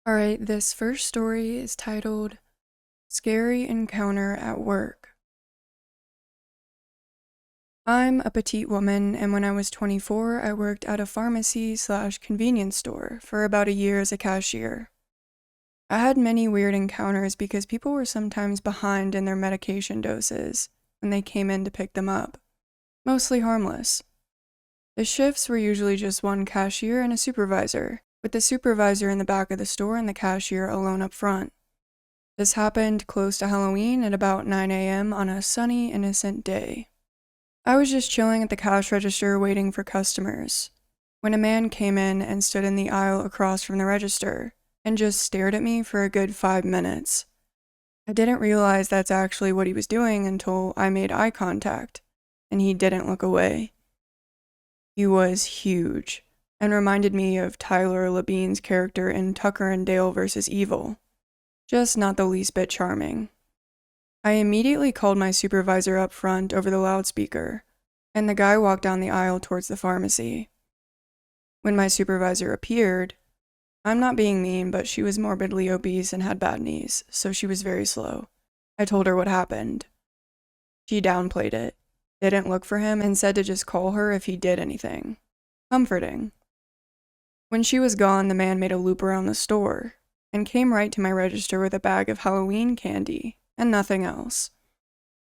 Alright, this first story is titled Scary Encounter at Work. I'm a petite woman, and when I was 24, I worked at a pharmacy/convenience store for about a year as a cashier. I had many weird encounters because people were sometimes behind in their medication doses when they came in to pick them up, mostly harmless. The shifts were usually just one cashier and a supervisor, with the supervisor in the back of the store and the cashier alone up front. This happened close to Halloween at about 9 a.m. on a sunny, innocent day. I was just chilling at the cash register waiting for customers, when a man came in and stood in the aisle across from the register and just stared at me for a good 5 minutes. I didn't realize that's actually what he was doing until I made eye contact, and he didn't look away. He was huge, and reminded me of Tyler Labine's character in Tucker and Dale vs. Evil. Just not the least bit charming. I immediately called my supervisor up front over the loudspeaker, and the guy walked down the aisle towards the pharmacy. When my supervisor appeared, I'm not being mean, but she was morbidly obese and had bad knees, so she was very slow. I told her what happened. She downplayed it, didn't look for him, and said to just call her if he did anything. Comforting. When she was gone, the man made a loop around the store and came right to my register with a bag of Halloween candy and nothing else.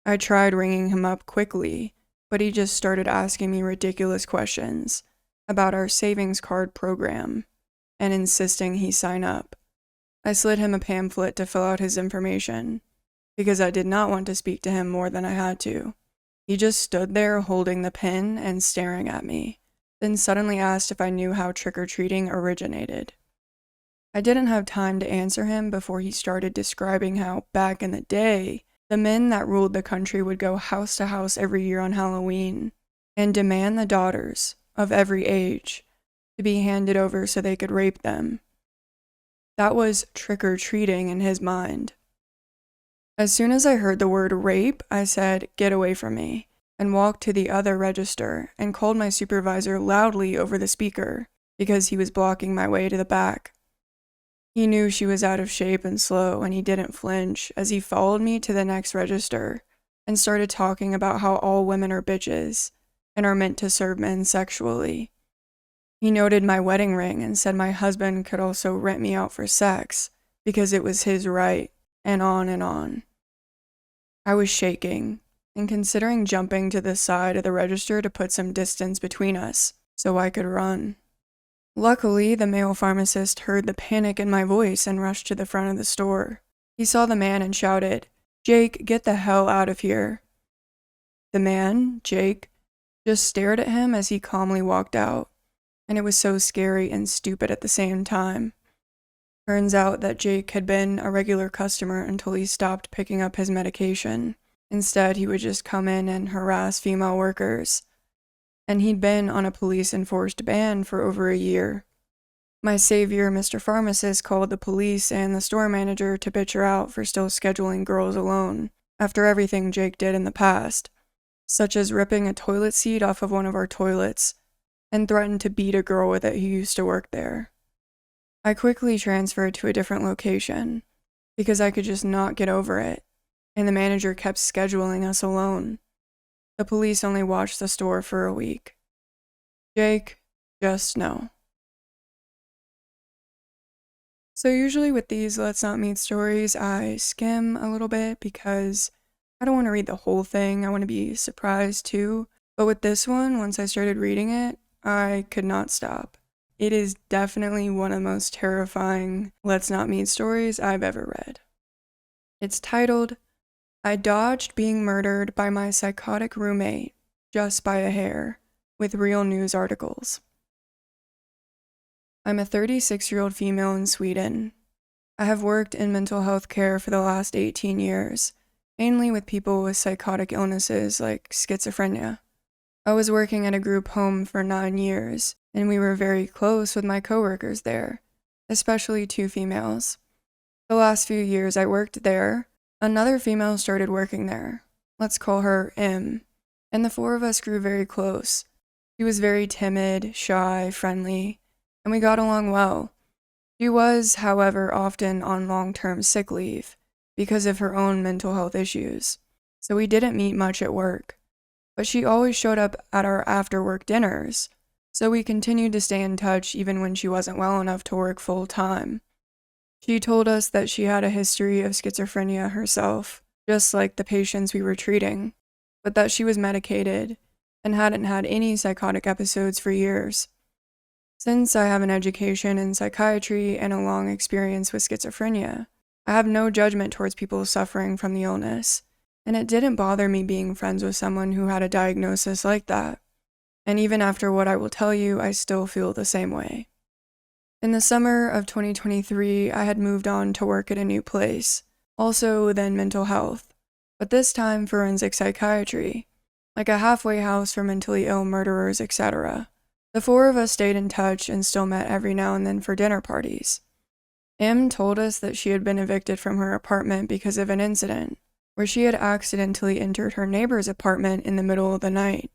I tried ringing him up quickly, but he just started asking me ridiculous questions about our savings card program and insisting he sign up. I slid him a pamphlet to fill out his information because I did not want to speak to him more than I had to. He just stood there holding the pen and staring at me, then suddenly asked if I knew how trick-or-treating originated. I didn't have time to answer him before he started describing how, back in the day, the men that ruled the country would go house to house every year on Halloween and demand the daughters, of every age, to be handed over so they could rape them. That was trick-or-treating in his mind. As soon as I heard the word rape, I said, "Get away from me," and walked to the other register and called my supervisor loudly over the speaker because he was blocking my way to the back. He knew she was out of shape and slow, and he didn't flinch as he followed me to the next register and started talking about how all women are bitches and are meant to serve men sexually. He noted my wedding ring and said my husband could also rent me out for sex because it was his right, and on and on. I was shaking and considering jumping to the side of the register to put some distance between us so I could run. Luckily, the male pharmacist heard the panic in my voice and rushed to the front of the store. He saw the man and shouted, "Jake, get the hell out of here." The man, Jake, just stared at him as he calmly walked out, and it was so scary and stupid at the same time. Turns out that Jake had been a regular customer until he stopped picking up his medication. Instead, he would just come in and harass female workers. And he'd been on a police-enforced ban for over a year. My savior, Mr. Pharmacist, called the police and the store manager to bitch her out for still scheduling girls alone, after everything Jake did in the past, such as ripping a toilet seat off of one of our toilets, and threatened to beat a girl with it who used to work there. I quickly transferred to a different location, because I could just not get over it, and the manager kept scheduling us alone. The police only watched the store for a week. Jake, just no. So usually with these Let's Not Meet stories, I skim a little bit because I don't want to read the whole thing. I want to be surprised too. But with this one, once I started reading it, I could not stop. It is definitely one of the most terrifying Let's Not Meet stories I've ever read. It's titled, "I dodged being murdered by my psychotic roommate just by a hair," with real news articles. I'm a 36-year-old female in Sweden. I have worked in mental health care for the last 18 years, mainly with people with psychotic illnesses like schizophrenia. I was working at a group home for 9 years, and we were very close with my coworkers there, especially 2 females. The last few years I worked there, another female started working there. Let's call her M. And the 4 of us grew very close. She was very timid, shy, friendly, and we got along well. She was, however, often on long-term sick leave because of her own mental health issues, so we didn't meet much at work. But she always showed up at our after-work dinners, so we continued to stay in touch even when she wasn't well enough to work full-time. She told us that she had a history of schizophrenia herself, just like the patients we were treating, but that she was medicated and hadn't had any psychotic episodes for years. Since I have an education in psychiatry and a long experience with schizophrenia, I have no judgment towards people suffering from the illness, and it didn't bother me being friends with someone who had a diagnosis like that. And even after what I will tell you, I still feel the same way. In the summer of 2023, I had moved on to work at a new place, also within mental health, but this time forensic psychiatry, like a halfway house for mentally ill murderers, etc. The four of us stayed in touch and still met every now and then for dinner parties. Em told us that she had been evicted from her apartment because of an incident, where she had accidentally entered her neighbor's apartment in the middle of the night.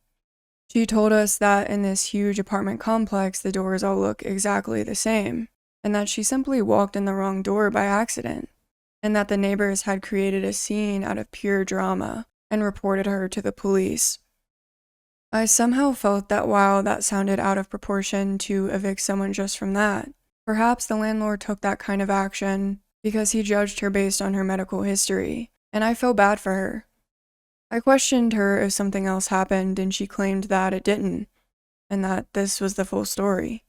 She told us that in this huge apartment complex, the doors all look exactly the same, and that she simply walked in the wrong door by accident, and that the neighbors had created a scene out of pure drama and reported her to the police. I somehow felt that while that sounded out of proportion to evict someone just from that, perhaps the landlord took that kind of action because he judged her based on her medical history, and I feel bad for her. I questioned her if something else happened, and she claimed that it didn't, and that this was the full story.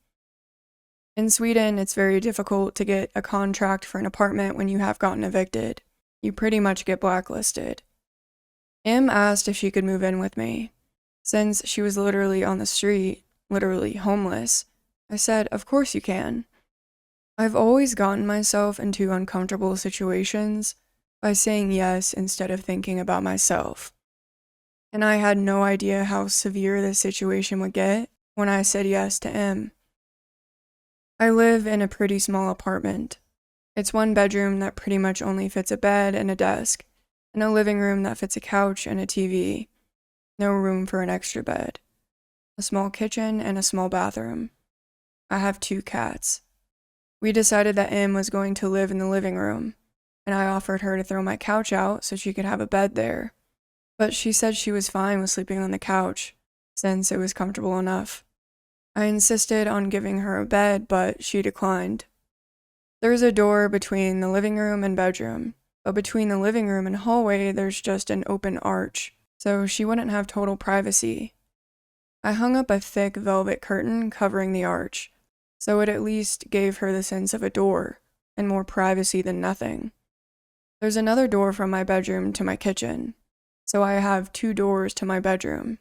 In Sweden, it's very difficult to get a contract for an apartment when you have gotten evicted. You pretty much get blacklisted. Em asked if she could move in with me. Since she was literally on the street, literally homeless, I said, of course you can. I've always gotten myself into uncomfortable situations by saying yes instead of thinking about myself. And I had no idea how severe this situation would get when I said yes to Em. I live in a pretty small apartment. It's one bedroom that pretty much only fits a bed and a desk, and a living room that fits a couch and a TV. No room for an extra bed. A small kitchen and a small bathroom. I have 2 cats. We decided that Em was going to live in the living room, and I offered her to throw my couch out so she could have a bed there. But she said she was fine with sleeping on the couch, since it was comfortable enough. I insisted on giving her a bed, but she declined. There's a door between the living room and bedroom, but between the living room and hallway there's just an open arch, so she wouldn't have total privacy. I hung up a thick velvet curtain covering the arch, so it at least gave her the sense of a door, and more privacy than nothing. There's another door from my bedroom to my kitchen, so I have 2 doors to my bedroom.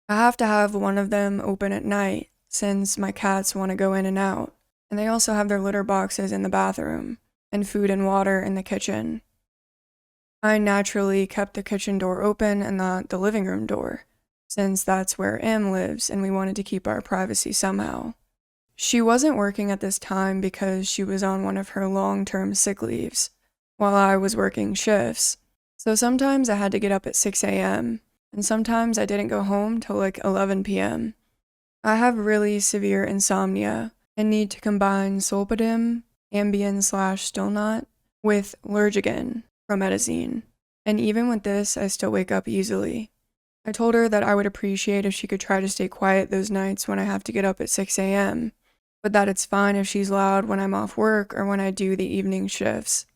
I have to have one of them open at night, since my cats want to go in and out, and they also have their litter boxes in the bathroom, and food and water in the kitchen. I naturally kept the kitchen door open and not the living room door, since that's where Em lives and we wanted to keep our privacy somehow. She wasn't working at this time because she was on one of her long-term sick leaves, while I was working shifts. So sometimes I had to get up at 6 a.m., and sometimes I didn't go home till like 11 p.m. I have really severe insomnia and need to combine Solpadim, Ambien/Stilnot, with Lergigan, promethazine. And even with this, I still wake up easily. I told her that I would appreciate if she could try to stay quiet those nights when I have to get up at 6 a.m., but that it's fine if she's loud when I'm off work or when I do the evening shifts.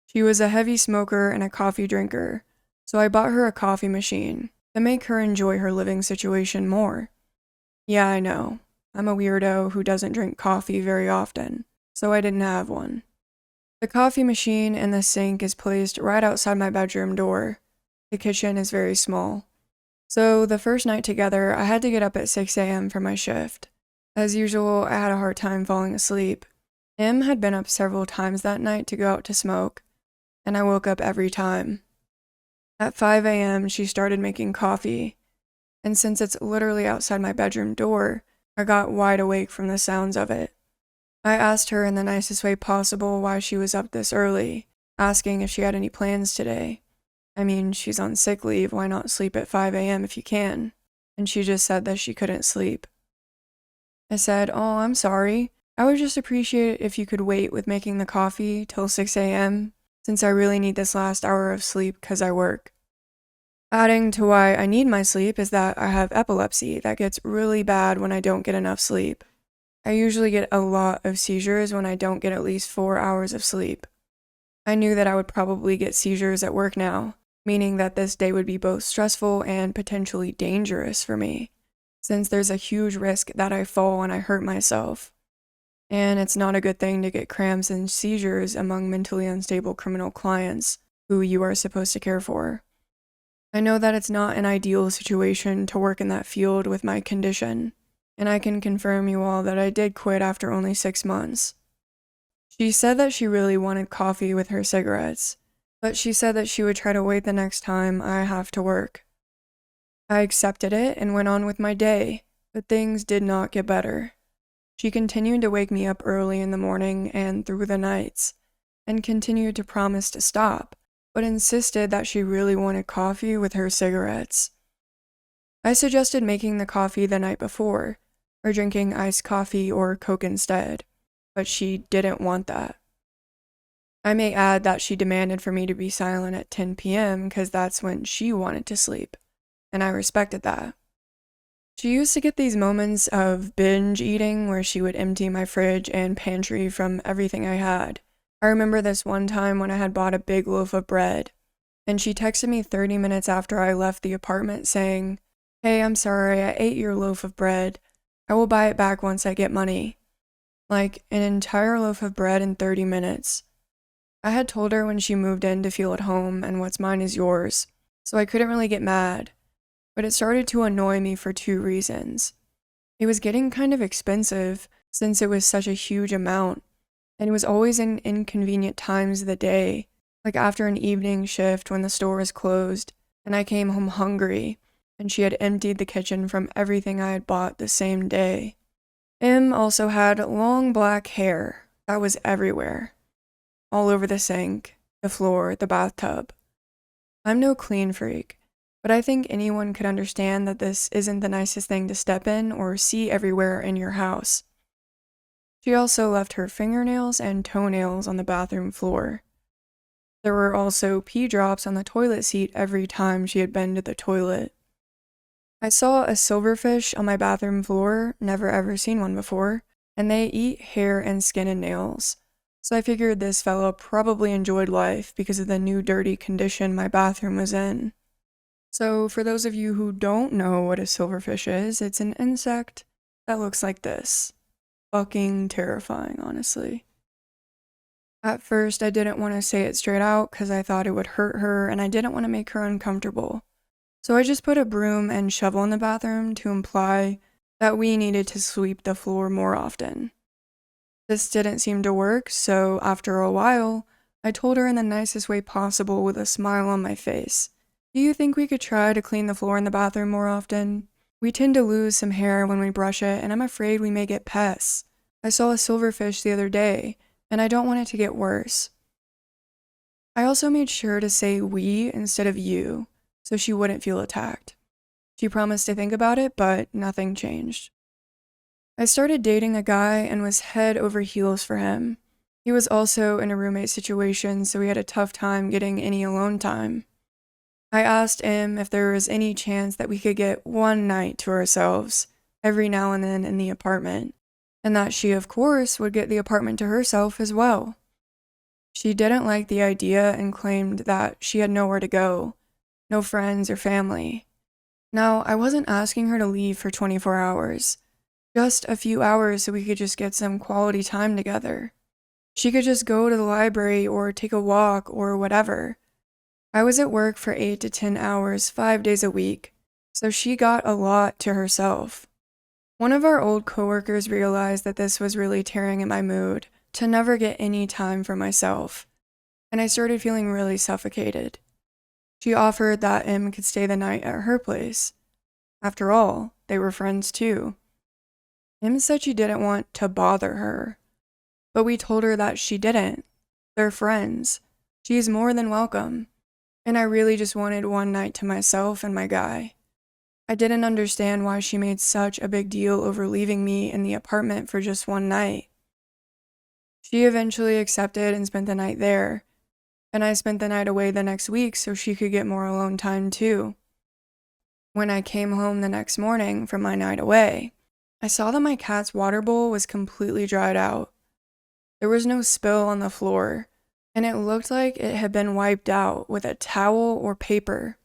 She was a heavy smoker and a coffee drinker, so I bought her a coffee machine to make her enjoy her living situation more. Yeah, I know. I'm a weirdo who doesn't drink coffee very often, so I didn't have one. The coffee machine and the sink is placed right outside my bedroom door. The kitchen is very small. So the first night together, I had to get up at 6 a.m. for my shift. As usual, I had a hard time falling asleep. Em had been up several times that night to go out to smoke, and I woke up every time. At 5 a.m., she started making coffee, and since it's literally outside my bedroom door, I got wide awake from the sounds of it. I asked her in the nicest way possible why she was up this early, asking if she had any plans today. I mean, she's on sick leave, why not sleep at 5 a.m. if you can? And she just said that she couldn't sleep. I said, "Oh, I'm sorry. I would just appreciate it if you could wait with making the coffee till 6 a.m., since I really need this last hour of sleep because I work. Adding to why I need my sleep is that I have epilepsy that gets really bad when I don't get enough sleep. I usually get a lot of seizures when I don't get at least 4 hours of sleep. I knew that I would probably get seizures at work now, meaning that this day would be both stressful and potentially dangerous for me, since there's a huge risk that I fall and I hurt myself. And it's not a good thing to get cramps and seizures among mentally unstable criminal clients who you are supposed to care for. I know that it's not an ideal situation to work in that field with my condition, and I can confirm you all that I did quit after only 6 months. She said that she really wanted coffee with her cigarettes, but she said that she would try to wait the next time I have to work. I accepted it and went on with my day, but things did not get better. She continued to wake me up early in the morning and through the nights, and continued to promise to stop, but insisted that she really wanted coffee with her cigarettes. I suggested making the coffee the night before, or drinking iced coffee or Coke instead, but she didn't want that. I may add that she demanded for me to be silent at 10 p.m. because that's when she wanted to sleep, and I respected that. She used to get these moments of binge eating where she would empty my fridge and pantry from everything I had. I remember this one time when I had bought a big loaf of bread, and she texted me 30 minutes after I left the apartment saying, "Hey, I'm sorry, I ate your loaf of bread. I will buy it back once I get money." Like, an entire loaf of bread in 30 minutes. I had told her when she moved in to feel at home and what's mine is yours, so I couldn't really get mad. But it started to annoy me for 2 reasons. It was getting kind of expensive since it was such a huge amount, and it was always in inconvenient times of the day, like after an evening shift when the store was closed, and I came home hungry, and she had emptied the kitchen from everything I had bought the same day. Em also had long black hair that was everywhere, all over the sink, the floor, the bathtub. I'm no clean freak, but I think anyone could understand that this isn't the nicest thing to step in or see everywhere in your house. She also left her fingernails and toenails on the bathroom floor. There were also pee drops on the toilet seat every time she had been to the toilet. I saw a silverfish on my bathroom floor, never ever seen one before, and they eat hair and skin and nails. So I figured this fella probably enjoyed life because of the new dirty condition my bathroom was in. So for those of you who don't know what a silverfish is, it's an insect that looks like this. Fucking terrifying, honestly. At first, I didn't want to say it straight out because I thought it would hurt her and I didn't want to make her uncomfortable. So I just put a broom and shovel in the bathroom to imply that we needed to sweep the floor more often. This didn't seem to work, so after a while, I told her in the nicest way possible with a smile on my face, "Do you think we could try to clean the floor in the bathroom more often? We tend to lose some hair when we brush it, and I'm afraid we may get pests. I saw a silverfish the other day, and I don't want it to get worse." I also made sure to say we instead of you, so she wouldn't feel attacked. She promised to think about it, but nothing changed. I started dating a guy and was head over heels for him. He was also in a roommate situation, so we had a tough time getting any alone time. I asked him if there was any chance that we could get one night to ourselves every now and then in the apartment, and that she, of course, would get the apartment to herself as well. She didn't like the idea and claimed that she had nowhere to go, no friends or family. Now, I wasn't asking her to leave for 24 hours, just a few hours so we could just get some quality time together. She could just go to the library or take a walk or whatever. I was at work for 8 to 10 hours, 5 days a week, so she got a lot to herself. One of our old coworkers realized that this was really tearing at my mood, to never get any time for myself, and I started feeling really suffocated. She offered that Em could stay the night at her place. After all, they were friends too. Em said she didn't want to bother her, but we told her that she didn't. They're friends. She's more than welcome. And I really just wanted one night to myself and my guy. I didn't understand why she made such a big deal over leaving me in the apartment for just one night. She eventually accepted and spent the night there, and I spent the night away the next week so she could get more alone time too. When I came home the next morning from my night away, I saw that my cat's water bowl was completely dried out. There was no spill on the floor, and it looked like it had been wiped out with a towel or paper.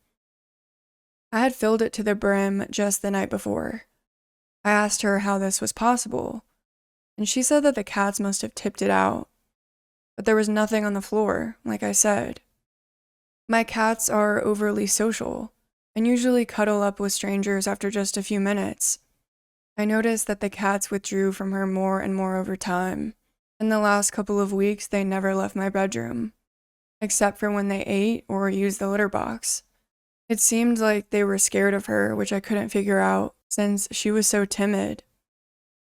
I had filled it to the brim just the night before. I asked her how this was possible, and she said that the cats must have tipped it out. But there was nothing on the floor, like I said. My cats are overly social, and usually cuddle up with strangers after just a few minutes. I noticed that the cats withdrew from her more and more over time. In the last couple of weeks, they never left my bedroom, except for when they ate or used the litter box. It seemed like they were scared of her, which I couldn't figure out since she was so timid.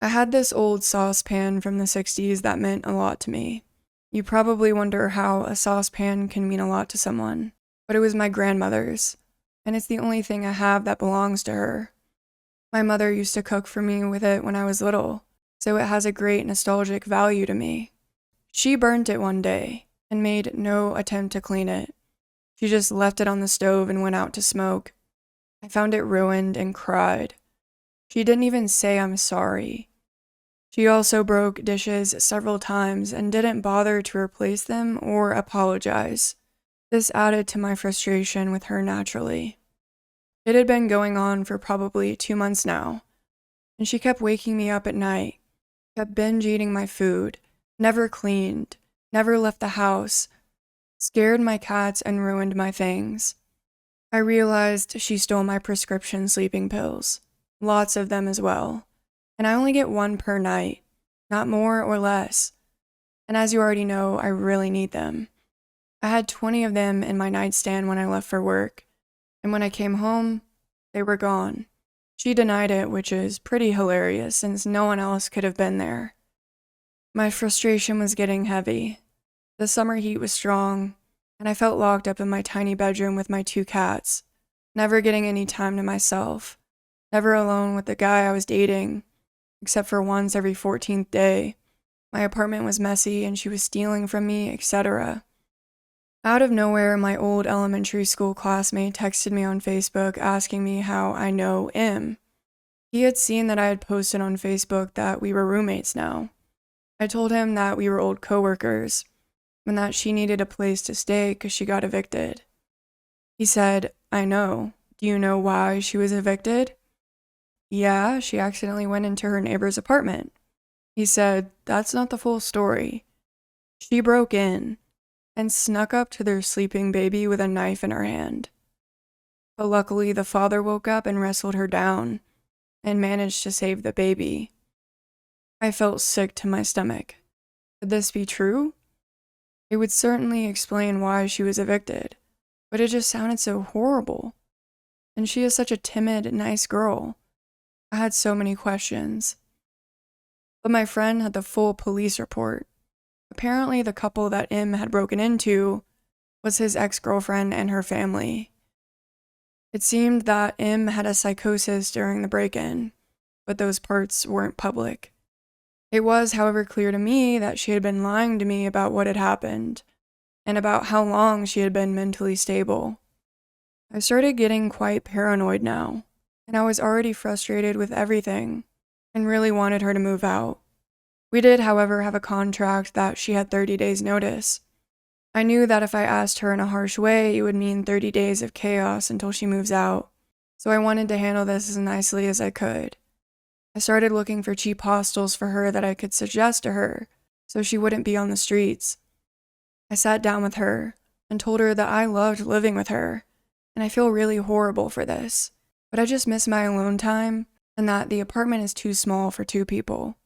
I had this old saucepan from the 60s that meant a lot to me. You probably wonder how a saucepan can mean a lot to someone, but it was my grandmother's, and it's the only thing I have that belongs to her. My mother used to cook for me with it when I was little, so it has a great nostalgic value to me. She burnt it one day and made no attempt to clean it. She just left it on the stove and went out to smoke. I found it ruined and cried. She didn't even say I'm sorry. She also broke dishes several times and didn't bother to replace them or apologize. This added to my frustration with her naturally. It had been going on for probably 2 months now, and she kept waking me up at night, kept binge eating my food, never cleaned, never left the house, scared my cats and ruined my things. I realized she stole my prescription sleeping pills, lots of them as well, and I only get one per night, not more or less. And as you already know, I really need them. I had 20 of them in my nightstand when I left for work, and when I came home, they were gone. She denied it, which is pretty hilarious since no one else could have been there. My frustration was getting heavy. The summer heat was strong, and I felt locked up in my tiny bedroom with my 2 cats, never getting any time to myself, never alone with the guy I was dating, except for once every 14th day. My apartment was messy and she was stealing from me, etc. Out of nowhere, my old elementary school classmate texted me on Facebook asking me how I know Im. He had seen that I had posted on Facebook that we were roommates now. I told him that we were old coworkers, and that she needed a place to stay because she got evicted. He said, I know. Do you know why she was evicted? Yeah, she accidentally went into her neighbor's apartment. He said, that's not the full story. She broke in and snuck up to their sleeping baby with a knife in her hand. But luckily, the father woke up and wrestled her down and managed to save the baby. I felt sick to my stomach. Could this be true? It would certainly explain why she was evicted, but it just sounded so horrible. And she is such a timid, nice girl. I had so many questions. But my friend had the full police report. Apparently, the couple that Im had broken into was his ex-girlfriend and her family. It seemed that Im had a psychosis during the break-in, but those parts weren't public. It was, however, clear to me that she had been lying to me about what had happened, and about how long she had been mentally stable. I started getting quite paranoid now, and I was already frustrated with everything, and really wanted her to move out. We did, however, have a contract that she had 30 days notice. I knew that if I asked her in a harsh way, it would mean 30 days of chaos until she moves out, so I wanted to handle this as nicely as I could. I started looking for cheap hostels for her that I could suggest to her, so she wouldn't be on the streets. I sat down with her and told her that I loved living with her, and I feel really horrible for this, but I just miss my alone time, and that the apartment is too small for 2 people.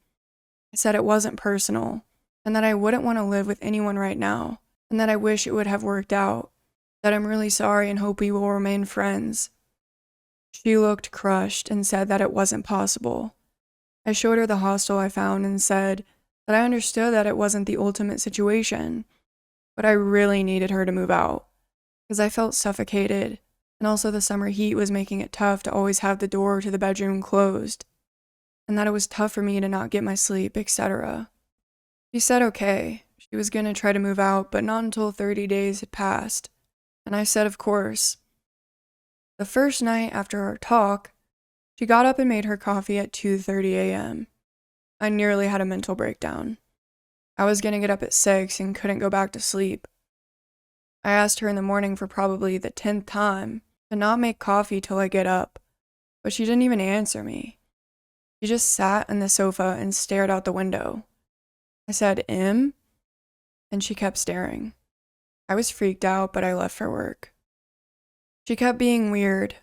I said it wasn't personal, and that I wouldn't want to live with anyone right now, and that I wish it would have worked out, that I'm really sorry and hope we will remain friends. She looked crushed and said that it wasn't possible. I showed her the hostel I found and said that I understood that it wasn't the ultimate situation, but I really needed her to move out, because I felt suffocated, and also the summer heat was making it tough to always have the door to the bedroom closed, and that it was tough for me to not get my sleep, etc. She said okay. She was gonna try to move out, but not until 30 days had passed. And I said of course. The first night after our talk, she got up and made her coffee at 2:30 a.m. I nearly had a mental breakdown. I was gonna get up at 6 and couldn't go back to sleep. I asked her in the morning for probably the 10th time to not make coffee till I get up, but she didn't even answer me. She just sat on the sofa and stared out the window. I said, "Em?" And she kept staring. I was freaked out, but I left for work. She kept being weird,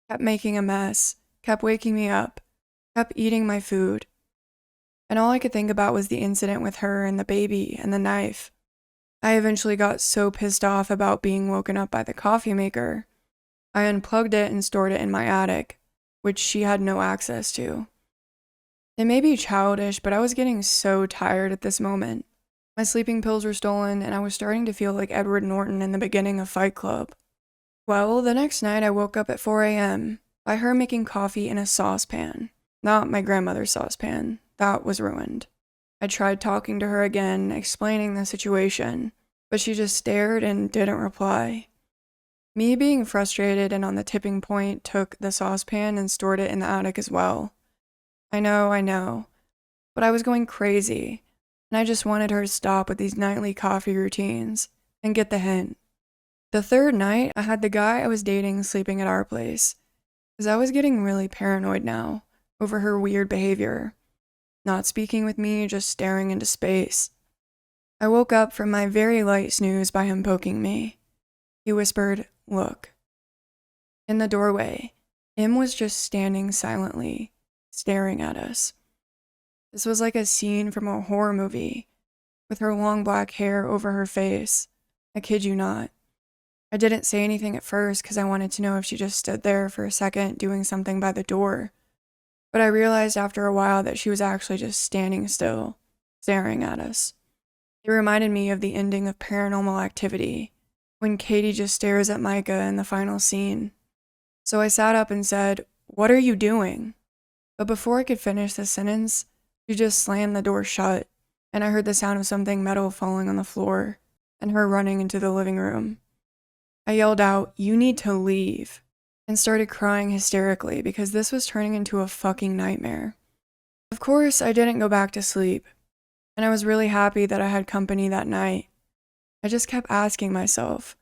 kept making a mess, kept waking me up, kept eating my food. And all I could think about was the incident with her and the baby and the knife. I eventually got so pissed off about being woken up by the coffee maker, I unplugged it and stored it in my attic, which she had no access to. It may be childish, but I was getting so tired at this moment. My sleeping pills were stolen, and I was starting to feel like Edward Norton in the beginning of Fight Club. Well, the next night I woke up at 4 a.m. by her making coffee in a saucepan. Not my grandmother's saucepan. That was ruined. I tried talking to her again, explaining the situation, but she just stared and didn't reply. Me being frustrated and on the tipping point took the saucepan and stored it in the attic as well. I know, but I was going crazy, and I just wanted her to stop with these nightly coffee routines and get the hint. The third night, I had the guy I was dating sleeping at our place, because I was getting really paranoid now over her weird behavior. Not speaking with me, just staring into space. I woke up from my very light snooze by him poking me. He whispered, "Look." In the doorway, Em was just standing silently, staring at us. This was like a scene from a horror movie, with her long black hair over her face. I kid you not. I didn't say anything at first because I wanted to know if she just stood there for a second doing something by the door. But I realized after a while that she was actually just standing still, staring at us. It reminded me of the ending of Paranormal Activity, when Katie just stares at Micah in the final scene. So I sat up and said, "What are you doing?" But before I could finish the sentence, she just slammed the door shut, and I heard the sound of something metal falling on the floor, and her running into the living room. I yelled out, "You need to leave," and started crying hysterically because this was turning into a fucking nightmare. Of course, I didn't go back to sleep, and I was really happy that I had company that night. I just kept asking myself,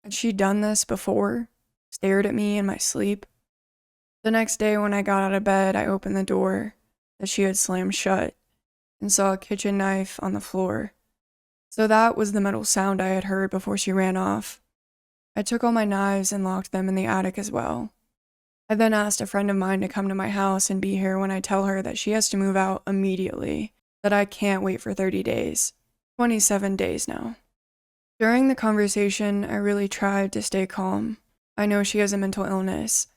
had she done this before? Stared at me in my sleep? The next day when I got out of bed, I opened the door that she had slammed shut and saw a kitchen knife on the floor. So that was the metal sound I had heard before she ran off. I took all my knives and locked them in the attic as well. I then asked a friend of mine to come to my house and be here when I tell her that she has to move out immediately, that I can't wait for 30 days. 27 days now. During the conversation, I really tried to stay calm. I know she has a mental illness.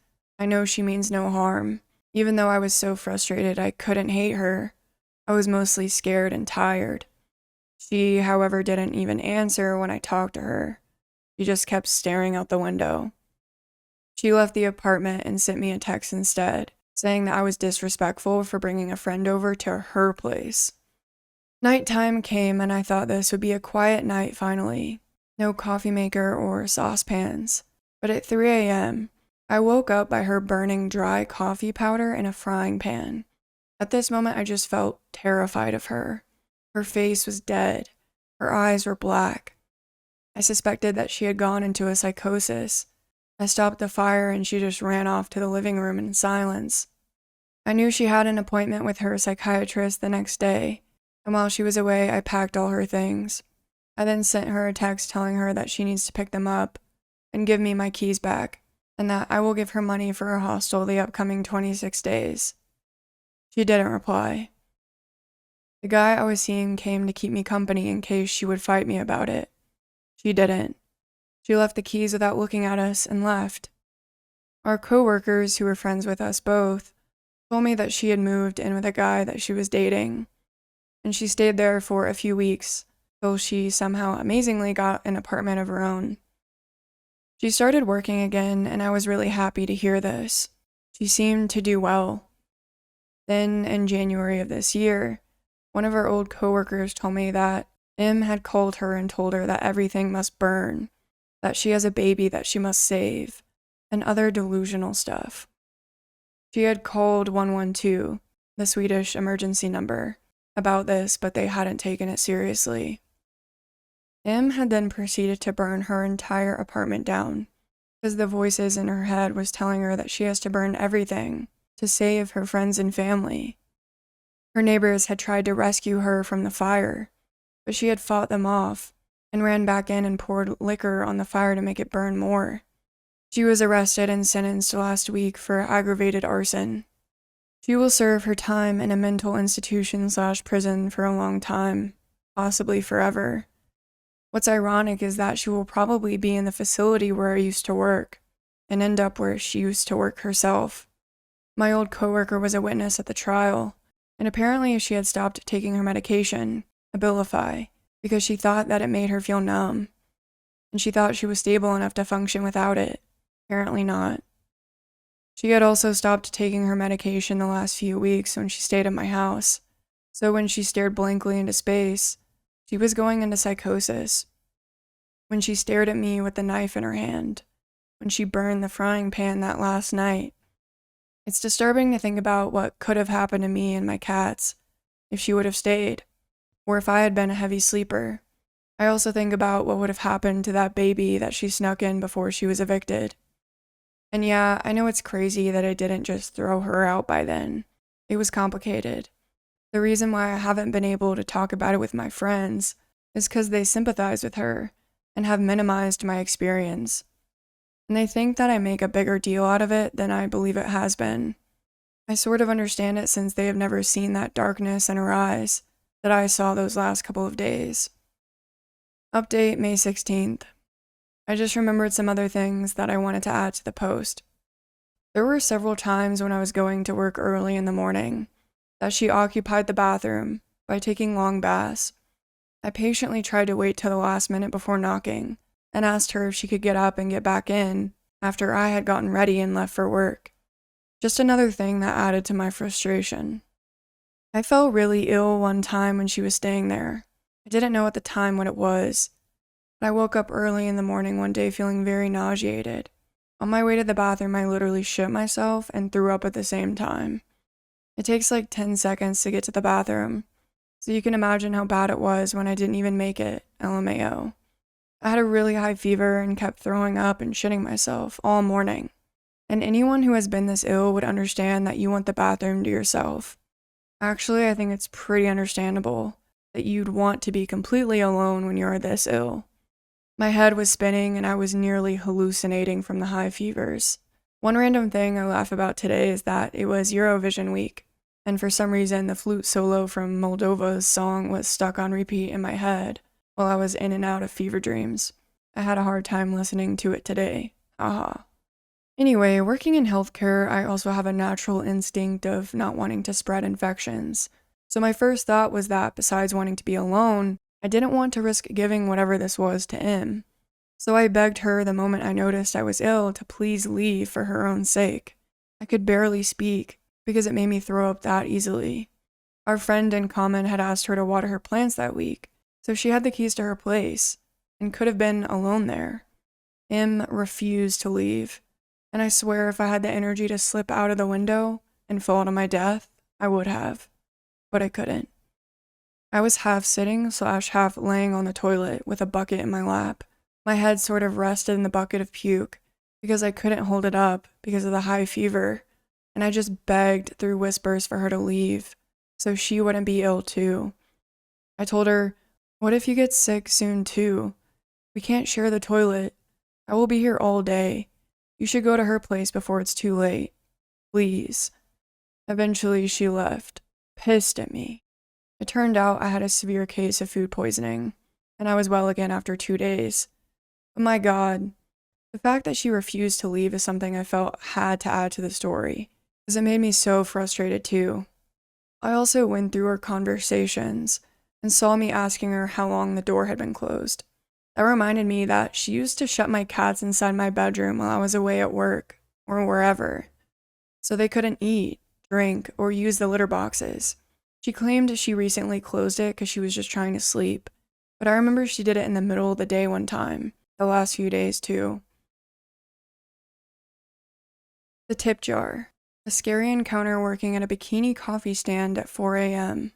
I know she means no harm. Even though I was so frustrated I couldn't hate her, I was mostly scared and tired. She, however, didn't even answer when I talked to her. She just kept staring out the window. She left the apartment and sent me a text instead, saying that I was disrespectful for bringing a friend over to her place. Nighttime came and I thought this would be a quiet night finally. No coffee maker or saucepans. But at 3 a.m., I woke up by her burning dry coffee powder in a frying pan. At this moment, I just felt terrified of her. Her face was dead. Her eyes were black. I suspected that she had gone into a psychosis. I stopped the fire and she just ran off to the living room in silence. I knew she had an appointment with her psychiatrist the next day, and while she was away, I packed all her things. I then sent her a text telling her that she needs to pick them up and give me my keys back, and that I will give her money for her hostel the upcoming 26 days. She didn't reply. The guy I was seeing came to keep me company in case she would fight me about it. She didn't. She left the keys without looking at us and left. Our co-workers, who were friends with us both, told me that she had moved in with a guy that she was dating, and she stayed there for a few weeks till she somehow amazingly got an apartment of her own. She started working again, and I was really happy to hear this. She seemed to do well. Then, in January of this year, One of our old coworkers told me that Im had called her and told her that everything must burn, that she has a baby that she must save, and other delusional stuff. She had called 112, the Swedish emergency number, about this, but they hadn't taken it seriously. Im had then proceeded to burn her entire apartment down, because the voices in her head was telling her that she has to burn everything to save her friends and family. Her neighbors had tried to rescue her from the fire, but she had fought them off and ran back in and poured liquor on the fire to make it burn more. She was arrested and sentenced last week for aggravated arson. She will serve her time in a mental institution/prison for a long time, possibly forever. What's ironic is that she will probably be in the facility where I used to work and end up where she used to work herself. My old coworker was a witness at the trial, and apparently she had stopped taking her medication, Abilify, because she thought that it made her feel numb, and she thought she was stable enough to function without it. Apparently not. She had also stopped taking her medication the last few weeks when she stayed at my house, so when she stared blankly into space, she was going into psychosis. When she stared at me with the knife in her hand, when she burned the frying pan that last night. It's disturbing to think about what could have happened to me and my cats if she would have stayed, or if I had been a heavy sleeper. I also think about what would have happened to that baby that she snuck in before she was evicted. And yeah, I know it's crazy that I didn't just throw her out by then. It was complicated. The reason why I haven't been able to talk about it with my friends is because they sympathize with her and have minimized my experience. And they think that I make a bigger deal out of it than I believe it has been. I sort of understand it since they have never seen that darkness in her eyes that I saw those last couple of days. Update May 16th. I just remembered some other things that I wanted to add to the post. There were several times when I was going to work early in the morning that she occupied the bathroom by taking long baths. I patiently tried to wait till the last minute before knocking and asked her if she could get up and get back in after I had gotten ready and left for work. Just another thing that added to my frustration. I felt really ill one time when she was staying there. I didn't know at the time what it was, but I woke up early in the morning one day feeling very nauseated. On my way to the bathroom, I literally shit myself and threw up at the same time. It takes like 10 seconds to get to the bathroom, so you can imagine how bad it was when I didn't even make it, LMAO. I had a really high fever and kept throwing up and shitting myself all morning. And anyone who has been this ill would understand that you want the bathroom to yourself. Actually, I think it's pretty understandable that you'd want to be completely alone when you're this ill. My head was spinning and I was nearly hallucinating from the high fevers. One random thing I laugh about today is that it was Eurovision week, and for some reason the flute solo from Moldova's song was stuck on repeat in my head while I was in and out of fever dreams. I had a hard time listening to it today. Haha. Anyway, working in healthcare, I also have a natural instinct of not wanting to spread infections. So my first thought was that besides wanting to be alone, I didn't want to risk giving whatever this was to Im. So I begged her the moment I noticed I was ill to please leave for her own sake. I could barely speak because it made me throw up that easily. Our friend in common had asked her to water her plants that week, so she had the keys to her place and could have been alone there. Im refused to leave, and I swear if I had the energy to slip out of the window and fall to my death, I would have, but I couldn't. I was half sitting / half laying on the toilet with a bucket in my lap. My head sort of rested in the bucket of puke because I couldn't hold it up because of the high fever, and I just begged through whispers for her to leave so she wouldn't be ill too. I told her, "What if you get sick soon too? We can't share the toilet. I will be here all day. You should go to her place before it's too late. Please." Eventually she left, pissed at me. It turned out I had a severe case of food poisoning, and I was well again after 2 days. But my God, the fact that she refused to leave is something I felt had to add to the story, because it made me so frustrated too. I also went through her conversations and saw me asking her how long the door had been closed. That reminded me that she used to shut my cats inside my bedroom while I was away at work, or wherever, so they couldn't eat, drink, or use the litter boxes. She claimed she recently closed it because she was just trying to sleep, but I remember she did it in the middle of the day one time, the last few days too. The tip jar. A scary encounter working at a bikini coffee stand at 4 a.m.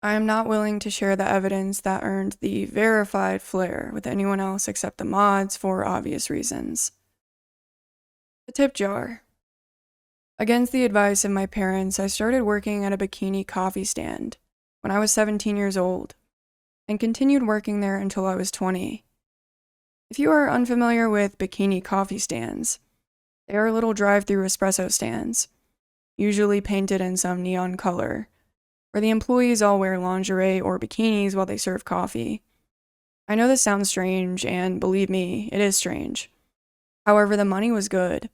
I am not willing to share the evidence that earned the verified flair with anyone else except the mods for obvious reasons. The tip jar. Against the advice of my parents, I started working at a bikini coffee stand when I was 17 years old, and continued working there until I was 20. If you are unfamiliar with bikini coffee stands, they are little drive-through espresso stands, usually painted in some neon color, where the employees all wear lingerie or bikinis while they serve coffee. I know this sounds strange, and believe me, it is strange. However, the money was good,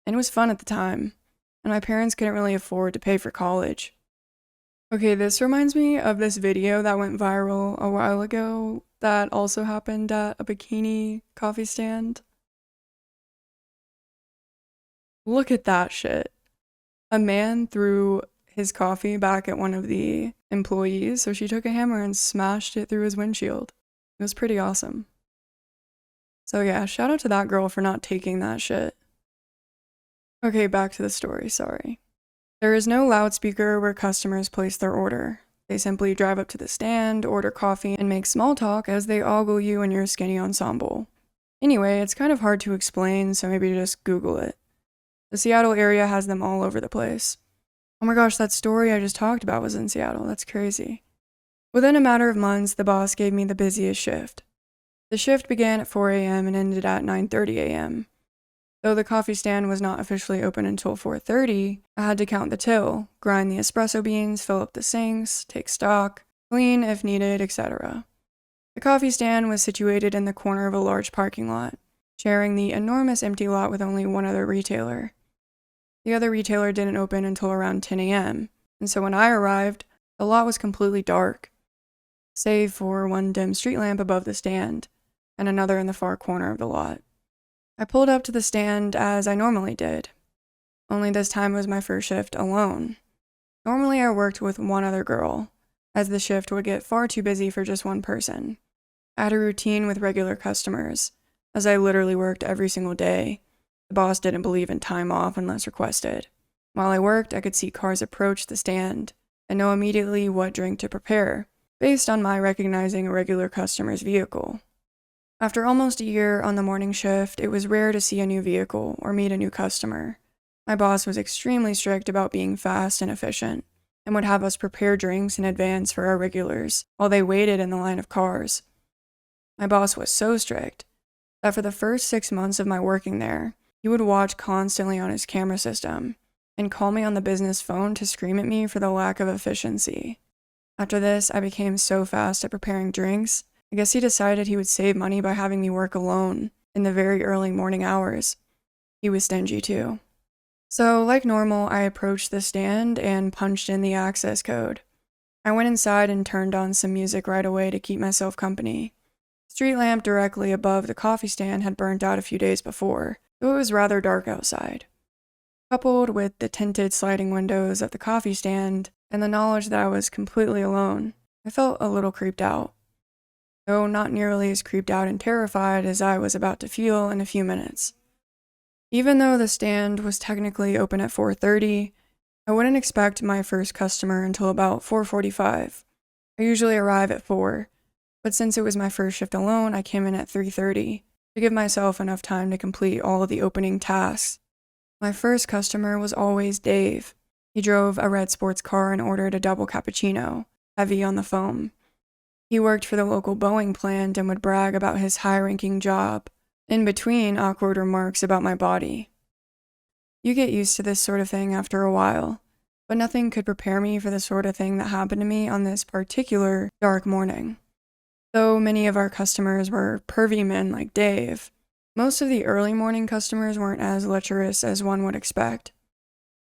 and it was fun at the time, and my parents couldn't really afford to pay for college. Okay, this reminds me of this video that went viral a while ago that also happened at a bikini coffee stand. Look at that shit. A man threw his coffee back at one of the employees, so she took a hammer and smashed it through his windshield. It was pretty awesome. So yeah, shout out to that girl for not taking that shit. Okay, back to the story, sorry. There is no loudspeaker where customers place their order. They simply drive up to the stand, order coffee, and make small talk as they ogle you and your skinny ensemble. Anyway, it's kind of hard to explain, so maybe just Google it. The Seattle area has them all over the place. Oh my gosh, that story I just talked about was in Seattle. That's crazy. Within a matter of months, the boss gave me the busiest shift. The shift began at 4 a.m. and ended at 9:30 a.m. Though the coffee stand was not officially open until 4:30, I had to count the till, grind the espresso beans, fill up the sinks, take stock, clean if needed, etc. The coffee stand was situated in the corner of a large parking lot, sharing the enormous empty lot with only one other retailer. The other retailer didn't open until around 10 a.m., and so when I arrived, the lot was completely dark, save for one dim street lamp above the stand, and another in the far corner of the lot. I pulled up to the stand as I normally did, only this time it was my first shift alone. Normally I worked with one other girl, as the shift would get far too busy for just one person. I had a routine with regular customers, as I literally worked every single day. The boss didn't believe in time off unless requested. While I worked, I could see cars approach the stand and know immediately what drink to prepare, based on my recognizing a regular customer's vehicle. After almost a year on the morning shift, it was rare to see a new vehicle or meet a new customer. My boss was extremely strict about being fast and efficient, and would have us prepare drinks in advance for our regulars while they waited in the line of cars. My boss was so strict that for the first 6 months of my working there, he would watch constantly on his camera system and call me on the business phone to scream at me for the lack of efficiency. After this, I became so fast at preparing drinks, I guess he decided he would save money by having me work alone in the very early morning hours. He was stingy too. So, like normal, I approached the stand and punched in the access code. I went inside and turned on some music right away to keep myself company. The street lamp directly above the coffee stand had burnt out a few days before, so it was rather dark outside. Coupled with the tinted sliding windows of the coffee stand and the knowledge that I was completely alone, I felt a little creeped out. Though not nearly as creeped out and terrified as I was about to feel in a few minutes. Even though the stand was technically open at 4:30, I wouldn't expect my first customer until about 4:45. I usually arrive at 4, but since it was my first shift alone, I came in at 3:30 to give myself enough time to complete all of the opening tasks. My first customer was always Dave. He drove a red sports car and ordered a double cappuccino, heavy on the foam. He worked for the local Boeing plant and would brag about his high-ranking job, in between awkward remarks about my body. You get used to this sort of thing after a while, but nothing could prepare me for the sort of thing that happened to me on this particular dark morning. Though many of our customers were pervy men like Dave, most of the early morning customers weren't as lecherous as one would expect.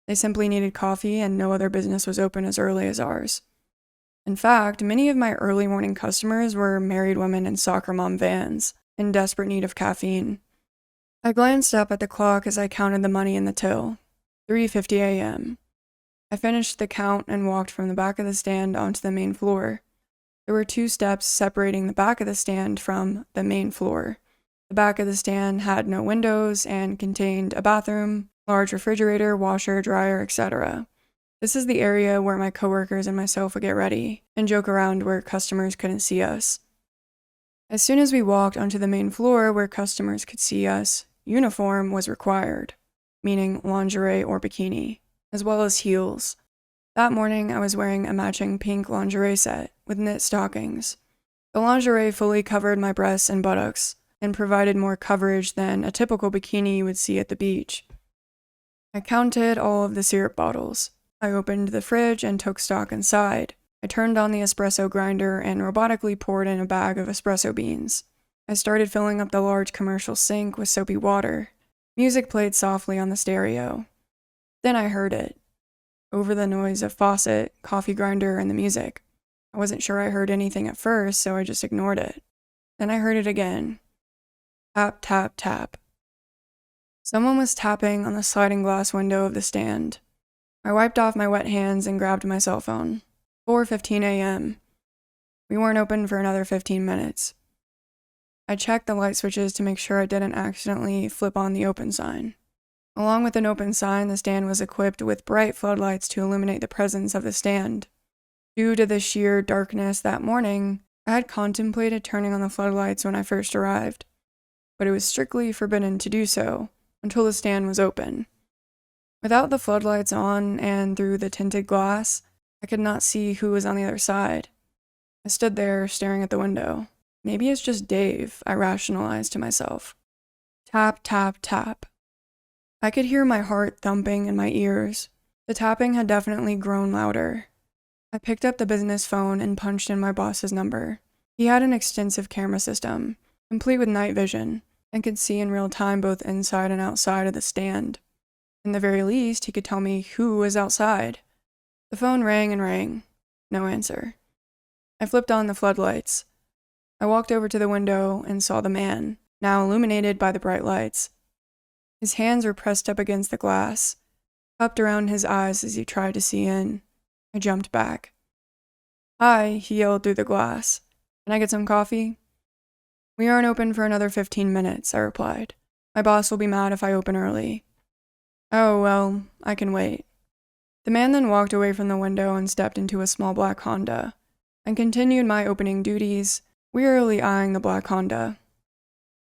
They simply needed coffee and no other business was open as early as ours. In fact, many of my early morning customers were married women in soccer mom vans, in desperate need of caffeine. I glanced up at the clock as I counted the money in the till. 3:50 a.m. I finished the count and walked from the back of the stand onto the main floor. There were 2 steps separating the back of the stand from the main floor. The back of the stand had no windows and contained a bathroom, large refrigerator, washer, dryer, etc. This is the area where my coworkers and myself would get ready and joke around where customers couldn't see us. As soon as we walked onto the main floor where customers could see us, uniform was required, meaning lingerie or bikini, as well as heels. That morning, I was wearing a matching pink lingerie set with knit stockings. The lingerie fully covered my breasts and buttocks and provided more coverage than a typical bikini you would see at the beach. I counted all of the syrup bottles. I opened the fridge and took stock inside. I turned on the espresso grinder and robotically poured in a bag of espresso beans. I started filling up the large commercial sink with soapy water. Music played softly on the stereo. Then I heard it. Over the noise of faucet, coffee grinder, and the music. I wasn't sure I heard anything at first, so I just ignored it. Then I heard it again. Tap, tap, tap. Someone was tapping on the sliding glass window of the stand. I wiped off my wet hands and grabbed my cell phone. 4:15 a.m. We weren't open for another 15 minutes. I checked the light switches to make sure I didn't accidentally flip on the open sign. Along with an open sign, the stand was equipped with bright floodlights to illuminate the presence of the stand. Due to the sheer darkness that morning, I had contemplated turning on the floodlights when I first arrived, but it was strictly forbidden to do so until the stand was open. Without the floodlights on and through the tinted glass, I could not see who was on the other side. I stood there staring at the window. Maybe it's just Dave, I rationalized to myself. Tap, tap, tap. I could hear my heart thumping in my ears. The tapping had definitely grown louder. I picked up the business phone and punched in my boss's number. He had an extensive camera system, complete with night vision, and could see in real time both inside and outside of the stand. In the very least, he could tell me who was outside. The phone rang and rang. No answer. I flipped on the floodlights. I walked over to the window and saw the man, now illuminated by the bright lights. His hands were pressed up against the glass, cupped around his eyes as he tried to see in. I jumped back. "Hi," he yelled through the glass. "Can I get some coffee?" "We aren't open for another 15 minutes, I replied. "My boss will be mad if I open early." "Oh, well, I can wait." The man then walked away from the window and stepped into a small black Honda, and continued my opening duties, wearily eyeing the black Honda.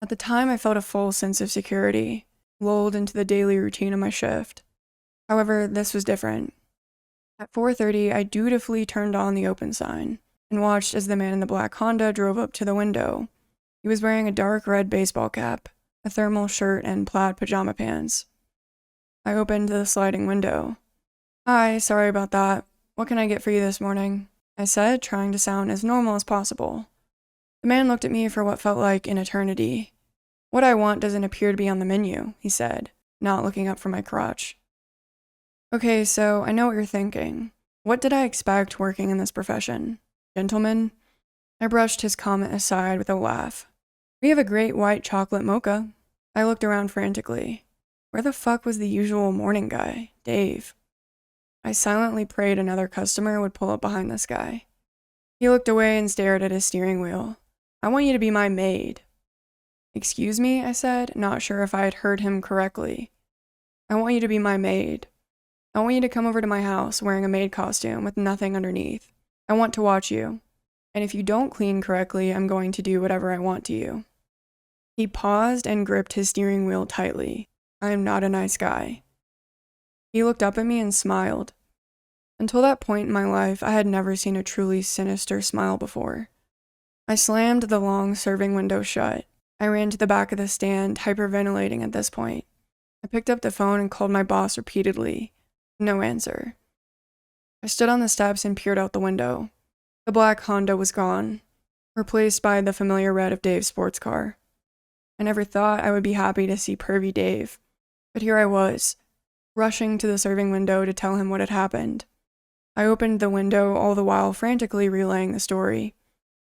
At the time, I felt a full sense of security, lulled into the daily routine of my shift. However, this was different. At 4:30, I dutifully turned on the open sign, and watched as the man in the black Honda drove up to the window. He was wearing a dark red baseball cap, a thermal shirt, and plaid pajama pants. I opened the sliding window. "Hi, sorry about that. What can I get for you this morning?" I said, trying to sound as normal as possible. The man looked at me for what felt like an eternity. "What I want doesn't appear to be on the menu," he said, not looking up from my crotch. "Okay, so I know what you're thinking. What did I expect working in this profession? Gentlemen?" I brushed his comment aside with a laugh. "We have a great white chocolate mocha." I looked around frantically. Where the fuck was the usual morning guy, Dave? I silently prayed another customer would pull up behind this guy. He looked away and stared at his steering wheel. "I want you to be my maid." "Excuse me," I said, not sure if I had heard him correctly. "I want you to be my maid. I want you to come over to my house wearing a maid costume with nothing underneath. I want to watch you. And if you don't clean correctly, I'm going to do whatever I want to you." He paused and gripped his steering wheel tightly. I am not a nice guy. He looked up at me and smiled. Until that point in my life, I had never seen a truly sinister smile before. I slammed the long serving window shut. I ran to the back of the stand, hyperventilating at this point. I picked up the phone and called my boss repeatedly. No answer. I stood on the steps and peered out the window. The black Honda was gone, replaced by the familiar red of Dave's sports car. I never thought I would be happy to see pervy Dave, but here I was, rushing to the serving window to tell him what had happened. I opened the window, all the while frantically relaying the story.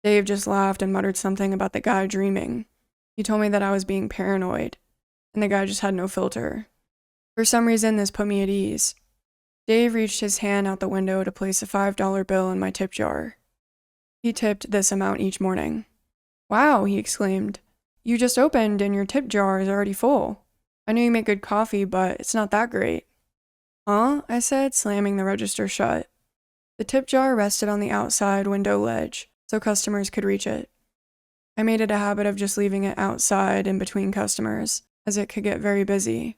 Dave just laughed and muttered something about the guy dreaming. He told me that I was being paranoid, and the guy just had no filter. For some reason, this put me at ease. Dave reached his hand out the window to place a $5 bill in my tip jar. He tipped this amount each morning. "Wow," he exclaimed. "You just opened and your tip jar is already full. I know you make good coffee, but it's not that great." "Huh?" I said, slamming the register shut. The tip jar rested on the outside window ledge, so customers could reach it. I made it a habit of just leaving it outside in between customers, as it could get very busy.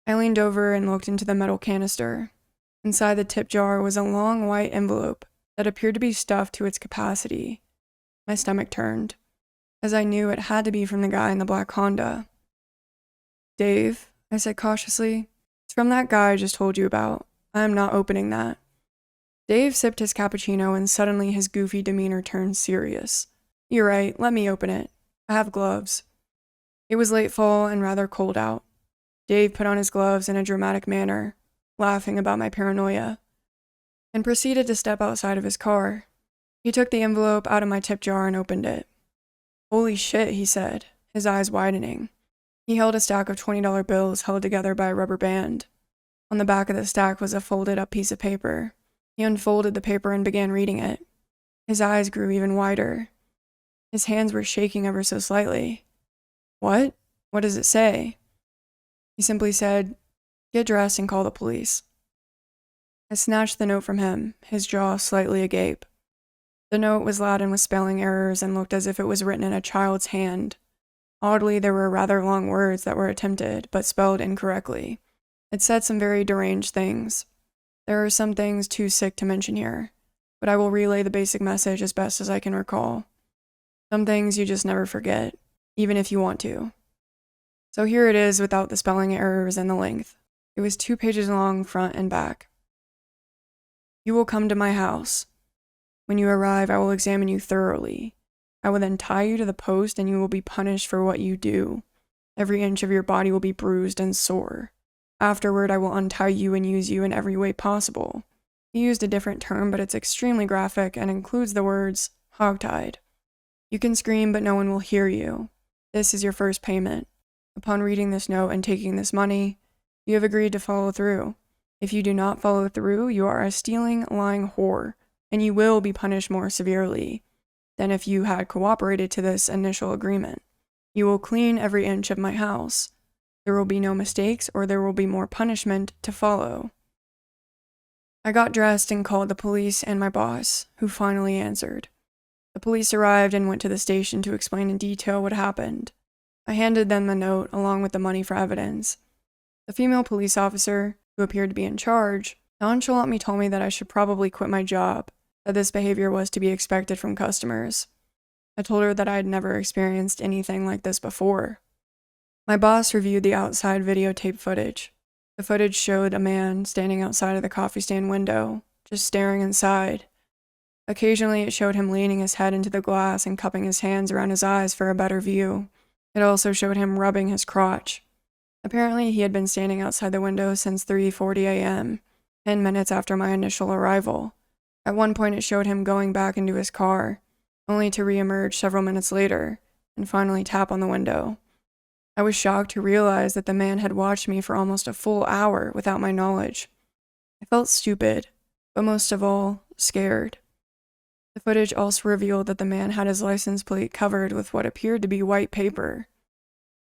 I leaned over and looked into the metal canister. Inside the tip jar was a long white envelope that appeared to be stuffed to its capacity. My stomach turned, as I knew it had to be from the guy in the black Honda. "Dave," I said cautiously, "it's from that guy I just told you about. I am not opening that." Dave sipped his cappuccino and suddenly his goofy demeanor turned serious. "You're right, let me open it. I have gloves." It was late fall and rather cold out. Dave put on his gloves in a dramatic manner, laughing about my paranoia, and proceeded to step outside of his car. He took the envelope out of my tip jar and opened it. "Holy shit," he said, his eyes widening. He held a stack of $20 bills held together by a rubber band. On the back of the stack was a folded-up piece of paper. He unfolded the paper and began reading it. His eyes grew even wider. His hands were shaking ever so slightly. "What? What does it say?" He simply said, "Get dressed and call the police." I snatched the note from him, his jaw slightly agape. The note was laden with spelling errors and looked as if it was written in a child's hand. Oddly, there were rather long words that were attempted, but spelled incorrectly. It said some very deranged things. There are some things too sick to mention here, but I will relay the basic message as best as I can recall. Some things you just never forget, even if you want to. So here it is without the spelling errors and the length. It was 2 pages long, front and back. "You will come to my house. When you arrive, I will examine you thoroughly. I will then tie you to the post and you will be punished for what you do. Every inch of your body will be bruised and sore. Afterward, I will untie you and use you in every way possible." He used a different term, but it's extremely graphic and includes the words, "hogtied." "You can scream, but no one will hear you. This is your first payment. Upon reading this note and taking this money, you have agreed to follow through. If you do not follow through, you are a stealing, lying whore, and you will be punished more severely than if you had cooperated to this initial agreement. You will clean every inch of my house. There will be no mistakes, or there will be more punishment to follow." I got dressed and called the police and my boss, who finally answered. The police arrived and went to the station to explain in detail what happened. I handed them the note along with the money for evidence. The female police officer, who appeared to be in charge, nonchalantly told me that I should probably quit my job, that this behavior was to be expected from customers. I told her that I had never experienced anything like this before. My boss reviewed the outside videotape footage. The footage showed a man standing outside of the coffee stand window, just staring inside. Occasionally it showed him leaning his head into the glass and cupping his hands around his eyes for a better view. It also showed him rubbing his crotch. Apparently he had been standing outside the window since 3:40 a.m., 10 minutes after my initial arrival. At one point it showed him going back into his car, only to re-emerge several minutes later, and finally tap on the window. I was shocked to realize that the man had watched me for almost a full hour without my knowledge. I felt stupid, but most of all, scared. The footage also revealed that the man had his license plate covered with what appeared to be white paper.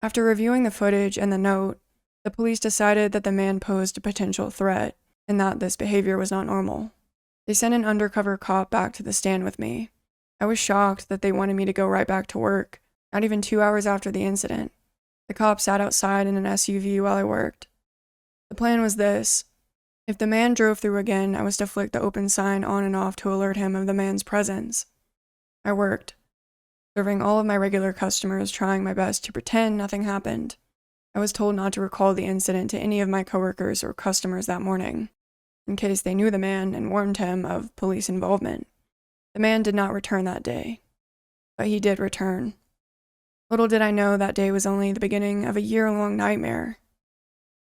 After reviewing the footage and the note, the police decided that the man posed a potential threat, and that this behavior was not normal. They sent an undercover cop back to the stand with me. I was shocked that they wanted me to go right back to work, not even 2 hours after the incident. The cop sat outside in an SUV while I worked. The plan was this. If the man drove through again, I was to flick the open sign on and off to alert him of the man's presence. I worked, serving all of my regular customers, trying my best to pretend nothing happened. I was told not to recall the incident to any of my coworkers or customers that morning, in case they knew the man and warned him of police involvement. The man did not return that day, but he did return. Little did I know that day was only the beginning of a year-long nightmare.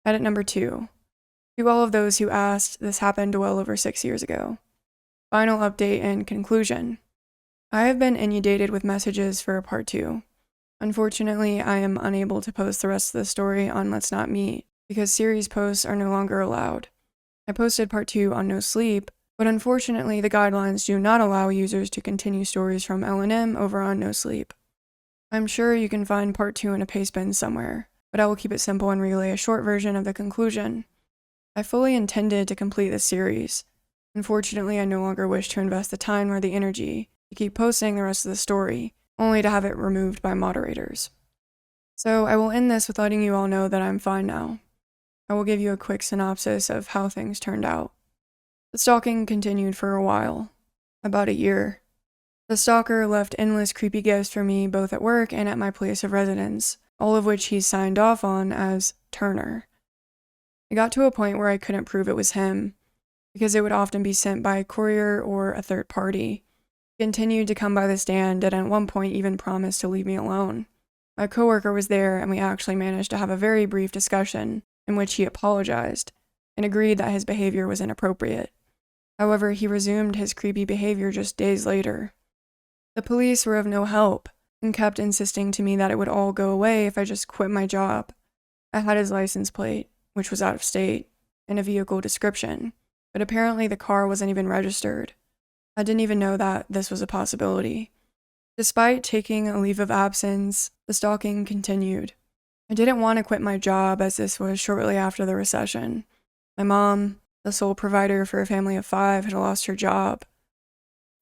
Edit number 2. To all of those who asked, this happened well over 6 years ago. Final update and conclusion. I have been inundated with messages for a part 2. Unfortunately, I am unable to post the rest of the story on Let's Not Meet because series posts are no longer allowed. I posted part 2 on No Sleep, but unfortunately the guidelines do not allow users to continue stories from L&M over on No Sleep. I'm sure you can find part 2 in a pastebin somewhere, but I will keep it simple and relay a short version of the conclusion. I fully intended to complete this series. Unfortunately, I no longer wish to invest the time or the energy to keep posting the rest of the story, only to have it removed by moderators. So I will end this with letting you all know that I'm fine now. I will give you a quick synopsis of how things turned out. The stalking continued for a while, about a year. The stalker left endless creepy gifts for me both at work and at my place of residence, all of which he signed off on as Turner. It got to a point where I couldn't prove it was him, because it would often be sent by a courier or a third party. He continued to come by the stand and at one point even promised to leave me alone. My coworker was there and we actually managed to have a very brief discussion in which he apologized and agreed that his behavior was inappropriate. However, he resumed his creepy behavior just days later. The police were of no help and kept insisting to me that it would all go away if I just quit my job. I had his license plate, which was out of state, and a vehicle description, but apparently the car wasn't even registered. I didn't even know that this was a possibility. Despite taking a leave of absence, the stalking continued. I didn't want to quit my job as this was shortly after the recession. My mom, the sole provider for a family of 5, had lost her job.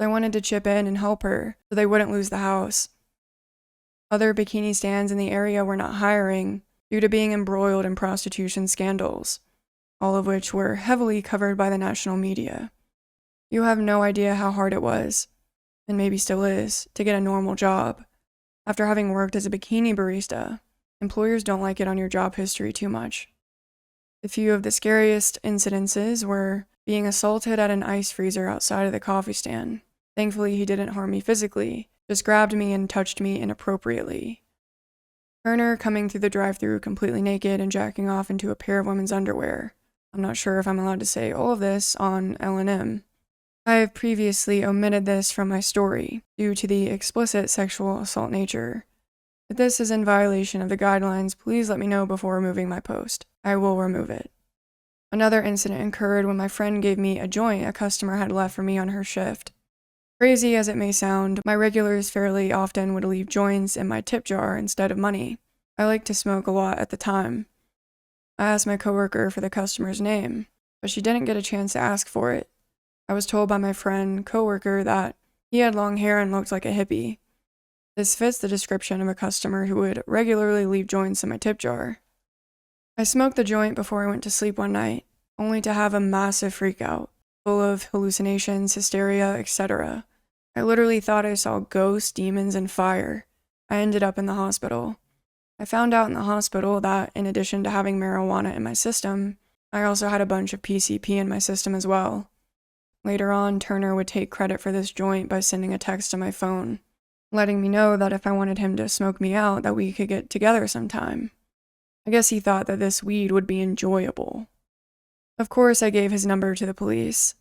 I wanted to chip in and help her so they wouldn't lose the house. Other bikini stands in the area were not hiring due to being embroiled in prostitution scandals, all of which were heavily covered by the national media. You have no idea how hard it was, and maybe still is, to get a normal job. After having worked as a bikini barista, employers don't like it on your job history too much. A few of the scariest incidences were being assaulted at an ice freezer outside of the coffee stand. Thankfully, he didn't harm me physically, just grabbed me and touched me inappropriately. Turner coming through the drive-thru completely naked and jacking off into a pair of women's underwear. I'm not sure if I'm allowed to say all of this on L&M. I have previously omitted this from my story due to the explicit sexual assault nature. If this is in violation of the guidelines, please let me know before removing my post. I will remove it. Another incident occurred when my friend gave me a joint a customer had left for me on her shift. Crazy as it may sound, my regulars fairly often would leave joints in my tip jar instead of money. I liked to smoke a lot at the time. I asked my coworker for the customer's name, but she didn't get a chance to ask for it. I was told by my friend coworker that he had long hair and looked like a hippie. This fits the description of a customer who would regularly leave joints in my tip jar. I smoked the joint before I went to sleep one night, only to have a massive freakout, full of hallucinations, hysteria, etc. I literally thought I saw ghosts, demons, and fire. I ended up in the hospital. I found out in the hospital that, in addition to having marijuana in my system, I also had a bunch of PCP in my system as well. Later on, Turner would take credit for this joint by sending a text to my phone, letting me know that if I wanted him to smoke me out, that we could get together sometime. I guess he thought that this weed would be enjoyable. Of course, I gave his number to the police.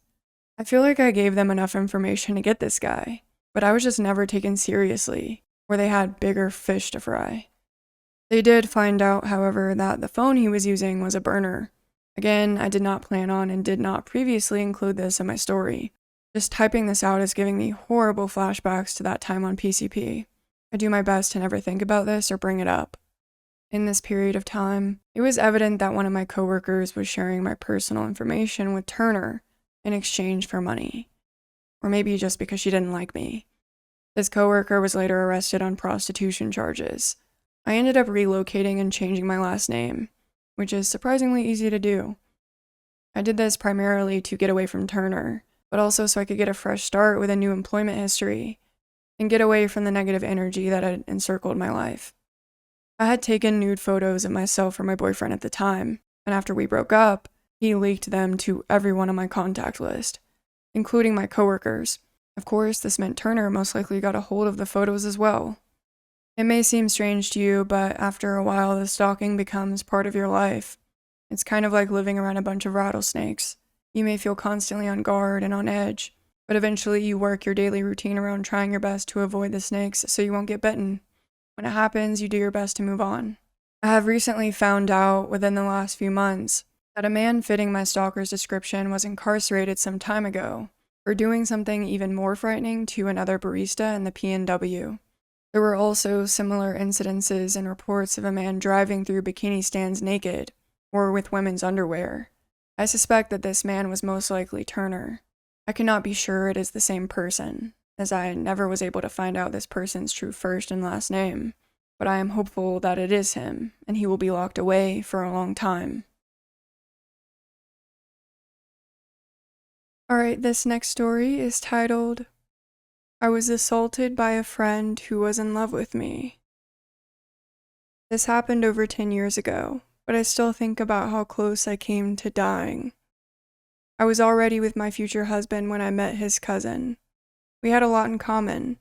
I feel like I gave them enough information to get this guy, but I was just never taken seriously, or they had bigger fish to fry. They did find out, however, that the phone he was using was a burner. Again, I did not plan on and did not previously include this in my story. Just typing this out is giving me horrible flashbacks to that time on PCP. I do my best to never think about this or bring it up. In this period of time, it was evident that one of my coworkers was sharing my personal information with Turner in exchange for money. Or maybe just because she didn't like me. This coworker was later arrested on prostitution charges. I ended up relocating and changing my last name, which is surprisingly easy to do. I did this primarily to get away from Turner, but also so I could get a fresh start with a new employment history and get away from the negative energy that had encircled my life. I had taken nude photos of myself for my boyfriend at the time, and after we broke up, he leaked them to everyone on my contact list, including my coworkers. Of course, this meant Turner most likely got a hold of the photos as well. It may seem strange to you, but after a while, the stalking becomes part of your life. It's kind of like living around a bunch of rattlesnakes. You may feel constantly on guard and on edge, but eventually you work your daily routine around trying your best to avoid the snakes so you won't get bitten. When it happens, you do your best to move on. I have recently found out within the last few months that a man fitting my stalker's description was incarcerated some time ago for doing something even more frightening to another barista in the P&W. There were also similar incidences and reports of a man driving through bikini stands naked, or with women's underwear. I suspect that this man was most likely Turner. I cannot be sure it is the same person, as I never was able to find out this person's true first and last name, but I am hopeful that it is him, and he will be locked away for a long time. Alright, this next story is titled, I was assaulted by a friend who was in love with me. This happened over 10 years ago, but I still think about how close I came to dying. I was already with my future husband when I met his cousin. We had a lot in common.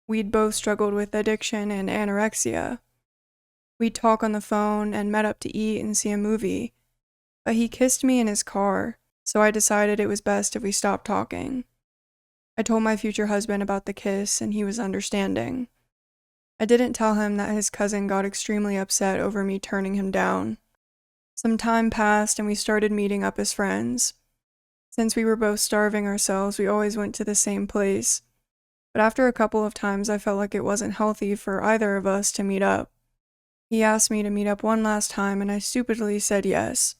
We'd both struggled with addiction and anorexia. We'd talk on the phone and met up to eat and see a movie, but he kissed me in his car, so I decided it was best if we stopped talking. I told my future husband about the kiss, and he was understanding. I didn't tell him that his cousin got extremely upset over me turning him down. Some time passed, and we started meeting up as friends. Since we were both starving ourselves, we always went to the same place. But after a couple of times, I felt like it wasn't healthy for either of us to meet up. He asked me to meet up one last time, and I stupidly said yes.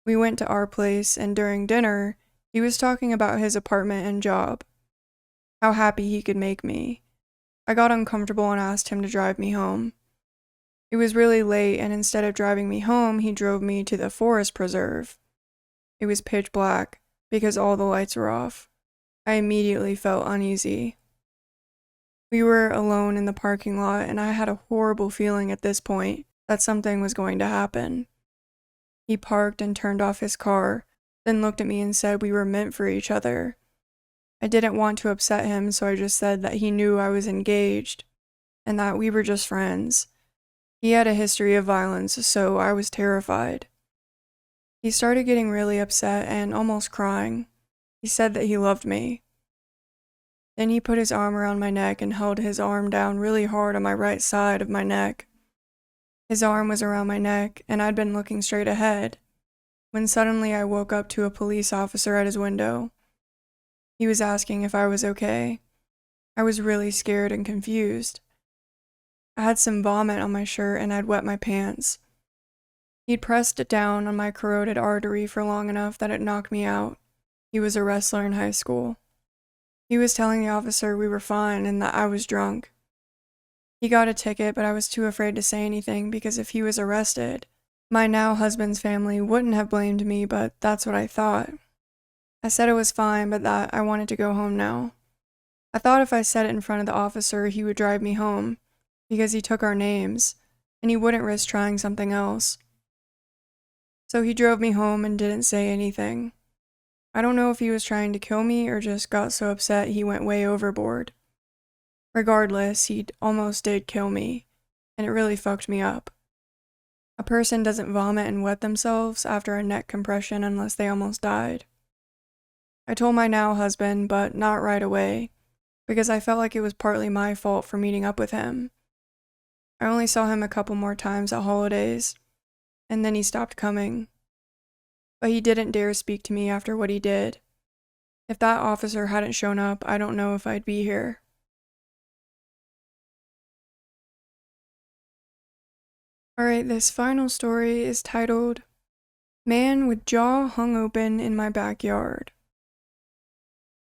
We went to our place, and during dinner, he was talking about his apartment and job. How happy he could make me. I got uncomfortable and asked him to drive me home. It was really late, and instead of driving me home, he drove me to the forest preserve. It was pitch black, because all the lights were off. I immediately felt uneasy. We were alone in the parking lot, and I had a horrible feeling at this point that something was going to happen. He parked and turned off his car, then looked at me and said we were meant for each other. I didn't want to upset him, so I just said that he knew I was engaged, and that we were just friends. He had a history of violence, so I was terrified. He started getting really upset and almost crying. He said that he loved me. Then he put his arm around my neck and held his arm down really hard on my right side of my neck. His arm was around my neck, and I'd been looking straight ahead, when suddenly I woke up to a police officer at his window. He was asking if I was okay. I was really scared and confused. I had some vomit on my shirt and I'd wet my pants. He'd pressed it down on my carotid artery for long enough that it knocked me out. He was a wrestler in high school. He was telling the officer we were fine and that I was drunk. He got a ticket, but I was too afraid to say anything because if he was arrested, my now husband's family wouldn't have blamed me, but that's what I thought. I said it was fine, but that I wanted to go home now. I thought if I said it in front of the officer, he would drive me home, because he took our names, and he wouldn't risk trying something else. So he drove me home and didn't say anything. I don't know if he was trying to kill me or just got so upset he went way overboard. Regardless, he almost did kill me, and it really fucked me up. A person doesn't vomit and wet themselves after a neck compression unless they almost died. I told my now husband, but not right away, because I felt like it was partly my fault for meeting up with him. I only saw him a couple more times at holidays, and then he stopped coming. But he didn't dare speak to me after what he did. If that officer hadn't shown up, I don't know if I'd be here. Alright, this final story is titled, Man with Jaw Hung Open in My Backyard.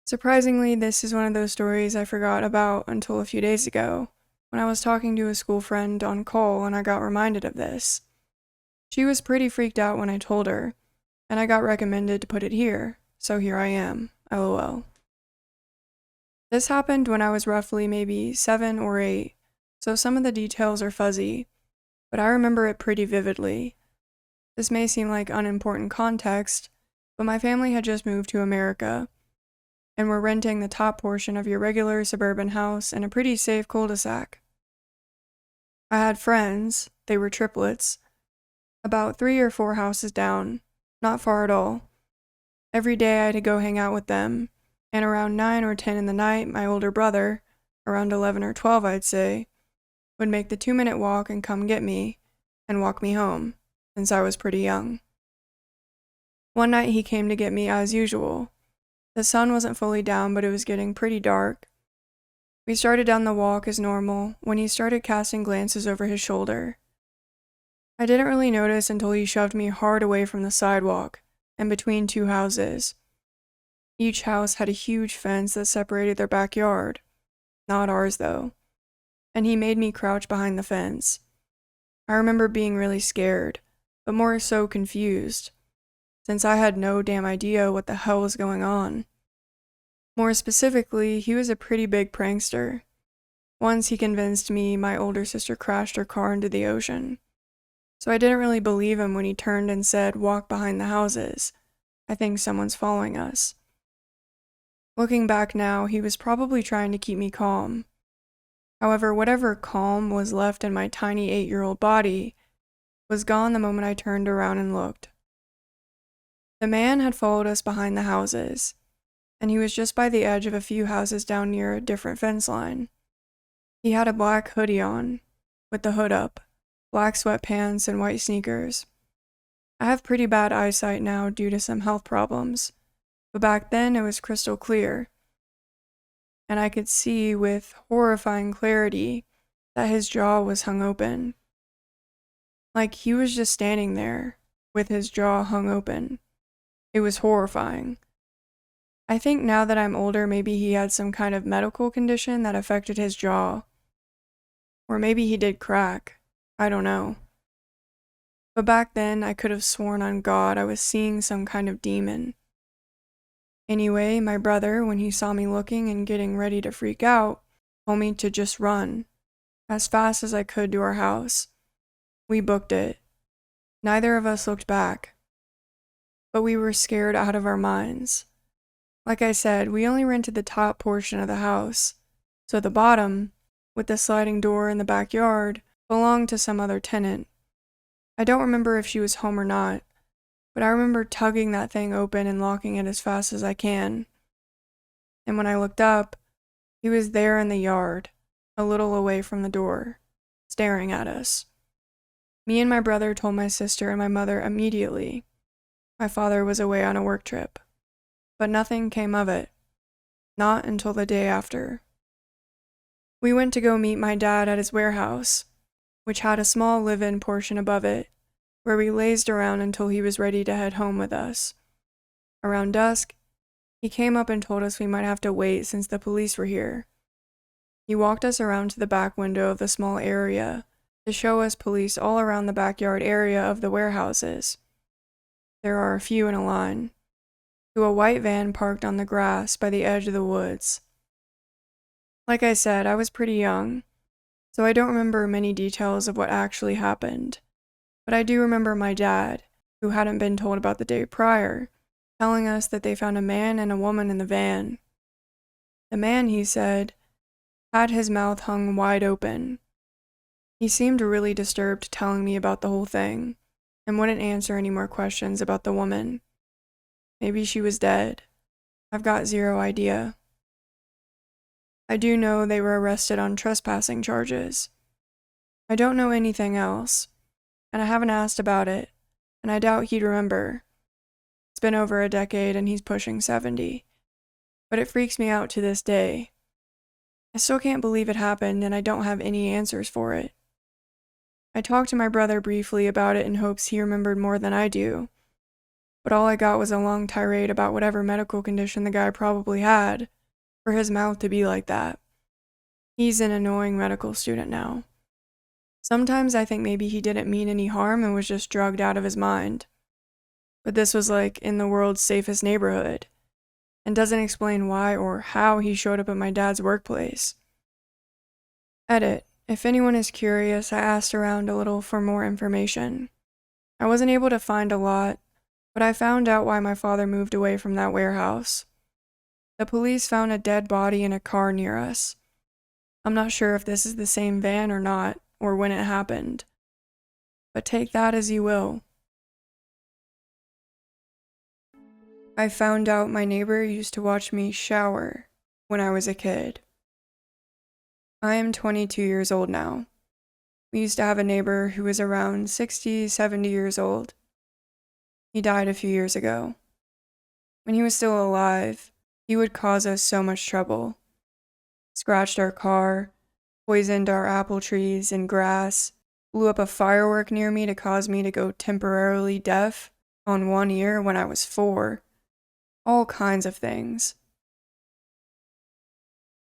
Surprisingly, this is one of those stories I forgot about until a few days ago, when I was talking to a school friend on call and I got reminded of this. She was pretty freaked out when I told her, and I got recommended to put it here, so here I am, lol. This happened when I was roughly maybe 7 or 8, so some of the details are fuzzy, but I remember it pretty vividly. This may seem like unimportant context, but my family had just moved to America, and were renting the top portion of your regular suburban house in a pretty safe cul-de-sac. I had friends, they were triplets, about 3 or 4 houses down, not far at all. Every day I had to go hang out with them, and around 9 or 10 in the night, my older brother, around 11 or 12 I'd say, would make the 2-minute walk and come get me, and walk me home, since I was pretty young. One night he came to get me as usual. The sun wasn't fully down, but it was getting pretty dark. We started down the walk as normal when he started casting glances over his shoulder. I didn't really notice until he shoved me hard away from the sidewalk and between two houses. Each house had a huge fence that separated their backyard. Not ours, though. And he made me crouch behind the fence. I remember being really scared, but more so confused, since I had no damn idea what the hell was going on. More specifically, he was a pretty big prankster. Once he convinced me my older sister crashed her car into the ocean. So I didn't really believe him when he turned and said, "Walk behind the houses. I think someone's following us." Looking back now, he was probably trying to keep me calm. However, whatever calm was left in my tiny 8-year-old body was gone the moment I turned around and looked. The man had followed us behind the houses, and he was just by the edge of a few houses down near a different fence line. He had a black hoodie on, with the hood up, black sweatpants, and white sneakers. I have pretty bad eyesight now due to some health problems, but back then it was crystal clear, and I could see with horrifying clarity that his jaw was hung open. Like he was just standing there, with his jaw hung open. It was horrifying. I think now that I'm older, maybe he had some kind of medical condition that affected his jaw. Or maybe he did crack. I don't know. But back then, I could have sworn on God I was seeing some kind of demon. Anyway, my brother, when he saw me looking and getting ready to freak out, told me to just run, as fast as I could to our house. We booked it. Neither of us looked back. But we were scared out of our minds. Like I said, we only rented the top portion of the house, so the bottom, with the sliding door in the backyard, belonged to some other tenant. I don't remember if she was home or not, but I remember tugging that thing open and locking it as fast as I can. And when I looked up, he was there in the yard, a little away from the door, staring at us. Me and my brother told my sister and my mother immediately. My father was away on a work trip, but nothing came of it. Not until the day after. We went to go meet my dad at his warehouse, which had a small live-in portion above it, where we lazed around until he was ready to head home with us. Around dusk, he came up and told us we might have to wait since the police were here. He walked us around to the back window of the small area to show us police all around the backyard area of the warehouses. There are a few in a line, to a white van parked on the grass by the edge of the woods. Like I said, I was pretty young, so I don't remember many details of what actually happened. But I do remember my dad, who hadn't been told about the day prior, telling us that they found a man and a woman in the van. The man, he said, had his mouth hung wide open. He seemed really disturbed telling me about the whole thing, and wouldn't answer any more questions about the woman. Maybe she was dead. I've got zero idea. I do know they were arrested on trespassing charges. I don't know anything else, and I haven't asked about it, and I doubt he'd remember. It's been over a decade and he's pushing 70, but it freaks me out to this day. I still can't believe it happened, and I don't have any answers for it. I talked to my brother briefly about it in hopes he remembered more than I do, but all I got was a long tirade about whatever medical condition the guy probably had, for his mouth to be like that. He's an annoying medical student now. Sometimes I think maybe he didn't mean any harm and was just drugged out of his mind. But this was like in the world's safest neighborhood, and doesn't explain why or how he showed up at my dad's workplace. Edit. If anyone is curious, I asked around a little for more information. I wasn't able to find a lot, but I found out why my father moved away from that warehouse. The police found a dead body in a car near us. I'm not sure if this is the same van or not, or when it happened. But take that as you will. I found out my neighbor used to watch me shower when I was a kid. I am 22 years old now. We used to have a neighbor who was around 60, 70 years old. He died a few years ago. When he was still alive, he would cause us so much trouble. Scratched our car, poisoned our apple trees and grass, blew up a firework near me to cause me to go temporarily deaf on one ear when I was 4. All kinds of things.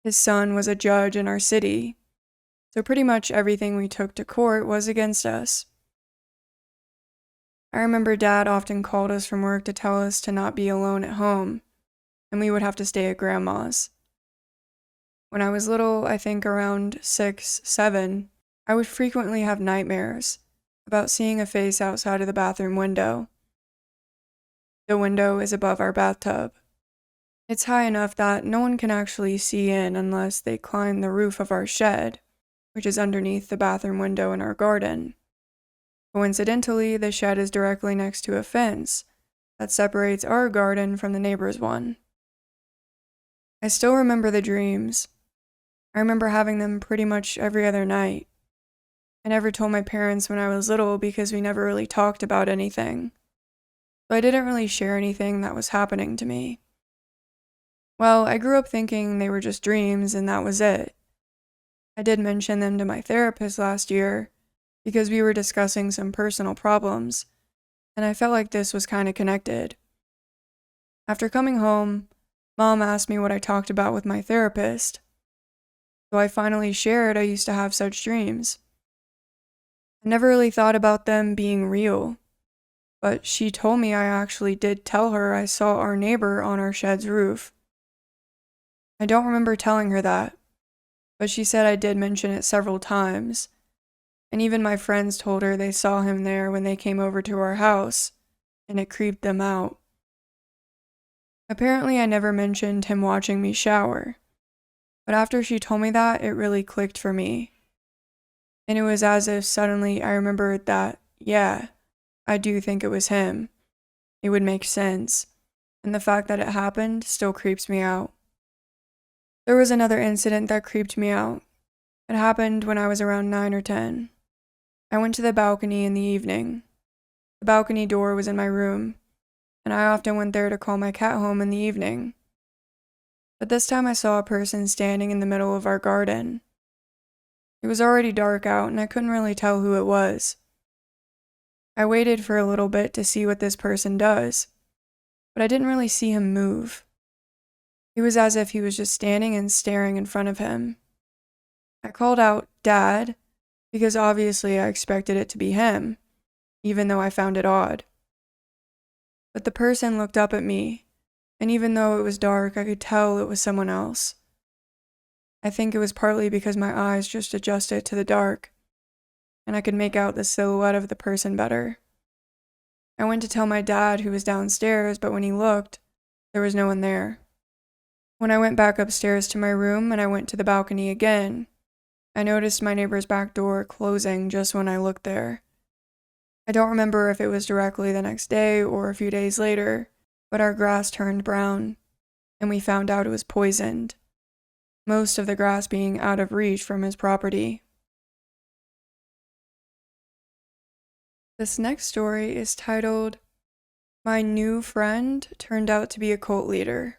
His son was a judge in our city, so pretty much everything we took to court was against us. I remember Dad often called us from work to tell us to not be alone at home, and we would have to stay at Grandma's. When I was little, I think around 6, 7, I would frequently have nightmares about seeing a face outside of the bathroom window. The window is above our bathtub. It's high enough that no one can actually see in unless they climb the roof of our shed, which is underneath the bathroom window in our garden. Coincidentally, the shed is directly next to a fence that separates our garden from the neighbor's one. I still remember the dreams. I remember having them pretty much every other night. I never told my parents when I was little because we never really talked about anything. So I didn't really share anything that was happening to me. Well, I grew up thinking they were just dreams and that was it. I did mention them to my therapist last year because we were discussing some personal problems, and I felt like this was kind of connected. After coming home, Mom asked me what I talked about with my therapist. So I finally shared I used to have such dreams. I never really thought about them being real, but she told me I actually did tell her I saw our neighbor on our shed's roof. I don't remember telling her that, but she said I did mention it several times, and even my friends told her they saw him there when they came over to our house, and it creeped them out. Apparently I never mentioned him watching me shower, but after she told me that, it really clicked for me. And it was as if suddenly I remembered that, yeah, I do think it was him. It would make sense, and the fact that it happened still creeps me out. There was another incident that creeped me out. It happened when I was around 9 or 10. I went to the balcony in the evening. The balcony door was in my room, and I often went there to call my cat home in the evening. But this time I saw a person standing in the middle of our garden. It was already dark out, and I couldn't really tell who it was. I waited for a little bit to see what this person does, but I didn't really see him move. It was as if he was just standing and staring in front of him. I called out, "Dad," because obviously I expected it to be him, even though I found it odd. But the person looked up at me, and even though it was dark, I could tell it was someone else. I think it was partly because my eyes just adjusted to the dark, and I could make out the silhouette of the person better. I went to tell my dad, who was downstairs, but when he looked, there was no one there. When I went back upstairs to my room and I went to the balcony again, I noticed my neighbor's back door closing just when I looked there. I don't remember if it was directly the next day or a few days later, but our grass turned brown, and we found out it was poisoned, most of the grass being out of reach from his property. This next story is titled, "My New Friend Turned Out to Be a Cult Leader."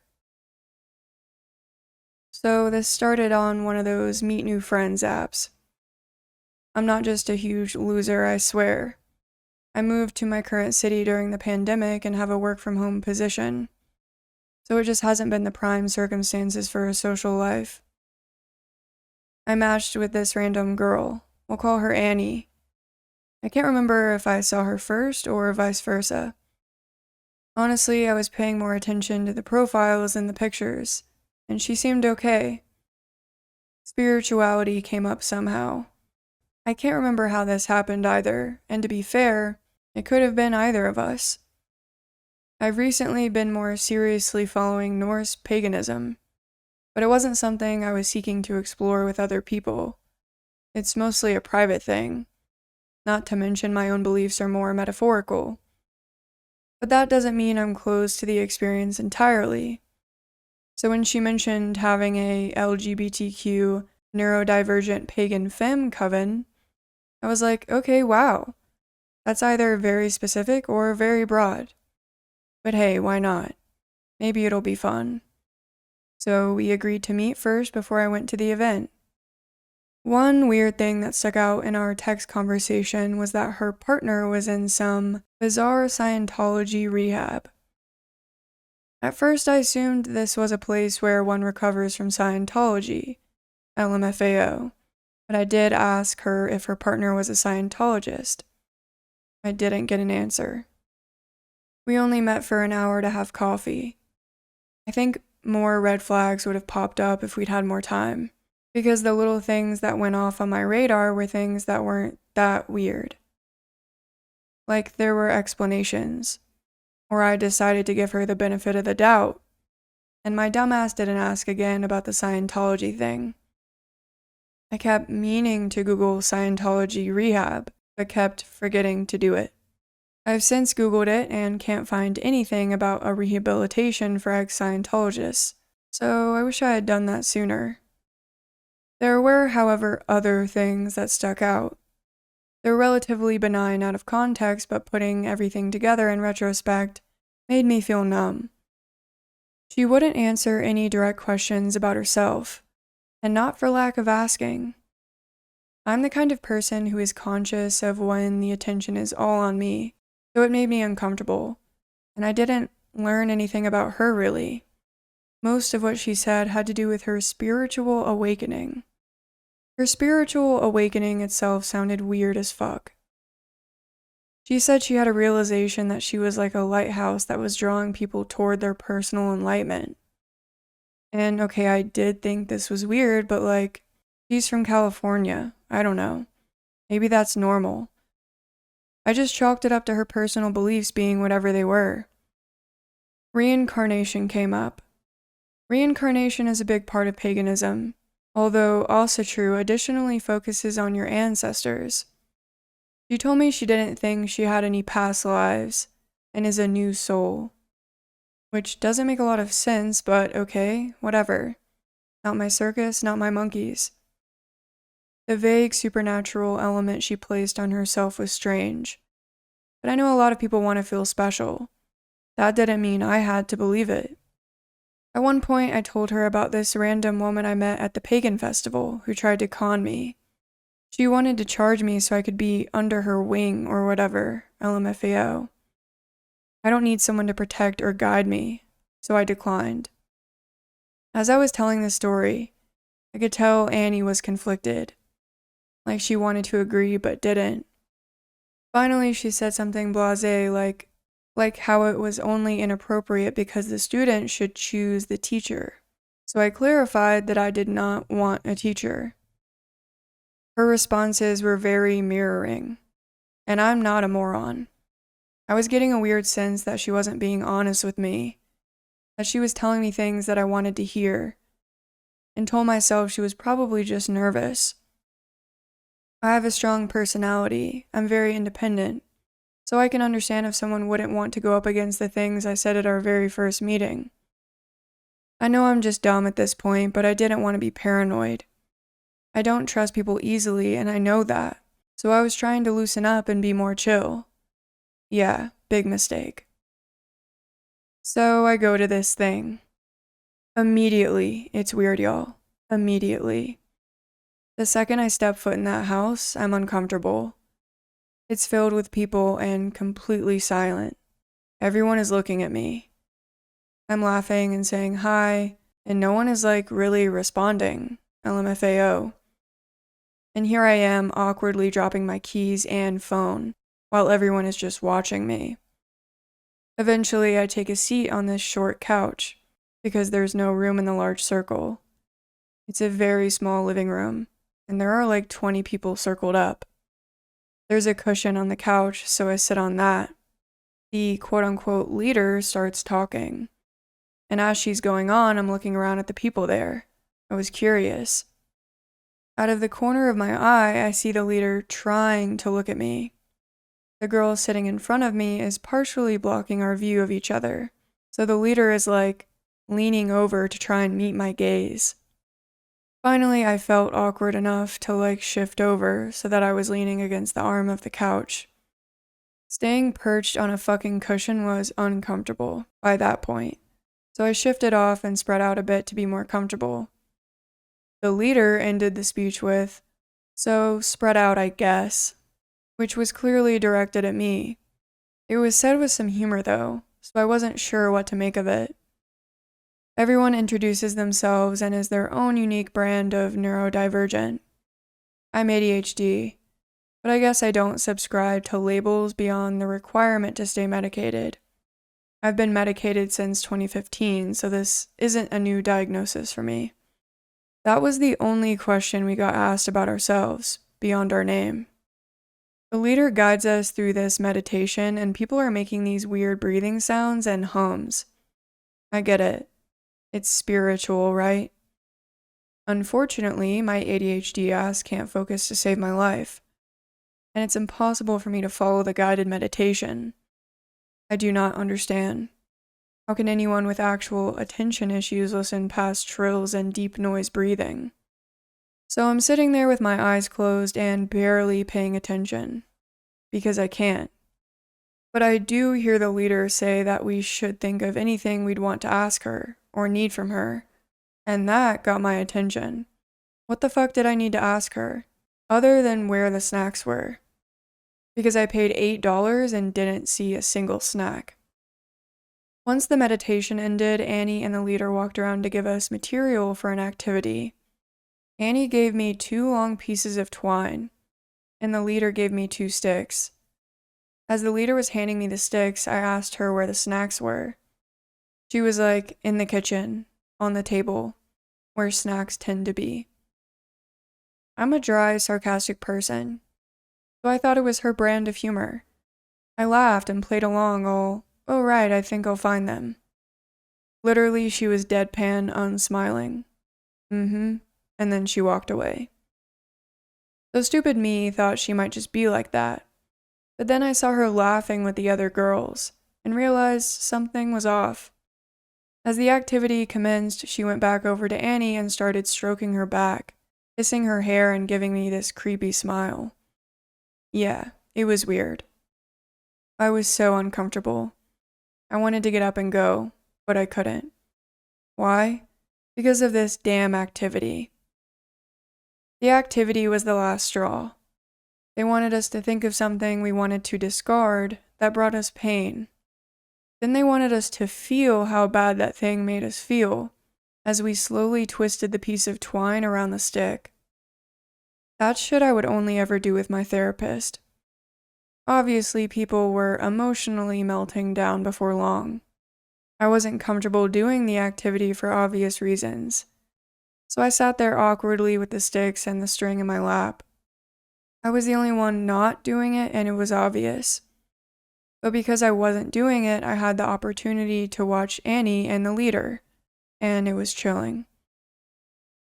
So this started on one of those Meet New Friends apps. I'm not just a huge loser, I swear. I moved to my current city during the pandemic and have a work-from-home position, so it just hasn't been the prime circumstances for a social life. I matched with this random girl. We'll call her Annie. I can't remember if I saw her first or vice versa. Honestly, I was paying more attention to the profiles than the pictures, and she seemed okay. Spirituality came up somehow. I can't remember how this happened either, and to be fair, it could have been either of us. I've recently been more seriously following Norse paganism, but it wasn't something I was seeking to explore with other people. It's mostly a private thing, not to mention my own beliefs are more metaphorical. But that doesn't mean I'm closed to the experience entirely. So when she mentioned having a LGBTQ neurodivergent pagan femme coven, I was like, okay, wow. That's either very specific or very broad. But hey, why not? Maybe it'll be fun. So we agreed to meet first before I went to the event. One weird thing that stuck out in our text conversation was that her partner was in some bizarre Scientology rehab. At first, I assumed this was a place where one recovers from Scientology, LMFAO, but I did ask her if her partner was a Scientologist. I didn't get an answer. We only met for an hour to have coffee. I think more red flags would have popped up if we'd had more time, because the little things that went off on my radar were things that weren't that weird. Like there were explanations, or I decided to give her the benefit of the doubt, and my dumbass didn't ask again about the Scientology thing. I kept meaning to Google Scientology rehab, but kept forgetting to do it. I've since Googled it and can't find anything about a rehabilitation for ex-Scientologists, so I wish I had done that sooner. There were, however, other things that stuck out. They're relatively benign out of context, but putting everything together in retrospect made me feel numb. She wouldn't answer any direct questions about herself, and not for lack of asking. I'm the kind of person who is conscious of when the attention is all on me, so it made me uncomfortable, and I didn't learn anything about her really. Most of what she said had to do with her spiritual awakening. Her spiritual awakening itself sounded weird as fuck. She said she had a realization that she was like a lighthouse that was drawing people toward their personal enlightenment. And okay, I did think this was weird, but like, she's from California. I don't know. Maybe that's normal. I just chalked it up to her personal beliefs being whatever they were. Reincarnation came up. Reincarnation is a big part of paganism, although also true additionally focuses on your ancestors. She told me she didn't think she had any past lives, and is a new soul. Which doesn't make a lot of sense, but okay, whatever. Not my circus, not my monkeys. The vague supernatural element she placed on herself was strange. But I know a lot of people want to feel special. That didn't mean I had to believe it. At one point, I told her about this random woman I met at the pagan festival who tried to con me. She wanted to charge me so I could be under her wing or whatever, LMFAO. I don't need someone to protect or guide me, so I declined. As I was telling this story, I could tell Annie was conflicted. Like she wanted to agree but didn't. Finally, she said something blasé like how it was only inappropriate because the student should choose the teacher. So I clarified that I did not want a teacher. Her responses were very mirroring, and I'm not a moron. I was getting a weird sense that she wasn't being honest with me, that she was telling me things that I wanted to hear, and told myself she was probably just nervous. I have a strong personality, I'm very independent, so I can understand if someone wouldn't want to go up against the things I said at our very first meeting. I know I'm just dumb at this point, but I didn't want to be paranoid. I don't trust people easily, and I know that, so I was trying to loosen up and be more chill. Yeah, big mistake. So I go to this thing. Immediately, it's weird, y'all. Immediately. The second I step foot in that house, I'm uncomfortable. It's filled with people and completely silent. Everyone is looking at me. I'm laughing and saying hi, and no one is really responding. LMFAO. And here I am awkwardly dropping my keys and phone, while everyone is just watching me. Eventually, I take a seat on this short couch, because there's no room in the large circle. It's a very small living room, and there are 20 people circled up. There's a cushion on the couch, so I sit on that. The quote-unquote leader starts talking. And as she's going on, I'm looking around at the people there. I was curious. Out of the corner of my eye, I see the leader trying to look at me. The girl sitting in front of me is partially blocking our view of each other, so the leader is leaning over to try and meet my gaze. Finally, I felt awkward enough to shift over so that I was leaning against the arm of the couch. Staying perched on a fucking cushion was uncomfortable by that point, so I shifted off and spread out a bit to be more comfortable. The leader ended the speech with, "So, spread out, I guess," which was clearly directed at me. It was said with some humor though, so I wasn't sure what to make of it. Everyone introduces themselves and is their own unique brand of neurodivergent. I'm ADHD, but I guess I don't subscribe to labels beyond the requirement to stay medicated. I've been medicated since 2015, so this isn't a new diagnosis for me. That was the only question we got asked about ourselves, beyond our name. The leader guides us through this meditation, and people are making these weird breathing sounds and hums. I get it. It's spiritual, right? Unfortunately, my ADHD ass can't focus to save my life, and it's impossible for me to follow the guided meditation. I do not understand. How can anyone with actual attention issues listen past trills and deep noise breathing? So I'm sitting there with my eyes closed and barely paying attention, because I can't. But I do hear the leader say that we should think of anything we'd want to ask her, or need from her, and that got my attention. What the fuck did I need to ask her, other than where the snacks were? Because I paid $8 and didn't see a single snack. Once the meditation ended, Annie and the leader walked around to give us material for an activity. Annie gave me 2 long pieces of twine, and the leader gave me 2 sticks. As the leader was handing me the sticks, I asked her where the snacks were. She was like, in the kitchen, on the table, where snacks tend to be. I'm a dry, sarcastic person, so I thought it was her brand of humor. I laughed and played along all, "Oh right, I think I'll find them." Literally, she was deadpan, unsmiling. And then she walked away. So stupid me thought she might just be like that. But then I saw her laughing with the other girls, and realized something was off. As the activity commenced, she went back over to Annie and started stroking her back, kissing her hair and giving me this creepy smile. Yeah, it was weird. I was so uncomfortable. I wanted to get up and go, but I couldn't. Why? Because of this damn activity. The activity was the last straw. They wanted us to think of something we wanted to discard that brought us pain. Then they wanted us to feel how bad that thing made us feel, as we slowly twisted the piece of twine around the stick. That's shit I would only ever do with my therapist. Obviously, people were emotionally melting down before long. I wasn't comfortable doing the activity for obvious reasons, so I sat there awkwardly with the sticks and the string in my lap. I was the only one not doing it, and it was obvious. But because I wasn't doing it, I had the opportunity to watch Annie and the leader, and it was chilling.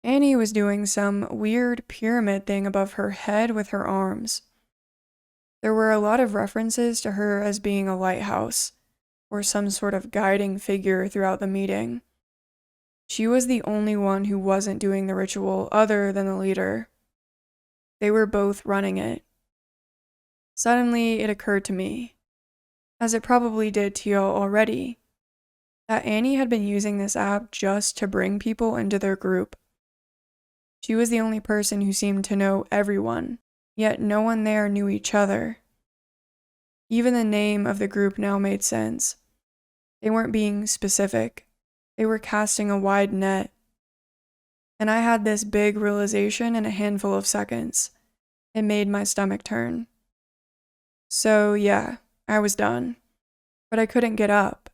Annie was doing some weird pyramid thing above her head with her arms. There were a lot of references to her as being a lighthouse, or some sort of guiding figure throughout the meeting. She was the only one who wasn't doing the ritual other than the leader. They were both running it. Suddenly, it occurred to me, as it probably did to y'all already, that Annie had been using this app just to bring people into their group. She was the only person who seemed to know everyone, yet no one there knew each other. Even the name of the group now made sense. They weren't being specific. They were casting a wide net. And I had this big realization in a handful of seconds. It made my stomach turn. So yeah, I was done. But I couldn't get up,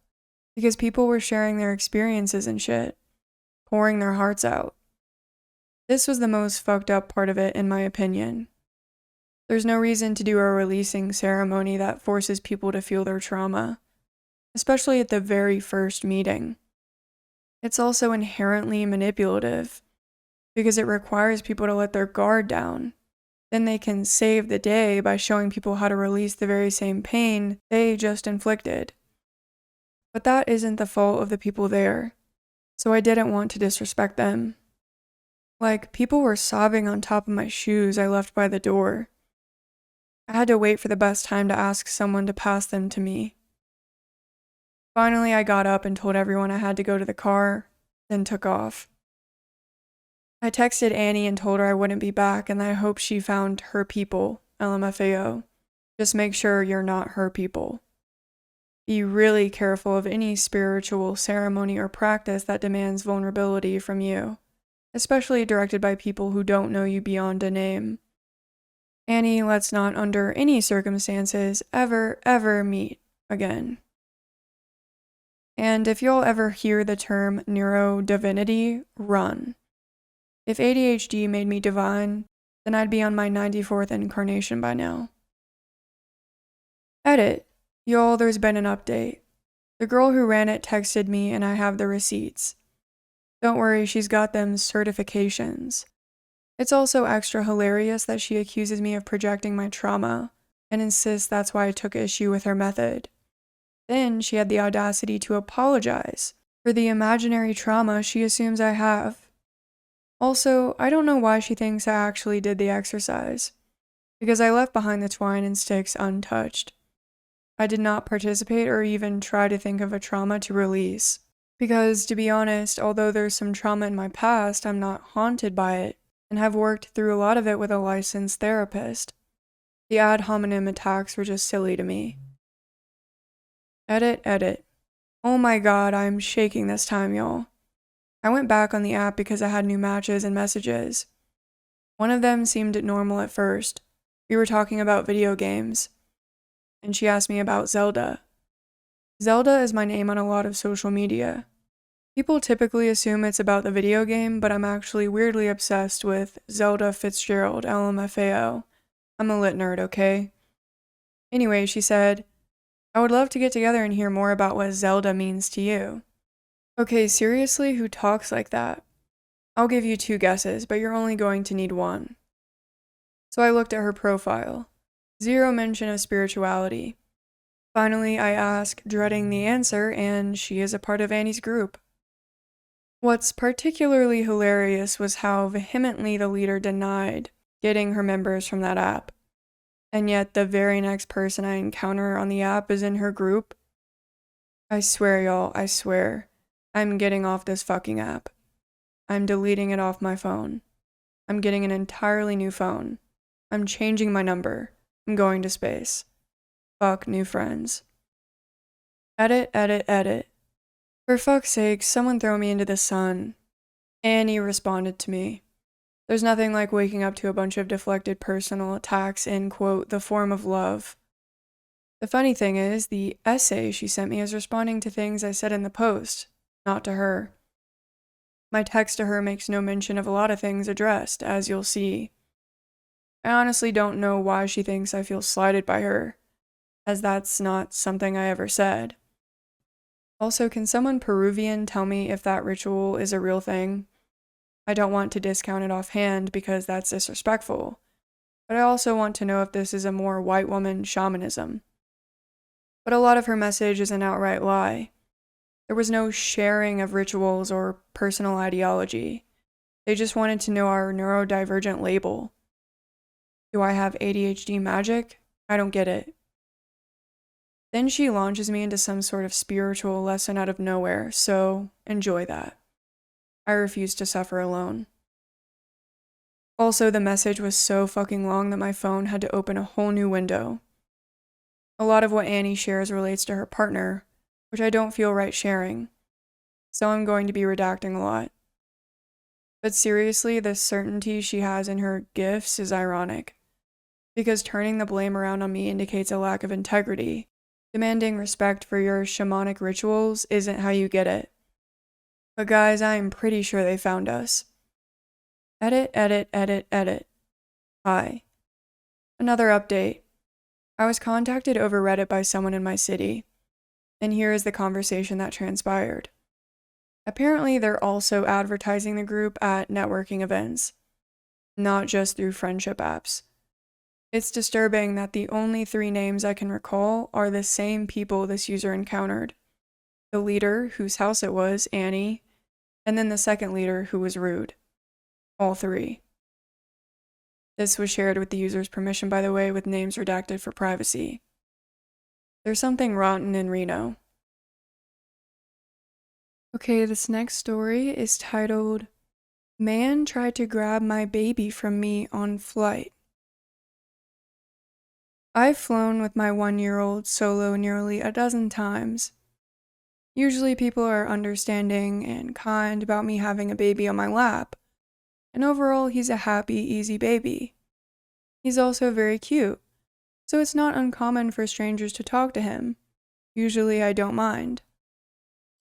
because people were sharing their experiences and shit, pouring their hearts out. This was the most fucked up part of it, in my opinion. There's no reason to do a releasing ceremony that forces people to feel their trauma, especially at the very first meeting. It's also inherently manipulative, because it requires people to let their guard down. Then they can save the day by showing people how to release the very same pain they just inflicted. But that isn't the fault of the people there, so I didn't want to disrespect them. Like, people were sobbing on top of my shoes I left by the door. I had to wait for the best time to ask someone to pass them to me. Finally, I got up and told everyone I had to go to the car, then took off. I texted Annie and told her I wouldn't be back and that I hoped she found her people, LMFAO. Just make sure you're not her people. Be really careful of any spiritual ceremony or practice that demands vulnerability from you, especially directed by people who don't know you beyond a name. Annie, let's not under any circumstances ever meet again. And if you'll ever hear the term neurodivinity, run. If ADHD made me divine, then I'd be on my 94th incarnation by now. Edit. Y'all, there's been an update. The girl who ran it texted me and I have the receipts. Don't worry, she's got them certifications. It's also extra hilarious that she accuses me of projecting my trauma and insists that's why I took issue with her method. Then she had the audacity to apologize for the imaginary trauma she assumes I have. Also, I don't know why she thinks I actually did the exercise, because I left behind the twine and sticks untouched. I did not participate or even try to think of a trauma to release, because to be honest, although there's some trauma in my past, I'm not haunted by it, and have worked through a lot of it with a licensed therapist. The ad hominem attacks were just silly to me. Edit. Oh my god, I'm shaking this time, y'all. I went back on the app because I had new matches and messages. One of them seemed normal at first. We were talking about video games. And she asked me about Zelda. Zelda is my name on a lot of social media. People typically assume it's about the video game, but I'm actually weirdly obsessed with Zelda Fitzgerald, LMFAO. I'm a lit nerd, okay? Anyway, she said, I would love to get together and hear more about what Zelda means to you. Okay, seriously, who talks like that? I'll give you 2 guesses, but you're only going to need 1. So I looked at her profile. 0 mention of spirituality. Finally, I asked, dreading the answer, and she is a part of Annie's group. What's particularly hilarious was how vehemently the leader denied getting her members from that app. And yet the very next person I encounter on the app is in her group. I swear, y'all, I swear. I'm getting off this fucking app. I'm deleting it off my phone. I'm getting an entirely new phone. I'm changing my number. I'm going to space. Fuck new friends. Edit. For fuck's sake, someone throw me into the sun. Annie responded to me. There's nothing like waking up to a bunch of deflected personal attacks in, quote, the form of love. The funny thing is, the essay she sent me is responding to things I said in the post, not to her. My text to her makes no mention of a lot of things addressed, as you'll see. I honestly don't know why she thinks I feel slighted by her, as that's not something I ever said. Also, can someone Peruvian tell me if that ritual is a real thing? I don't want to discount it offhand because that's disrespectful, but I also want to know if this is a more white woman shamanism. But a lot of her message is an outright lie. There was no sharing of rituals or personal ideology. They just wanted to know our neurodivergent label. Do I have ADHD magic? I don't get it. Then she launches me into some sort of spiritual lesson out of nowhere, so enjoy that. I refuse to suffer alone. Also, the message was so fucking long that my phone had to open a whole new window. A lot of what Annie shares relates to her partner, which I don't feel right sharing, so I'm going to be redacting a lot. But seriously, the certainty she has in her gifts is ironic, because turning the blame around on me indicates a lack of integrity. Demanding respect for your shamanic rituals isn't how you get it. But guys, I am pretty sure they found us. Edit. Hi. Another update. I was contacted over Reddit by someone in my city, and here is the conversation that transpired. Apparently, they're also advertising the group at networking events, not just through friendship apps. It's disturbing that the only 3 names I can recall are the same people this user encountered. The leader, whose house it was, Annie, and then the second leader, who was rude. All 3. This was shared with the user's permission, by the way, with names redacted for privacy. There's something rotten in Reno. Okay, this next story is titled, Man Tried to Grab My Baby from Me on Flight. I've flown with my 1-year-old solo nearly a dozen times. Usually people are understanding and kind about me having a baby on my lap, and overall he's a happy, easy baby. He's also very cute, so it's not uncommon for strangers to talk to him. Usually I don't mind.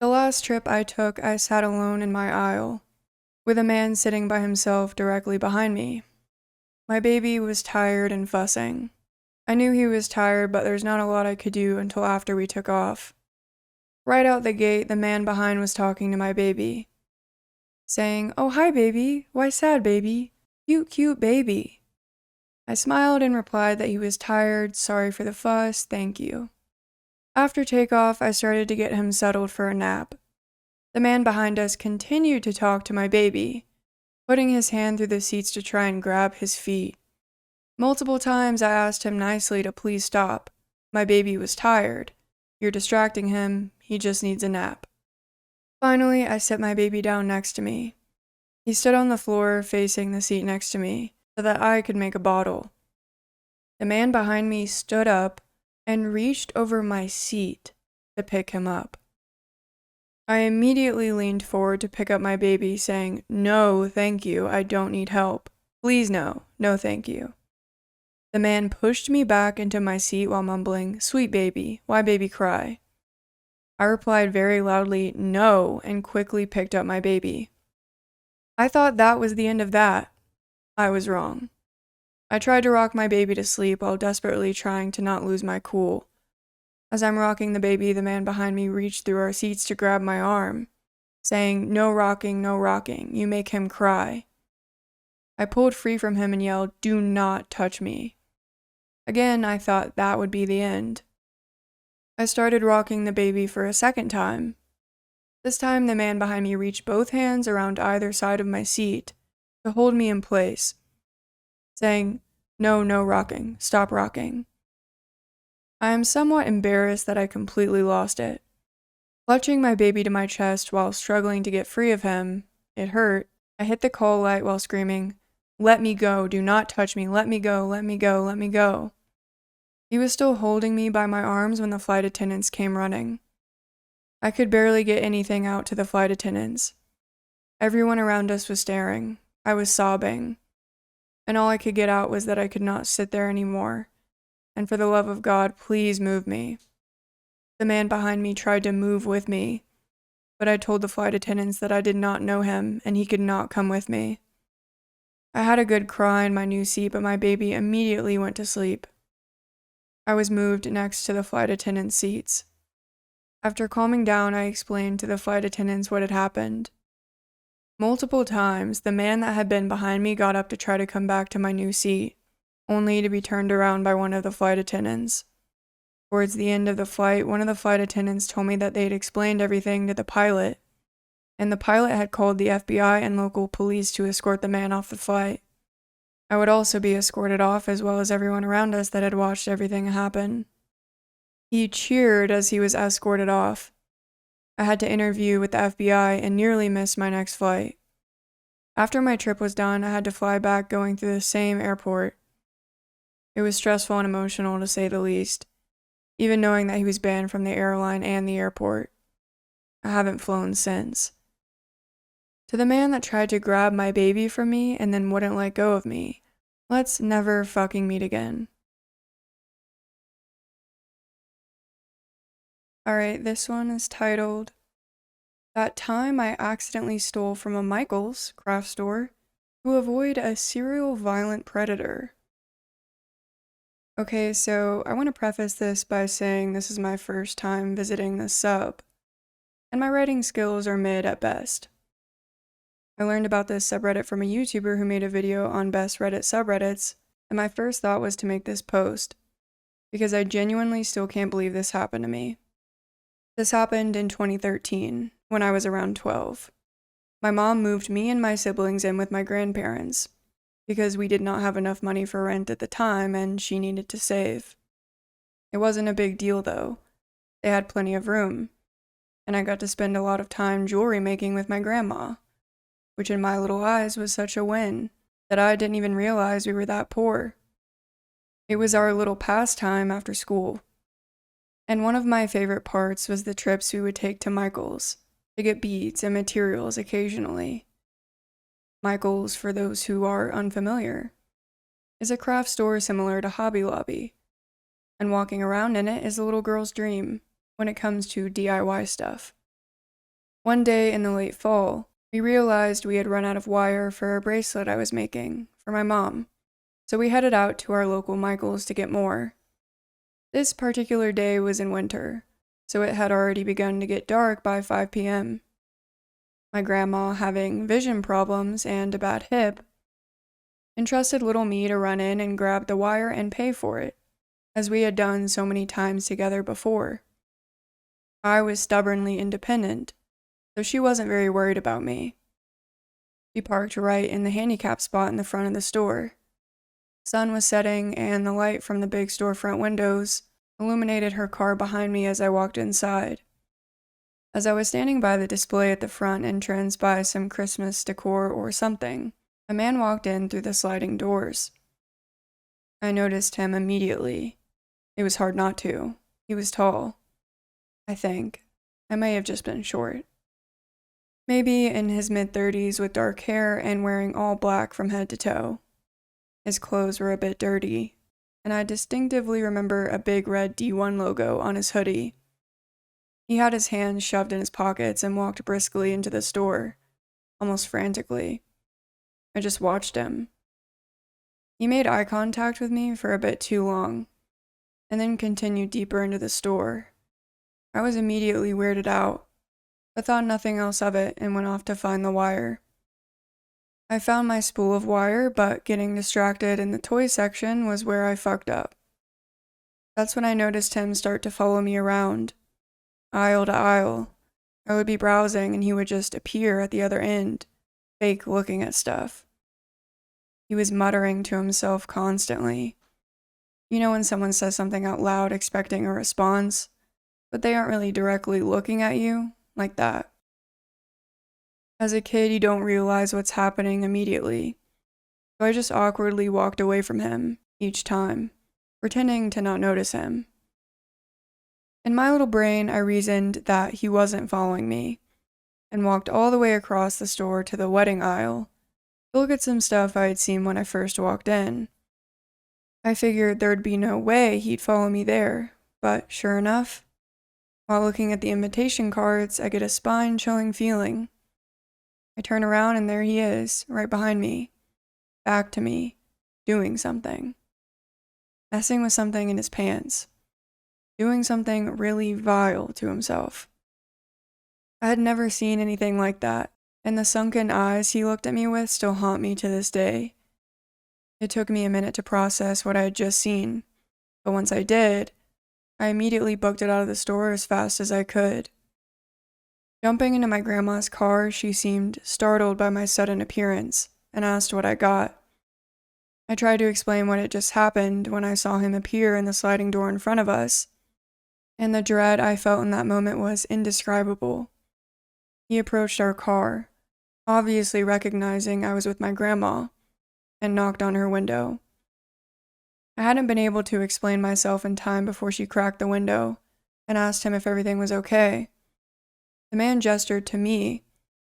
The last trip I took, I sat alone in my aisle, with a man sitting by himself directly behind me. My baby was tired and fussing. I knew he was tired, but there's not a lot I could do until after we took off. Right out the gate, the man behind was talking to my baby, saying, "Oh, hi, baby. Why sad, baby? Cute, cute baby." I smiled and replied that he was tired, sorry for the fuss, thank you. After takeoff, I started to get him settled for a nap. The man behind us continued to talk to my baby, putting his hand through the seats to try and grab his feet. Multiple times I asked him nicely to please stop. My baby was tired. You're distracting him. He just needs a nap. Finally, I set my baby down next to me. He stood on the floor facing the seat next to me so that I could make a bottle. The man behind me stood up and reached over my seat to pick him up. I immediately leaned forward to pick up my baby, saying, "No, thank you, I don't need help. Please no, no thank you." The man pushed me back into my seat while mumbling, "Sweet baby, why baby cry?" I replied very loudly, "No," and quickly picked up my baby. I thought that was the end of that. I was wrong. I tried to rock my baby to sleep while desperately trying to not lose my cool. As I'm rocking the baby, the man behind me reached through our seats to grab my arm, saying, no rocking, you make him cry." I pulled free from him and yelled, "Do not touch me." Again, I thought that would be the end. I started rocking the baby for a second time. This time, the man behind me reached both hands around either side of my seat to hold me in place, saying, no rocking, stop rocking." I am somewhat embarrassed that I completely lost it. Clutching my baby to my chest while struggling to get free of him, it hurt. I hit the call light while screaming, "Let me go, do not touch me, let me go, let me go, let me go." He was still holding me by my arms when the flight attendants came running. I could barely get anything out to the flight attendants. Everyone around us was staring. I was sobbing. And all I could get out was that I could not sit there anymore. And for the love of God, please move me. The man behind me tried to move with me, but I told the flight attendants that I did not know him and he could not come with me. I had a good cry in my new seat, but my baby immediately went to sleep. I was moved next to the flight attendants' seats. After calming down, I explained to the flight attendants what had happened. Multiple times, the man that had been behind me got up to try to come back to my new seat, only to be turned around by one of the flight attendants. Towards the end of the flight, one of the flight attendants told me that they had explained everything to the pilot, and the pilot had called the FBI and local police to escort the man off the flight. I would also be escorted off, as well as everyone around us that had watched everything happen. He cheered as he was escorted off. I had to interview with the FBI and nearly missed my next flight. After my trip was done, I had to fly back going through the same airport. It was stressful and emotional, to say the least, even knowing that he was banned from the airline and the airport. I haven't flown since. To the man that tried to grab my baby from me and then wouldn't let go of me, let's never fucking meet again. Alright, this one is titled, That Time I Accidentally Stole from a Michael's craft store to Avoid a Serial Violent Predator. Okay, so I want to preface this by saying this is my first time visiting this sub, and my writing skills are mid at best. I learned about this subreddit from a YouTuber who made a video on best Reddit subreddits, and my first thought was to make this post, because I genuinely still can't believe this happened to me. This happened in 2013, when I was around 12. My mom moved me and my siblings in with my grandparents, because we did not have enough money for rent at the time and she needed to save. It wasn't a big deal though. They had plenty of room, and I got to spend a lot of time jewelry making with my grandma, which in my little eyes was such a win that I didn't even realize we were that poor. It was our little pastime after school. And one of my favorite parts was the trips we would take to Michael's to get beads and materials occasionally. Michael's, for those who are unfamiliar, is a craft store similar to Hobby Lobby, and walking around in it is a little girl's dream when it comes to DIY stuff. One day in the late fall, we realized we had run out of wire for a bracelet I was making for my mom, so we headed out to our local Michael's to get more. This particular day was in winter, so it had already begun to get dark by 5 p.m. My grandma, having vision problems and a bad hip, entrusted little me to run in and grab the wire and pay for it, as we had done so many times together before. I was stubbornly independent, so she wasn't very worried about me. She parked right in the handicap spot in the front of the store. Sun was setting, and the light from the big storefront windows illuminated her car behind me as I walked inside. As I was standing by the display at the front entrance by some Christmas decor or something, a man walked in through the sliding doors. I noticed him immediately. It was hard not to. He was tall. I think. I may have just been short. Maybe in his mid-30s with dark hair and wearing all black from head to toe. His clothes were a bit dirty, and I distinctively remember a big red D1 logo on his hoodie. He had his hands shoved in his pockets and walked briskly into the store, almost frantically. I just watched him. He made eye contact with me for a bit too long, and then continued deeper into the store. I was immediately weirded out, but thought nothing else of it and went off to find the wire. I found my spool of wire, but getting distracted in the toy section was where I fucked up. That's when I noticed him start to follow me around, aisle to aisle. I would be browsing and he would just appear at the other end, fake looking at stuff. He was muttering to himself constantly. You know when someone says something out loud expecting a response, but they aren't really directly looking at you, like that. As a kid, you don't realize what's happening immediately, so I just awkwardly walked away from him each time, pretending to not notice him. In my little brain, I reasoned that he wasn't following me, and walked all the way across the store to the wedding aisle to look at some stuff I had seen when I first walked in. I figured there'd be no way he'd follow me there, but sure enough, while looking at the invitation cards, I get a spine-chilling feeling. I turn around and there he is, right behind me, back to me, doing something. Messing with something in his pants. Doing something really vile to himself. I had never seen anything like that, and the sunken eyes he looked at me with still haunt me to this day. It took me a minute to process what I had just seen, but once I did, I immediately booked it out of the store as fast as I could. Jumping into my grandma's car, she seemed startled by my sudden appearance and asked what I got. I tried to explain what had just happened when I saw him appear in the sliding door in front of us, and the dread I felt in that moment was indescribable. He approached our car, obviously recognizing I was with my grandma, and knocked on her window. I hadn't been able to explain myself in time before she cracked the window and asked him if everything was okay. The man gestured to me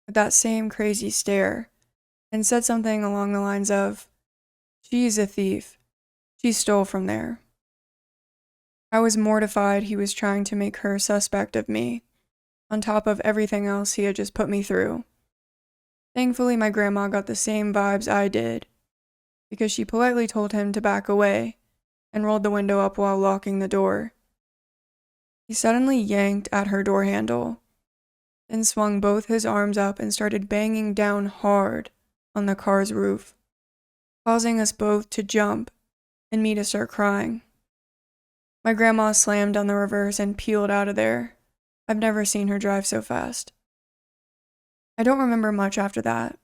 with that same crazy stare and said something along the lines of, "She's a thief. She stole from there." I was mortified he was trying to make her suspect of me, on top of everything else he had just put me through. Thankfully, my grandma got the same vibes I did, because she politely told him to back away and rolled the window up while locking the door. He suddenly yanked at her door handle, then swung both his arms up and started banging down hard on the car's roof, causing us both to jump and me to start crying. My grandma slammed on the reverse and peeled out of there. I've never seen her drive so fast. I don't remember much after that,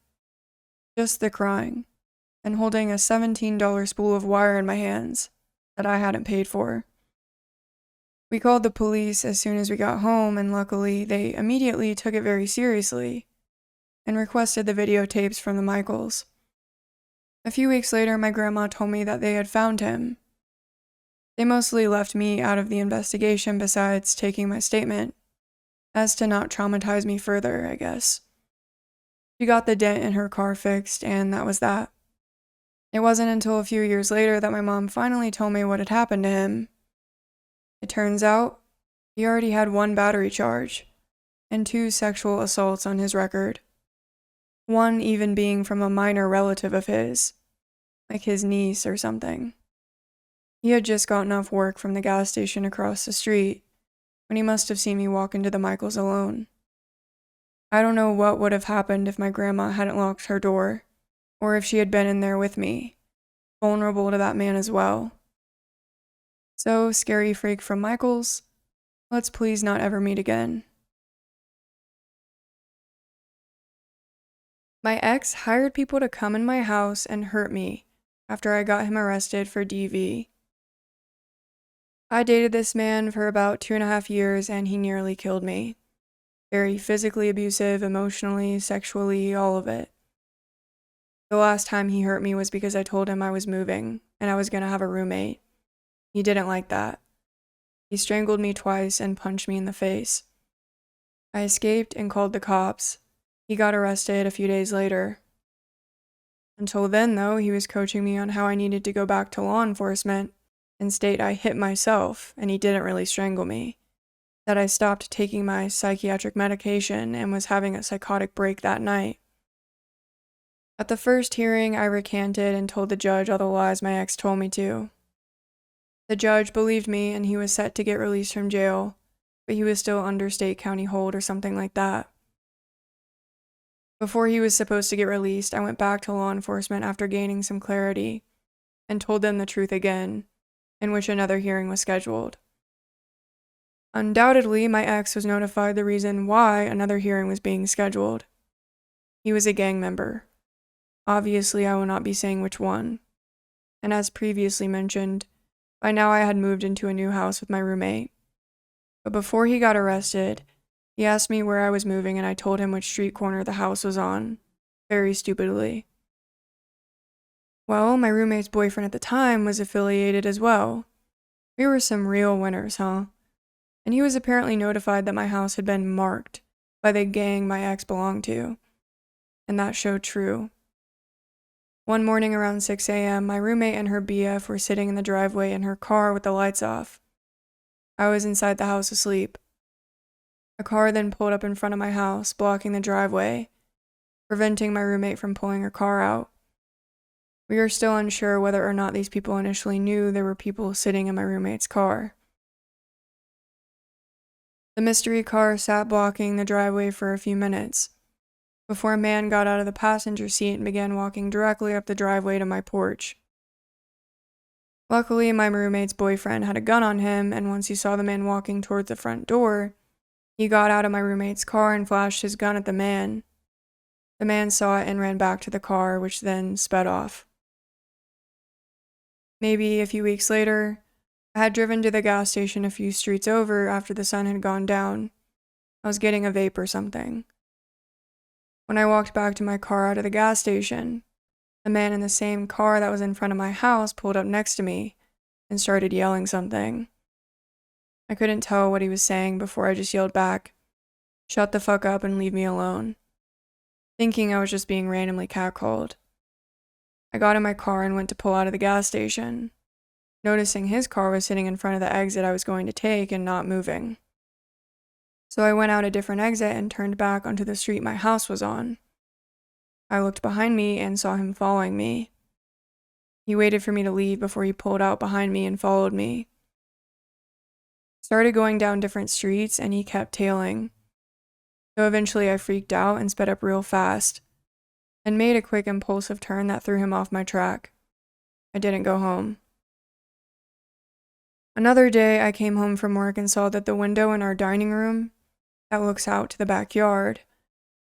just the crying. and holding a $17 spool of wire in my hands that I hadn't paid for. We called the police as soon as we got home, and luckily they immediately took it very seriously and requested the videotapes from the Michaels. A few weeks later, my grandma told me that they had found him. They mostly left me out of the investigation besides taking my statement, as to not traumatize me further, I guess. She got the dent in her car fixed, and that was that. It wasn't until a few years later that my mom finally told me what had happened to him. It turns out, he already had 1 battery charge, and 2 sexual assaults on his record. One even being from a minor relative of his, like his niece or something. He had just gotten off work from the gas station across the street when he must have seen me walk into the Michaels alone. I don't know what would have happened if my grandma hadn't locked her door, or if she had been in there with me, vulnerable to that man as well. So, scary freak from Michaels, let's please not ever meet again. My ex hired people to come in my house and hurt me after I got him arrested for DV. I dated this man for about 2.5 years and he nearly killed me. Very physically abusive, emotionally, sexually, all of it. The last time he hurt me was because I told him I was moving and I was going to have a roommate. He didn't like that. He strangled me twice and punched me in the face. I escaped and called the cops. He got arrested a few days later. Until then, though, he was coaching me on how I needed to go back to law enforcement and state I hit myself and he didn't really strangle me. That I stopped taking my psychiatric medication and was having a psychotic break that night. At the first hearing, I recanted and told the judge all the lies my ex told me to. The judge believed me and he was set to get released from jail, but he was still under state county hold or something like that. Before he was supposed to get released, I went back to law enforcement after gaining some clarity and told them the truth again, in which another hearing was scheduled. Undoubtedly, my ex was notified the reason why another hearing was being scheduled. He was a gang member. Obviously, I will not be saying which one. And as previously mentioned, by now I had moved into a new house with my roommate. But before he got arrested, he asked me where I was moving and I told him which street corner the house was on, very stupidly. Well, my roommate's boyfriend at the time was affiliated as well. We were some real winners, huh? And he was apparently notified that my house had been marked by the gang my ex belonged to. And that showed true. One morning around 6 a.m., my roommate and her BF were sitting in the driveway in her car with the lights off. I was inside the house asleep. A car then pulled up in front of my house, blocking the driveway, preventing my roommate from pulling her car out. We are still unsure whether or not these people initially knew there were people sitting in my roommate's car. The mystery car sat blocking the driveway for a few minutes, before a man got out of the passenger seat and began walking directly up the driveway to my porch. Luckily, my roommate's boyfriend had a gun on him, and once he saw the man walking towards the front door, he got out of my roommate's car and flashed his gun at the man. The man saw it and ran back to the car, which then sped off. Maybe a few weeks later, I had driven to the gas station a few streets over after the sun had gone down. I was getting a vape or something. When I walked back to my car out of the gas station, the man in the same car that was in front of my house pulled up next to me and started yelling something. I couldn't tell what he was saying before I just yelled back, "Shut the fuck up and leave me alone," thinking I was just being randomly catcalled. I got in my car and went to pull out of the gas station, noticing his car was sitting in front of the exit I was going to take and not moving. So I went out a different exit and turned back onto the street my house was on. I looked behind me and saw him following me. He waited for me to leave before he pulled out behind me and followed me. Started going down different streets and he kept tailing. So eventually I freaked out and sped up real fast and made a quick impulsive turn that threw him off my track. I didn't go home. Another day I came home from work and saw that the window in our dining room that looks out to the backyard,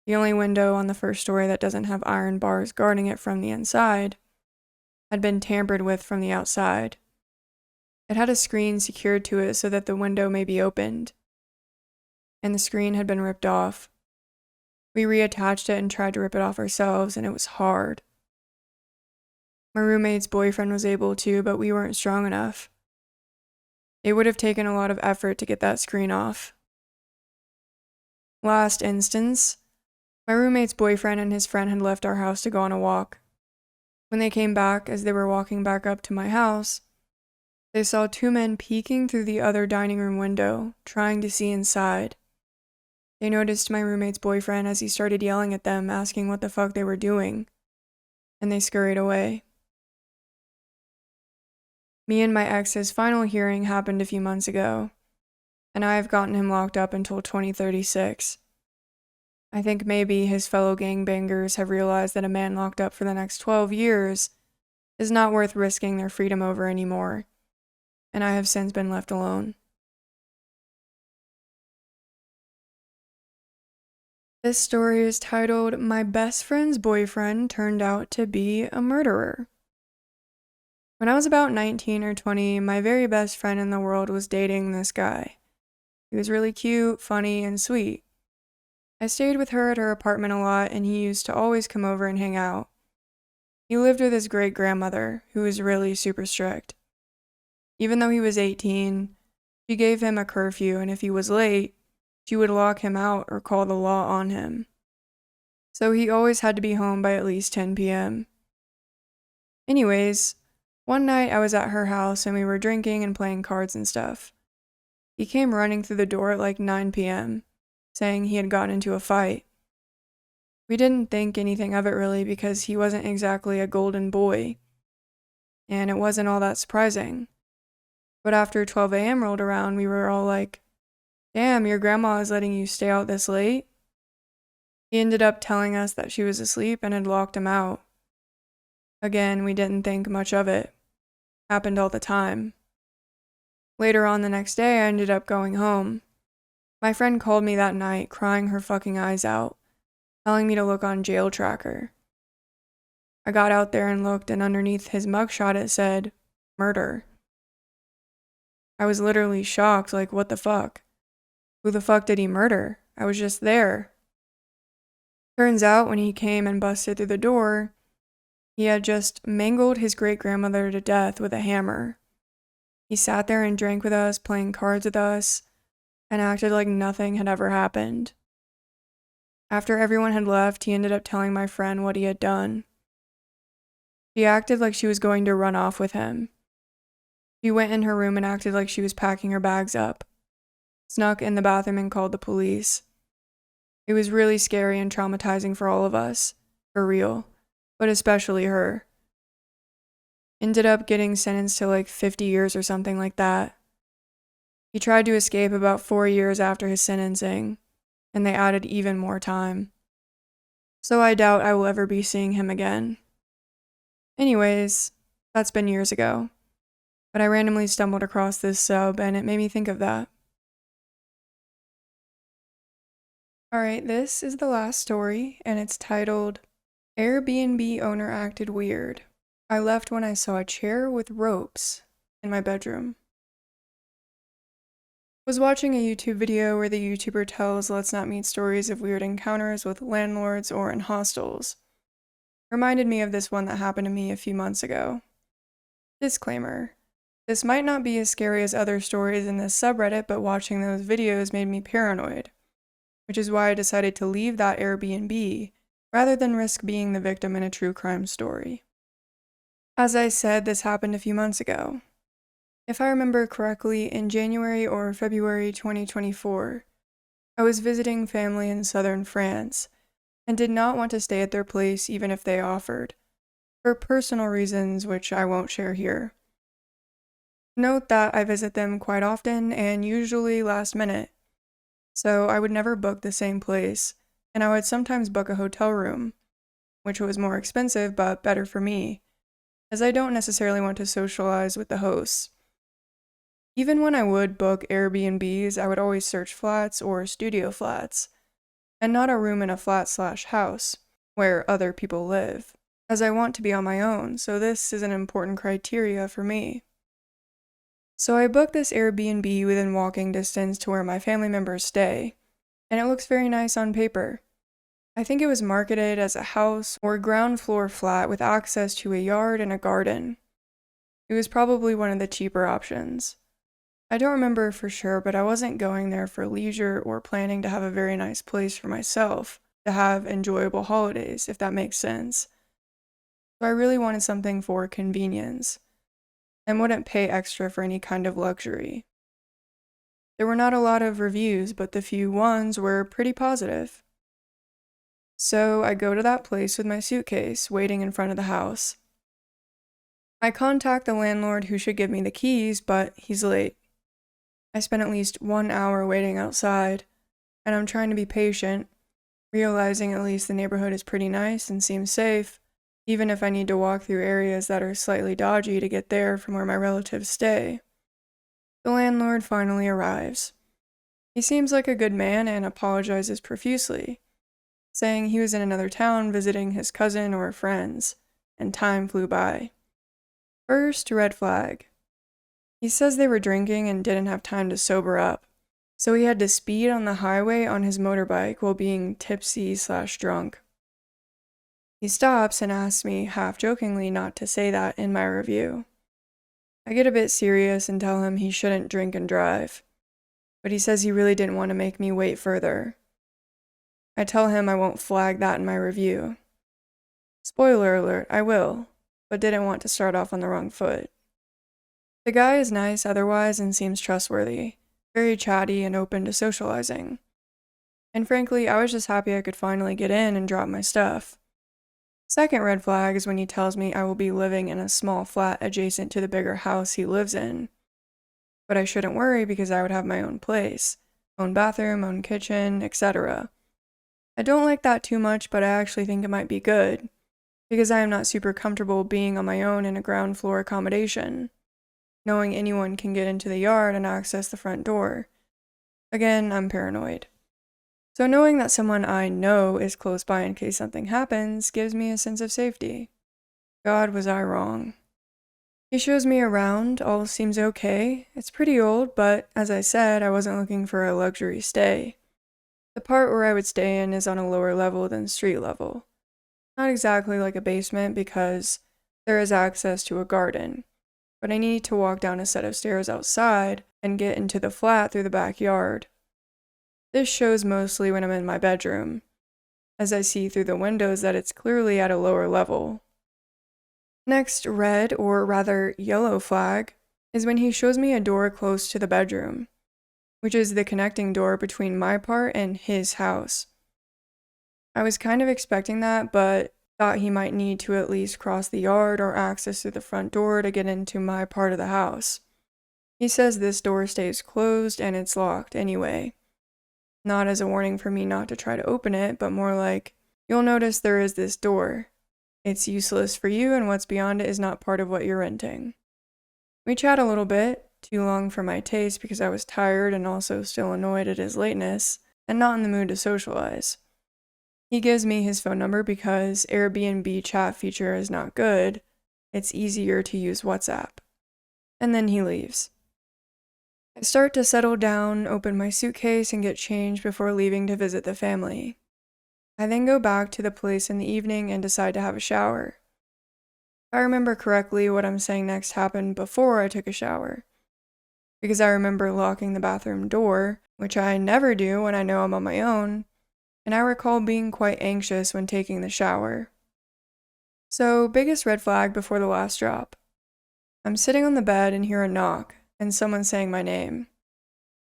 the only window on the first story that doesn't have iron bars guarding it from the inside, had been tampered with from the outside. It had a screen secured to it so that the window may be opened, and the screen had been ripped off. We reattached it and tried to rip it off ourselves, and it was hard. My roommate's boyfriend was able to, but we weren't strong enough. It would have taken a lot of effort to get that screen off. Last instance, my roommate's boyfriend and his friend had left our house to go on a walk. When they came back, as they were walking back up to my house, they saw two men peeking through the other dining room window, trying to see inside. They noticed my roommate's boyfriend as he started yelling at them, asking what the fuck they were doing, and they scurried away. Me and my ex's final hearing happened a few months ago, and I have gotten him locked up until 2036. I think maybe his fellow gangbangers have realized that a man locked up for the next 12 years is not worth risking their freedom over anymore, and I have since been left alone. This story is titled, "My Best Friend's Boyfriend Turned Out to Be a Murderer." When I was about 19 or 20, my very best friend in the world was dating this guy. He was really cute, funny, and sweet. I stayed with her at her apartment a lot, and he used to always come over and hang out. He lived with his great-grandmother, who was really super strict. Even though he was 18, she gave him a curfew, and if he was late, she would lock him out or call the law on him. So he always had to be home by at least 10 p.m. Anyways, one night I was at her house and we were drinking and playing cards and stuff. He came running through the door at like 9 p.m., saying he had gotten into a fight. We didn't think anything of it really because he wasn't exactly a golden boy, and it wasn't all that surprising. But after 12 a.m. rolled around, we were all like, "Damn, your grandma is letting you stay out this late?" He ended up telling us that she was asleep and had locked him out. Again, we didn't think much of it. Happened all the time. Later on the next day, I ended up going home. My friend called me that night, crying her fucking eyes out, telling me to look on Jail Tracker. I got out there and looked, and underneath his mugshot it said, "Murder." I was literally shocked, like, what the fuck? Who the fuck did he murder? I was just there. Turns out, when he came and busted through the door, he had just mangled his great-grandmother to death with a hammer. He sat there and drank with us, playing cards with us, and acted like nothing had ever happened. After everyone had left, he ended up telling my friend what he had done. She acted like she was going to run off with him. She went in her room and acted like she was packing her bags up, snuck in the bathroom and called the police. It was really scary and traumatizing for all of us, for real, but especially her. Ended up getting sentenced to like 50 years or something like that. He tried to escape about 4 years after his sentencing, and they added even more time. So I doubt I will ever be seeing him again. Anyways, that's been years ago, but I randomly stumbled across this sub and it made me think of that. Alright, this is the last story, and it's titled, "Airbnb Owner Acted Weird. I left when I saw a chair with ropes in my bedroom." Was watching a YouTube video where the YouTuber tells Let's Not Meet stories of weird encounters with landlords or in hostels. Reminded me of this one that happened to me a few months ago. Disclaimer: this might not be as scary as other stories in this subreddit, but watching those videos made me paranoid, which is why I decided to leave that Airbnb rather than risk being the victim in a true crime story. As I said, this happened a few months ago. If I remember correctly, in January or February 2024, I was visiting family in southern France and did not want to stay at their place even if they offered, for personal reasons which I won't share here. Note that I visit them quite often and usually last minute, so I would never book the same place, and I would sometimes book a hotel room, which was more expensive but better for me, as I don't necessarily want to socialize with the hosts. Even when I would book Airbnbs, I would always search flats or studio flats, and not a room in a flat/house, where other people live. as I want to be on my own, so this is an important criteria for me. So I booked this Airbnb within walking distance to where my family members stay, and it looks very nice on paper. I think it was marketed as a house or ground floor flat with access to a yard and a garden. It was probably one of the cheaper options. I don't remember for sure, but I wasn't going there for leisure or planning to have a very nice place for myself to have enjoyable holidays, if that makes sense. So I really wanted something for convenience and wouldn't pay extra for any kind of luxury. There were not a lot of reviews, but the few ones were pretty positive. So I go to that place with my suitcase, waiting in front of the house. I contact the landlord who should give me the keys, but he's late. I spent at least 1 hour waiting outside, and I'm trying to be patient, realizing at least the neighborhood is pretty nice and seems safe, even if I need to walk through areas that are slightly dodgy to get there from where my relatives stay. The landlord finally arrives. He seems like a good man and apologizes profusely, saying he was in another town visiting his cousin or friends, and time flew by. First red flag. He says they were drinking and didn't have time to sober up, so he had to speed on the highway on his motorbike while being tipsy/drunk. He stops and asks me, half-jokingly, not to say that in my review. I get a bit serious and tell him he shouldn't drink and drive, but he says he really didn't want to make me wait further. I tell him I won't flag that in my review. Spoiler alert, I will, but didn't want to start off on the wrong foot. The guy is nice otherwise and seems trustworthy, very chatty and open to socializing. And frankly, I was just happy I could finally get in and drop my stuff. Second red flag is when he tells me I will be living in a small flat adjacent to the bigger house he lives in. But I shouldn't worry because I would have my own place, own bathroom, own kitchen, etc. I don't like that too much, but I actually think it might be good, because I am not super comfortable being on my own in a ground floor accommodation, knowing anyone can get into the yard and access the front door. Again, I'm paranoid. So knowing that someone I know is close by in case something happens gives me a sense of safety. God, was I wrong. He shows me around, all seems okay. It's pretty old, but as I said, I wasn't looking for a luxury stay. The part where I would stay in is on a lower level than street level. Not exactly like a basement because there is access to a garden, but I need to walk down a set of stairs outside and get into the flat through the backyard. This shows mostly when I'm in my bedroom, as I see through the windows that it's clearly at a lower level. Next red, or rather yellow flag, is when he shows me a door close to the bedroom, which is the connecting door between my part and his house. I was kind of expecting that, but thought he might need to at least cross the yard or access through the front door to get into my part of the house. He says this door stays closed and it's locked anyway. Not as a warning for me not to try to open it, but more like, you'll notice there is this door. It's useless for you and what's beyond it is not part of what you're renting. We chat a little bit, too long for my taste because I was tired and also still annoyed at his lateness, and not in the mood to socialize. He gives me his phone number because Airbnb chat feature is not good. It's easier to use WhatsApp. And then he leaves. I start to settle down, open my suitcase, and get changed before leaving to visit the family. I then go back to the place in the evening and decide to have a shower. If I remember correctly, what I'm saying next happened before I took a shower, because I remember locking the bathroom door, which I never do when I know I'm on my own, and I recall being quite anxious when taking the shower. So, biggest red flag before the last drop. I'm sitting on the bed and hear a knock, and someone saying my name.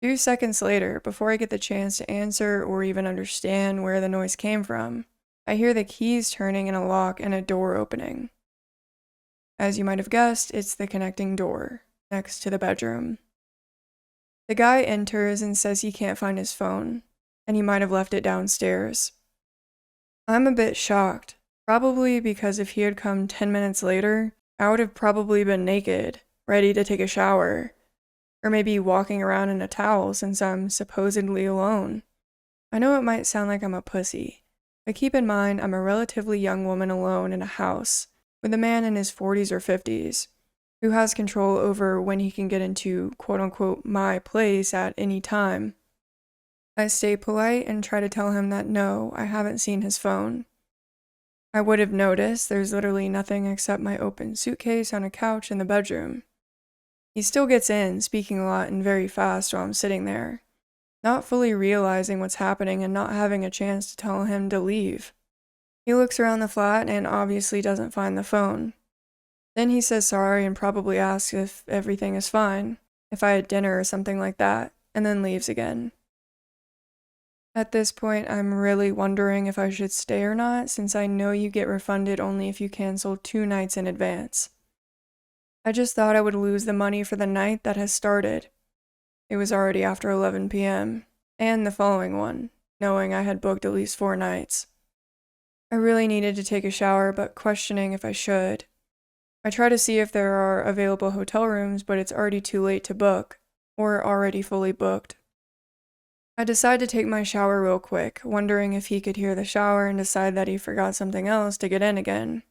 2 seconds later, before I get the chance to answer or even understand where the noise came from, I hear the keys turning in a lock and a door opening. As you might have guessed, it's the connecting door, next to the bedroom. The guy enters and says he can't find his phone, and he might have left it downstairs. I'm a bit shocked, probably because if he had come 10 minutes later, I would have probably been naked, ready to take a shower, or maybe walking around in a towel since I'm supposedly alone. I know it might sound like I'm a pussy, But keep in mind, I'm a relatively young woman alone in a house with a man in his 40s or 50s who has control over when he can get into quote-unquote my place at any time. I stay polite and try to tell him that no, I haven't seen his phone. I would have noticed there's literally nothing except my open suitcase on a couch in the bedroom. He still gets in, speaking a lot and very fast while I'm sitting there, not fully realizing what's happening and not having a chance to tell him to leave. He looks around the flat and obviously doesn't find the phone. Then he says sorry and probably asks if everything is fine, if I had dinner or something like that, and then leaves again. At this point, I'm really wondering if I should stay or not, since I know you get refunded only if you cancel 2 nights in advance. I just thought I would lose the money for the night that has started. It was already after 11 p.m., and the following one, knowing I had booked at least 4 nights. I really needed to take a shower, but questioning if I should. I try to see if there are available hotel rooms, but it's already too late to book, or already fully booked. I decide to take my shower real quick, wondering if he could hear the shower and decide that he forgot something else to get in again.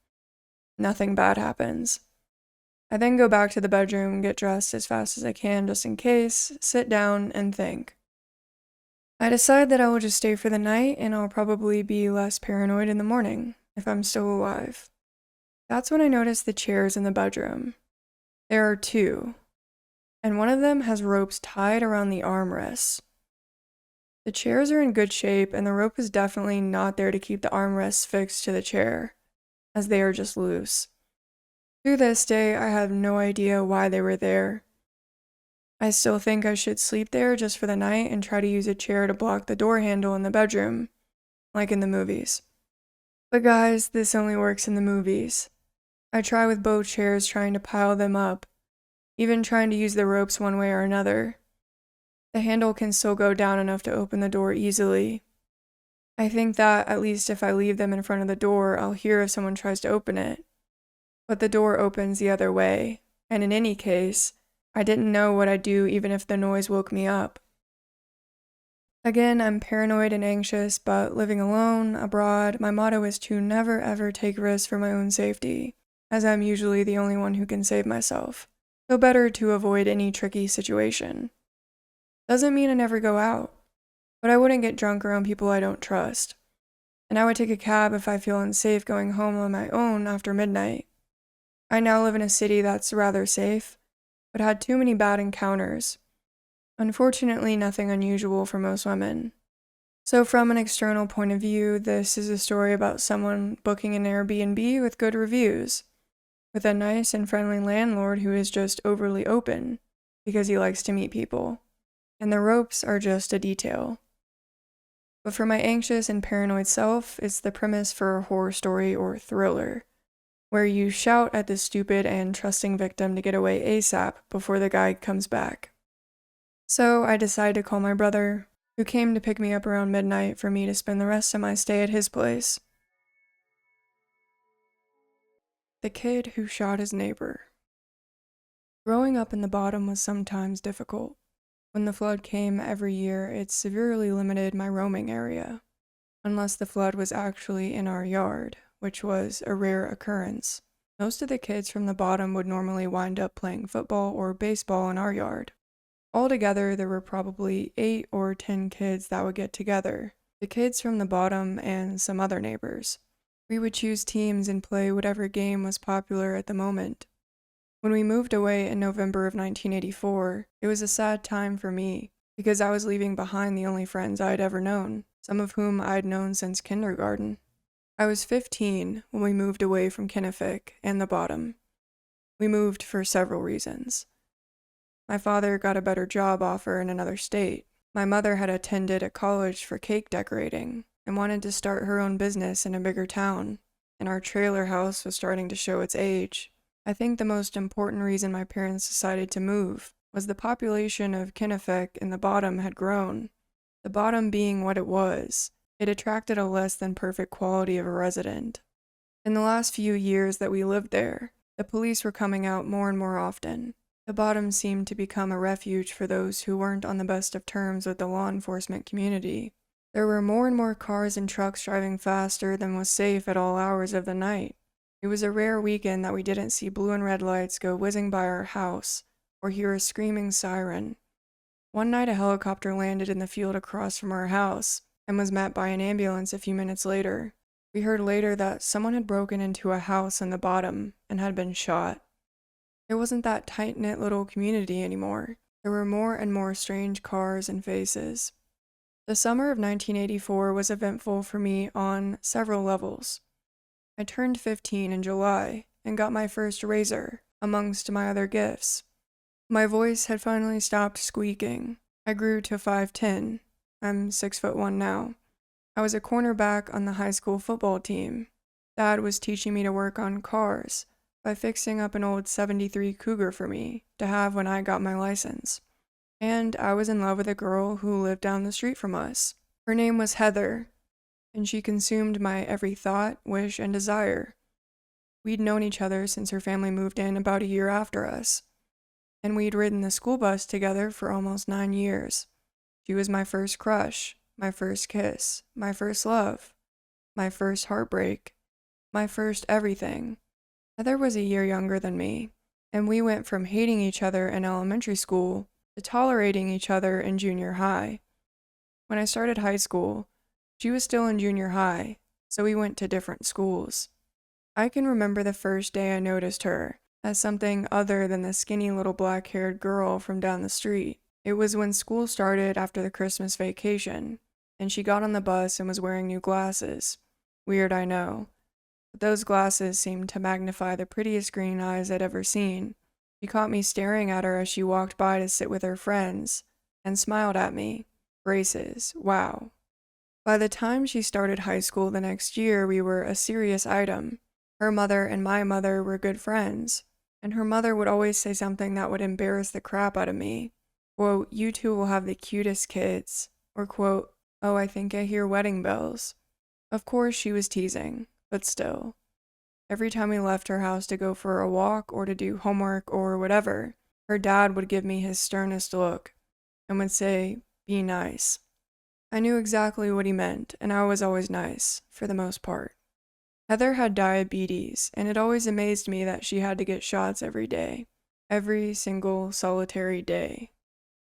Nothing bad happens. I then go back to the bedroom, get dressed as fast as I can just in case, sit down, and think. I decide that I will just stay for the night and I'll probably be less paranoid in the morning, if I'm still alive. That's when I notice the chairs in the bedroom. There are 2, and one of them has ropes tied around the armrests. The chairs are in good shape, and the rope is definitely not there to keep the armrests fixed to the chair, as they are just loose. To this day, I have no idea why they were there. I still think I should sleep there just for the night and try to use a chair to block the door handle in the bedroom, like in the movies. But guys, this only works in the movies. I try with both chairs trying to pile them up, even trying to use the ropes one way or another. The handle can still go down enough to open the door easily. I think that, at least if I leave them in front of the door, I'll hear if someone tries to open it. But the door opens the other way, and in any case, I didn't know what I'd do even if the noise woke me up. Again, I'm paranoid and anxious, but living alone, abroad, my motto is to never ever take risks for my own safety, as I'm usually the only one who can save myself. So better to avoid any tricky situation. Doesn't mean I never go out, but I wouldn't get drunk around people I don't trust. And I would take a cab if I feel unsafe going home on my own after midnight. I now live in a city that's rather safe, but had too many bad encounters. Unfortunately, nothing unusual for most women. So from an external point of view, this is a story about someone booking an Airbnb with good reviews, with a nice and friendly landlord who is just overly open, because he likes to meet people. And the ropes are just a detail. But for my anxious and paranoid self, it's the premise for a horror story or thriller, where you shout at the stupid and trusting victim to get away ASAP before the guy comes back. So I decide to call my brother, who came to pick me up around midnight for me to spend the rest of my stay at his place. The kid who shot his neighbor. Growing up in the bottom was sometimes difficult. When the flood came every year, it severely limited my roaming area, unless the flood was actually in our yard, which was a rare occurrence. Most of the kids from the bottom would normally wind up playing football or baseball in our yard. Altogether, there were probably 8 or 10 kids that would get together, the kids from the bottom and some other neighbors. We would choose teams and play whatever game was popular at the moment. When we moved away in November of 1984, it was a sad time for me, because I was leaving behind the only friends I'd ever known, some of whom I'd known since kindergarten. I was 15 when we moved away from Kinnifick and the bottom. We moved for several reasons. My father got a better job offer in another state. My mother had attended a college for cake decorating and wanted to start her own business in a bigger town, and our trailer house was starting to show its age. I think the most important reason my parents decided to move was the population of Kinnifick in the bottom had grown. The bottom being what it was, it attracted a less than perfect quality of a resident. In the last few years that we lived there, the police were coming out more and more often. The bottom seemed to become a refuge for those who weren't on the best of terms with the law enforcement community. There were more and more cars and trucks driving faster than was safe at all hours of the night. It was a rare weekend that we didn't see blue and red lights go whizzing by our house or hear a screaming siren. One night a helicopter landed in the field across from our house and was met by an ambulance a few minutes later. We heard later that someone had broken into a house on the bottom and had been shot. It wasn't that tight-knit little community anymore. There were more and more strange cars and faces. The summer of 1984 was eventful for me on several levels. I turned 15 in July and got my first razor, amongst my other gifts. My voice had finally stopped squeaking. I grew to 5'10". I'm 6'1" now. I was a cornerback on the high school football team. Dad was teaching me to work on cars by fixing up an old '73 Cougar for me to have when I got my license. And I was in love with a girl who lived down the street from us. Her name was Heather, and she consumed my every thought, wish, and desire. We'd known each other since her family moved in about a year after us, and we'd ridden the school bus together for almost 9 years. She was my first crush, my first kiss, my first love, my first heartbreak, my first everything. Heather was a year younger than me, and we went from hating each other in elementary school to tolerating each other in junior high. When I started high school, she was still in junior high, so we went to different schools. I can remember the first day I noticed her as something other than the skinny little black-haired girl from down the street. It was when school started after the Christmas vacation, and she got on the bus and was wearing new glasses. Weird, I know, but those glasses seemed to magnify the prettiest green eyes I'd ever seen. She caught me staring at her as she walked by to sit with her friends, and smiled at me. Braces, wow. By the time she started high school the next year, we were a serious item. Her mother and my mother were good friends, and her mother would always say something that would embarrass the crap out of me. Quote, "You two will have the cutest kids," or quote, "Oh, I think I hear wedding bells." Of course she was teasing, but still. Every time we left her house to go for a walk or to do homework or whatever, her dad would give me his sternest look and would say, "Be nice." I knew exactly what he meant, and I was always nice, for the most part. Heather had diabetes, and it always amazed me that she had to get shots every day. Every single solitary day.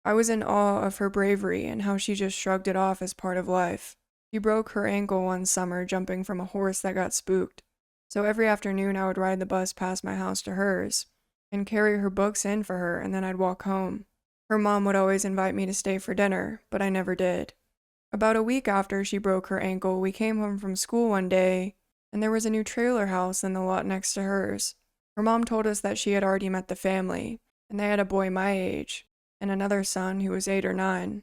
I was in awe of her bravery and how she just shrugged it off as part of life. She broke her ankle one summer jumping from a horse that got spooked. So every afternoon I would ride the bus past my house to hers, and carry her books in for her, and then I'd walk home. Her mom would always invite me to stay for dinner, but I never did. About a week after she broke her ankle, we came home from school one day, and there was a new trailer house in the lot next to hers. Her mom told us that she had already met the family, and they had a boy my age, and another son who was 8 or 9.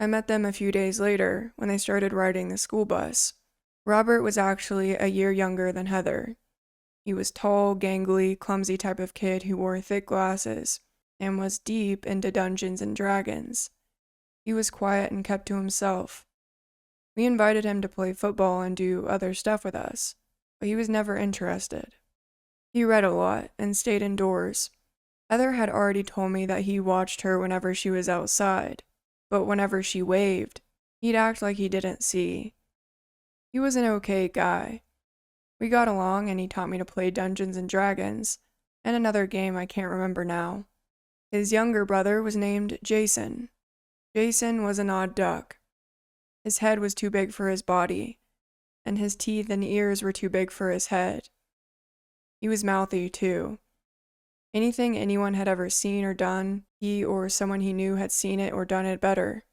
I met them a few days later, when they started riding the school bus. Robert was actually a year younger than Heather. He was tall, gangly, clumsy type of kid who wore thick glasses, and was deep into Dungeons and Dragons. He was quiet and kept to himself. We invited him to play football and do other stuff with us, but he was never interested. He read a lot and stayed indoors. Heather had already told me that he watched her whenever she was outside, but whenever she waved, he'd act like he didn't see. He was an okay guy. We got along and he taught me to play Dungeons and Dragons, and another game I can't remember now. His younger brother was named Jason. Jason was an odd duck. His head was too big for his body, and his teeth and ears were too big for his head. He was mouthy too. Anything anyone had ever seen or done, he or someone he knew had seen it or done it better.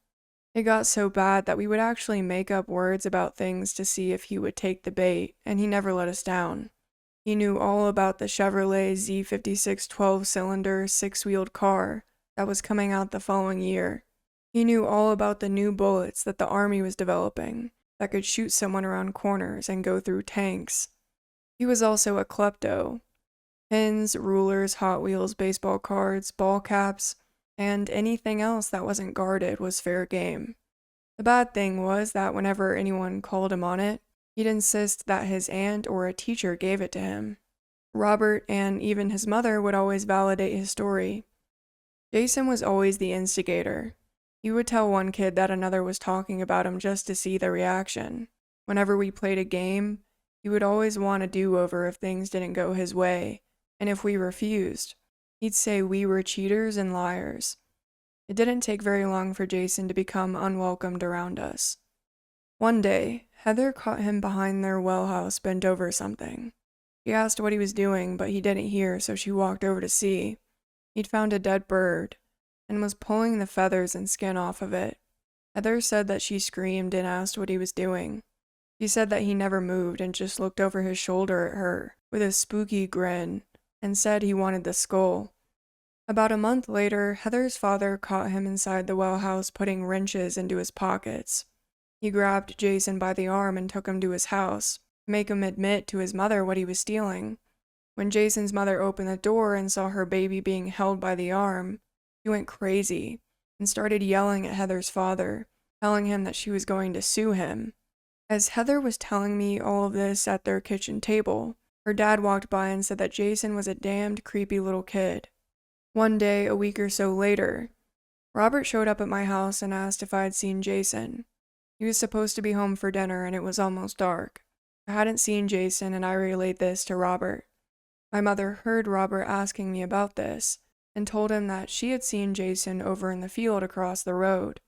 It got so bad that we would actually make up words about things to see if he would take the bait, and he never let us down. He knew all about the Chevrolet Z56 12-cylinder 6-wheeled car that was coming out the following year. He knew all about the new bullets that the Army was developing that could shoot someone around corners and go through tanks. He was also a klepto. Pins, rulers, Hot Wheels, baseball cards, ball caps, and anything else that wasn't guarded was fair game. The bad thing was that whenever anyone called him on it, he'd insist that his aunt or a teacher gave it to him. Robert and even his mother would always validate his story. Jason was always the instigator. He would tell one kid that another was talking about him just to see the reaction. Whenever we played a game, he would always want a do-over if things didn't go his way, and if we refused, he'd say we were cheaters and liars. It didn't take very long for Jason to become unwelcomed around us. One day, Heather caught him behind their well house bent over something. She asked what he was doing, but he didn't hear, so she walked over to see. He'd found a dead bird, and was pulling the feathers and skin off of it. Heather said that she screamed and asked what he was doing. He said that he never moved and just looked over his shoulder at her with a spooky grin and said he wanted the skull. About a month later, Heather's father caught him inside the well house putting wrenches into his pockets. He grabbed Jason by the arm and took him to his house to make him admit to his mother what he was stealing. When Jason's mother opened the door and saw her baby being held by the arm, she went crazy and started yelling at Heather's father, telling him that she was going to sue him. As Heather was telling me all of this at their kitchen table, her dad walked by and said that Jason was a damned creepy little kid. One day, a week or so later, Robert showed up at my house and asked if I had seen Jason. He was supposed to be home for dinner and it was almost dark. I hadn't seen Jason and I relayed this to Robert. My mother heard Robert asking me about this and told him that she had seen Jason over in the field across the road.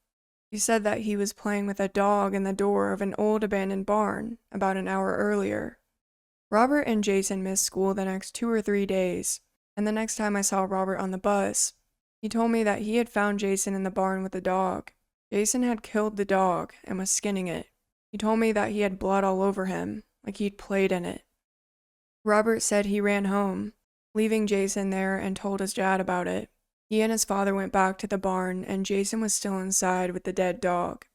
She said that he was playing with a dog in the door of an old abandoned barn about an hour earlier. Robert and Jason missed school the next 2 or 3 days, and the next time I saw Robert on the bus, he told me that he had found Jason in the barn with the dog. Jason had killed the dog and was skinning it. He told me that he had blood all over him, like he'd played in it. Robert said he ran home, leaving Jason there, and told his dad about it. He and his father went back to the barn, and Jason was still inside with the dead dog.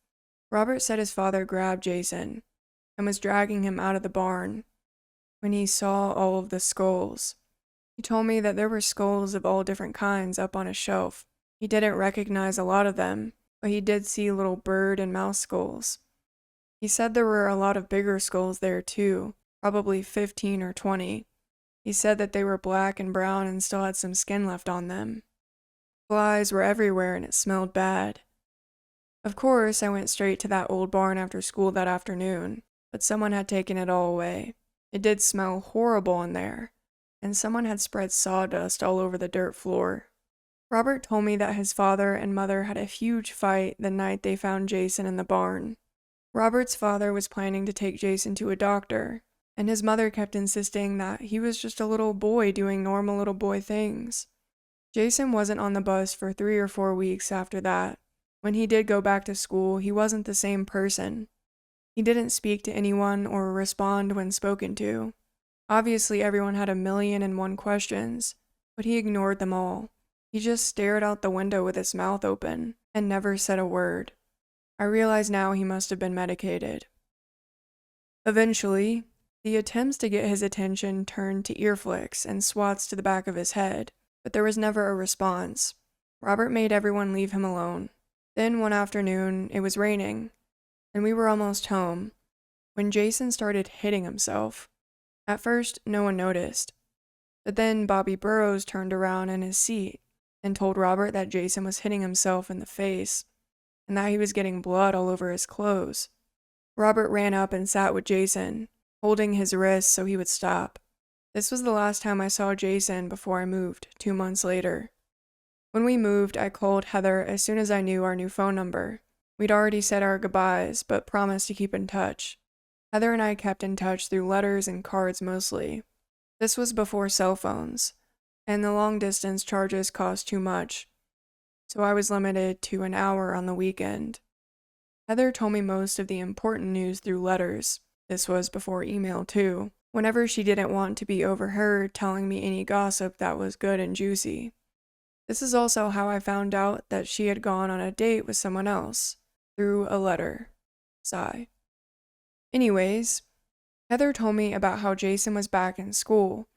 Robert said his father grabbed Jason and was dragging him out of the barn when he saw all of the skulls. He told me that there were skulls of all different kinds up on a shelf. He didn't recognize a lot of them, but he did see little bird and mouse skulls. He said there were a lot of bigger skulls there too, probably 15 or 20. He said that they were black and brown and still had some skin left on them. Flies were everywhere and it smelled bad. Of course, I went straight to that old barn after school that afternoon, but someone had taken it all away. It did smell horrible in there, and someone had spread sawdust all over the dirt floor. Robert told me that his father and mother had a huge fight the night they found Jason in the barn. Robert's father was planning to take Jason to a doctor, and his mother kept insisting that he was just a little boy doing normal little boy things. Jason wasn't on the bus for 3 or 4 weeks after that. When he did go back to school, he wasn't the same person. He didn't speak to anyone or respond when spoken to. Obviously, everyone had 1,000,001 questions, but he ignored them all. He just stared out the window with his mouth open and never said a word. I realize now he must have been medicated. Eventually, the attempts to get his attention turned to ear flicks and swats to the back of his head, but there was never a response. Robert made everyone leave him alone. Then one afternoon, it was raining, and we were almost home, when Jason started hitting himself. At first, no one noticed, but then Bobby Burrows turned around in his seat and told Robert that Jason was hitting himself in the face, and that he was getting blood all over his clothes. Robert ran up and sat with Jason, holding his wrist so he would stop. This was the last time I saw Jason before I moved, 2 months later. When we moved, I called Heather as soon as I knew our new phone number. We'd already said our goodbyes, but promised to keep in touch. Heather and I kept in touch through letters and cards mostly. This was before cell phones, and the long-distance charges cost too much, so I was limited to an hour on the weekend. Heather told me most of the important news through letters. This was before email too, whenever she didn't want to be overheard telling me any gossip that was good and juicy. This is also how I found out that she had gone on a date with someone else, through a letter. Sigh. Anyways, Heather told me about how Jason was back in school,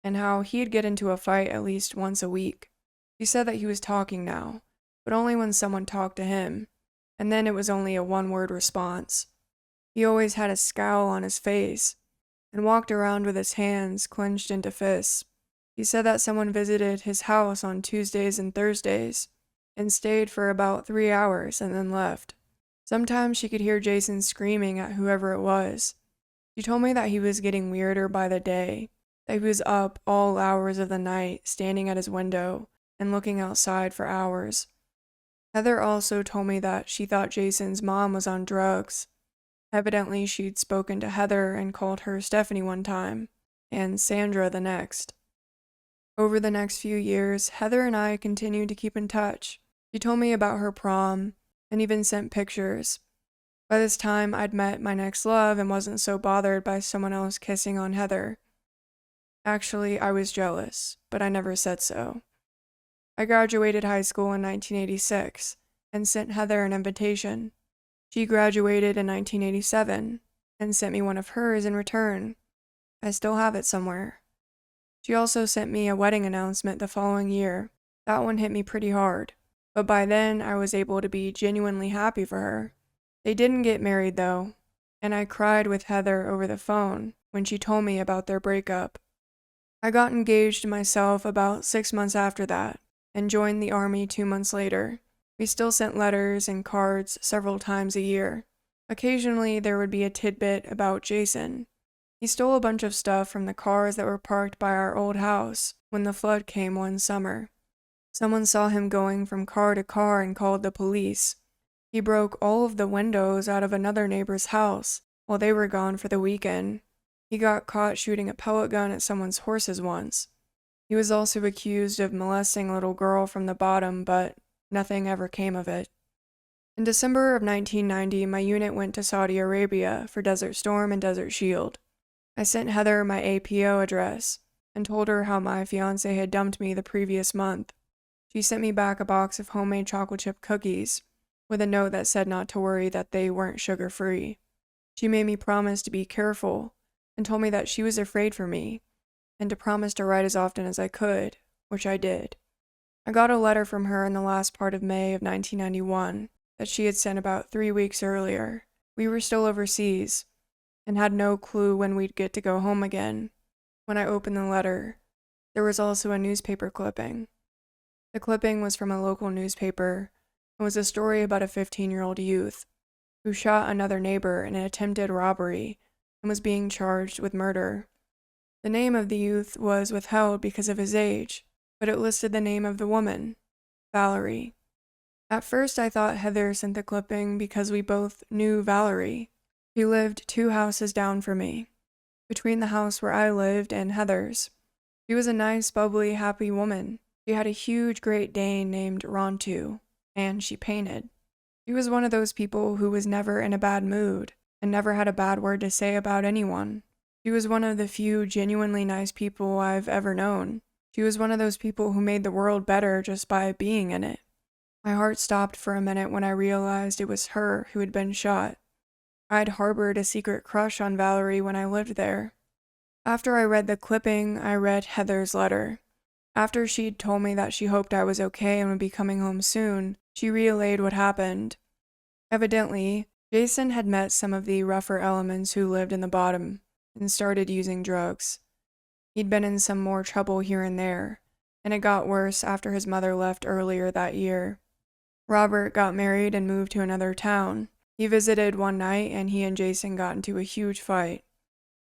and how he'd get into a fight at least once a week. She said that he was talking now, but only when someone talked to him, and then it was only a one-word response. He always had a scowl on his face, and walked around with his hands clenched into fists. He said that someone visited his house on Tuesdays and Thursdays, and stayed for about 3 hours and then left. Sometimes she could hear Jason screaming at whoever it was. She told me that he was getting weirder by the day, that he was up all hours of the night, standing at his window and looking outside for hours. Heather also told me that she thought Jason's mom was on drugs. Evidently, she'd spoken to Heather and called her Stephanie one time, and Sandra the next. Over the next few years, Heather and I continued to keep in touch. She told me about her prom, and even sent pictures. By this time, I'd met my next love and wasn't so bothered by someone else kissing on Heather. Actually, I was jealous, but I never said so. I graduated high school in 1986, and sent Heather an invitation. She graduated in 1987, and sent me one of hers in return. I still have it somewhere. She also sent me a wedding announcement the following year. That one hit me pretty hard, but by then I was able to be genuinely happy for her. They didn't get married though, and I cried with Heather over the phone when she told me about their breakup. I got engaged myself about 6 months after that, and joined the army 2 months later. We still sent letters and cards several times a year. Occasionally there would be a tidbit about Jason. He stole a bunch of stuff from the cars that were parked by our old house when the flood came one summer. Someone saw him going from car to car and called the police. He broke all of the windows out of another neighbor's house while they were gone for the weekend. He got caught shooting a pellet gun at someone's horses once. He was also accused of molesting a little girl from the bottom, but nothing ever came of it. In December of 1990, my unit went to Saudi Arabia for Desert Storm and Desert Shield. I sent Heather my APO address and told her how my fiancé had dumped me the previous month. She sent me back a box of homemade chocolate chip cookies with a note that said not to worry that they weren't sugar-free. She made me promise to be careful and told me that she was afraid for me and to promise to write as often as I could, which I did. I got a letter from her in the last part of May of 1991 that she had sent about 3 weeks earlier. We were still overseas and had no clue when we'd get to go home again. When I opened the letter, there was also a newspaper clipping. The clipping was from a local newspaper and was a story about a 15-year-old youth who shot another neighbor in an attempted robbery and was being charged with murder. The name of the youth was withheld because of his age, but it listed the name of the woman, Valerie. At first I thought Heather sent the clipping because we both knew Valerie. She lived 2 houses down from me, between the house where I lived and Heather's. She was a nice, bubbly, happy woman. She had a huge Great Dane named Rontu, and she painted. She was one of those people who was never in a bad mood and never had a bad word to say about anyone. She was one of the few genuinely nice people I've ever known. She was one of those people who made the world better just by being in it. My heart stopped for a minute when I realized it was her who had been shot. I'd harbored a secret crush on Valerie when I lived there. After I read the clipping, I read Heather's letter. After she'd told me that she hoped I was okay and would be coming home soon, she relayed what happened. Evidently, Jason had met some of the rougher elements who lived in the bottom and started using drugs. He'd been in some more trouble here and there, and it got worse after his mother left earlier that year. Robert got married and moved to another town. He visited one night and he and Jason got into a huge fight.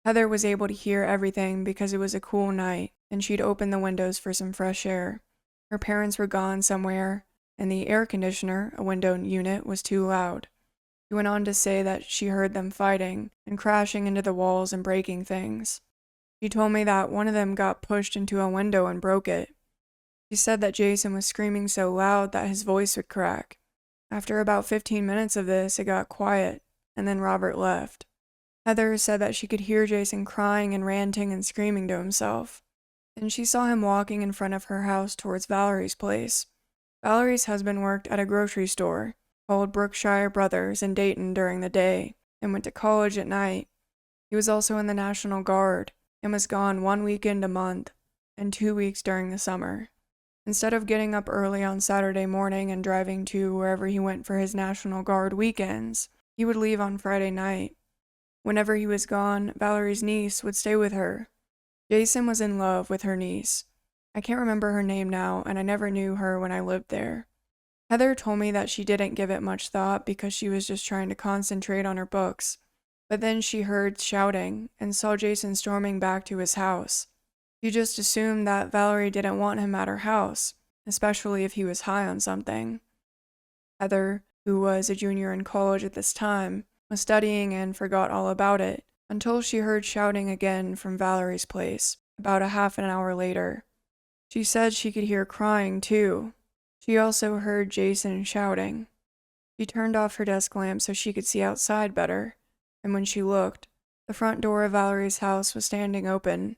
Heather was able to hear everything because it was a cool night and she'd opened the windows for some fresh air. Her parents were gone somewhere, and the air conditioner, a window unit, was too loud. She went on to say that she heard them fighting and crashing into the walls and breaking things. She told me that one of them got pushed into a window and broke it. She said that Jason was screaming so loud that his voice would crack. After about 15 minutes of this, it got quiet, and then Robert left. Heather said that she could hear Jason crying and ranting and screaming to himself. Then she saw him walking in front of her house towards Valerie's place. Valerie's husband worked at a grocery store called Brookshire Brothers in Dayton during the day and went to college at night. He was also in the National Guard and was gone 1 weekend a month and 2 weeks during the summer. Instead of getting up early on Saturday morning and driving to wherever he went for his National Guard weekends, he would leave on Friday night. Whenever he was gone, Valerie's niece would stay with her. Jason was in love with her niece. I can't remember her name now, and I never knew her when I lived there. Heather told me that she didn't give it much thought because she was just trying to concentrate on her books. But then she heard shouting and saw Jason storming back to his house. She just assumed that Valerie didn't want him at her house, especially if he was high on something. Heather, who was a junior in college at this time, was studying and forgot all about it until she heard shouting again from Valerie's place about a half an hour later. She said she could hear crying too. She also heard Jason shouting. She turned off her desk lamp so she could see outside better, and when she looked, the front door of Valerie's house was standing open.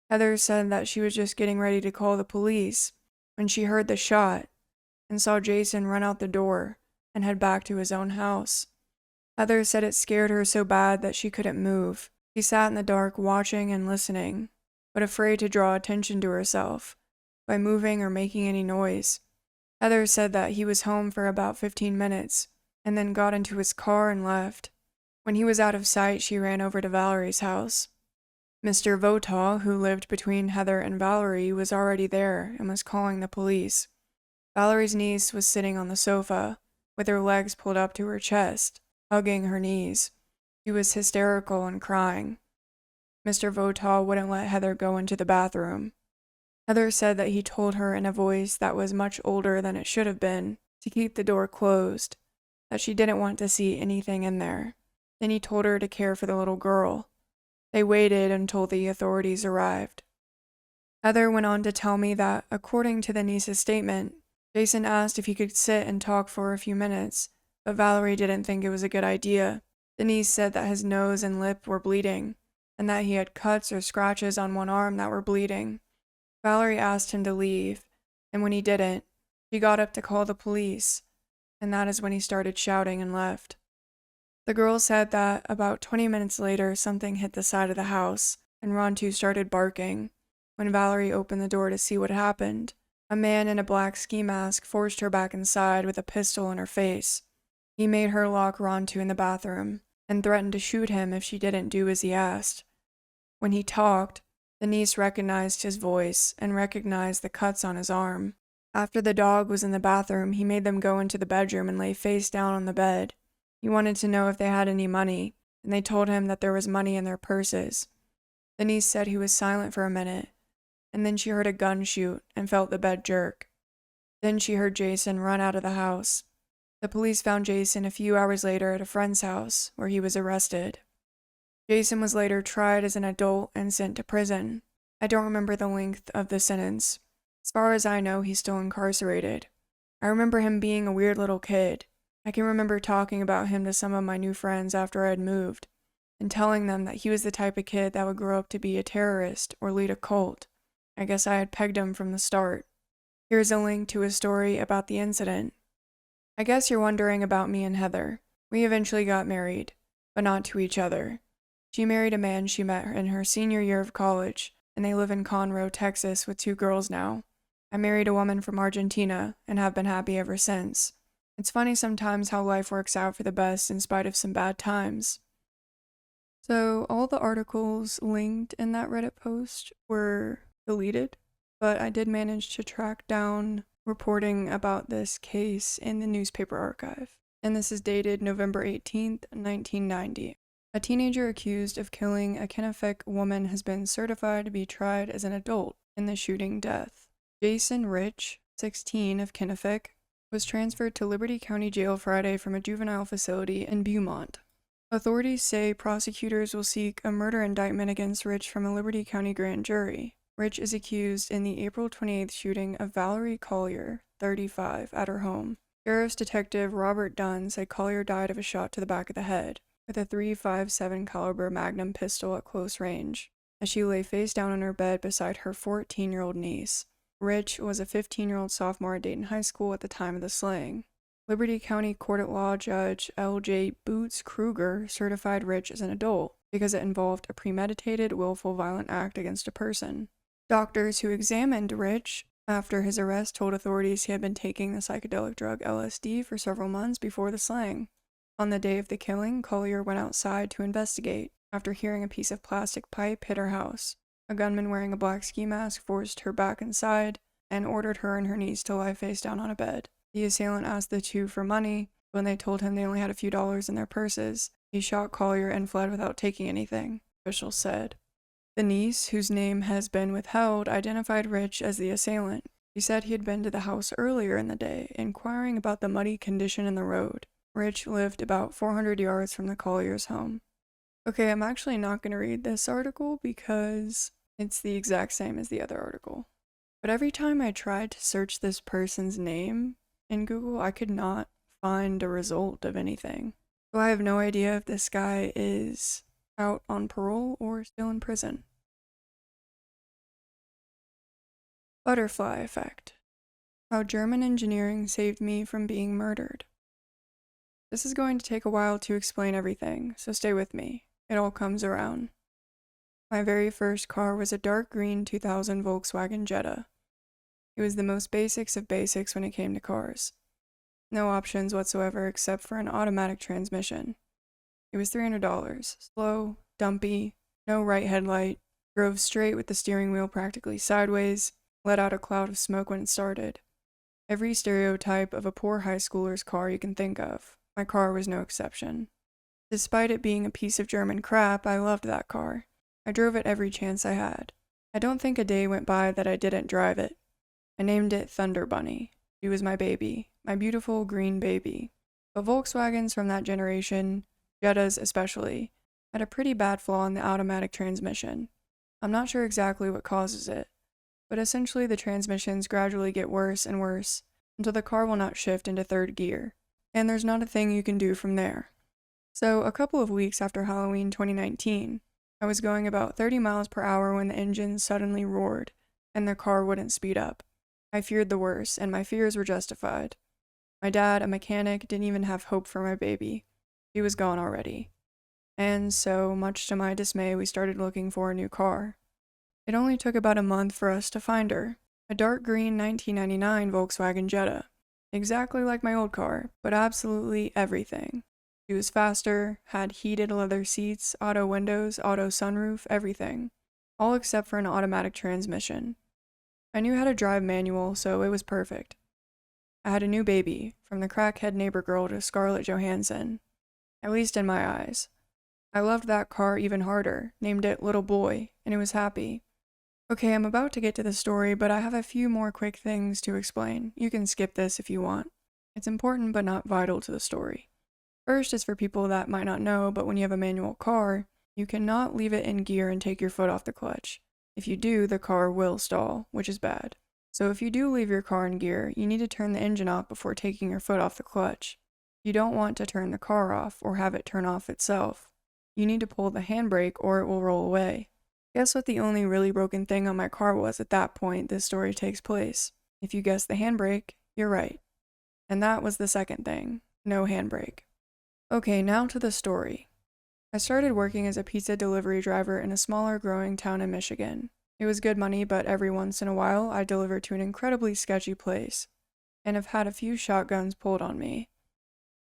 Heather said that she was just getting ready to call the police when she heard the shot and saw Jason run out the door and head back to his own house. Heather said it scared her so bad that she couldn't move. She sat in the dark watching and listening, but afraid to draw attention to herself by moving or making any noise. Heather said that he was home for about 15 minutes and then got into his car and left. When he was out of sight, she ran over to Valerie's house. Mr. Votaw, who lived between Heather and Valerie, was already there and was calling the police. Valerie's niece was sitting on the sofa, with her legs pulled up to her chest, hugging her knees. She was hysterical and crying. Mr. Votaw wouldn't let Heather go into the bathroom. Heather said that he told her in a voice that was much older than it should have been to keep the door closed, that she didn't want to see anything in there. Then he told her to care for the little girl. They waited until the authorities arrived. Heather went on to tell me that, according to the niece's statement, Jason asked if he could sit and talk for a few minutes, but Valerie didn't think it was a good idea. The niece said that his nose and lip were bleeding, and that he had cuts or scratches on one arm that were bleeding. Valerie asked him to leave, and when he didn't, she got up to call the police, and that is when he started shouting and left. The girl said that about 20 minutes later, something hit the side of the house, and Rontu started barking. When Valerie opened the door to see what happened, a man in a black ski mask forced her back inside with a pistol in her face. He made her lock Rontu in the bathroom, and threatened to shoot him if she didn't do as he asked. When he talked, the niece recognized his voice and recognized the cuts on his arm. After the dog was in the bathroom, he made them go into the bedroom and lay face down on the bed. He wanted to know if they had any money, and they told him that there was money in their purses. The niece said he was silent for a minute, and then she heard a gun shoot and felt the bed jerk. Then she heard Jason run out of the house. The police found Jason a few hours later at a friend's house, where he was arrested. Jason was later tried as an adult and sent to prison. I don't remember the length of the sentence. As far as I know, he's still incarcerated. I remember him being a weird little kid. I can remember talking about him to some of my new friends after I had moved, and telling them that he was the type of kid that would grow up to be a terrorist or lead a cult. I guess I had pegged him from the start. Here's a link to a story about the incident. I guess you're wondering about me and Heather. We eventually got married, but not to each other. She married a man she met in her senior year of college, and they live in Conroe, Texas with 2 girls now. I married a woman from Argentina, and have been happy ever since. It's funny sometimes how life works out for the best in spite of some bad times. So all the articles linked in that Reddit post were deleted, but I did manage to track down reporting about this case in the newspaper archive. And this is dated November 18th, 1990. A teenager accused of killing a Kennebec woman has been certified to be tried as an adult in the shooting death. Jason Rich, 16, of Kennebec, was transferred to Liberty County Jail Friday from a juvenile facility in Beaumont. Authorities say prosecutors will seek a murder indictment against Rich from a Liberty County grand jury. Rich is accused in the April 28th shooting of Valerie Collier, 35, at her home. Sheriff's Detective Robert Dunn said Collier died of a shot to the back of the head with a .357 caliber Magnum pistol at close range, as she lay face down in her bed beside her 14-year-old niece. Rich was a 15-year-old sophomore at Dayton High School at the time of the slaying. Liberty County Court at Law Judge L.J. Boots Kruger certified Rich as an adult because it involved a premeditated, willful, violent act against a person. Doctors who examined Rich after his arrest told authorities he had been taking the psychedelic drug LSD for several months before the slaying. On the day of the killing, Collier went outside to investigate after hearing a piece of plastic pipe hit her house. A gunman wearing a black ski mask forced her back inside and ordered her and her niece to lie face down on a bed. The assailant asked the two for money. When they told him they only had a few dollars in their purses, he shot Collier and fled without taking anything, officials said. The niece, whose name has been withheld, identified Rich as the assailant. She said he had been to the house earlier in the day, inquiring about the muddy condition in the road. Rich lived about 400 yards from the Collier's home. Okay, I'm actually not going to read this article because it's the exact same as the other article. But every time I tried to search this person's name in Google, I could not find a result of anything. So I have no idea if this guy is out on parole or still in prison. Butterfly effect. How German engineering saved me from being murdered. This is going to take a while to explain everything, so stay with me. It all comes around. My very first car was a dark green 2000 Volkswagen Jetta. It was the most basics of basics when it came to cars. No options whatsoever except for an automatic transmission. It was $300, slow, dumpy, no right headlight, drove straight with the steering wheel practically sideways, let out a cloud of smoke when it started. Every stereotype of a poor high schooler's car you can think of. My car was no exception. Despite it being a piece of German crap, I loved that car. I drove it every chance I had. I don't think a day went by that I didn't drive it. I named it Thunder Bunny. She was my baby, my beautiful green baby. But Volkswagens from that generation, Jettas especially, had a pretty bad flaw in the automatic transmission. I'm not sure exactly what causes it, but essentially the transmissions gradually get worse and worse until the car will not shift into third gear, and there's not a thing you can do from there. So a couple of weeks after Halloween 2019, I was going about 30 miles per hour when the engine suddenly roared, and the car wouldn't speed up. I feared the worst, and my fears were justified. My dad, a mechanic, didn't even have hope for my baby. She was gone already. And so, much to my dismay, we started looking for a new car. It only took about a month for us to find her. A dark green 1999 Volkswagen Jetta. Exactly like my old car, but absolutely everything. She was faster, had heated leather seats, auto windows, auto sunroof, everything. All except for an automatic transmission. I knew how to drive manual, so it was perfect. I had a new baby, from the crackhead neighbor girl to Scarlett Johansson. At least in my eyes. I loved that car even harder, named it Little Boy, and it was happy. Okay, I'm about to get to the story, but I have a few more quick things to explain. You can skip this if you want. It's important but not vital to the story. First is for people that might not know, but when you have a manual car, you cannot leave it in gear and take your foot off the clutch. If you do, the car will stall, which is bad. So if you do leave your car in gear, you need to turn the engine off before taking your foot off the clutch. You don't want to turn the car off or have it turn off itself. You need to pull the handbrake or it will roll away. Guess what the only really broken thing on my car was at that point this story takes place? If you guessed the handbrake, you're right. And that was the second thing. No handbrake. Okay, now to the story. I started working as a pizza delivery driver in a smaller growing town in Michigan. It was good money, but every once in a while I delivered to an incredibly sketchy place, and have had a few shotguns pulled on me.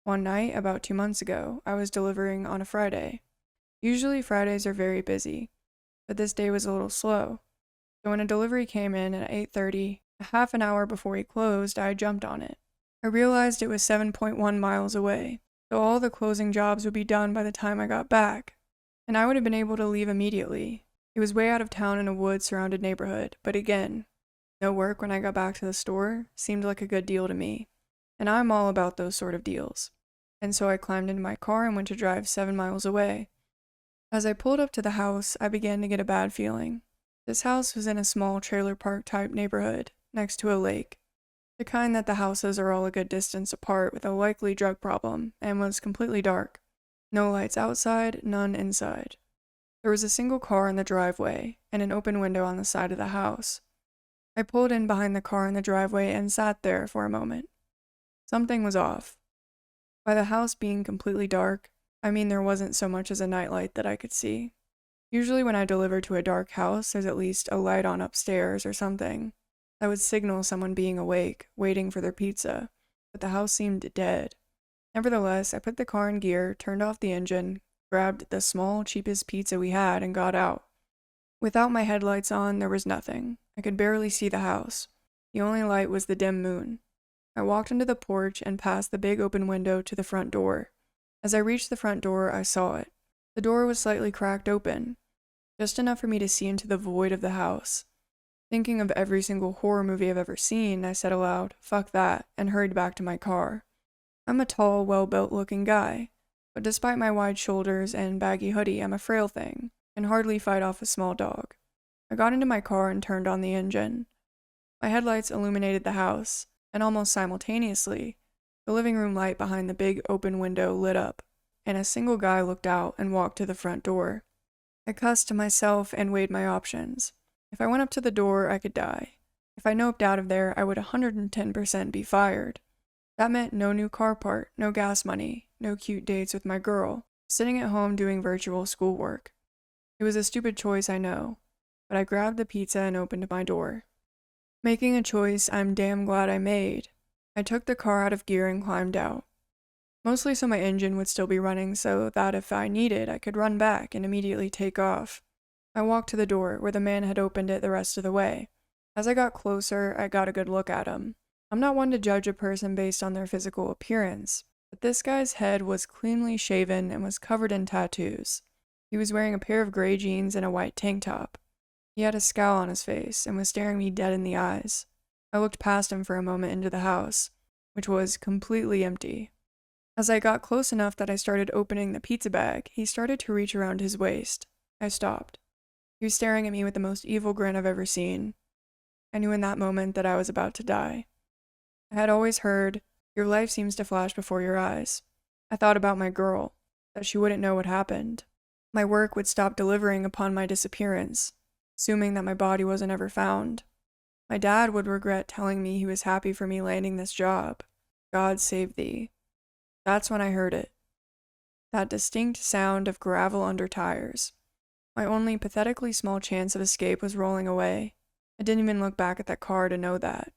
One night, about 2 months ago, I was delivering on a Friday. Usually Fridays are very busy, but this day was a little slow. So when a delivery came in at 8:30, a half an hour before he closed, I jumped on it. I realized it was 7.1 miles away, so all the closing jobs would be done by the time I got back, and I would have been able to leave immediately. It was way out of town in a wood-surrounded neighborhood, but again, no work when I got back to the store seemed like a good deal to me, and I'm all about those sort of deals. And so I climbed into my car and went to drive 7 miles away. As I pulled up to the house, I began to get a bad feeling. This house was in a small trailer park type neighborhood, next to a lake. The kind that the houses are all a good distance apart with a likely drug problem, and was completely dark. No lights outside, none inside. There was a single car in the driveway, and an open window on the side of the house. I pulled in behind the car in the driveway and sat there for a moment. Something was off. By the house being completely dark, I mean there wasn't so much as a nightlight that I could see. Usually when I deliver to a dark house, there's at least a light on upstairs or something that would signal someone being awake, waiting for their pizza, but the house seemed dead. Nevertheless, I put the car in gear, turned off the engine, grabbed the small, cheapest pizza we had, and got out. Without my headlights on, there was nothing. I could barely see the house. The only light was the dim moon. I walked into the porch and past the big open window to the front door. As I reached the front door, I saw it. The door was slightly cracked open, just enough for me to see into the void of the house. Thinking of every single horror movie I've ever seen, I said aloud, "Fuck that," and hurried back to my car. I'm a tall, well-built looking guy, but despite my wide shoulders and baggy hoodie, I'm a frail thing, and hardly fight off a small dog. I got into my car and turned on the engine. My headlights illuminated the house, and almost simultaneously, the living room light behind the big open window lit up, and a single guy looked out and walked to the front door. I cussed to myself and weighed my options. If I went up to the door, I could die. If I noped out of there, I would 110% be fired. That meant no new car part, no gas money, no cute dates with my girl, sitting at home doing virtual schoolwork. It was a stupid choice, I know, but I grabbed the pizza and opened my door. Making a choice I'm damn glad I made. I took the car out of gear and climbed out. Mostly so my engine would still be running so that if I needed, I could run back and immediately take off. I walked to the door, where the man had opened it the rest of the way. As I got closer, I got a good look at him. I'm not one to judge a person based on their physical appearance, but this guy's head was cleanly shaven and was covered in tattoos. He was wearing a pair of gray jeans and a white tank top. He had a scowl on his face and was staring me dead in the eyes. I looked past him for a moment into the house, which was completely empty. As I got close enough that I started opening the pizza bag, he started to reach around his waist. I stopped. He was staring at me with the most evil grin I've ever seen. I knew in that moment that I was about to die. I had always heard, "Your life seems to flash before your eyes." I thought about my girl, that she wouldn't know what happened. My work would stop delivering upon my disappearance, assuming that my body wasn't ever found. My dad would regret telling me he was happy for me landing this job. God save thee. That's when I heard it. That distinct sound of gravel under tires. My only pathetically small chance of escape was rolling away. I didn't even look back at that car to know that.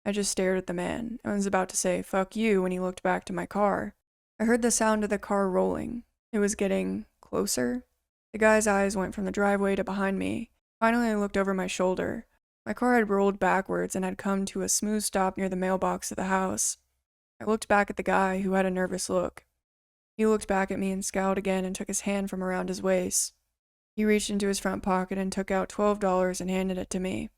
I just stared at the man and was about to say, "Fuck you," when he looked back to my car. I heard the sound of the car rolling. It was getting closer. The guy's eyes went from the driveway to behind me. Finally, I looked over my shoulder. My car had rolled backwards and had come to a smooth stop near the mailbox of the house. I looked back at the guy, who had a nervous look. He looked back at me and scowled again and took his hand from around his waist. He reached into his front pocket and took out $12 and handed it to me.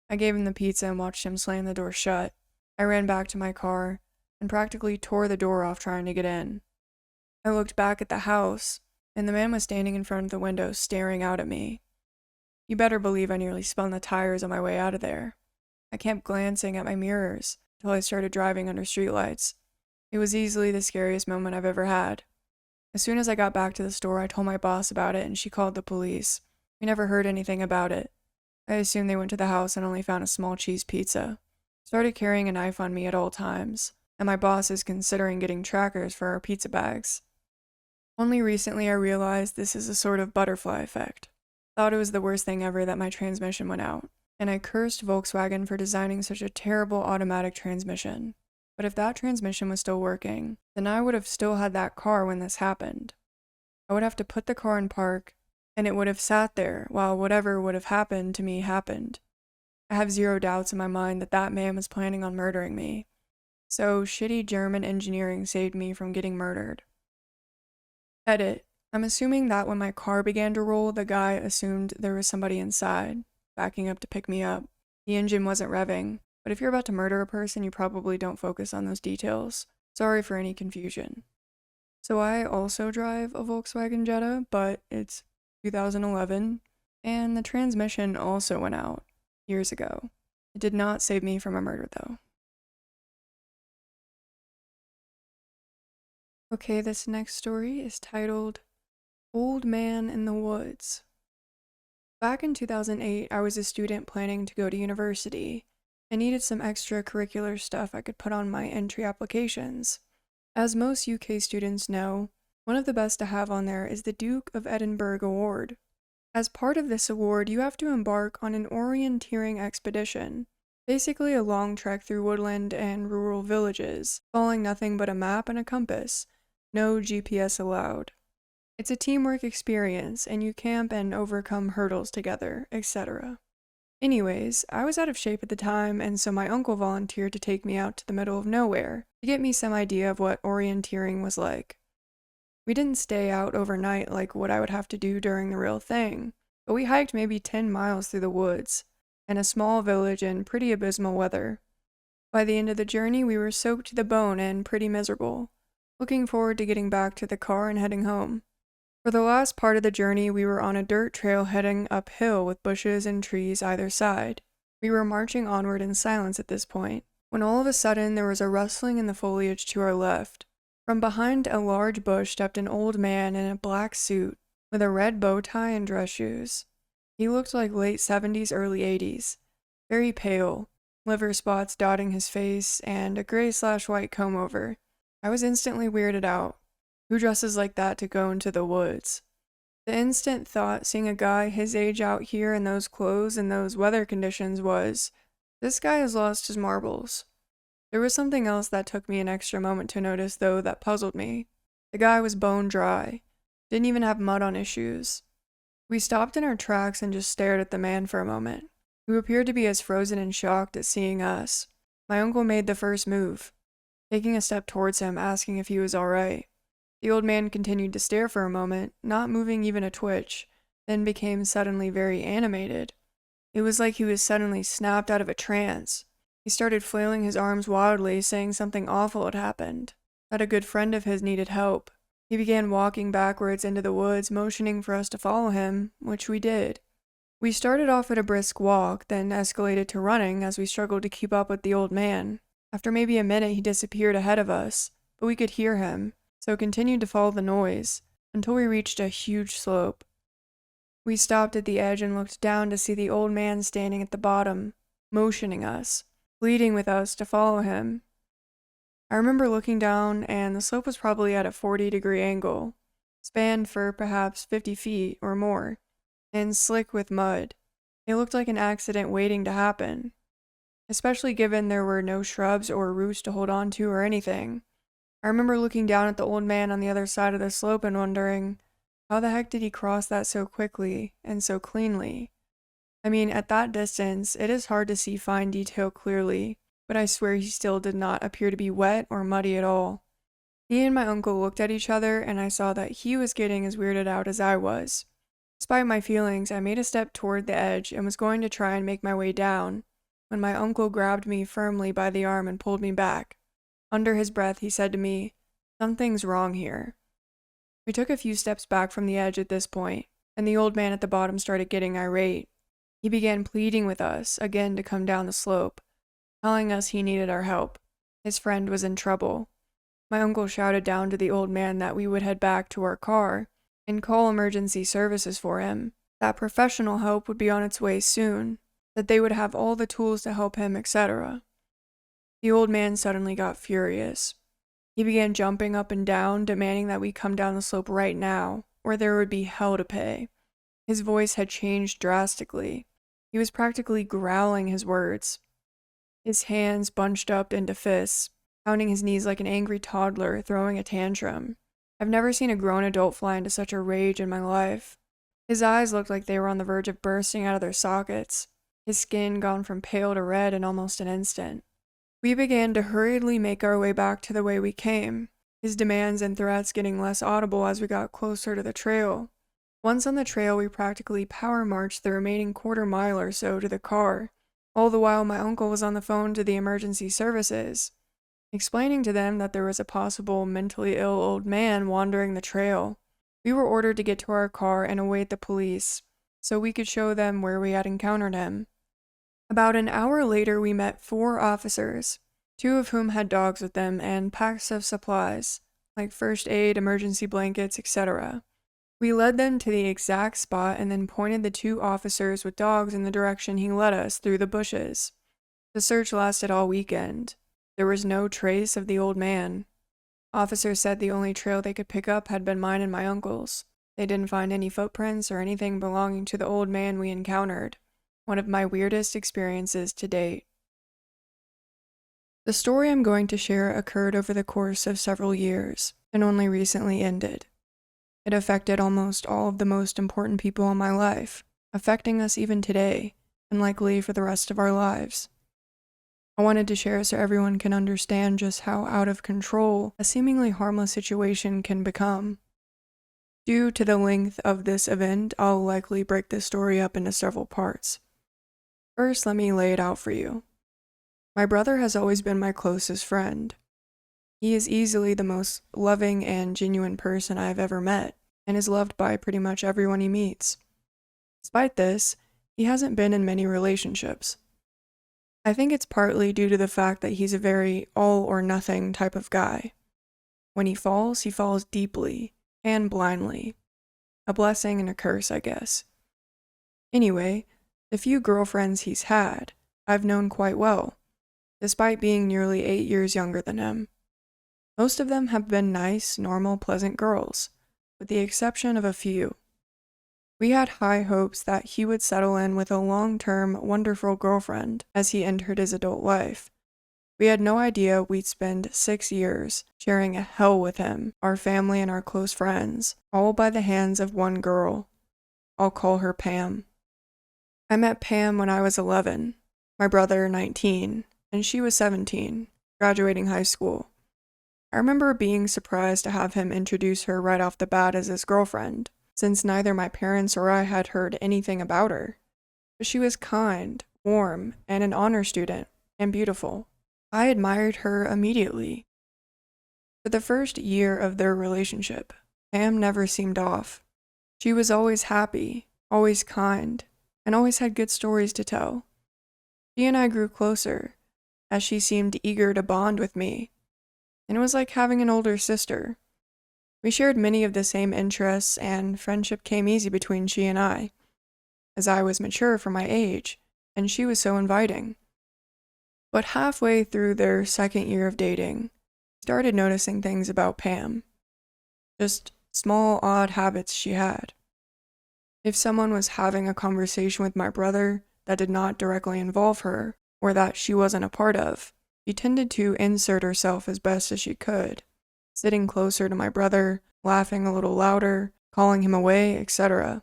I gave him the pizza and watched him slam the door shut. I ran back to my car and practically tore the door off trying to get in. I looked back at the house, and the man was standing in front of the window staring out at me. You better believe I nearly spun the tires on my way out of there. I kept glancing at my mirrors until I started driving under streetlights. It was easily the scariest moment I've ever had. As soon as I got back to the store, I told my boss about it and she called the police. We never heard anything about it. I assumed they went to the house and only found a small cheese pizza. Started carrying a knife on me at all times, and my boss is considering getting trackers for our pizza bags. Only recently I realized this is a sort of butterfly effect. Thought it was the worst thing ever that my transmission went out, and I cursed Volkswagen for designing such a terrible automatic transmission. But if that transmission was still working, then I would have still had that car when this happened. I would have to put the car in park, and it would have sat there while whatever would have happened to me happened. I have zero doubts in my mind that that man was planning on murdering me. So shitty German engineering saved me from getting murdered. Edit. I'm assuming that when my car began to roll, the guy assumed there was somebody inside, backing up to pick me up. The engine wasn't revving. But if you're about to murder a person, you probably don't focus on those details. Sorry for any confusion. So I also drive a Volkswagen Jetta, but it's 2011, and the transmission also went out years ago. It did not save me from a murder, though. Okay, this next story is titled Old Man in the Woods. Back in 2008, I was a student planning to go to university. I needed some extracurricular stuff I could put on my entry applications. As most UK students know, one of the best to have on there is the Duke of Edinburgh Award. As part of this award, you have to embark on an orienteering expedition, basically a long trek through woodland and rural villages, following nothing but a map and a compass, no GPS allowed. It's a teamwork experience, and you camp and overcome hurdles together, etc. Anyways, I was out of shape at the time, and so my uncle volunteered to take me out to the middle of nowhere to get me some idea of what orienteering was like. We didn't stay out overnight like what I would have to do during the real thing, but we hiked maybe 10 miles through the woods, in a small village in pretty abysmal weather. By the end of the journey, we were soaked to the bone and pretty miserable, looking forward to getting back to the car and heading home. For the last part of the journey, we were on a dirt trail heading uphill with bushes and trees either side. We were marching onward in silence at this point, when all of a sudden there was a rustling in the foliage to our left. From behind a large bush stepped an old man in a black suit, with a red bow tie and dress shoes. He looked like late 70s, early 80s, very pale, liver spots dotting his face, and a gray/white comb-over. I was instantly weirded out. Who dresses like that to go into the woods? The instant thought seeing a guy his age out here in those clothes and those weather conditions was, this guy has lost his marbles. There was something else that took me an extra moment to notice, though, that puzzled me. The guy was bone dry. Didn't even have mud on his shoes. We stopped in our tracks and just stared at the man for a moment, who appeared to be as frozen and shocked at seeing us. My uncle made the first move, taking a step towards him, asking if he was alright. The old man continued to stare for a moment, not moving even a twitch, then became suddenly very animated. It was like he was suddenly snapped out of a trance. He started flailing his arms wildly, saying something awful had happened, that a good friend of his needed help. He began walking backwards into the woods, motioning for us to follow him, which we did. We started off at a brisk walk, then escalated to running as we struggled to keep up with the old man. After maybe a minute, he disappeared ahead of us, but we could hear him, so continued to follow the noise, until we reached a huge slope. We stopped at the edge and looked down to see the old man standing at the bottom, motioning us, pleading with us to follow him. I remember looking down, and the slope was probably at a 40-degree angle, spanned for perhaps 50 feet or more, and slick with mud. It looked like an accident waiting to happen, especially given there were no shrubs or roots to hold on to or anything. I remember looking down at the old man on the other side of the slope and wondering, how the heck did he cross that so quickly and so cleanly? I mean, at that distance, it is hard to see fine detail clearly, but I swear he still did not appear to be wet or muddy at all. He and my uncle looked at each other, and I saw that he was getting as weirded out as I was. Despite my feelings, I made a step toward the edge and was going to try and make my way down, when my uncle grabbed me firmly by the arm and pulled me back. Under his breath, he said to me, "Something's wrong here." We took a few steps back from the edge at this point, and the old man at the bottom started getting irate. He began pleading with us, again to come down the slope, telling us he needed our help. His friend was in trouble. My uncle shouted down to the old man that we would head back to our car and call emergency services for him, that professional help would be on its way soon, that they would have all the tools to help him, etc. The old man suddenly got furious. He began jumping up and down, demanding that we come down the slope right now, or there would be hell to pay. His voice had changed drastically. He was practically growling his words. His hands bunched up into fists, pounding his knees like an angry toddler throwing a tantrum. I've never seen a grown adult fly into such a rage in my life. His eyes looked like they were on the verge of bursting out of their sockets, his skin gone from pale to red in almost an instant. We began to hurriedly make our way back to the way we came, his demands and threats getting less audible as we got closer to the trail. Once on the trail, we practically power marched the remaining quarter-mile or so to the car, all the while my uncle was on the phone to the emergency services, explaining to them that there was a possible mentally ill old man wandering the trail. We were ordered to get to our car and await the police, so we could show them where we had encountered him. About an hour later, we met 4 officers, 2 of whom had dogs with them and packs of supplies, like first aid, emergency blankets, etc. We led them to the exact spot and then pointed the 2 officers with dogs in the direction he led us through the bushes. The search lasted all weekend. There was no trace of the old man. Officers said the only trail they could pick up had been mine and my uncle's. They didn't find any footprints or anything belonging to the old man we encountered. One of my weirdest experiences to date. The story I'm going to share occurred over the course of several years, and only recently ended. It affected almost all of the most important people in my life, affecting us even today, and likely for the rest of our lives. I wanted to share so everyone can understand just how out of control a seemingly harmless situation can become. Due to the length of this event, I'll likely break this story up into several parts. First, let me lay it out for you. My brother has always been my closest friend. He is easily the most loving and genuine person I have ever met, and is loved by pretty much everyone he meets. Despite this, he hasn't been in many relationships. I think it's partly due to the fact that he's a very all-or-nothing type of guy. When he falls deeply and blindly. A blessing and a curse, I guess. Anyway, the few girlfriends he's had, I've known quite well, despite being nearly 8 years younger than him. Most of them have been nice, normal, pleasant girls, with the exception of a few. We had high hopes that he would settle in with a long-term, wonderful girlfriend as he entered his adult life. We had no idea we'd spend 6 years sharing a hell with him, our family and our close friends, all by the hands of one girl. I'll call her Pam. I met Pam when I was 11, my brother 19, and she was 17, graduating high school. I remember being surprised to have him introduce her right off the bat as his girlfriend, since neither my parents or I had heard anything about her. But she was kind, warm, and an honor student, and beautiful. I admired her immediately. For the first year of their relationship, Pam never seemed off. She was always happy, always kind, and always had good stories to tell. She and I grew closer, as she seemed eager to bond with me, and it was like having an older sister. We shared many of the same interests, and friendship came easy between she and I, as I was mature for my age, and she was so inviting. But halfway through their second year of dating, I started noticing things about Pam. Just small, odd habits she had. If someone was having a conversation with my brother that did not directly involve her, or that she wasn't a part of, she tended to insert herself as best as she could, sitting closer to my brother, laughing a little louder, calling him away, etc.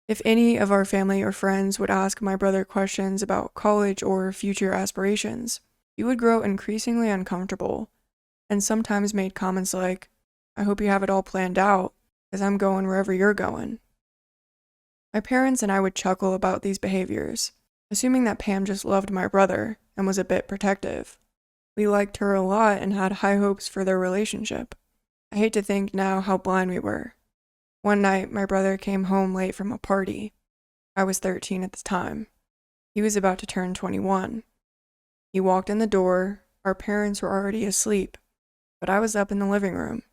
If any of our family or friends would ask my brother questions about college or future aspirations, he would grow increasingly uncomfortable, and sometimes made comments like, "I hope you have it all planned out, because I'm going wherever you're going." My parents and I would chuckle about these behaviors, assuming that Pam just loved my brother and was a bit protective. We liked her a lot and had high hopes for their relationship. I hate to think now how blind we were. One night, my brother came home late from a party. I was 13 at the time. He was about to turn 21. He walked in the door. Our parents were already asleep, but I was up in the living room.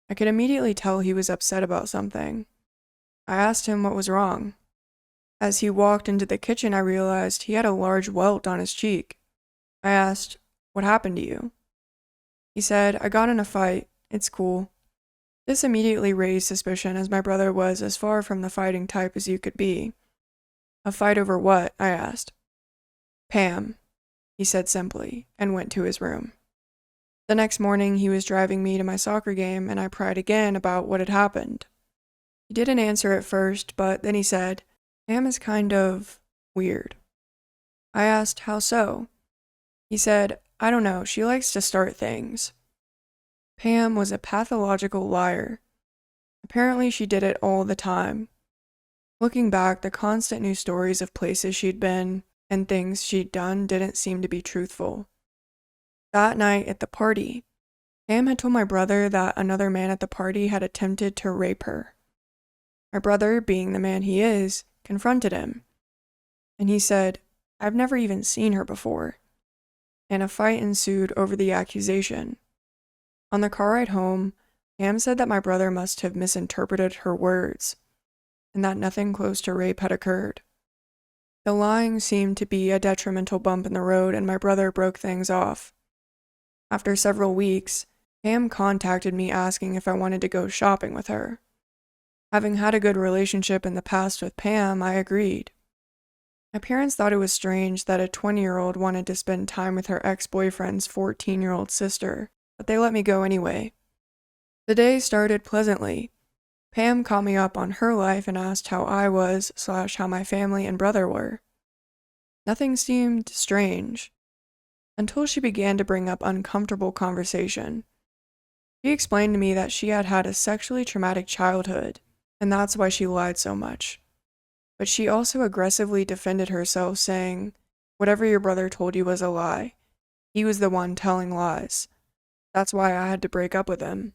I could immediately tell he was upset about something. I asked him what was wrong. As he walked into the kitchen, I realized he had a large welt on his cheek. I asked, "What happened to you?" He said, "I got in a fight. It's cool." This immediately raised suspicion, as my brother was as far from the fighting type as you could be. "A fight over what?" I asked. "Pam," he said simply, and went to his room. The next morning, he was driving me to my soccer game, and I pried again about what had happened. He didn't answer at first, but then he said, "Pam is kind of weird." I asked, "How so?" He said, "I don't know, she likes to start things." Pam was a pathological liar. Apparently she did it all the time. Looking back, the constant news stories of places she'd been and things she'd done didn't seem to be truthful. That night at the party, Pam had told my brother that another man at the party had attempted to rape her. My brother, being the man he is, confronted him, and he said, "I've never even seen her before." And a fight ensued over the accusation. On the car ride home, Pam said that my brother must have misinterpreted her words, and that nothing close to rape had occurred. The lying seemed to be a detrimental bump in the road, and my brother broke things off. After several weeks, Pam contacted me asking if I wanted to go shopping with her. Having had a good relationship in the past with Pam, I agreed. My parents thought it was strange that a 20-year-old wanted to spend time with her ex-boyfriend's 14-year-old sister, but they let me go anyway. The day started pleasantly. Pam caught me up on her life and asked how I was / how my family and brother were. Nothing seemed strange, until she began to bring up uncomfortable conversation. She explained to me that she had had a sexually traumatic childhood, and that's why she lied so much. But she also aggressively defended herself, saying, "Whatever your brother told you was a lie. He was the one telling lies. That's why I had to break up with him."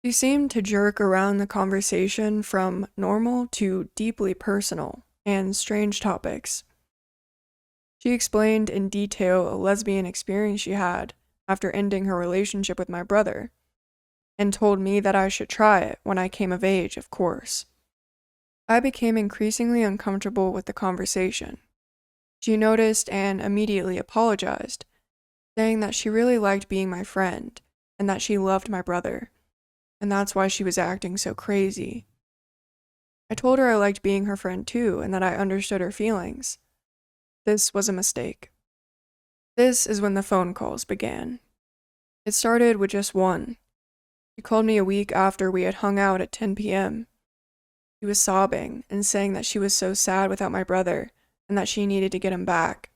She seemed to jerk around the conversation from normal to deeply personal and strange topics. She explained in detail a lesbian experience she had after ending her relationship with my brother, and told me that I should try it when I came of age, of course. I became increasingly uncomfortable with the conversation. She noticed and immediately apologized, saying that she really liked being my friend and that she loved my brother, and that's why she was acting so crazy. I told her I liked being her friend too and that I understood her feelings. This was a mistake. This is when the phone calls began. It started with just one. She called me a week after we had hung out at 10 p.m. She was sobbing and saying that she was so sad without my brother and that she needed to get him back.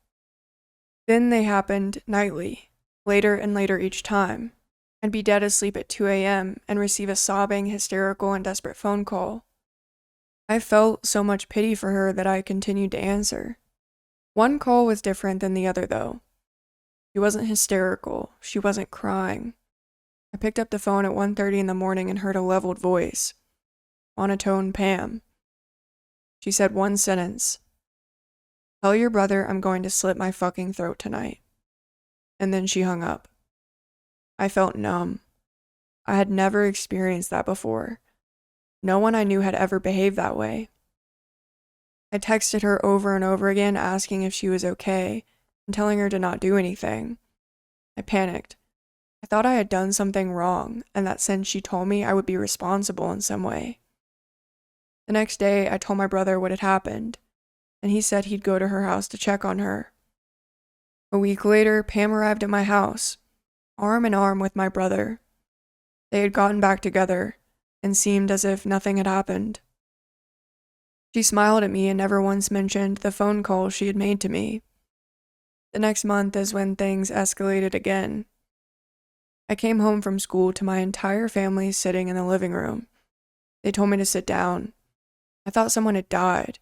Then they happened nightly, later and later each time. I'd be dead asleep at 2 a.m. and receive a sobbing, hysterical, and desperate phone call. I felt so much pity for her that I continued to answer. One call was different than the other, though. She wasn't hysterical. She wasn't crying. I picked up the phone at 1:30 in the morning and heard a leveled voice. Monotone Pam. She said one sentence. "Tell your brother I'm going to slit my fucking throat tonight." And then she hung up. I felt numb. I had never experienced that before. No one I knew had ever behaved that way. I texted her over and over again asking if she was okay and telling her to not do anything. I panicked. I thought I had done something wrong and that since she told me I would be responsible in some way. The next day, I told my brother what had happened, and he said he'd go to her house to check on her. A week later, Pam arrived at my house, arm in arm with my brother. They had gotten back together and seemed as if nothing had happened. She smiled at me and never once mentioned the phone call she had made to me. The next month is when things escalated again. I came home from school to my entire family sitting in the living room. They told me to sit down. I thought someone had died.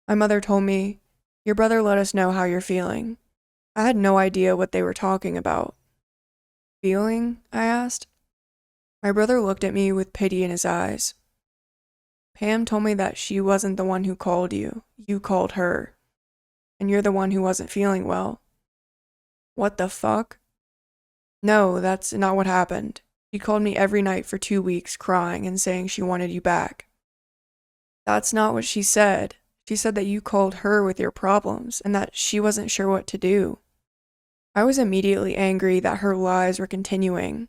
My mother told me, "Your brother let us know how you're feeling." I had no idea what they were talking about. "Feeling?" I asked. My brother looked at me with pity in his eyes. "Pam told me that she wasn't the one who called you. You called her. And you're the one who wasn't feeling well." "What the fuck?" "No, that's not what happened. She called me every night for 2 weeks crying and saying she wanted you back." "That's not what she said. She said that you called her with your problems and that she wasn't sure what to do." I was immediately angry that her lies were continuing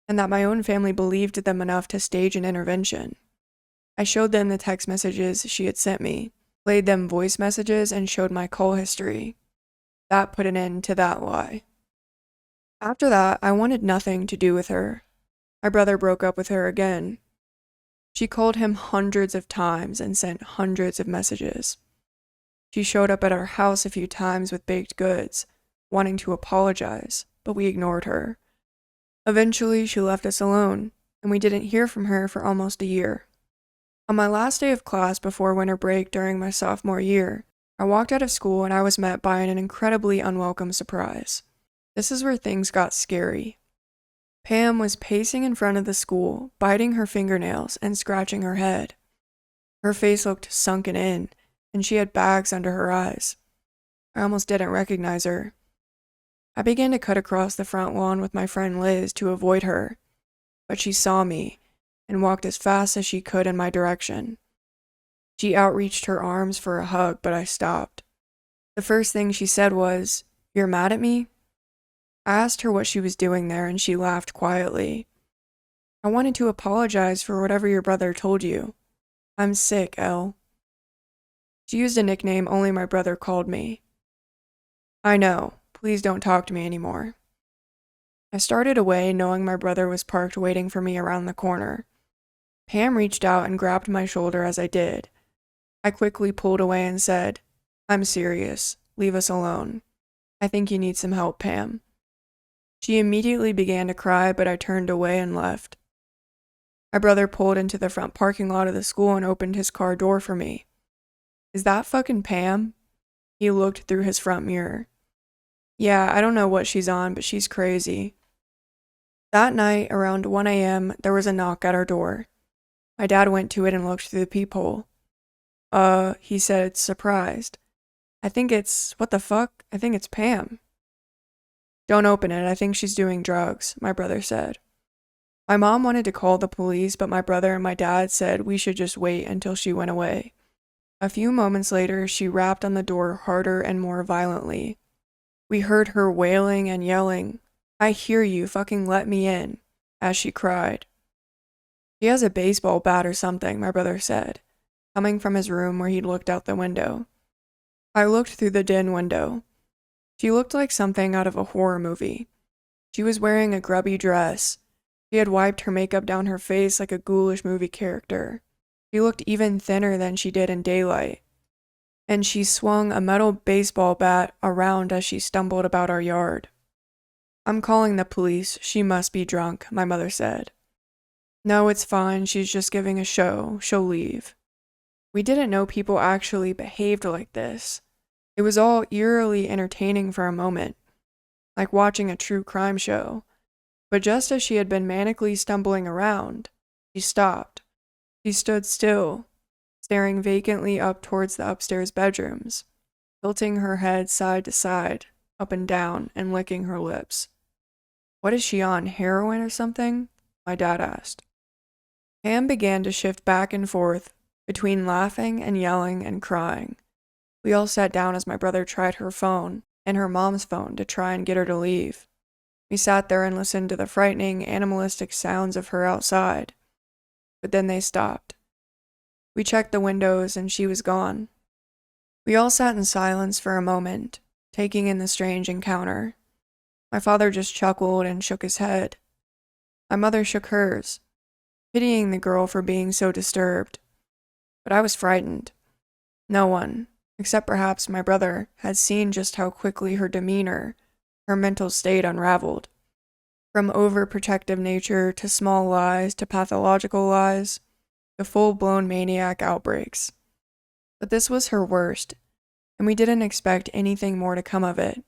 and that my own family believed them enough to stage an intervention. I showed them the text messages she had sent me, played them voice messages, and showed my call history. That put an end to that lie. After that, I wanted nothing to do with her. My brother broke up with her again. She called him hundreds of times and sent hundreds of messages. She showed up at our house a few times with baked goods, wanting to apologize, but we ignored her. Eventually, she left us alone, and we didn't hear from her for almost a year. On my last day of class before winter break during my sophomore year, I walked out of school and I was met by an incredibly unwelcome surprise. This is where things got scary. Pam was pacing in front of the school, biting her fingernails and scratching her head. Her face looked sunken in, and she had bags under her eyes. I almost didn't recognize her. I began to cut across the front lawn with my friend Liz to avoid her, but she saw me and walked as fast as she could in my direction. She outreached her arms for a hug, but I stopped. The first thing she said was, "You're mad at me?" I asked her what she was doing there, and she laughed quietly. "I wanted to apologize for whatever your brother told you. I'm sick, Elle." She used a nickname only my brother called me. "I know. Please don't talk to me anymore." I started away, knowing my brother was parked waiting for me around the corner. Pam reached out and grabbed my shoulder as I did. I quickly pulled away and said, I'm serious. Leave us alone. I think you need some help, Pam. She immediately began to cry, but I turned away and left. My brother pulled into the front parking lot of the school and opened his car door for me. Is that fucking Pam? He looked through his front mirror. Yeah, I don't know what she's on, but she's crazy. That night, around 1 a.m., there was a knock at our door. My dad went to it and looked through the peephole. He said, surprised. What the fuck? I think it's Pam. Don't open it, I think she's doing drugs, my brother said. My mom wanted to call the police, but my brother and my dad said we should just wait until she went away. A few moments later, she rapped on the door harder and more violently. We heard her wailing and yelling, I hear you, fucking let me in, as she cried. She has a baseball bat or something, my brother said, coming from his room where he'd looked out the window. I looked through the den window. She looked like something out of a horror movie. She was wearing a grubby dress. She had wiped her makeup down her face like a ghoulish movie character. She looked even thinner than she did in daylight. And she swung a metal baseball bat around as she stumbled about our yard. I'm calling the police. She must be drunk, my mother said. No, it's fine. She's just giving a show. She'll leave. We didn't know people actually behaved like this. It was all eerily entertaining for a moment, like watching a true crime show. But just as she had been manically stumbling around, she stopped. She stood still, staring vacantly up towards the upstairs bedrooms, tilting her head side to side, up and down, and licking her lips. What is she on, heroin or something? My dad asked. Pam began to shift back and forth between laughing and yelling and crying. We all sat down as my brother tried her phone and her mom's phone to try and get her to leave. We sat there and listened to the frightening, animalistic sounds of her outside. But then they stopped. We checked the windows and she was gone. We all sat in silence for a moment, taking in the strange encounter. My father just chuckled and shook his head. My mother shook hers, pitying the girl for being so disturbed. But I was frightened. No one, except perhaps my brother, had seen just how quickly her demeanor, her mental state unraveled. From overprotective nature to small lies to pathological lies to full-blown maniac outbreaks. But this was her worst, and we didn't expect anything more to come of it,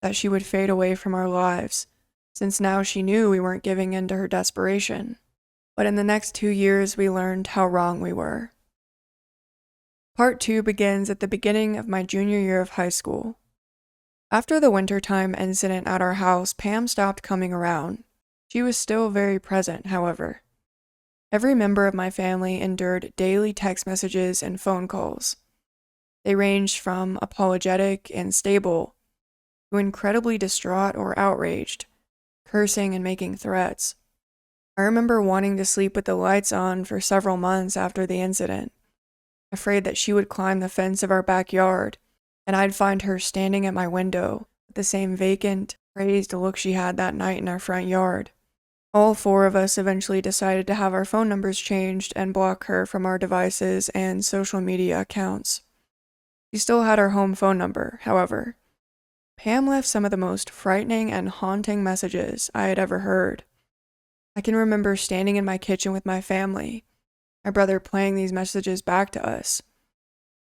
that she would fade away from our lives, since now she knew we weren't giving in to her desperation. But in the next 2 years, we learned how wrong we were. Part 2 begins at the beginning of my junior year of high school. After the wintertime incident at our house, Pam stopped coming around. She was still very present, however. Every member of my family endured daily text messages and phone calls. They ranged from apologetic and stable to incredibly distraught or outraged, cursing and making threats. I remember wanting to sleep with the lights on for several months after the incident, afraid that she would climb the fence of our backyard, and I'd find her standing at my window with the same vacant, crazed look she had that night in our front yard. All 4 of us eventually decided to have our phone numbers changed and block her from our devices and social media accounts. She still had our home phone number, however. Pam left some of the most frightening and haunting messages I had ever heard. I can remember standing in my kitchen with my family, my brother playing these messages back to us.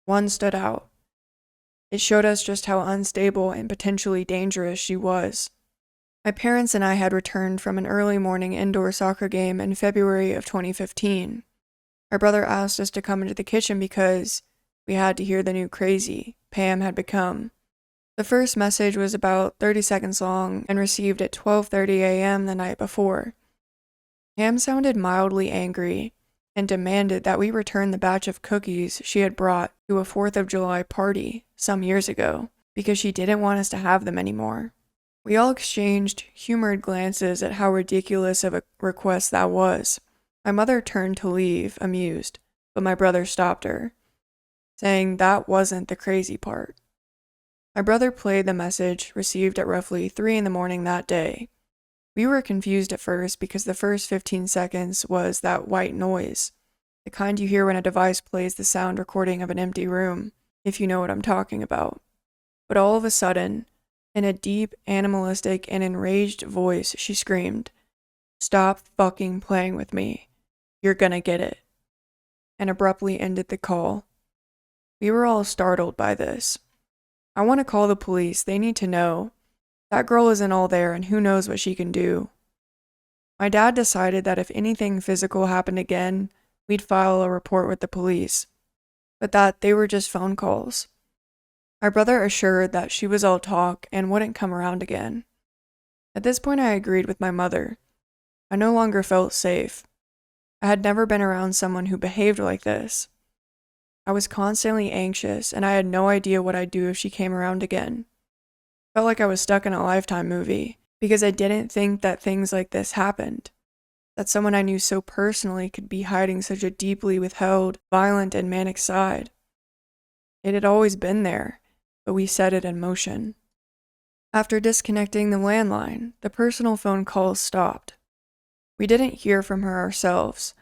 One stood out. It showed us just how unstable and potentially dangerous she was. My parents and I had returned from an early morning indoor soccer game in February of 2015. My brother asked us to come into the kitchen because we had to hear the new crazy Pam had become. The first message was about 30 seconds long and received at 12:30 a.m. the night before. Pam sounded mildly angry and demanded that we return the batch of cookies she had brought to a 4th of July party some years ago because she didn't want us to have them anymore. We all exchanged humored glances at how ridiculous of a request that was. My mother turned to leave, amused, but my brother stopped her, saying that wasn't the crazy part. My brother played the message received at roughly 3 a.m. that day. We were confused at first because the first 15 seconds was that white noise, the kind you hear when a device plays the sound recording of an empty room. if you know what I'm talking about. But all of a sudden, in a deep, animalistic, and enraged voice, she screamed, "Stop fucking playing with me. You're gonna get it," and abruptly ended the call. We were all startled by this. I want to call the police. They need to know. That girl isn't all there, and who knows what she can do. My dad decided that if anything physical happened again, we'd file a report with the police, but that they were just phone calls. My brother assured that she was all talk and wouldn't come around again. At this point, I agreed with my mother. I no longer felt safe. I had never been around someone who behaved like this. I was constantly anxious, and I had no idea what I'd do if she came around again. Felt like I was stuck in a Lifetime movie, because I didn't think that things like this happened. That someone I knew so personally could be hiding such a deeply withheld, violent, and manic side. It had always been there, but we set it in motion. After disconnecting the landline, the personal phone calls stopped. We didn't hear from her ourselves,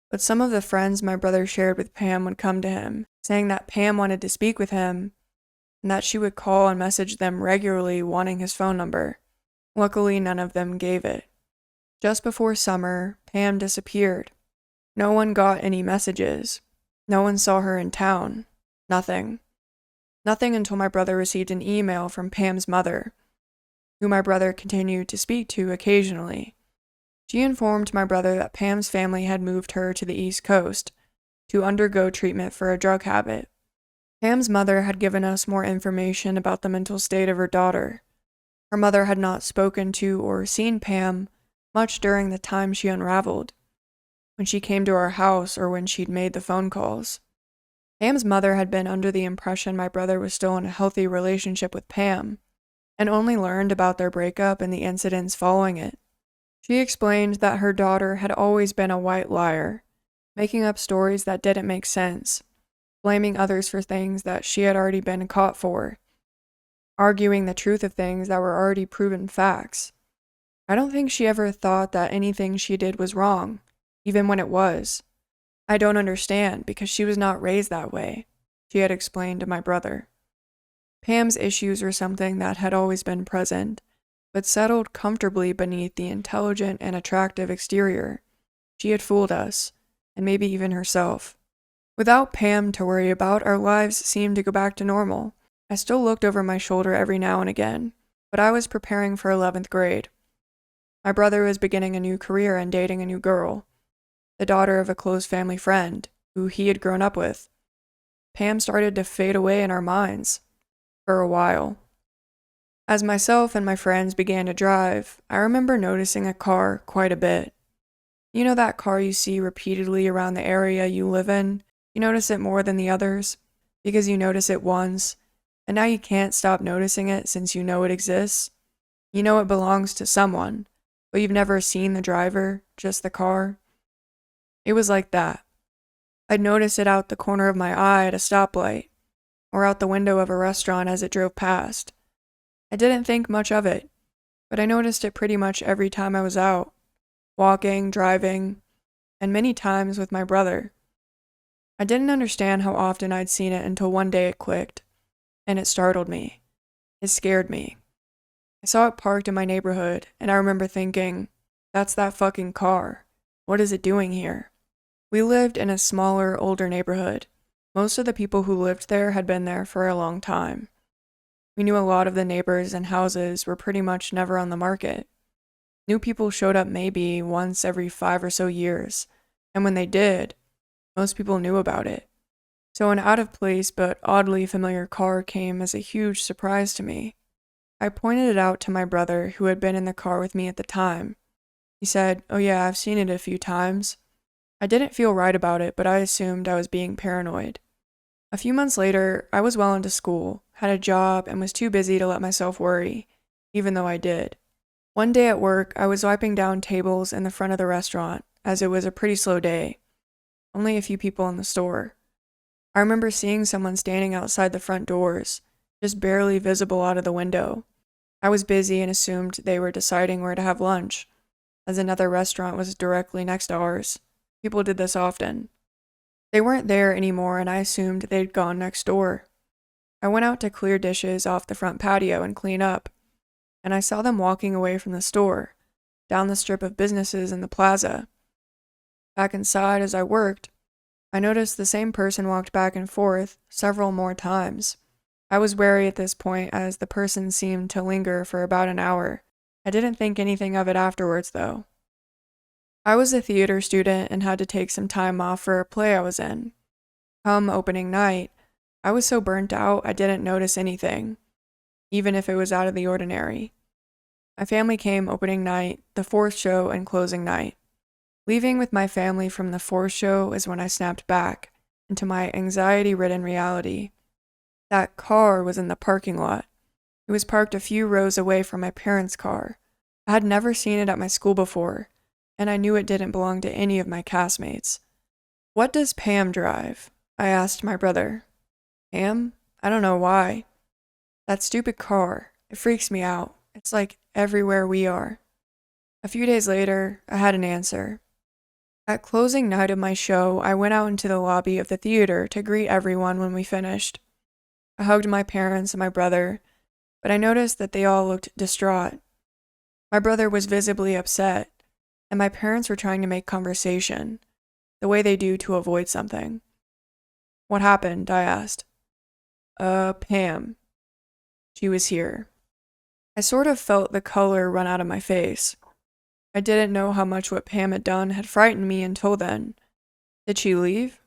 but some of the friends my brother shared with Pam would come to him, saying that Pam wanted to speak with him, and that she would call and message them regularly wanting his phone number. Luckily, none of them gave it. Just before summer, Pam disappeared. No one got any messages. No one saw her in town. Nothing. Nothing until my brother received an email from Pam's mother, who my brother continued to speak to occasionally. She informed my brother that Pam's family had moved her to the East Coast to undergo treatment for a drug habit. Pam's mother had given us more information about the mental state of her daughter. Her mother had not spoken to or seen Pam much during the time she unraveled, when she came to our house or when she'd made the phone calls. Pam's mother had been under the impression my brother was still in a healthy relationship with Pam, and only learned about their breakup and the incidents following it. She explained that her daughter had always been a white liar, making up stories that didn't make sense, blaming others for things that she had already been caught for, arguing the truth of things that were already proven facts. I don't think she ever thought that anything she did was wrong, even when it was. I don't understand, because she was not raised that way, she had explained to my brother. Pam's issues were something that had always been present, but settled comfortably beneath the intelligent and attractive exterior. She had fooled us, and maybe even herself. Without Pam to worry about, our lives seemed to go back to normal. I still looked over my shoulder every now and again, but I was preparing for 11th grade. My brother was beginning a new career and dating a new girl, the daughter of a close family friend, who he had grown up with. Pam started to fade away in our minds, for a while. As myself and my friends began to drive, I remember noticing a car quite a bit. You know that car you see repeatedly around the area you live in? You notice it more than the others, because you notice it once, and now you can't stop noticing it since you know it exists. You know it belongs to someone, but you've never seen the driver, just the car. It was like that. I'd notice it out the corner of my eye at a stoplight, or out the window of a restaurant as it drove past. I didn't think much of it, but I noticed it pretty much every time I was out, walking, driving, and many times with my brother. I didn't understand how often I'd seen it until one day it clicked, and it startled me. It scared me. I saw it parked in my neighborhood, and I remember thinking, that's that fucking car. What is it doing here? We lived in a smaller, older neighborhood. Most of the people who lived there had been there for a long time. We knew a lot of the neighbors, and houses were pretty much never on the market. New people showed up maybe once every 5 or so years, and when they did, most people knew about it. So an out-of-place but oddly familiar car came as a huge surprise to me. I pointed it out to my brother, who had been in the car with me at the time. He said, "Oh yeah, I've seen it a few times." I didn't feel right about it, but I assumed I was being paranoid. A few months later, I was well into school, had a job, and was too busy to let myself worry, even though I did. One day at work, I was wiping down tables in the front of the restaurant, as it was a pretty slow day. Only a few people in the store. I remember seeing someone standing outside the front doors, just barely visible out of the window. I was busy and assumed they were deciding where to have lunch, as another restaurant was directly next to ours. People did this often. They weren't there anymore, and I assumed they'd gone next door. I went out to clear dishes off the front patio and clean up, and I saw them walking away from the store, down the strip of businesses in the plaza. Back inside as I worked, I noticed the same person walked back and forth several more times. I was wary at this point as the person seemed to linger for about an hour. I didn't think anything of it afterwards, though. I was a theater student and had to take some time off for a play I was in. Come opening night, I was so burnt out I didn't notice anything, even if it was out of the ordinary. My family came opening night, the fourth show, and closing night. Leaving with my family from the fourth show is when I snapped back into my anxiety-ridden reality. That car was in the parking lot. It was parked a few rows away from my parents' car. I had never seen it at my school before, and I knew it didn't belong to any of my castmates. "What does Pam drive?" I asked my brother. "Pam? I don't know why. That stupid car. It freaks me out. It's like everywhere we are." A few days later, I had an answer. At closing night of my show, I went out into the lobby of the theater to greet everyone when we finished. I hugged my parents and my brother, but I noticed that they all looked distraught. My brother was visibly upset, and my parents were trying to make conversation, the way they do to avoid something. "What happened?" I asked. Pam. She was here." I sort of felt the color run out of my face. I didn't know how much what Pam had done had frightened me until then. "Did she leave?"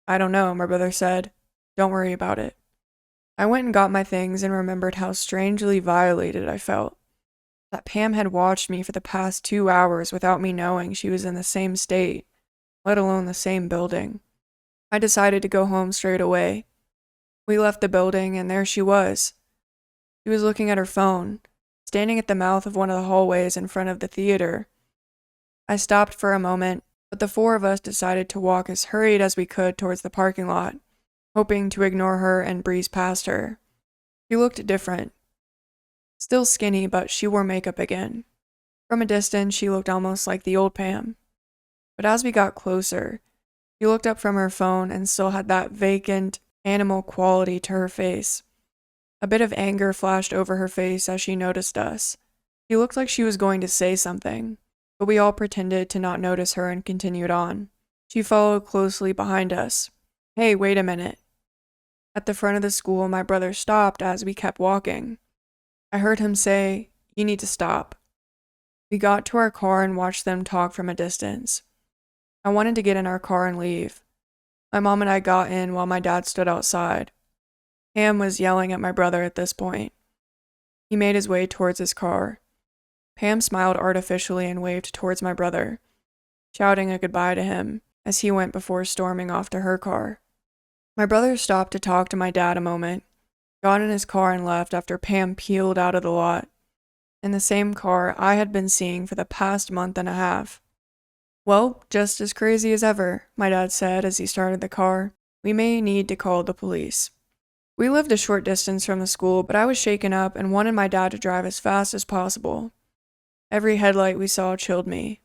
"I don't know," my brother said. "Don't worry about it." I went and got my things and remembered how strangely violated I felt. That Pam had watched me for the past 2 hours without me knowing she was in the same state, let alone the same building. I decided to go home straight away. We left the building, and there she was. She was looking at her phone, standing at the mouth of one of the hallways in front of the theater. I stopped for a moment, but the four of us decided to walk as hurried as we could towards the parking lot, hoping to ignore her and breeze past her. She looked different. Still skinny, but she wore makeup again. From a distance, she looked almost like the old Pam. But as we got closer, she looked up from her phone and still had that vacant, animal quality to her face. A bit of anger flashed over her face as she noticed us. She looked like she was going to say something, but we all pretended to not notice her and continued on. She followed closely behind us. "Hey, wait a minute." At the front of the school, my brother stopped as we kept walking. I heard him say, "You need to stop." We got to our car and watched them talk from a distance. I wanted to get in our car and leave. My mom and I got in while my dad stood outside. Pam was yelling at my brother at this point. He made his way towards his car. Pam smiled artificially and waved towards my brother, shouting a goodbye to him as he went before storming off to her car. My brother stopped to talk to my dad a moment, got in his car and left after Pam peeled out of the lot, in the same car I had been seeing for the past month and a half. "Well, just as crazy as ever," my dad said as he started the car. "We may need to call the police." We lived a short distance from the school, but I was shaken up and wanted my dad to drive as fast as possible. Every headlight we saw chilled me.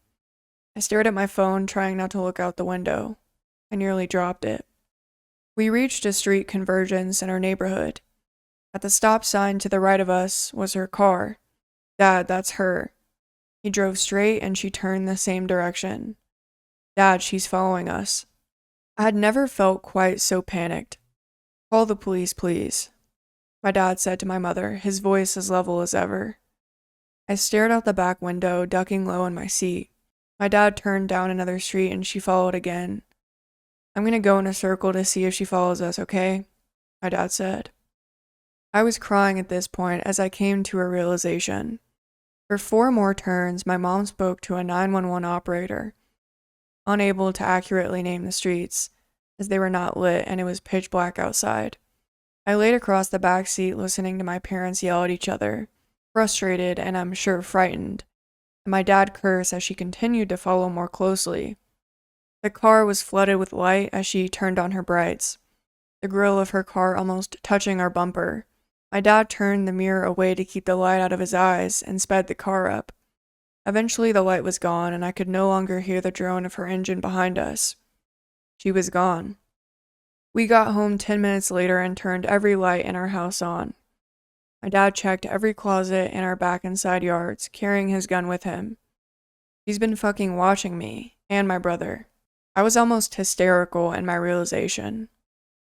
I stared at my phone, trying not to look out the window. I nearly dropped it. We reached a street convergence in our neighborhood. At the stop sign to the right of us was her car. "Dad, that's her." He drove straight and she turned the same direction. "Dad, she's following us." I had never felt quite so panicked. "Call the police, please," my dad said to my mother, his voice as level as ever. I stared out the back window, ducking low in my seat. My dad turned down another street and she followed again. "I'm gonna go in a circle to see if she follows us, okay?" my dad said. I was crying at this point as I came to a realization. For 4 more turns, my mom spoke to a 911 operator, unable to accurately name the streets, as they were not lit and it was pitch black outside. I laid across the back seat listening to my parents yell at each other, frustrated and I'm sure frightened, and my dad curse as she continued to follow more closely. The car was flooded with light as she turned on her brights, the grille of her car almost touching our bumper. My dad turned the mirror away to keep the light out of his eyes and sped the car up. Eventually the light was gone and I could no longer hear the drone of her engine behind us. She was gone. We got home 10 minutes later and turned every light in our house on. My dad checked every closet in our back and side yards, carrying his gun with him. He's been fucking watching me, and my brother. I was almost hysterical in my realization.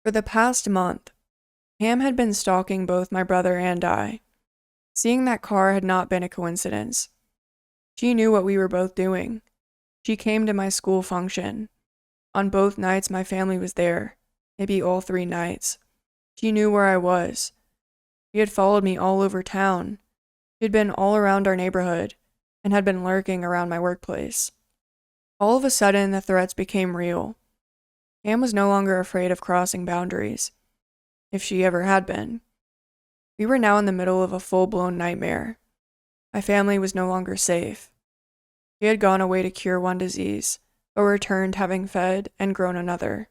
For the past month, Pam had been stalking both my brother and I. Seeing that car had not been a coincidence. She knew what we were both doing. She came to my school function. On both nights my family was there, maybe all 3 nights. She knew where I was. She had followed me all over town. She had been all around our neighborhood, and had been lurking around my workplace. All of a sudden, the threats became real. Pam was no longer afraid of crossing boundaries, if she ever had been. We were now in the middle of a full-blown nightmare. My family was no longer safe. She had gone away to cure one disease, but returned having fed and grown another.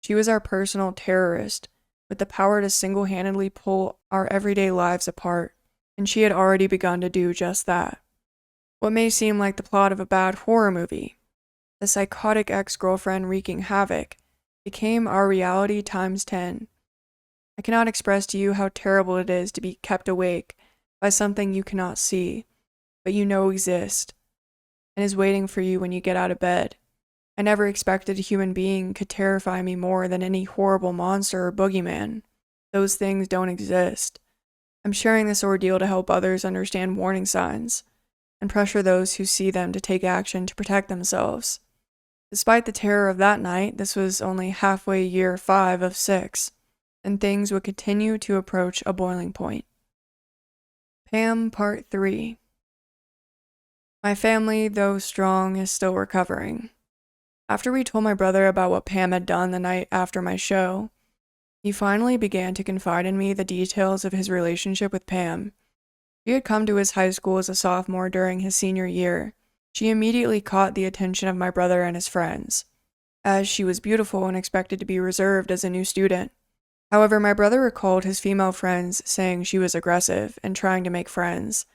She was our personal terrorist, with the power to single-handedly pull our everyday lives apart, and she had already begun to do just that. What may seem like the plot of a bad horror movie, the psychotic ex-girlfriend wreaking havoc, became our reality times 10. I cannot express to you how terrible it is to be kept awake by something you cannot see, but you know exists, and is waiting for you when you get out of bed. I never expected a human being could terrify me more than any horrible monster or boogeyman. Those things don't exist. I'm sharing this ordeal to help others understand warning signs, and pressure those who see them to take action to protect themselves. Despite the terror of that night, this was only halfway year 5 of 6, and things would continue to approach a boiling point. Pam Part 3. My family, though strong, is still recovering. After we told my brother about what Pam had done the night after my show, he finally began to confide in me the details of his relationship with Pam. She had come to his high school as a sophomore during his senior year. She immediately caught the attention of my brother and his friends, as she was beautiful and expected to be reserved as a new student. However, my brother recalled his female friends saying she was aggressive and trying to make friends,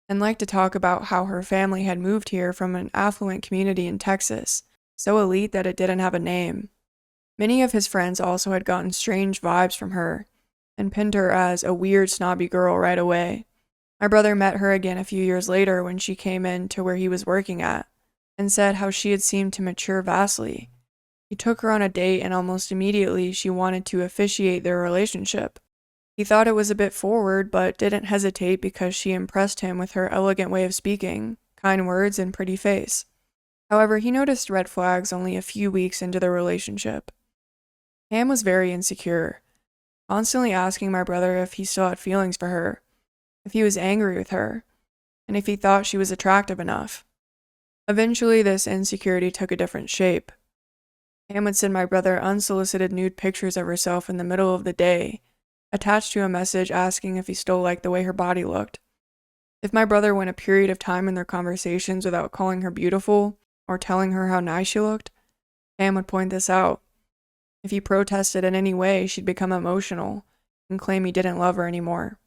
and liked to talk about how her family had moved here from an affluent community in Texas, so elite that it didn't have a name. Many of his friends also had gotten strange vibes from her, and pinned her as a weird snobby girl right away. My brother met her again a few years later when she came in to where he was working at, and said how she had seemed to mature vastly. He took her on a date and almost immediately she wanted to officiate their relationship. He thought it was a bit forward, but didn't hesitate because she impressed him with her elegant way of speaking, kind words, and pretty face. However, he noticed red flags only a few weeks into their relationship. Pam was very insecure, constantly asking my brother if he still had feelings for her, if he was angry with her, and if he thought she was attractive enough. Eventually, this insecurity took a different shape. Pam would send my brother unsolicited nude pictures of herself in the middle of the day, attached to a message asking if he still liked the way her body looked. If my brother went a period of time in their conversations without calling her beautiful or telling her how nice she looked, Pam would point this out. If he protested in any way, she'd become emotional and claim he didn't love her anymore.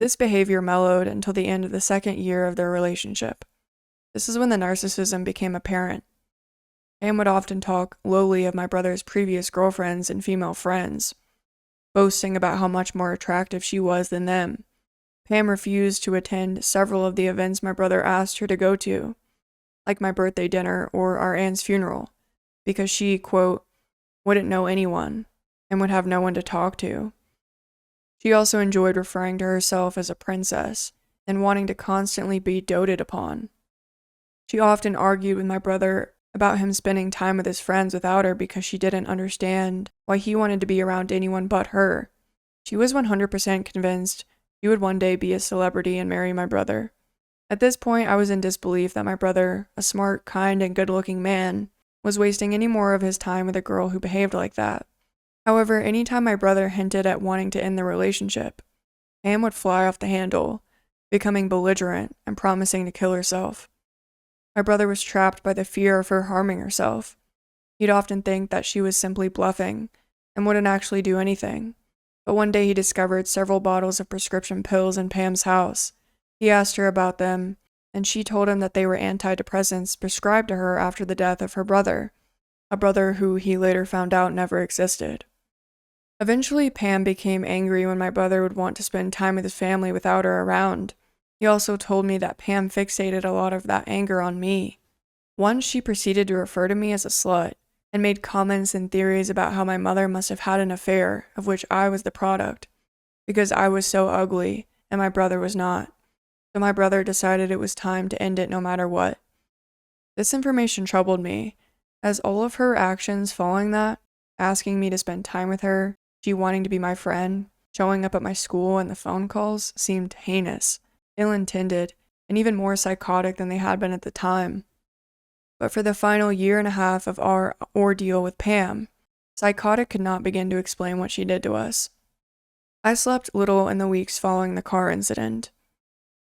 This behavior mellowed until the end of the 2nd year of their relationship. This is when the narcissism became apparent. Pam would often talk lowly of my brother's previous girlfriends and female friends, boasting about how much more attractive she was than them. Pam refused to attend several of the events my brother asked her to go to, like my birthday dinner or our aunt's funeral, because she, quote, wouldn't know anyone and would have no one to talk to. She also enjoyed referring to herself as a princess and wanting to constantly be doted upon. She often argued with my brother about him spending time with his friends without her because she didn't understand why he wanted to be around anyone but her. She was 100% convinced she would one day be a celebrity and marry my brother. At this point, I was in disbelief that my brother, a smart, kind, and good-looking man, was wasting any more of his time with a girl who behaved like that. However, anytime my brother hinted at wanting to end the relationship, Pam would fly off the handle, becoming belligerent and promising to kill herself. My brother was trapped by the fear of her harming herself. He'd often think that she was simply bluffing and wouldn't actually do anything. But one day he discovered several bottles of prescription pills in Pam's house. He asked her about them, and she told him that they were antidepressants prescribed to her after the death of her brother. a brother who he later found out never existed. Eventually, Pam became angry when my brother would want to spend time with his family without her around. He also told me that Pam fixated a lot of that anger on me. Once she proceeded to refer to me as a slut, and made comments and theories about how my mother must have had an affair of which I was the product, because I was so ugly and my brother was not. So my brother decided it was time to end it no matter what. This information troubled me, as all of her actions following that, asking me to spend time with her, she wanting to be my friend, showing up at my school, and the phone calls seemed heinous, ill-intended, and even more psychotic than they had been at the time. But for the final year and a half of our ordeal with Pam, Psychotic could not begin to explain what she did to us. I slept little in the weeks following the car incident.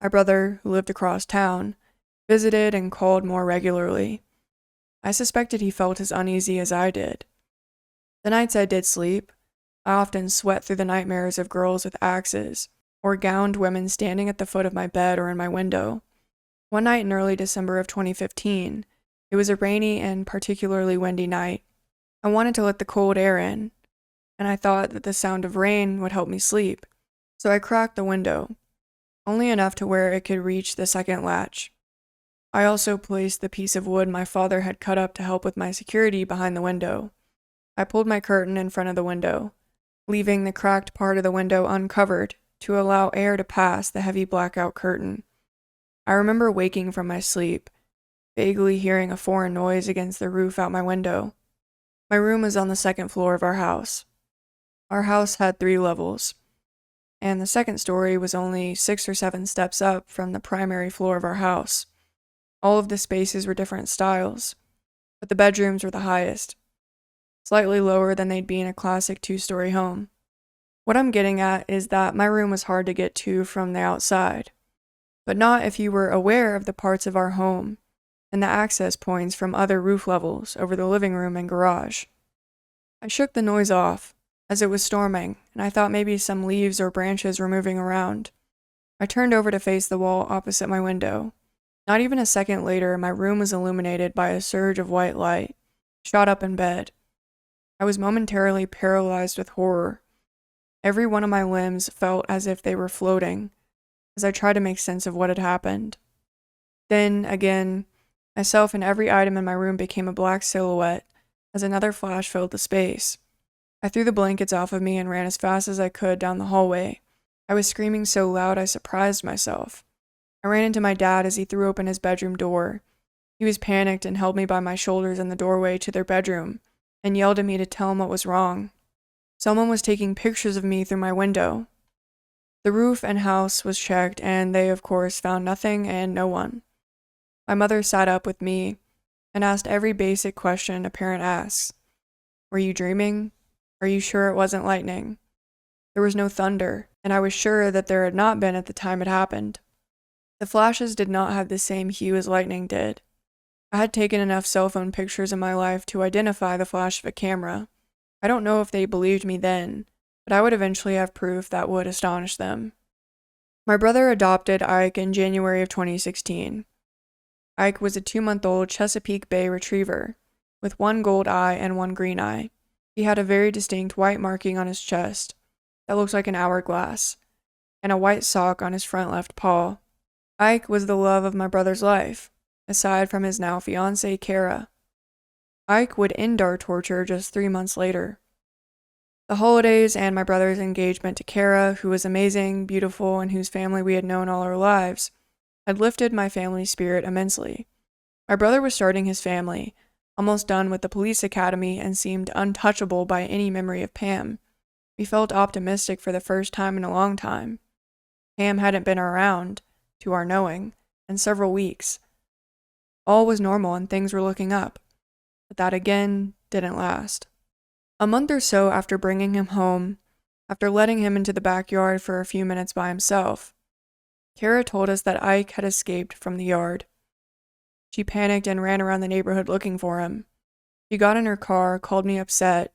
My brother, who lived across town, visited and called more regularly. I suspected he felt as uneasy as I did. The nights I did sleep, I often sweat through the nightmares of girls with axes, or gowned women standing at the foot of my bed or in my window. One night in early December of 2015, it was a rainy and particularly windy night. I wanted to let the cold air in, and I thought that the sound of rain would help me sleep, so I cracked the window, only enough to where it could reach the second latch. I also placed the piece of wood my father had cut up to help with my security behind the window. I pulled my curtain in front of the window, leaving the cracked part of the window uncovered to allow air to pass the heavy blackout curtain. I remember waking from my sleep, vaguely hearing a foreign noise against the roof out my window. My room was on the second floor of our house. Our house had 3 levels, and the second story was only 6 or 7 steps up from the primary floor of our house. All of the spaces were different styles, but the bedrooms were the highest, slightly lower than they'd be in a classic 2-story home. What I'm getting at is that my room was hard to get to from the outside, but not if you were aware of the parts of our home and the access points from other roof levels over the living room and garage. I shook the noise off, as it was storming, and I thought maybe some leaves or branches were moving around. I turned over to face the wall opposite my window. Not even a second later, my room was illuminated by a surge of white light, shot up in bed. I was momentarily paralyzed with horror. Every one of my limbs felt as if they were floating, as I tried to make sense of what had happened. Then, again, myself and every item in my room became a black silhouette as another flash filled the space. I threw the blankets off of me and ran as fast as I could down the hallway. I was screaming so loud I surprised myself. I ran into my dad as he threw open his bedroom door. He was panicked and held me by my shoulders in the doorway to their bedroom and yelled at me to tell him what was wrong. Someone was taking pictures of me through my window. The roof and house was checked, and they, of course, found nothing and no one. My mother sat up with me and asked every basic question a parent asks. Were you dreaming? Are you sure it wasn't lightning? There was no thunder, and I was sure that there had not been at the time it happened. The flashes did not have the same hue as lightning did. I had taken enough cell phone pictures in my life to identify the flash of a camera. I don't know if they believed me then, but I would eventually have proof that would astonish them. My brother adopted Ike in January of 2016. Ike was a 2-month-old Chesapeake Bay Retriever, with 1 gold eye and 1 green eye. He had a very distinct white marking on his chest that looked like an hourglass, and a white sock on his front left paw. Ike was the love of my brother's life, aside from his now fiancée, Kara. Ike would end our torture just 3 months later. The holidays and my brother's engagement to Kara, who was amazing, beautiful, and whose family we had known all our lives, had lifted my family's spirit immensely. My brother was starting his family, almost done with the police academy, and seemed untouchable by any memory of Pam. We felt optimistic for the first time in a long time. Pam hadn't been around, to our knowing, in several weeks. All was normal and things were looking up, but that again didn't last. A month or so after bringing him home, after letting him into the backyard for a few minutes by himself, Kara told us that Ike had escaped from the yard. She panicked and ran around the neighborhood looking for him. She got in her car, called me upset,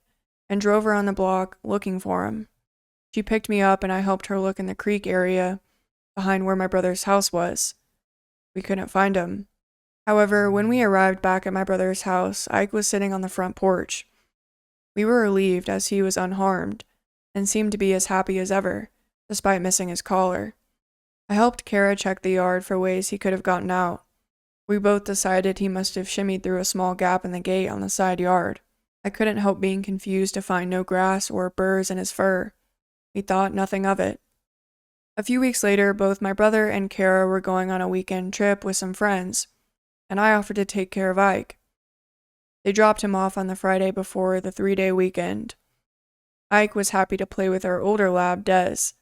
and drove around the block looking for him. She picked me up and I helped her look in the creek area behind where my brother's house was. We couldn't find him. However, when we arrived back at my brother's house, Ike was sitting on the front porch. We were relieved as he was unharmed and seemed to be as happy as ever, despite missing his collar. I helped Kara check the yard for ways he could have gotten out. We both decided he must have shimmied through a small gap in the gate on the side yard. I couldn't help being confused to find no grass or burrs in his fur. We thought nothing of it. A few weeks later, both my brother and Kara were going on a weekend trip with some friends, and I offered to take care of Ike. They dropped him off on the Friday before the 3-day weekend. Ike was happy to play with our older lab, Des.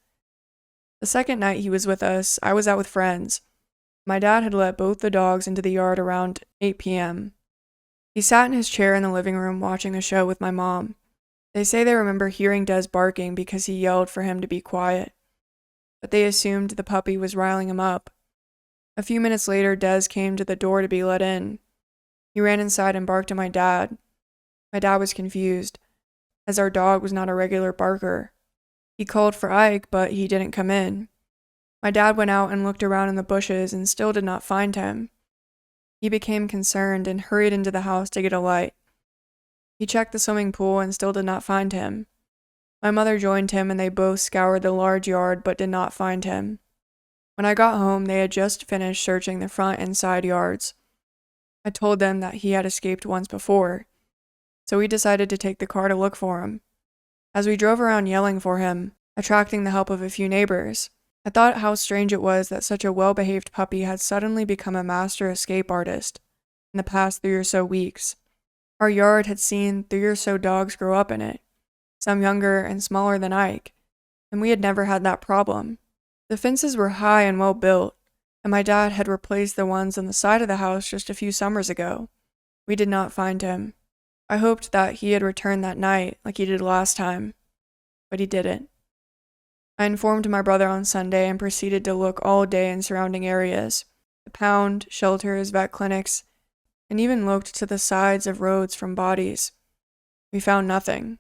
The second night he was with us, I was out with friends. My dad had let both the dogs into the yard around 8 p.m. He sat in his chair in the living room watching a show with my mom. They say they remember hearing Des barking because he yelled for him to be quiet, but they assumed the puppy was riling him up. A few minutes later, Des came to the door to be let in. He ran inside and barked at my dad. My dad was confused, as our dog was not a regular barker. He called for Ike, but he didn't come in. My dad went out and looked around in the bushes and still did not find him. He became concerned and hurried into the house to get a light. He checked the swimming pool and still did not find him. My mother joined him and they both scoured the large yard but did not find him. When I got home, they had just finished searching the front and side yards. I told them that he had escaped once before, so we decided to take the car to look for him. As we drove around yelling for him, attracting the help of a few neighbors, I thought how strange it was that such a well-behaved puppy had suddenly become a master escape artist in the past 3 or so weeks. Our yard had seen 3 or so dogs grow up in it, some younger and smaller than Ike, and we had never had that problem. The fences were high and well built, and my dad had replaced the ones on the side of the house just a few summers ago. We did not find him. I hoped that he had returned that night like he did last time, but he didn't. I informed my brother on Sunday and proceeded to look all day in surrounding areas, the pound, shelters, vet clinics, and even looked to the sides of roads from bodies. We found nothing.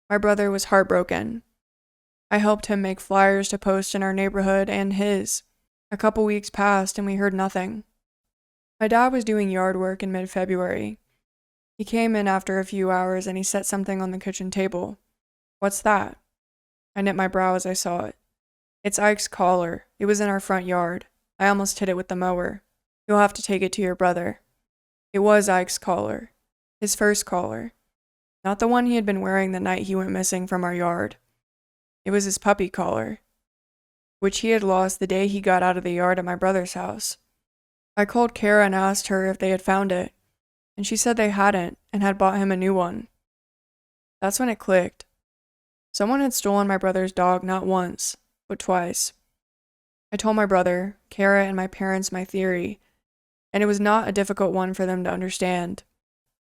My brother was heartbroken. I helped him make flyers to post in our neighborhood and his. A couple weeks passed and we heard nothing. My dad was doing yard work in mid-February. He came in after a few hours and he set something on the kitchen table. "What's that?" I knit my brow as I saw it. "It's Ike's collar. It was in our front yard. I almost hit it with the mower. You'll have to take it to your brother." It was Ike's collar. His first collar. Not the one he had been wearing the night he went missing from our yard. It was his puppy collar, which he had lost the day he got out of the yard at my brother's house. I called Kara and asked her if they had found it, and she said they hadn't and had bought him a new one. That's when it clicked. Someone had stolen my brother's dog not once, but twice. I told my brother, Kara, and my parents my theory, and it was not a difficult one for them to understand.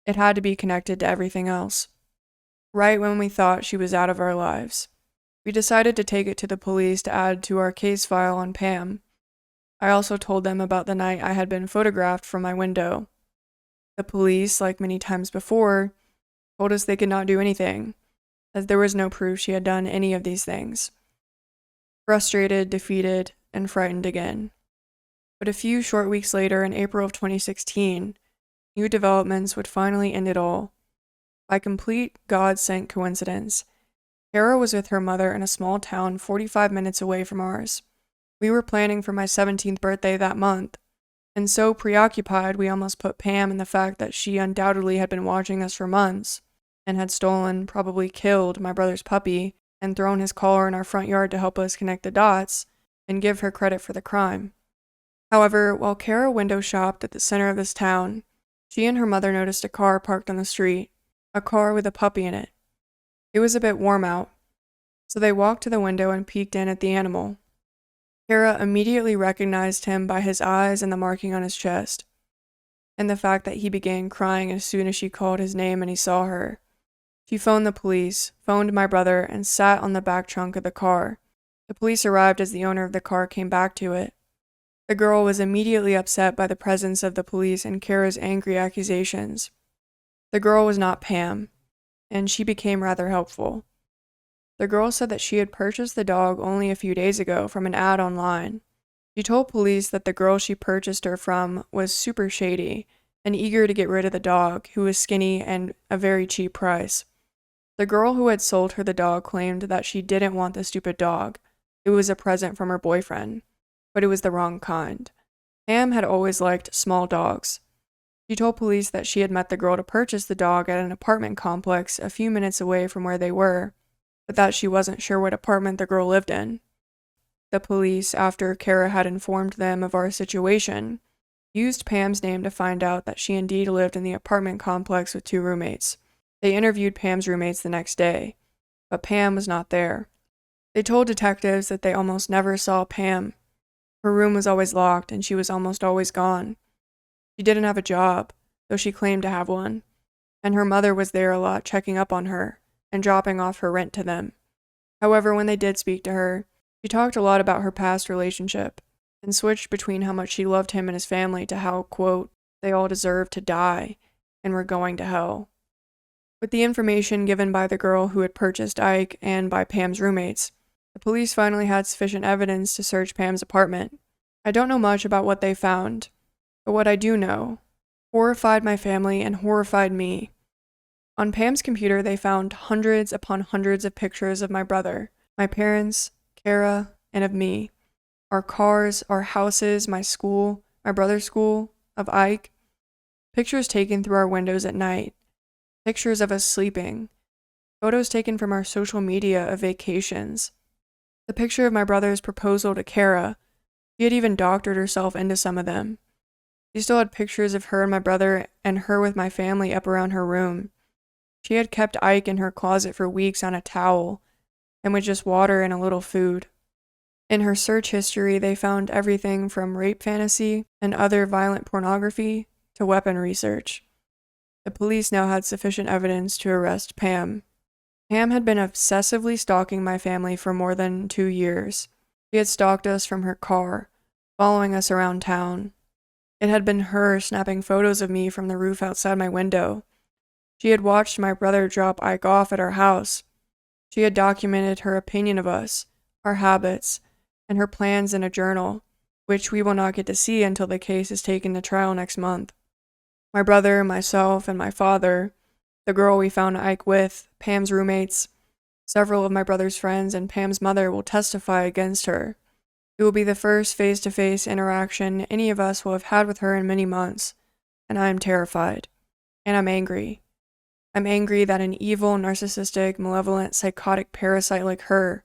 It had to be connected to everything else. Right when we thought she was out of our lives, we decided to take it to the police to add to our case file on Pam. I also told them about the night I had been photographed from my window. The police, like many times before, told us they could not do anything, as there was no proof she had done any of these things. Frustrated, defeated, and frightened again. But a few short weeks later, in April of 2016, new developments would finally end it all. By complete God-sent coincidence, Kara was with her mother in a small town 45 minutes away from ours. We were planning for my 17th birthday that month, and so preoccupied we almost put Pam in the fact that she undoubtedly had been watching us for months, and had stolen, probably killed, my brother's puppy, and thrown his collar in our front yard to help us connect the dots, and give her credit for the crime. However, while Kara window shopped at the center of this town, she and her mother noticed a car parked on the street, a car with a puppy in it. It was a bit warm out, so they walked to the window and peeked in at the animal. Kara immediately recognized him by his eyes and the marking on his chest, and the fact that he began crying as soon as she called his name and he saw her. She phoned the police, phoned my brother, and sat on the back trunk of the car. The police arrived as the owner of the car came back to it. The girl was immediately upset by the presence of the police and Kara's angry accusations. The girl was not Pam, and she became rather helpful. The girl said that she had purchased the dog only a few days ago from an ad online. She told police that the girl she purchased her from was super shady and eager to get rid of the dog, who was skinny and a very cheap price. The girl who had sold her the dog claimed that she didn't want the stupid dog. It was a present from her boyfriend, but it was the wrong kind. Pam had always liked small dogs. She told police that she had met the girl to purchase the dog at an apartment complex a few minutes away from where they were, but that she wasn't sure what apartment the girl lived in. The police, after Kara had informed them of our situation, used Pam's name to find out that she indeed lived in the apartment complex with 2 roommates. They interviewed Pam's roommates the next day, but Pam was not there. They told detectives that they almost never saw Pam. Her room was always locked and she was almost always gone. She didn't have a job, though she claimed to have one, and her mother was there a lot checking up on her and dropping off her rent to them. However, when they did speak to her, she talked a lot about her past relationship and switched between how much she loved him and his family to how, quote, they all deserved to die and were going to hell. With the information given by the girl who had purchased Ike and by Pam's roommates, the police finally had sufficient evidence to search Pam's apartment. I don't know much about what they found, but what I do know horrified my family and horrified me. On Pam's computer, they found hundreds upon hundreds of pictures of my brother, my parents, Kara, and of me. Our cars, our houses, my school, my brother's school, of Ike. Pictures taken through our windows at night. Pictures of us sleeping. Photos taken from our social media of vacations. The picture of my brother's proposal to Kara. She had even doctored herself into some of them. She still had pictures of her and my brother and her with my family up around her room. She had kept Ike in her closet for weeks on a towel, and with just water and a little food. In her search history, they found everything from rape fantasy and other violent pornography to weapon research. The police now had sufficient evidence to arrest Pam. Pam had been obsessively stalking my family for more than 2 years. She had stalked us from her car, following us around town. It had been her snapping photos of me from the roof outside my window. She had watched my brother drop Ike off at our house. She had documented her opinion of us, our habits, and her plans in a journal, which we will not get to see until the case is taken to trial next month. My brother, myself, and my father, the girl we found Ike with, Pam's roommates, several of my brother's friends, and Pam's mother will testify against her. It will be the first face-to-face interaction any of us will have had with her in many months, and I am terrified. And I'm angry. I'm angry that an evil, narcissistic, malevolent, psychotic parasite like her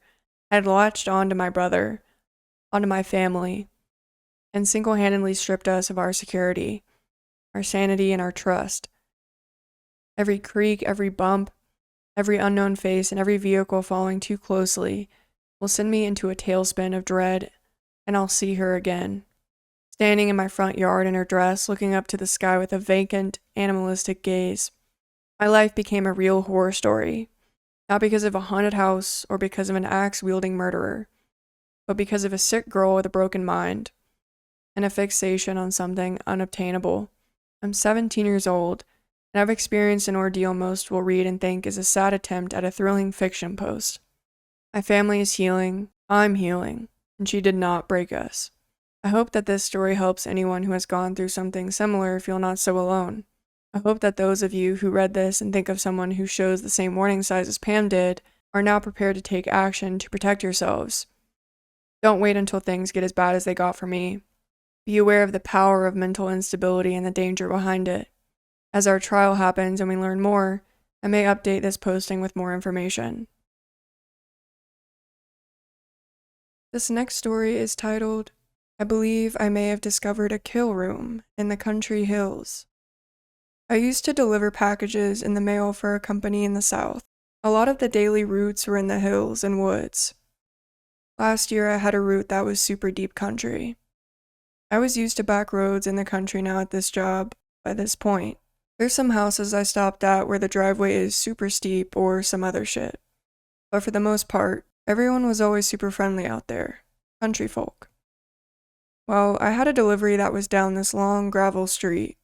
had latched onto my brother, onto my family, and single-handedly stripped us of our security, our sanity, and our trust. Every creak, every bump, every unknown face, and every vehicle following too closely will send me into a tailspin of dread, and I'll see her again, standing in my front yard in her dress, looking up to the sky with a vacant, animalistic gaze. My life became a real horror story, not because of a haunted house or because of an axe-wielding murderer, but because of a sick girl with a broken mind and a fixation on something unobtainable. I'm 17 years old, and I've experienced an ordeal most will read and think is a sad attempt at a thrilling fiction post. My family is healing, I'm healing, and she did not break us. I hope that this story helps anyone who has gone through something similar feel not so alone. I hope that those of you who read this and think of someone who shows the same warning signs as Pam did are now prepared to take action to protect yourselves. Don't wait until things get as bad as they got for me. Be aware of the power of mental instability and the danger behind it. As our trial happens and we learn more, I may update this posting with more information. This next story is titled, I believe I may have discovered a kill room in the country hills. I used to deliver packages in the mail for a company in the South. A lot of the daily routes were in the hills and woods. Last year I had a route that was super deep country. I was used to back roads in the country now at this job. By this point, there's some houses I stopped at where the driveway is super steep or some other shit. But for the most part, everyone was always super friendly out there. Country folk. Well, I had a delivery that was down this long gravel street.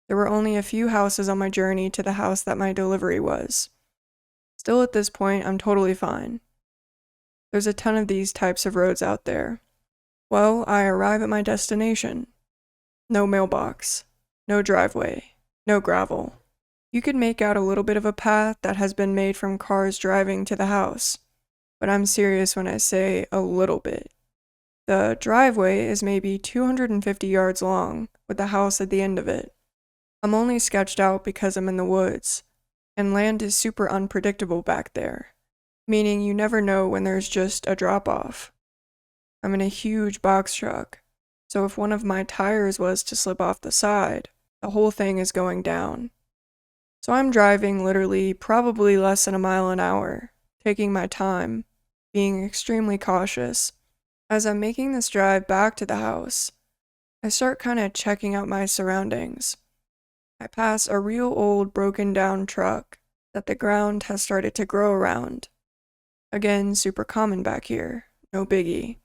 There were only a few houses on my journey to the house that my delivery was. Still at this point, I'm totally fine. There's a ton of these types of roads out there. Well, I arrive at my destination. No mailbox, no driveway, no gravel. You could make out a little bit of a path that has been made from cars driving to the house, but I'm serious when I say a little bit. The driveway is maybe 250 yards long, with the house at the end of it. I'm only sketched out because I'm in the woods, and land is super unpredictable back there, meaning you never know when there's just a drop-off. I'm in a huge box truck, so if one of my tires was to slip off the side, the whole thing is going down. So I'm driving literally probably less than a mile an hour, taking my time, being extremely cautious. As I'm making this drive back to the house, I start kind of checking out my surroundings. I pass a real old broken down truck that the ground has started to grow around. Again, super common back here, no biggie.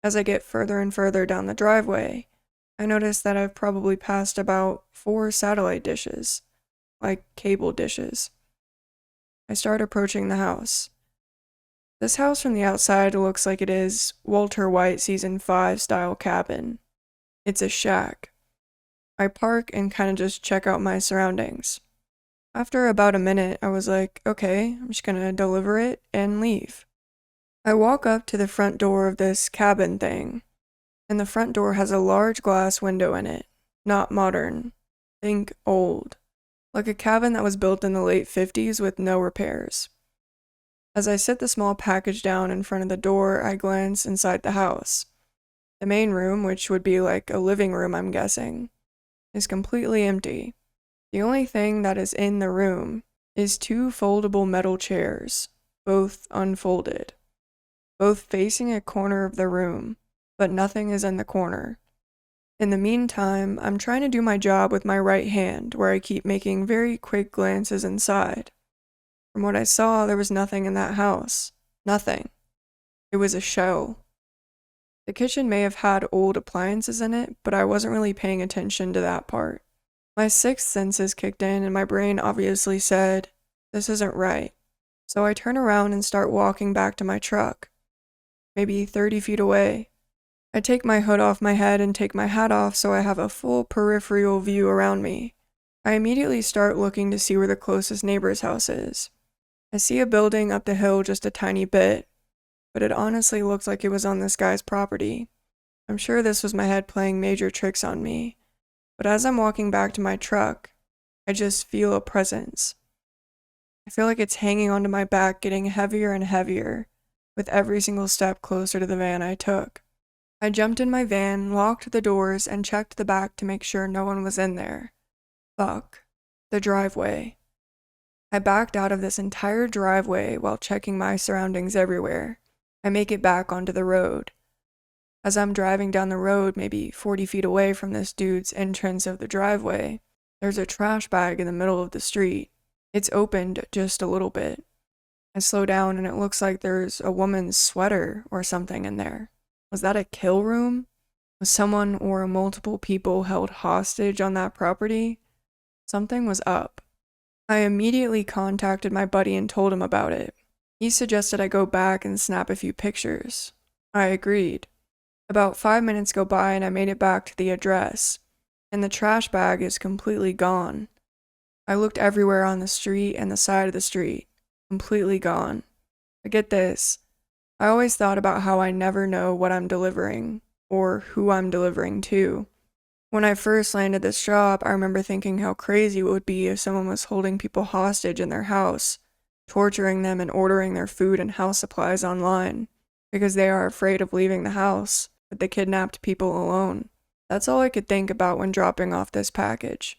As I get further and further down the driveway, I notice that I've probably passed about 4 satellite dishes, like cable dishes. I start approaching the house. This house from the outside looks like it is Walter White Season 5 style cabin. It's a shack. I park and kind of just check out my surroundings. After about a minute, I was like, okay, I'm just gonna deliver it and leave. I walk up to the front door of this cabin thing, and the front door has a large glass window in it. Not modern. Think old. Like a cabin that was built in the late 50s with no repairs. As I sit the small package down in front of the door, I glance inside the house. The main room, which would be like a living room I'm guessing, is completely empty. The only thing that is in the room is 2 foldable metal chairs, both unfolded. Both facing a corner of the room, but nothing is in the corner. In the meantime, I'm trying to do my job with my right hand, where I keep making very quick glances inside. From what I saw, there was nothing in that house. Nothing. It was a shell. The kitchen may have had old appliances in it, but I wasn't really paying attention to that part. My sixth senses kicked in, and my brain obviously said, this isn't right. So I turn around and start walking back to my truck. Maybe 30 feet away. I take my hood off my head and take my hat off so I have a full peripheral view around me. I immediately start looking to see where the closest neighbor's house is. I see a building up the hill just a tiny bit, but it honestly looks like it was on this guy's property. I'm sure this was my head playing major tricks on me, but as I'm walking back to my truck, I just feel a presence. I feel like it's hanging onto my back, getting heavier and heavier, with every single step closer to the van I took. I jumped in my van, locked the doors, and checked the back to make sure no one was in there. Fuck. The driveway. I backed out of this entire driveway while checking my surroundings everywhere. I make it back onto the road. As I'm driving down the road, maybe 40 feet away from this dude's entrance of the driveway, there's a trash bag in the middle of the street. It's opened just a little bit. I slow down and it looks like there's a woman's sweater or something in there. Was that a kill room? Was someone or multiple people held hostage on that property? Something was up. I immediately contacted my buddy and told him about it. He suggested I go back and snap a few pictures. I agreed. About 5 minutes go by and I made it back to the address, and the trash bag is completely gone. I looked everywhere on the street and the side of the street. Completely gone. But get this, I always thought about how I never know what I'm delivering, or who I'm delivering to. When I first landed this job, I remember thinking how crazy it would be if someone was holding people hostage in their house, torturing them and ordering their food and house supplies online, because they are afraid of leaving the house with the kidnapped people alone. That's all I could think about when dropping off this package.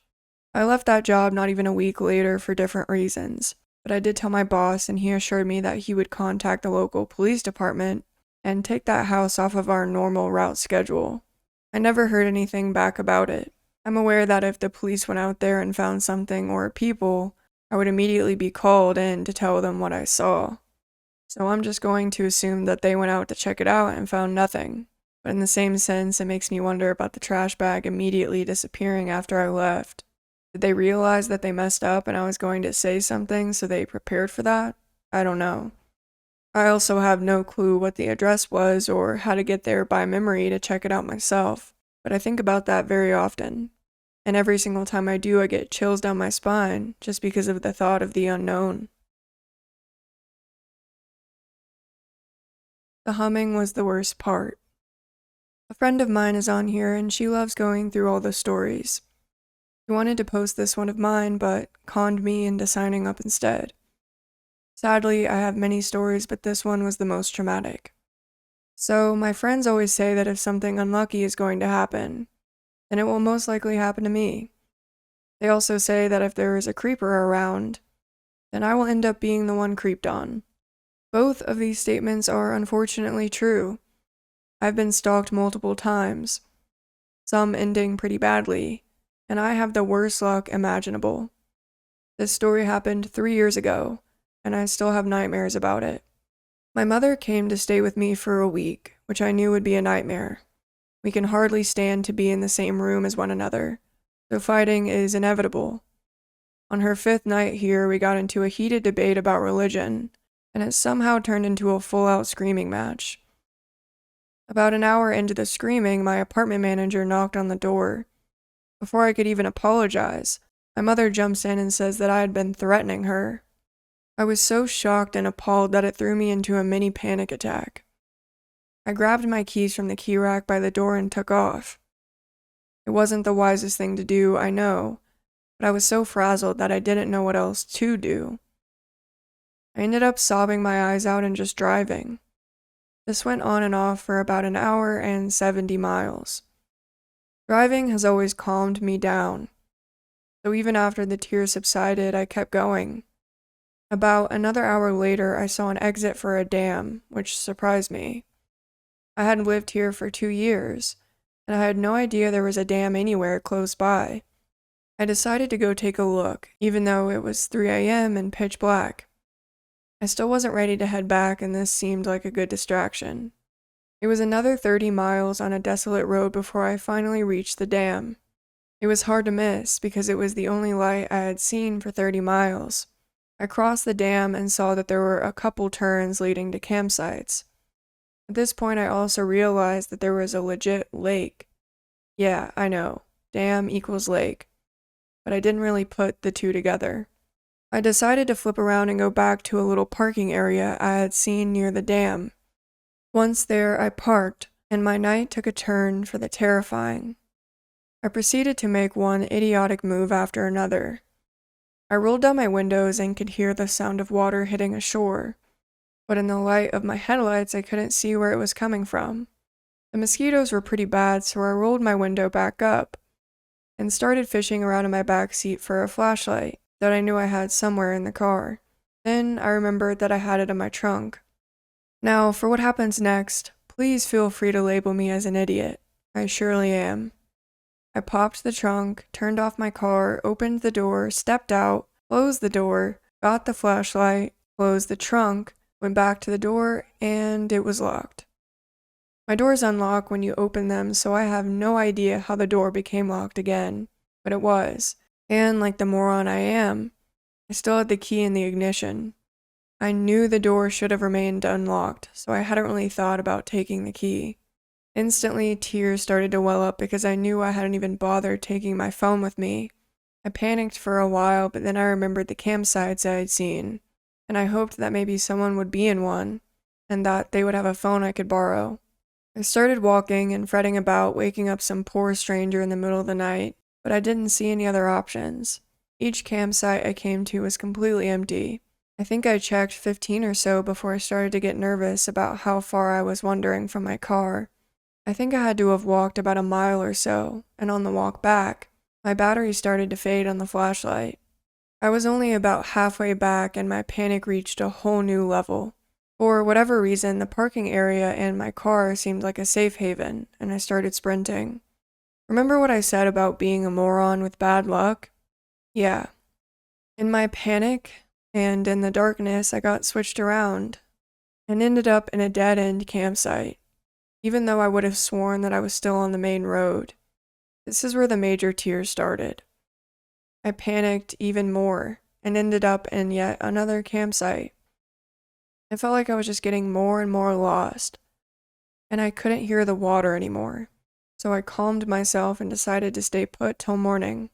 I left that job not even a week later for different reasons, but I did tell my boss and he assured me that he would contact the local police department and take that house off of our normal route schedule. I never heard anything back about it. I'm aware that if the police went out there and found something or people, I would immediately be called in to tell them what I saw. So I'm just going to assume that they went out to check it out and found nothing. But in the same sense, it makes me wonder about the trash bag immediately disappearing after I left. Did they realize that they messed up and I was going to say something so they prepared for that? I don't know. I also have no clue what the address was or how to get there by memory to check it out myself, but I think about that very often. And every single time I do, I get chills down my spine just because of the thought of the unknown. The humming was the worst part. A friend of mine is on here and she loves going through all the stories. She wanted to post this one of mine, but conned me into signing up instead. Sadly, I have many stories, but this one was the most traumatic. So, my friends always say that if something unlucky is going to happen, then it will most likely happen to me. They also say that if there is a creeper around, then I will end up being the one creeped on. Both of these statements are unfortunately true. I've been stalked multiple times, some ending pretty badly, and I have the worst luck imaginable. This story happened 3 years ago, and I still have nightmares about it. My mother came to stay with me for a week, which I knew would be a nightmare. We can hardly stand to be in the same room as one another, so fighting is inevitable. On her 5th night here, we got into a heated debate about religion, and it somehow turned into a full-out screaming match. About an hour into the screaming, my apartment manager knocked on the door. Before I could even apologize, my mother jumps in and says that I had been threatening her. I was so shocked and appalled that it threw me into a mini panic attack. I grabbed my keys from the key rack by the door and took off. It wasn't the wisest thing to do, I know, but I was so frazzled that I didn't know what else to do. I ended up sobbing my eyes out and just driving. This went on and off for about an hour and 70 miles. Driving has always calmed me down, so even after the tears subsided, I kept going. About another hour later, I saw an exit for a dam, which surprised me. I had lived here for 2 years, and I had no idea there was a dam anywhere close by. I decided to go take a look, even though it was 3 a.m. and pitch black. I still wasn't ready to head back, and this seemed like a good distraction. It was another 30 miles on a desolate road before I finally reached the dam. It was hard to miss because it was the only light I had seen for 30 miles. I crossed the dam and saw that there were a couple turns leading to campsites. At this point, I also realized that there was a legit lake. Yeah, I know, dam equals lake, but I didn't really put the two together. I decided to flip around and go back to a little parking area I had seen near the dam. Once there, I parked, and my night took a turn for the terrifying. I proceeded to make one idiotic move after another. I rolled down my windows and could hear the sound of water hitting a shore, but in the light of my headlights I couldn't see where it was coming from. The mosquitoes were pretty bad, so I rolled my window back up and started fishing around in my back seat for a flashlight that I knew I had somewhere in the car. Then I remembered that I had it in my trunk. Now, for what happens next, please feel free to label me as an idiot. I surely am. I popped the trunk, turned off my car, opened the door, stepped out, closed the door, got the flashlight, closed the trunk, went back to the door, and it was locked. My doors unlock when you open them, so I have no idea how the door became locked again, but it was. And like the moron I am, I still had the key in the ignition. I knew the door should have remained unlocked, so I hadn't really thought about taking the key. Instantly, tears started to well up because I knew I hadn't even bothered taking my phone with me. I panicked for a while, but then I remembered the campsites I had seen, and I hoped that maybe someone would be in one, and that they would have a phone I could borrow. I started walking and fretting about waking up some poor stranger in the middle of the night, but I didn't see any other options. Each campsite I came to was completely empty. I think I checked 15 or so before I started to get nervous about how far I was wandering from my car. I think I had to have walked about a mile or so, and on the walk back, my battery started to fade on the flashlight. I was only about halfway back and my panic reached a whole new level. For whatever reason, the parking area and my car seemed like a safe haven, and I started sprinting. Remember what I said about being a moron with bad luck? Yeah. In my panic, and in the darkness, I got switched around, and ended up in a dead-end campsite, even though I would have sworn that I was still on the main road. This is where the major tears started. I panicked even more, and ended up in yet another campsite. It felt like I was just getting more and more lost, and I couldn't hear the water anymore. So I calmed myself and decided to stay put till morning,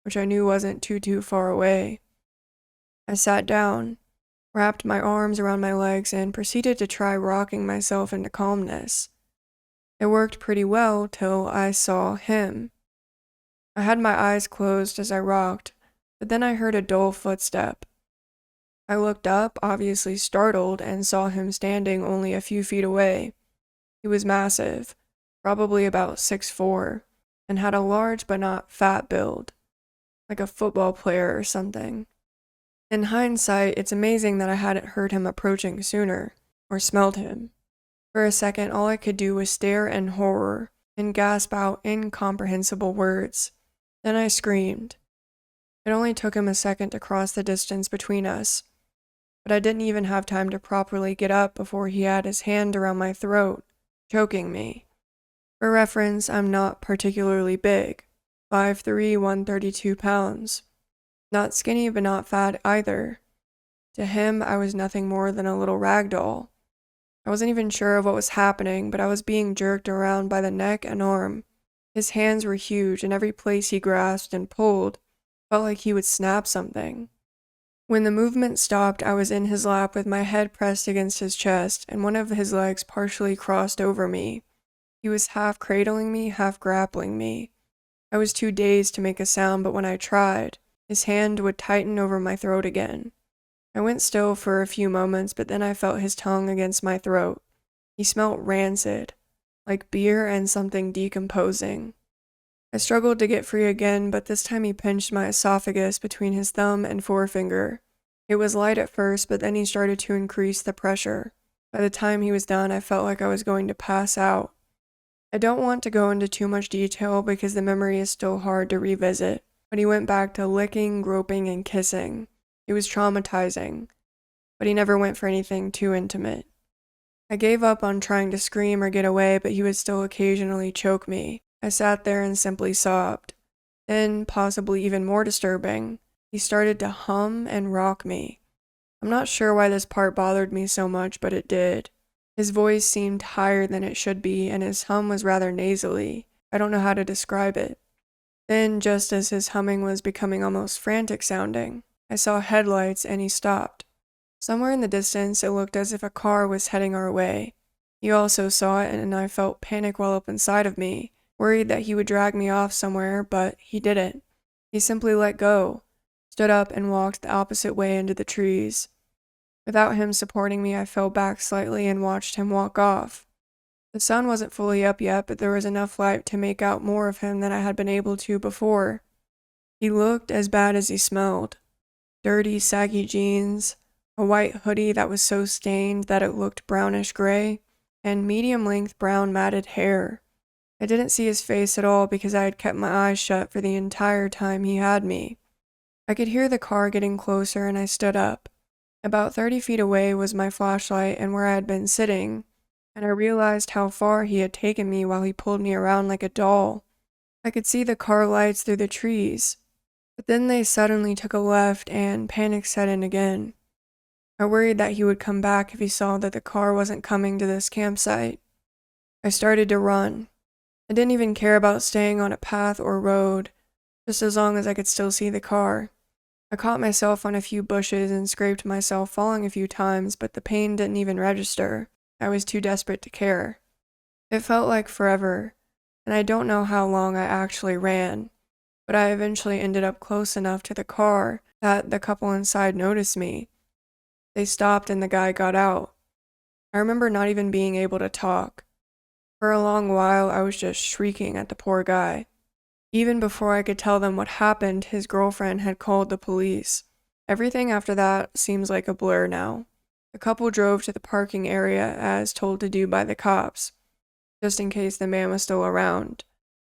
which I knew wasn't too far away. I sat down, wrapped my arms around my legs, and proceeded to try rocking myself into calmness. It worked pretty well till I saw him. I had my eyes closed as I rocked, but then I heard a dull footstep. I looked up, obviously startled, and saw him standing only a few feet away. He was massive, probably about 6'4", and had a large but not fat build, like a football player or something. In hindsight, it's amazing that I hadn't heard him approaching sooner, or smelled him. For a second, all I could do was stare in horror and gasp out incomprehensible words. Then I screamed. It only took him a second to cross the distance between us, but I didn't even have time to properly get up before he had his hand around my throat, choking me. For reference, I'm not particularly big, 5'3", 132 pounds. Not skinny but not fat either. To him, I was nothing more than a little rag doll. I wasn't even sure of what was happening, but I was being jerked around by the neck and arm. His hands were huge, and every place he grasped and pulled felt like he would snap something. When the movement stopped, I was in his lap with my head pressed against his chest, and one of his legs partially crossed over me. He was half cradling me, half grappling me. I was too dazed to make a sound, but when I tried, his hand would tighten over my throat again. I went still for a few moments, but then I felt his tongue against my throat. He smelt rancid, like beer and something decomposing. I struggled to get free again, but this time he pinched my esophagus between his thumb and forefinger. It was light at first, but then he started to increase the pressure. By the time he was done, I felt like I was going to pass out. I don't want to go into too much detail because the memory is still hard to revisit, but he went back to licking, groping, and kissing. It was traumatizing, but he never went for anything too intimate. I gave up on trying to scream or get away, but he would still occasionally choke me. I sat there and simply sobbed. Then, possibly even more disturbing, he started to hum and rock me. I'm not sure why this part bothered me so much, but it did. His voice seemed higher than it should be, and his hum was rather nasally. I don't know how to describe it. Then, just as his humming was becoming almost frantic sounding, I saw headlights and he stopped. Somewhere in the distance, it looked as if a car was heading our way. He also saw it, and I felt panic well up inside of me, worried that he would drag me off somewhere, but he didn't. He simply let go, stood up, and walked the opposite way into the trees. Without him supporting me, I fell back slightly and watched him walk off. The sun wasn't fully up yet, but there was enough light to make out more of him than I had been able to before. He looked as bad as he smelled. Dirty, saggy jeans, a white hoodie that was so stained that it looked brownish gray, and medium-length brown matted hair. I didn't see his face at all because I had kept my eyes shut for the entire time he had me. I could hear the car getting closer and I stood up. About 30 feet away was my flashlight and where I had been sitting, and I realized how far he had taken me while he pulled me around like a doll. I could see the car lights through the trees, but then they suddenly took a left and panic set in again. I worried that he would come back if he saw that the car wasn't coming to this campsite. I started to run. I didn't even care about staying on a path or road, just as long as I could still see the car. I caught myself on a few bushes and scraped myself falling a few times, but the pain didn't even register. I was too desperate to care. It felt like forever, and I don't know how long I actually ran, but I eventually ended up close enough to the car that the couple inside noticed me. They stopped and the guy got out. I remember not even being able to talk. For a long while, I was just shrieking at the poor guy. Even before I could tell them what happened, his girlfriend had called the police. Everything after that seems like a blur now. The couple drove to the parking area as told to do by the cops, just in case the man was still around.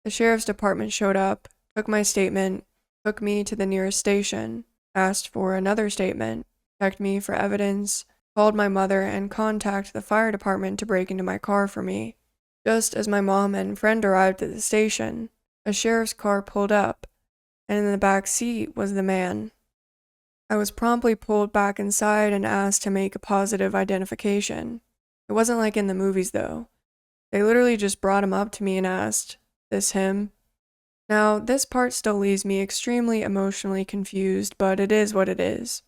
The sheriff's department showed up, took my statement, took me to the nearest station, asked for another statement, checked me for evidence, called my mother, and contacted the fire department to break into my car for me. Just as my mom and friend arrived at the station, a sheriff's car pulled up, and in the back seat was the man. I was promptly pulled back inside and asked to make a positive identification. It wasn't like in the movies, though. They literally just brought him up to me and asked, "This him?" Now, this part still leaves me extremely emotionally confused, but it is what it is.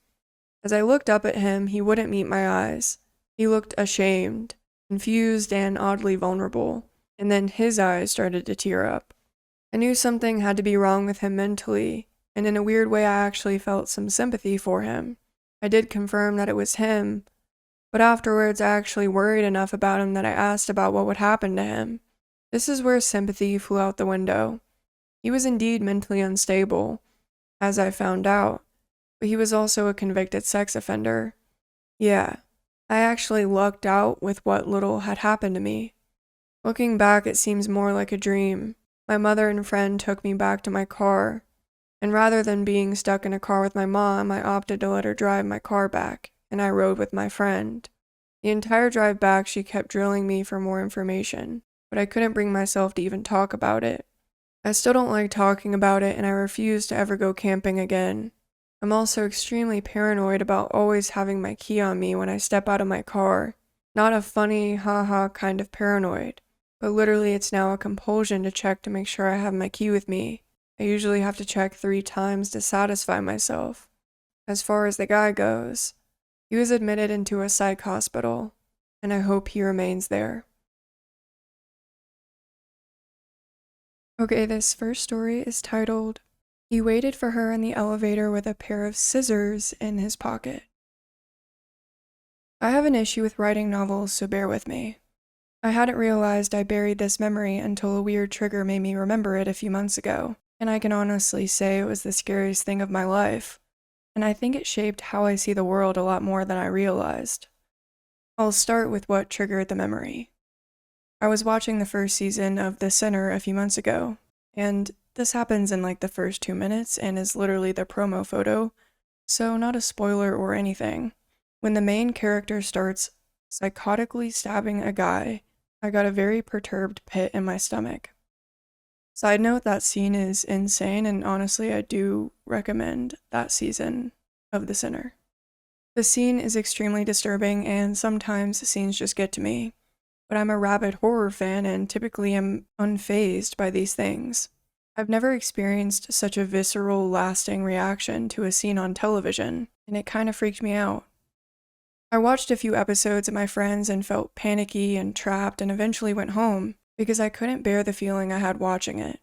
As I looked up at him, he wouldn't meet my eyes. He looked ashamed, confused, and oddly vulnerable, and then his eyes started to tear up. I knew something had to be wrong with him mentally, and in a weird way I actually felt some sympathy for him. I did confirm that it was him, but afterwards I actually worried enough about him that I asked about what would happen to him. This is where sympathy flew out the window. He was indeed mentally unstable, as I found out, but he was also a convicted sex offender. Yeah, I actually lucked out with what little had happened to me. Looking back, it seems more like a dream. My mother and friend took me back to my car, and rather than being stuck in a car with my mom, I opted to let her drive my car back, and I rode with my friend. The entire drive back, she kept drilling me for more information, but I couldn't bring myself to even talk about it. I still don't like talking about it, and I refuse to ever go camping again. I'm also extremely paranoid about always having my key on me when I step out of my car. Not a funny, haha kind of paranoid, but literally it's now a compulsion to check to make sure I have my key with me. I usually have to check 3 times to satisfy myself. As far as the guy goes, he was admitted into a psych hospital, and I hope he remains there. Okay, this first story is titled, "He Waited for Her in the Elevator with a Pair of Scissors in His Pocket." I have an issue with writing novels, so bear with me. I hadn't realized I buried this memory until a weird trigger made me remember it a few months ago, and I can honestly say it was the scariest thing of my life, and I think it shaped how I see the world a lot more than I realized. I'll start with what triggered the memory. I was watching the first season of The Sinner a few months ago, and this happens in like the first 2 minutes and is literally the promo photo, so not a spoiler or anything. When the main character starts psychotically stabbing a guy, I got a very perturbed pit in my stomach. Side note, that scene is insane, and honestly I do recommend that season of The Sinner. The scene is extremely disturbing, and sometimes scenes just get to me. But I'm a rabid horror fan and typically am unfazed by these things. I've never experienced such a visceral, lasting reaction to a scene on television, and it kind of freaked me out. I watched a few episodes at my friend's and felt panicky and trapped, and eventually went home because I couldn't bear the feeling I had watching it.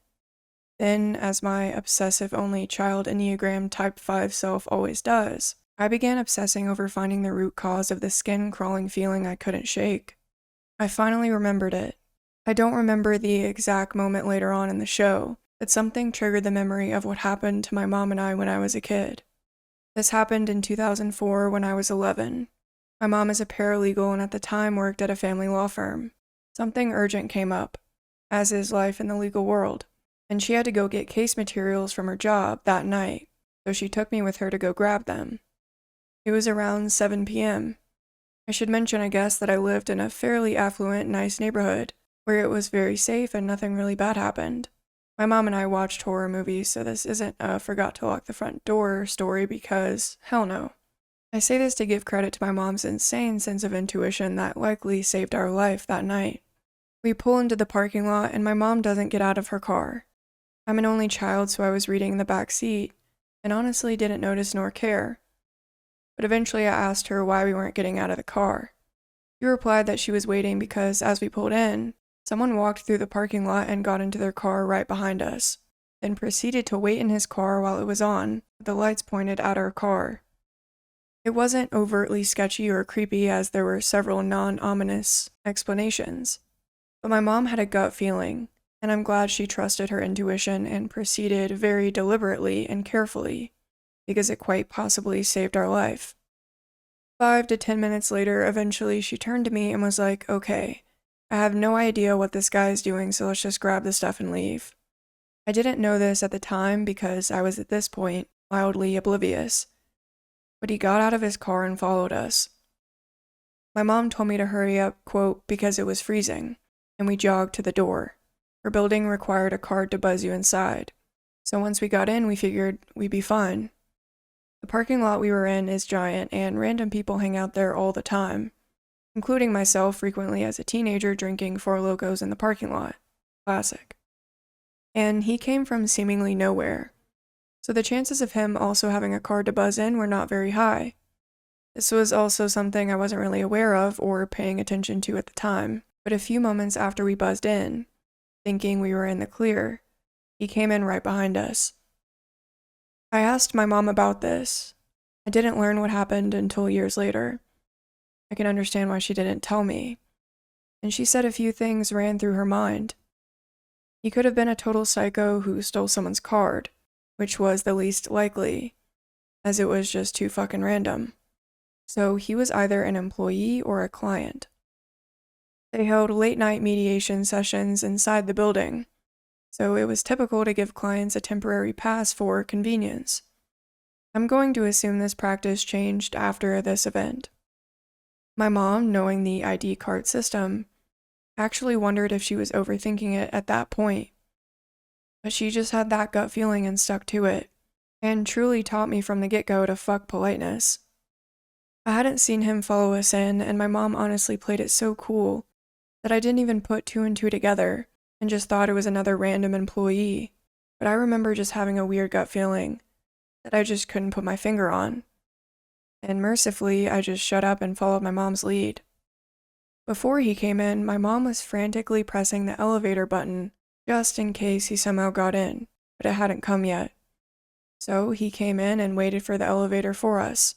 Then, as my obsessive-only child Enneagram Type 5 self always does, I began obsessing over finding the root cause of the skin-crawling feeling I couldn't shake. I finally remembered it. I don't remember the exact moment later on in the show, but something triggered the memory of what happened to my mom and I when I was a kid. This happened in 2004 when I was 11. My mom is a paralegal and at the time worked at a family law firm. Something urgent came up, as is life in the legal world, and she had to go get case materials from her job that night, so she took me with her to go grab them. It was around 7 p.m. I should mention, I guess, that I lived in a fairly affluent, nice neighborhood, where it was very safe and nothing really bad happened. My mom and I watched horror movies, so this isn't a forgot to lock the front door story because, hell no. I say this to give credit to my mom's insane sense of intuition that likely saved our life that night. We pull into the parking lot and my mom doesn't get out of her car. I'm an only child, so I was reading in the back seat, and honestly didn't notice nor care. But eventually I asked her why we weren't getting out of the car. She replied that she was waiting because as we pulled in, someone walked through the parking lot and got into their car right behind us, then proceeded to wait in his car while it was on, with the lights pointed at our car. It wasn't overtly sketchy or creepy as there were several non-ominous explanations, but my mom had a gut feeling, and I'm glad she trusted her intuition and proceeded very deliberately and carefully, because it quite possibly saved our life. 5 to 10 minutes later, eventually she turned to me and was like, "Okay, I have no idea what this guy is doing, so let's just grab the stuff and leave." I didn't know this at the time because I was at this point mildly oblivious, but he got out of his car and followed us. My mom told me to hurry up, quote, because it was freezing, and we jogged to the door. Her building required a card to buzz you inside, so once we got in, we figured we'd be fine. The parking lot we were in is giant, and random people hang out there all the time, including myself frequently as a teenager drinking Four Locos in the parking lot. Classic. And he came from seemingly nowhere, so the chances of him also having a car to buzz in were not very high. This was also something I wasn't really aware of or paying attention to at the time, but a few moments after we buzzed in, thinking we were in the clear, he came in right behind us. I asked my mom about this. I didn't learn what happened until years later. I can understand why she didn't tell me, and she said a few things ran through her mind. He could have been a total psycho who stole someone's card, which was the least likely, as it was just too fucking random. So he was either an employee or a client. They held late-night mediation sessions inside the building, so it was typical to give clients a temporary pass for convenience. I'm going to assume this practice changed after this event. My mom, knowing the ID card system, actually wondered if she was overthinking it at that point. But she just had that gut feeling and stuck to it, and truly taught me from the get-go to fuck politeness. I hadn't seen him follow us in, and my mom honestly played it so cool that I didn't even put two and two together and just thought it was another random employee. But I remember just having a weird gut feeling that I just couldn't put my finger on. And mercifully, I just shut up and followed my mom's lead. Before he came in, my mom was frantically pressing the elevator button just in case he somehow got in, but it hadn't come yet. So he came in and waited for the elevator for us.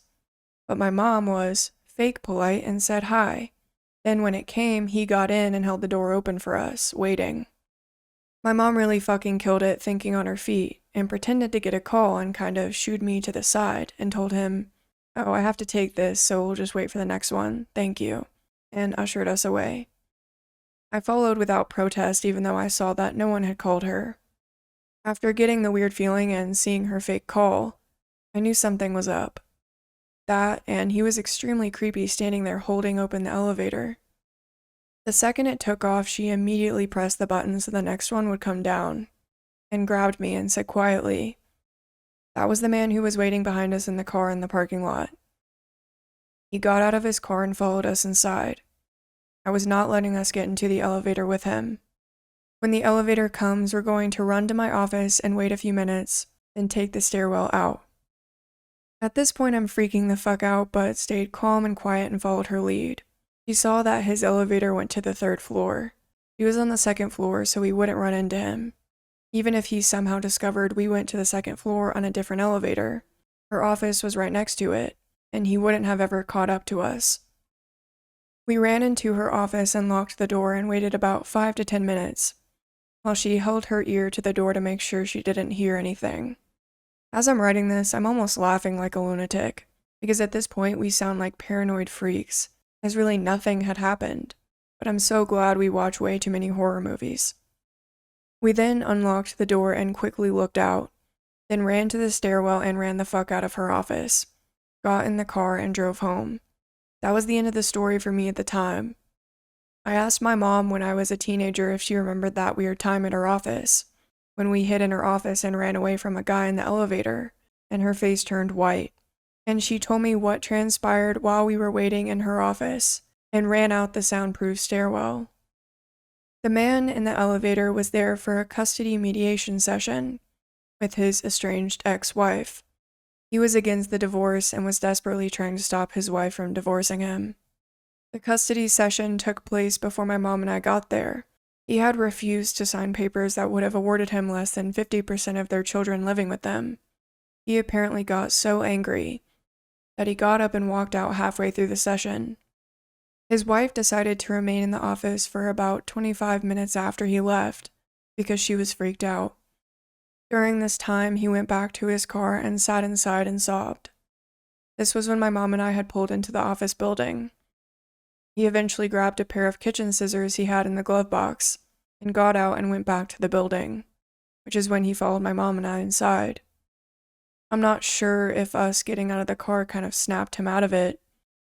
But my mom was fake polite and said hi. Then when it came, he got in and held the door open for us, waiting. My mom really fucking killed it thinking on her feet and pretended to get a call and kind of shooed me to the side and told him, "Oh, I have to take this, so we'll just wait for the next one. Thank you," and ushered us away. I followed without protest even though I saw that no one had called her. After getting the weird feeling and seeing her fake call, I knew something was up. That, and he was extremely creepy standing there holding open the elevator. The second it took off, she immediately pressed the button so the next one would come down, and grabbed me and said quietly, "That was the man who was waiting behind us in the car in the parking lot." He got out of his car and followed us inside. I was not letting us get into the elevator with him. "When the elevator comes, we're going to run to my office and wait a few minutes, then take the stairwell out." At this point, I'm freaking the fuck out, but stayed calm and quiet and followed her lead. He saw that his elevator went to the 3rd floor. He was on the 2nd floor, so we wouldn't run into him. Even if he somehow discovered we went to the 2nd floor on a different elevator, her office was right next to it, and he wouldn't have ever caught up to us. We ran into her office and locked the door and waited about 5 to 10 minutes, while she held her ear to the door to make sure she didn't hear anything. As I'm writing this, I'm almost laughing like a lunatic, because at this point we sound like paranoid freaks, as really nothing had happened, but I'm so glad we watch way too many horror movies. We then unlocked the door and quickly looked out, then ran to the stairwell and ran the fuck out of her office, got in the car and drove home. That was the end of the story for me at the time. I asked my mom when I was a teenager if she remembered that weird time at her office, when we hid in her office and ran away from a guy in the elevator, and her face turned white. And she told me what transpired while we were waiting in her office, and ran out the soundproof stairwell. The man in the elevator was there for a custody mediation session with his estranged ex-wife. He was against the divorce and was desperately trying to stop his wife from divorcing him. The custody session took place before my mom and I got there. He had refused to sign papers that would have awarded him less than 50% of their children living with them. He apparently got so angry that he got up and walked out halfway through the session. His wife decided to remain in the office for about 25 minutes after he left, because she was freaked out. During this time, he went back to his car and sat inside and sobbed. This was when my mom and I had pulled into the office building. He eventually grabbed a pair of kitchen scissors he had in the glove box, and got out and went back to the building, which is when he followed my mom and I inside. I'm not sure if us getting out of the car kind of snapped him out of it,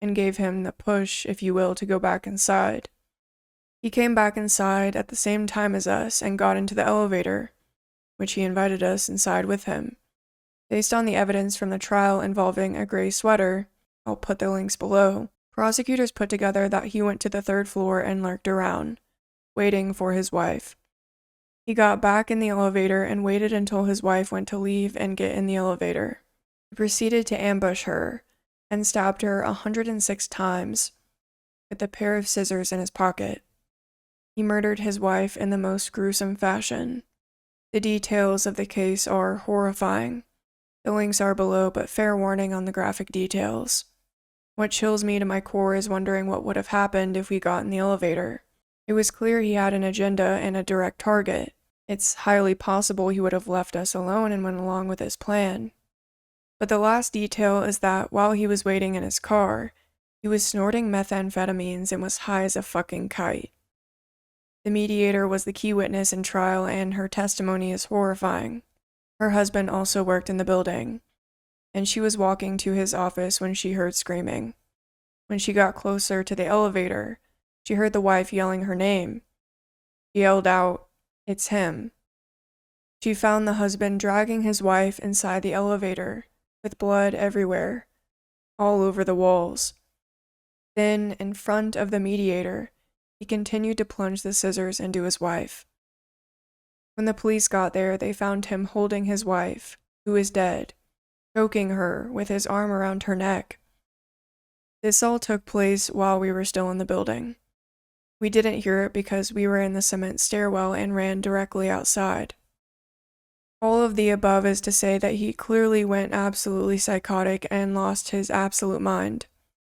and gave him the push, if you will, to go back inside. He came back inside at the same time as us and got into the elevator, which he invited us inside with him. Based on the evidence from the trial involving a gray sweater, I'll put the links below, prosecutors put together that he went to the 3rd floor and lurked around, waiting for his wife. He got back in the elevator and waited until his wife went to leave and get in the elevator. He proceeded to ambush her and stabbed her 106 times with a pair of scissors in his pocket. He murdered his wife in the most gruesome fashion. The details of the case are horrifying. The links are below, but fair warning on the graphic details. What chills me to my core is wondering what would have happened if we got in the elevator. It was clear he had an agenda and a direct target. It's highly possible he would have left us alone and went along with his plan. But the last detail is that while he was waiting in his car, he was snorting methamphetamines and was high as a fucking kite. The mediator was the key witness in trial, and her testimony is horrifying. Her husband also worked in the building, and she was walking to his office when she heard screaming. When she got closer to the elevator, she heard the wife yelling her name. She yelled out, "It's him." She found the husband dragging his wife inside the elevator, with blood everywhere, all over the walls. Then, in front of the mediator, he continued to plunge the scissors into his wife. When the police got there, they found him holding his wife, who is dead, choking her with his arm around her neck. This all took place while we were still in the building. We didn't hear it because we were in the cement stairwell and ran directly outside. All of the above is to say that he clearly went absolutely psychotic and lost his absolute mind.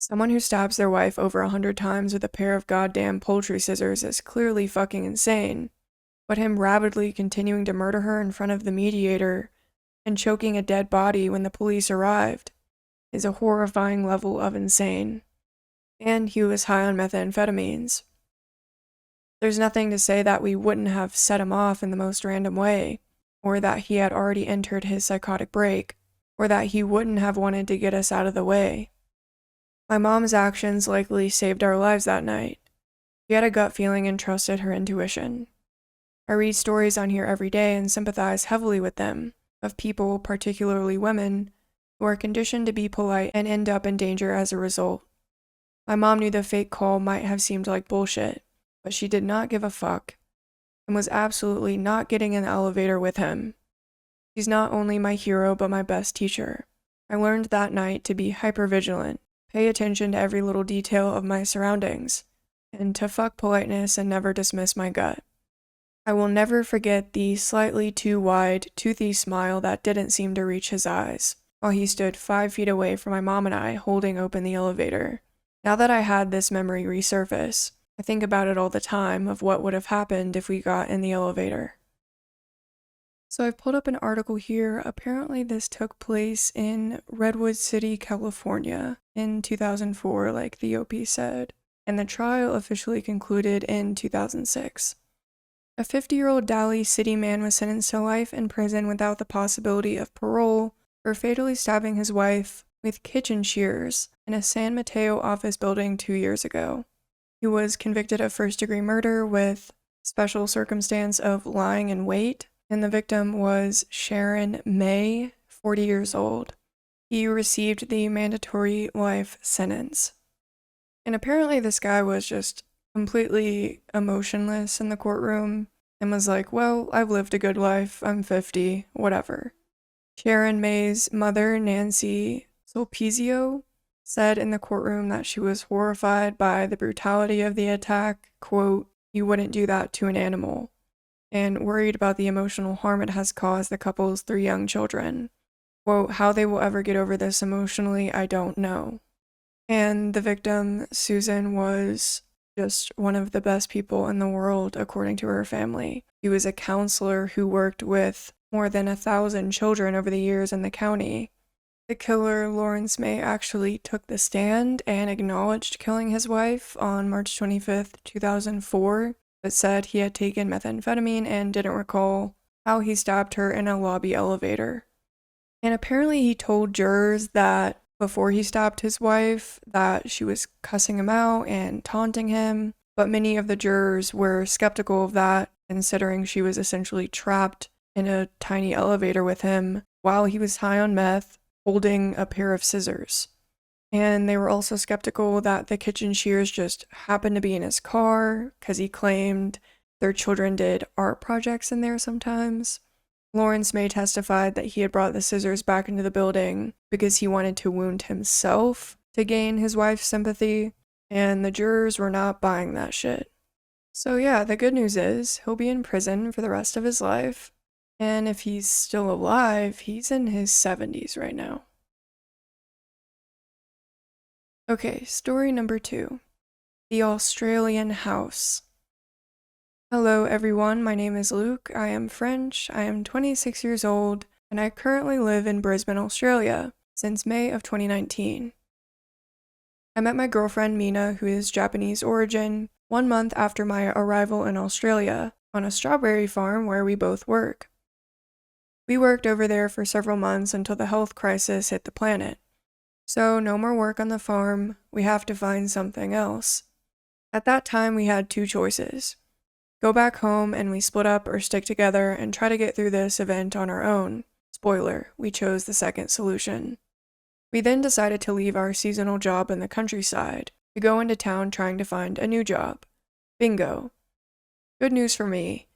Someone who stabs their wife over 100 times with a pair of goddamn poultry scissors is clearly fucking insane, but him rapidly continuing to murder her in front of the mediator and choking a dead body when the police arrived is a horrifying level of insane. And he was high on methamphetamines. There's nothing to say that we wouldn't have set him off in the most random way, or that he had already entered his psychotic break, or that he wouldn't have wanted to get us out of the way. My mom's actions likely saved our lives that night. She had a gut feeling and trusted her intuition. I read stories on here every day and sympathize heavily with them, of people, particularly women, who are conditioned to be polite and end up in danger as a result. My mom knew the fake call might have seemed like bullshit, but she did not give a fuck, and was absolutely not getting in the elevator with him. She's not only my hero, but my best teacher. I learned that night to be hypervigilant, pay attention to every little detail of my surroundings, and to fuck politeness and never dismiss my gut. I will never forget the slightly too wide, toothy smile that didn't seem to reach his eyes, while he stood 5 feet away from my mom and I holding open the elevator. Now that I had this memory resurface, I think about it all the time of what would have happened if we got in the elevator. So I've pulled up an article here. Apparently this took place in Redwood City, California in 2004, like the OP said, and the trial officially concluded in 2006. A 50-year-old Daly City man was sentenced to life in prison without the possibility of parole for fatally stabbing his wife with kitchen shears in a San Mateo office building 2 years ago. He was convicted of first-degree murder with special circumstance of lying in wait, and the victim was Sharon May, 40 years old. He received the mandatory life sentence. And apparently this guy was just completely emotionless in the courtroom and was like, well, I've lived a good life, I'm 50, whatever. Sharon May's mother, Nancy Sulpizio, said in the courtroom that she was horrified by the brutality of the attack, quote, "You wouldn't do that to an animal," and worried about the emotional harm it has caused the couple's 3 young children. Quote, "How they will ever get over this emotionally, I don't know." And the victim, Susan, was just one of the best people in the world, according to her family. She was a counselor who worked with more than 1,000 children over the years in the county. The killer, Lawrence May, actually took the stand and acknowledged killing his wife on March 25th, 2004, but said he had taken methamphetamine and didn't recall how he stabbed her in a lobby elevator. And apparently he told jurors that before he stabbed his wife, that she was cussing him out and taunting him, but many of the jurors were skeptical of that, considering she was essentially trapped in a tiny elevator with him while he was high on meth, holding a pair of scissors. And they were also skeptical that the kitchen shears just happened to be in his car, because he claimed their children did art projects in there sometimes. Lawrence May testified that he had brought the scissors back into the building because he wanted to wound himself to gain his wife's sympathy, and the jurors were not buying that shit. So yeah, the good news is he'll be in prison for the rest of his life, and if he's still alive, he's in his 70s right now. Okay, story number 2. The Australian House. Hello everyone, my name is Luke, I am French, I am 26 years old, and I currently live in Brisbane, Australia, since May of 2019. I met my girlfriend Mina, who is Japanese origin, 1 month after my arrival in Australia, on a strawberry farm where we both work. We worked over there for several months until the health crisis hit the planet. So no more work on the farm, we have to find something else. At that time we had 2 choices. Go back home and we split up or stick together and try to get through this event on our own. Spoiler, we chose the second solution. We then decided to leave our seasonal job in the countryside to go into town trying to find a new job. Bingo. Good news for me.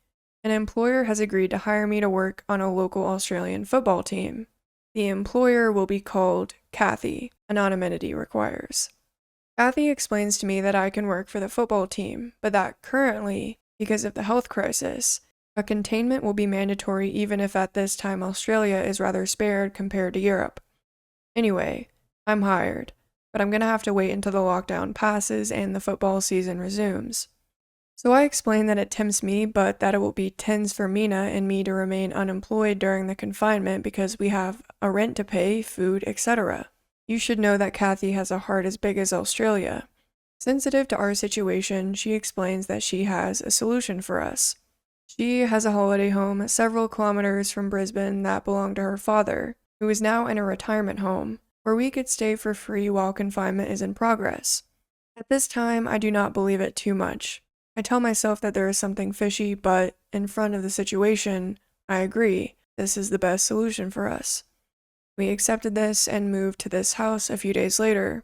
An employer has agreed to hire me to work on a local Australian football team. The employer will be called Kathy, anonymity requires. Kathy explains to me that I can work for the football team, but that currently, because of the health crisis, a containment will be mandatory even if at this time Australia is rather spared compared to Europe. Anyway, I'm hired, but I'm gonna have to wait until the lockdown passes and the football season resumes. So I explain that it tempts me, but that it will be tens for Mina and me to remain unemployed during the confinement because we have a rent to pay, food, etc. You should know that Kathy has a heart as big as Australia. Sensitive to our situation, she explains that she has a solution for us. She has a holiday home several kilometers from Brisbane that belonged to her father, who is now in a retirement home, where we could stay for free while confinement is in progress. At this time, I do not believe it too much. I tell myself that there is something fishy, but in front of the situation, I agree, this is the best solution for us. We accepted this and moved to this house a few days later.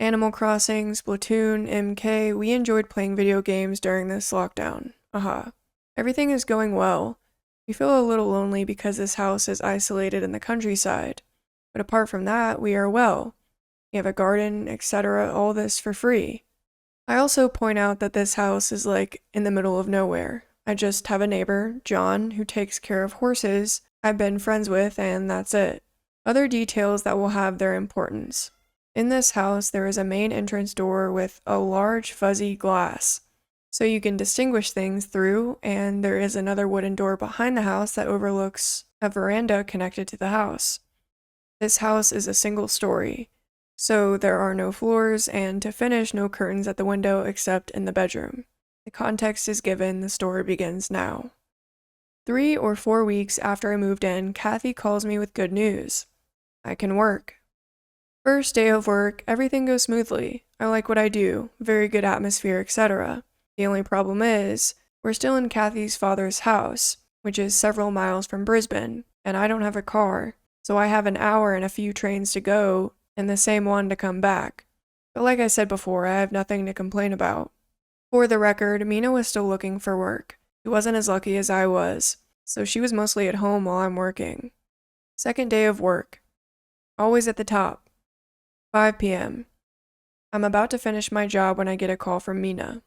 Animal Crossing, Splatoon, MK, we enjoyed playing video games during this lockdown. Everything is going well. We feel a little lonely because this house is isolated in the countryside, but apart from that, we are well. We have a garden, etc., all this for free. I also point out that this house is like in the middle of nowhere. I just have a neighbor, John, who takes care of horses I've been friends with, and that's it. Other details that will have their importance. In this house, there is a main entrance door with a large fuzzy glass, so you can distinguish things through, and there is another wooden door behind the house that overlooks a veranda connected to the house. This house is a single story, so there are no floors, and to finish, no curtains at the window except in the bedroom. The context is given, the story begins now. 3 or 4 weeks after I moved in, Kathy calls me with good news. I can work. First day of work, everything goes smoothly. I like what I do, very good atmosphere, etc. The only problem is, we're still in Kathy's father's house, which is several miles from Brisbane, and I don't have a car, so I have an hour and a few trains to go, and the same one to come back. But like I said before, I have nothing to complain about. For the record, Mina was still looking for work. She wasn't as lucky as I was, so she was mostly at home while I'm working. Second day of work. Always at the top. 5 p.m. I'm about to finish my job when I get a call from Mina.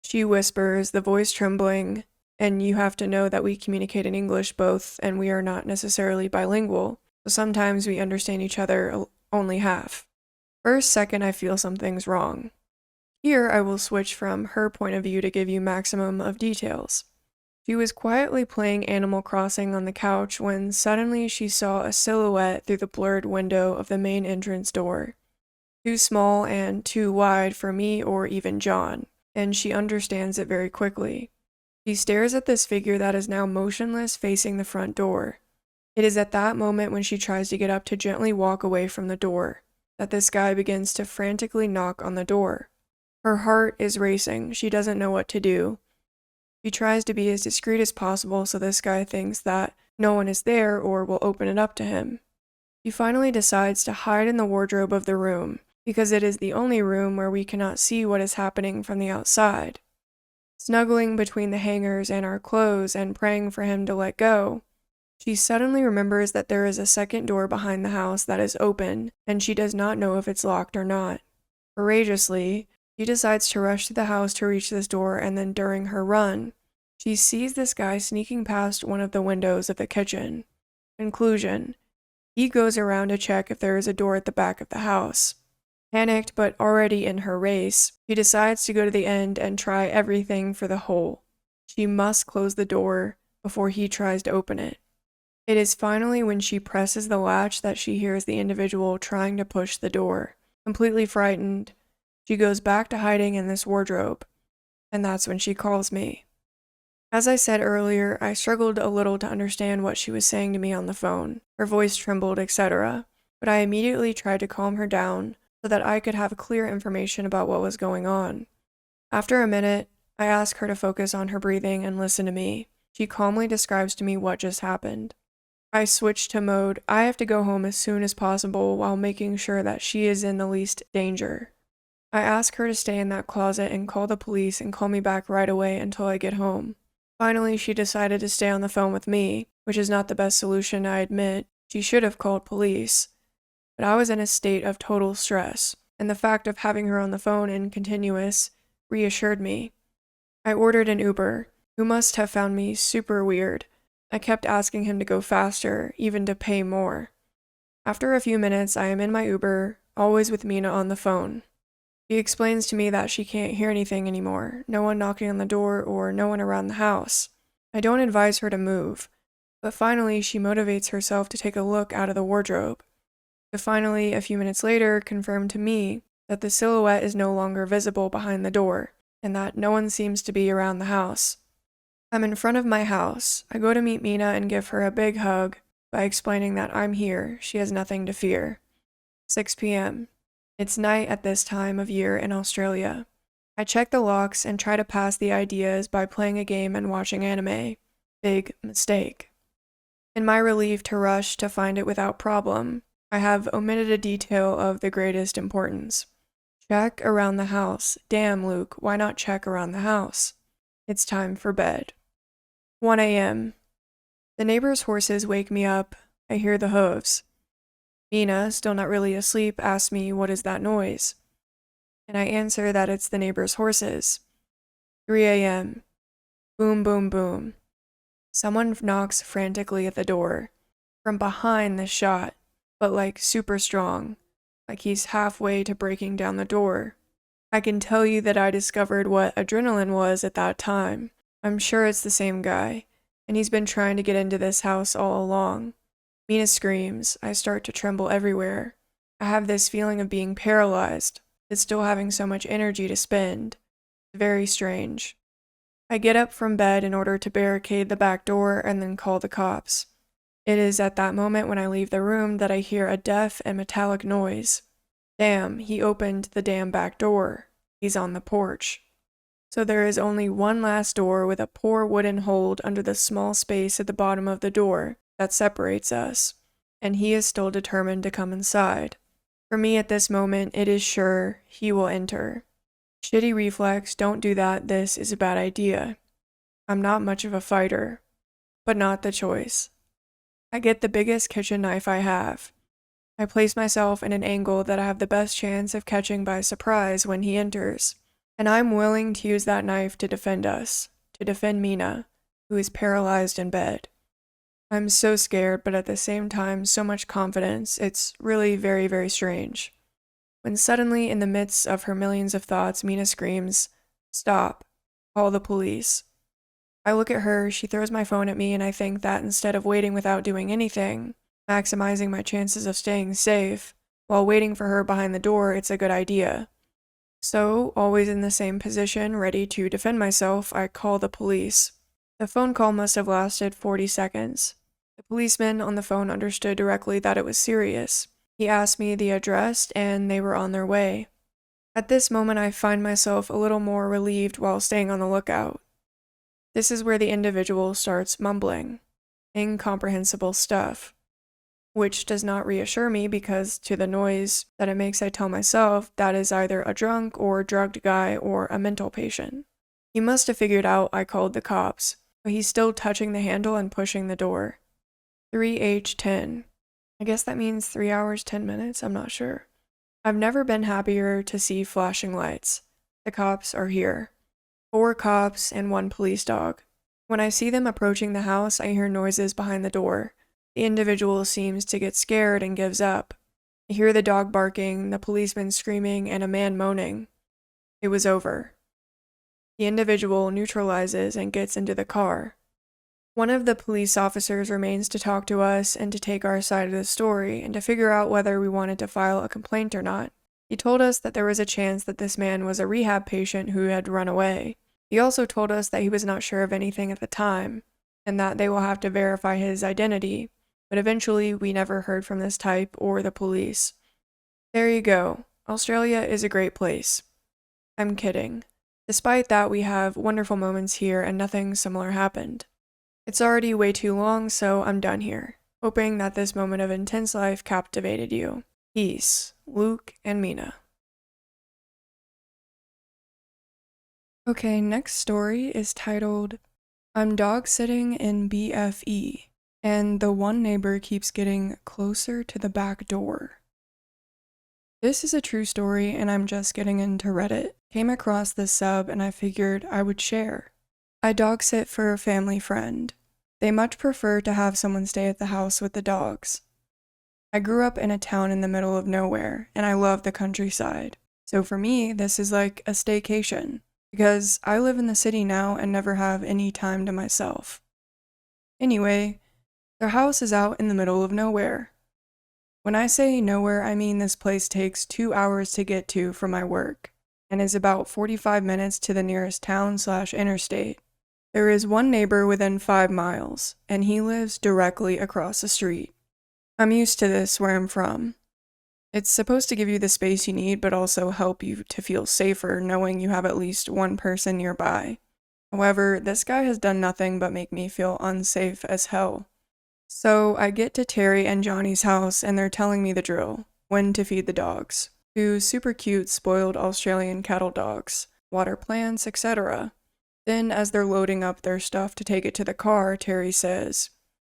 She whispers, the voice trembling, and you have to know that we communicate in English both, and we are not necessarily bilingual, so sometimes we understand each other only half. First second I feel something's wrong. Here I will switch from her point of view to give you maximum of details. She was quietly playing Animal Crossing on the couch when suddenly she saw a silhouette through the blurred window of the main entrance door. Too small and too wide for me or even John, and she understands it very quickly. She stares at this figure that is now motionless facing the front door. It is at that moment when she tries to get up to gently walk away from the door, that this guy begins to frantically knock on the door. Her heart is racing, she doesn't know what to do. She tries to be as discreet as possible so this guy thinks that no one is there or will open it up to him. She finally decides to hide in the wardrobe of the room, because it is the only room where we cannot see what is happening from the outside. Snuggling between the hangers and our clothes and praying for him to let go, she suddenly remembers that there is a second door behind the house that is open, and she does not know if it's locked or not. Courageously, she decides to rush to the house to reach this door, and then during her run, she sees this guy sneaking past one of the windows of the kitchen. Conclusion: he goes around to check if there is a door at the back of the house. Panicked but already in her race, she decides to go to the end and try everything for the hole. She must close the door before he tries to open it. It is finally when she presses the latch that she hears the individual trying to push the door. Completely frightened, she goes back to hiding in this wardrobe, and that's when she calls me. As I said earlier, I struggled a little to understand what she was saying to me on the phone. Her voice trembled, etc., but I immediately tried to calm her down so that I could have clear information about what was going on. After a minute, I asked her to focus on her breathing and listen to me. She calmly describes to me what just happened. I switched to mode, I have to go home as soon as possible while making sure that she is in the least danger. I ask her to stay in that closet and call the police and call me back right away until I get home. Finally, she decided to stay on the phone with me, which is not the best solution, I admit. She should have called police. But I was in a state of total stress, and the fact of having her on the phone in continuous reassured me. I ordered an Uber, who must have found me super weird. I kept asking him to go faster, even to pay more. After a few minutes, I am in my Uber, always with Mina on the phone. She explains to me that she can't hear anything anymore, no one knocking on the door or no one around the house. I don't advise her to move, but finally she motivates herself to take a look out of the wardrobe. To finally, a few minutes later, confirm to me that the silhouette is no longer visible behind the door, and that no one seems to be around the house. I'm in front of my house. I go to meet Mina and give her a big hug by explaining that I'm here, she has nothing to fear. 6 p.m. It's night at this time of year in Australia. I check the locks and try to pass the ideas by playing a game and watching anime. Big mistake. In my relief to rush to find it without problem, I have omitted a detail of the greatest importance. Check around the house. Damn, Luke, why not check around the house? It's time for bed. 1 a.m. The neighbor's horses wake me up. I hear the hooves. Mina, still not really asleep, asks me, what is that noise? And I answer that it's the neighbor's horses. 3 a.m. Boom, boom, boom. Someone knocks frantically at the door. From behind the shot, but like super strong. Like he's halfway to breaking down the door. I can tell you that I discovered what adrenaline was at that time. I'm sure it's the same guy, and he's been trying to get into this house all along. Mina screams. I start to tremble everywhere. I have this feeling of being paralyzed, but still having so much energy to spend. Very strange. I get up from bed in order to barricade the back door and then call the cops. It is at that moment when I leave the room that I hear a deaf and metallic noise. Damn, he opened the damn back door. He's on the porch. So there is only one last door with a poor wooden hold under the small space at the bottom of the door that separates us, and he is still determined to come inside. For me at this moment, it is sure he will enter. Shitty reflex, don't do that, this is a bad idea. I'm not much of a fighter, but not the choice. I get the biggest kitchen knife I have. I place myself in an angle that I have the best chance of catching by surprise when he enters, and I'm willing to use that knife to defend us, to defend Mina, who is paralyzed in bed. I'm so scared, but at the same time, so much confidence. It's really very, very strange. When suddenly, in the midst of her millions of thoughts, Mina screams, "Stop. Call the police." I look at her, she throws my phone at me, and I think that instead of waiting without doing anything, maximizing my chances of staying safe, while waiting for her behind the door, it's a good idea. So, always in the same position, ready to defend myself, I call the police. The phone call must have lasted 40 seconds. The policeman on the phone understood directly that it was serious. He asked me the address, and they were on their way. At this moment, I find myself a little more relieved while staying on the lookout. This is where the individual starts mumbling. incomprehensible stuff. Which does not reassure me because to the noise that it makes I tell myself that is either a drunk or drugged guy or a mental patient. He must have figured out I called the cops, but he's still touching the handle and pushing the door. 3H10. I guess that means 3 hours, 10 minutes, I'm not sure. I've never been happier to see flashing lights. The cops are here. 4 cops and 1 police dog. When I see them approaching the house, I hear noises behind the door. The individual seems to get scared and gives up. I hear the dog barking, the policeman screaming, and a man moaning. It was over. The individual neutralizes and gets into the car. One of the police officers remains to talk to us and to take our side of the story and to figure out whether we wanted to file a complaint or not. He told us that there was a chance that this man was a rehab patient who had run away. He also told us that he was not sure of anything at the time, and that they will have to verify his identity, but eventually we never heard from this type or the police. There you go. Australia is a great place. I'm kidding. Despite that, we have wonderful moments here and nothing similar happened. It's already way too long, so I'm done here. Hoping that this moment of intense life captivated you. Peace, Luke and Mina. Okay, next story is titled, I'm dog sitting in BFE, and the one neighbor keeps getting closer to the back door. This is a true story, and I'm just getting into Reddit. Came across this sub, and I figured I would share. I dog sit for a family friend. They much prefer to have someone stay at the house with the dogs. I grew up in a town in the middle of nowhere, and I love the countryside. So for me, this is like a staycation, because I live in the city now and never have any time to myself. Anyway, their house is out in the middle of nowhere. When I say nowhere, I mean this place takes 2 hours to get to from my work, and is about 45 minutes to the nearest town/interstate. There is one neighbor within 5 miles, and he lives directly across the street. I'm used to this where I'm from. It's supposed to give you the space you need, but also help you to feel safer knowing you have at least one person nearby. However, this guy has done nothing but make me feel unsafe as hell. So I get to Terry and Johnny's house and they're telling me the drill, when to feed the dogs. 2 super cute spoiled Australian cattle dogs, water plants, etc. Then as they're loading up their stuff to take it to the car, Terry says,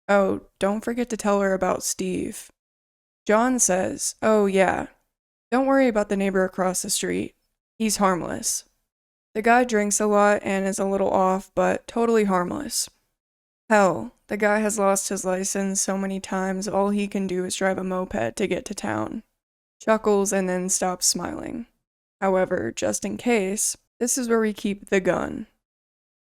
"Oh, don't forget to tell her about Steve." John says, "Oh yeah, don't worry about the neighbor across the street. He's harmless." The guy drinks a lot and is a little off, but totally harmless. Hell, the guy has lost his license so many times all he can do is drive a moped to get to town. Chuckles and then stops smiling. However, just in case, this is where we keep the gun.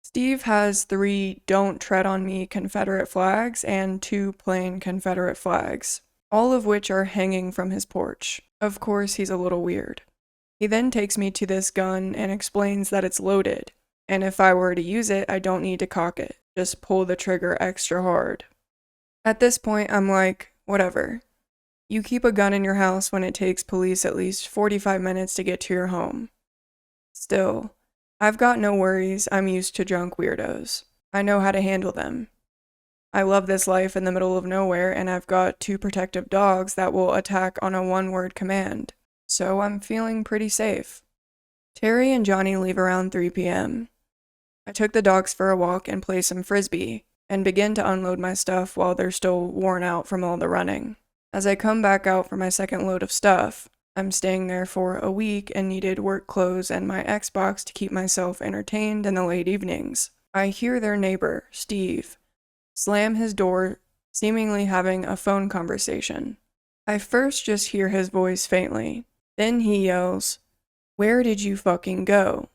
Steve has 3 "Don't Tread on Me" Confederate flags and 2 plain Confederate flags, all of which are hanging from his porch. Of course, he's a little weird. He then takes me to this gun and explains that it's loaded, and if I were to use it, I don't need to cock it, just pull the trigger extra hard. At this point, I'm like, whatever. You keep a gun in your house when it takes police at least 45 minutes to get to your home. Still, I've got no worries, I'm used to drunk weirdos. I know how to handle them. I love this life in the middle of nowhere, and I've got 2 protective dogs that will attack on a 1-word command, so I'm feeling pretty safe. Terry and Johnny leave around 3 p.m. I took the dogs for a walk and played some frisbee, and begin to unload my stuff while they're still worn out from all the running. As I come back out for my second load of stuff, I'm staying there for a week and needed work clothes and my Xbox to keep myself entertained in the late evenings. I hear their neighbor, Steve, slam his door, seemingly having a phone conversation. I first just hear his voice faintly. Then he yells, "Where did you fucking go?"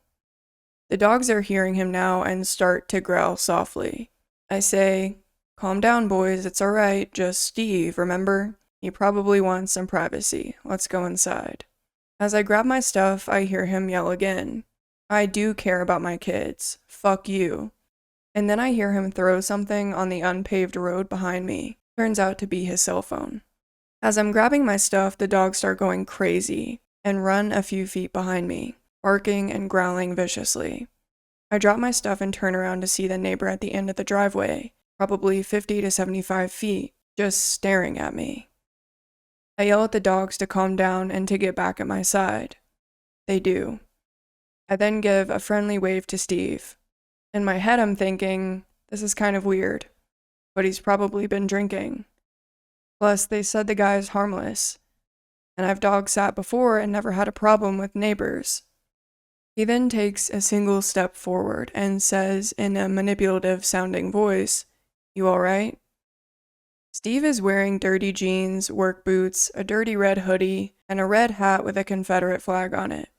The dogs are hearing him now and start to growl softly. I say, "Calm down, boys, it's alright, just Steve, remember? He probably wants some privacy. Let's go inside." As I grab my stuff, I hear him yell again, "I do care about my kids. Fuck you." And then I hear him throw something on the unpaved road behind me. Turns out to be his cell phone. As I'm grabbing my stuff, the dogs start going crazy and run a few feet behind me, barking and growling viciously. I drop my stuff and turn around to see the neighbor at the end of the driveway, probably 50 to 75 feet, just staring at me. I yell at the dogs to calm down and to get back at my side. They do. I then give a friendly wave to Steve. In my head, I'm thinking, this is kind of weird, but he's probably been drinking. Plus, they said the guy is harmless, and I've dog sat before and never had a problem with neighbors. He then takes a single step forward and says in a manipulative sounding voice, "You alright?" Steve is wearing dirty jeans, work boots, a dirty red hoodie, and a red hat with a Confederate flag on it.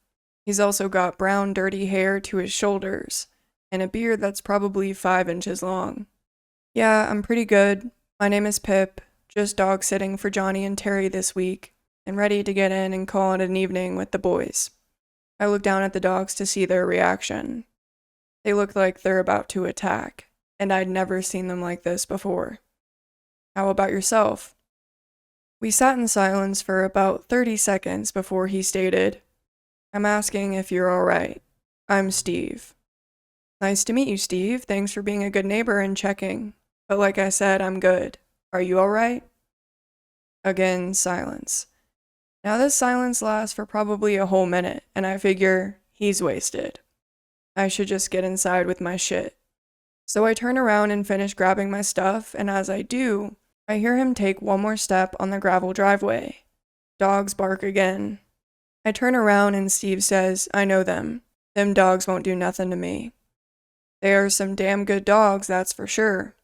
He's also got brown dirty hair to his shoulders, and a beard that's probably 5 inches long. "Yeah, I'm pretty good. My name is Pip, just dog sitting for Johnny and Terry this week, and ready to get in and call it an evening with the boys." I look down at the dogs to see their reaction. They look like they're about to attack, and I'd never seen them like this before. "How about yourself?" We sat in silence for about 30 seconds before he stated, "I'm asking if you're alright. I'm Steve." "Nice to meet you, Steve. Thanks for being a good neighbor and checking. But like I said, I'm good. Are you alright?" Again, silence. Now this silence lasts for probably a whole minute, and I figure he's wasted. I should just get inside with my shit. So I turn around and finish grabbing my stuff, and as I do, I hear him take one more step on the gravel driveway. Dogs bark again. I turn around and Steve says, "I know them. Them dogs won't do nothing to me." They are some damn good dogs, that's for sure.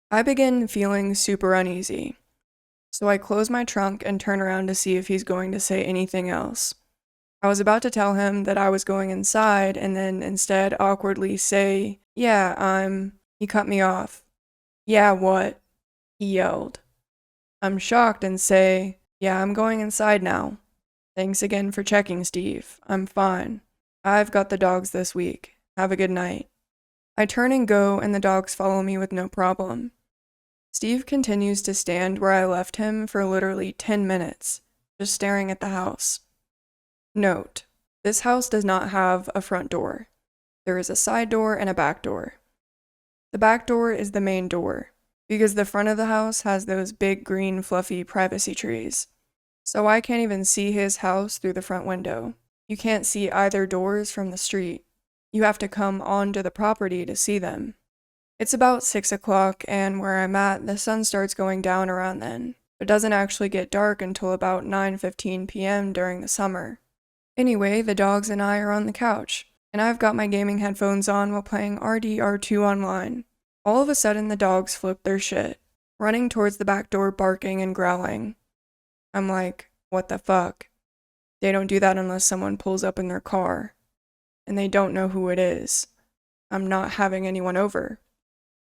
I begin feeling super uneasy. So I close my trunk and turn around to see if he's going to say anything else. I was about to tell him that I was going inside and then instead awkwardly say, He cut me off. "Yeah, what?" he yelled. I'm shocked and say, "Yeah, I'm going inside now. Thanks again for checking, Steve. I'm fine. I've got the dogs this week. Have a good night." I turn and go, and the dogs follow me with no problem. Steve continues to stand where I left him for literally 10 minutes, just staring at the house. Note, this house does not have a front door. There is a side door and a back door. The back door is the main door, because the front of the house has those big green fluffy privacy trees. So I can't even see his house through the front window. You can't see either doors from the street. You have to come onto the property to see them. It's about 6 o'clock, and where I'm at, the sun starts going down around then. It doesn't actually get dark until about 9:15 p.m. during the summer. Anyway, the dogs and I are on the couch, and I've got my gaming headphones on while playing RDR2 online. All of a sudden, the dogs flip their shit, running towards the back door barking and growling. I'm like, what the fuck? They don't do that unless someone pulls up in their car. And they don't know who it is. I'm not having anyone over.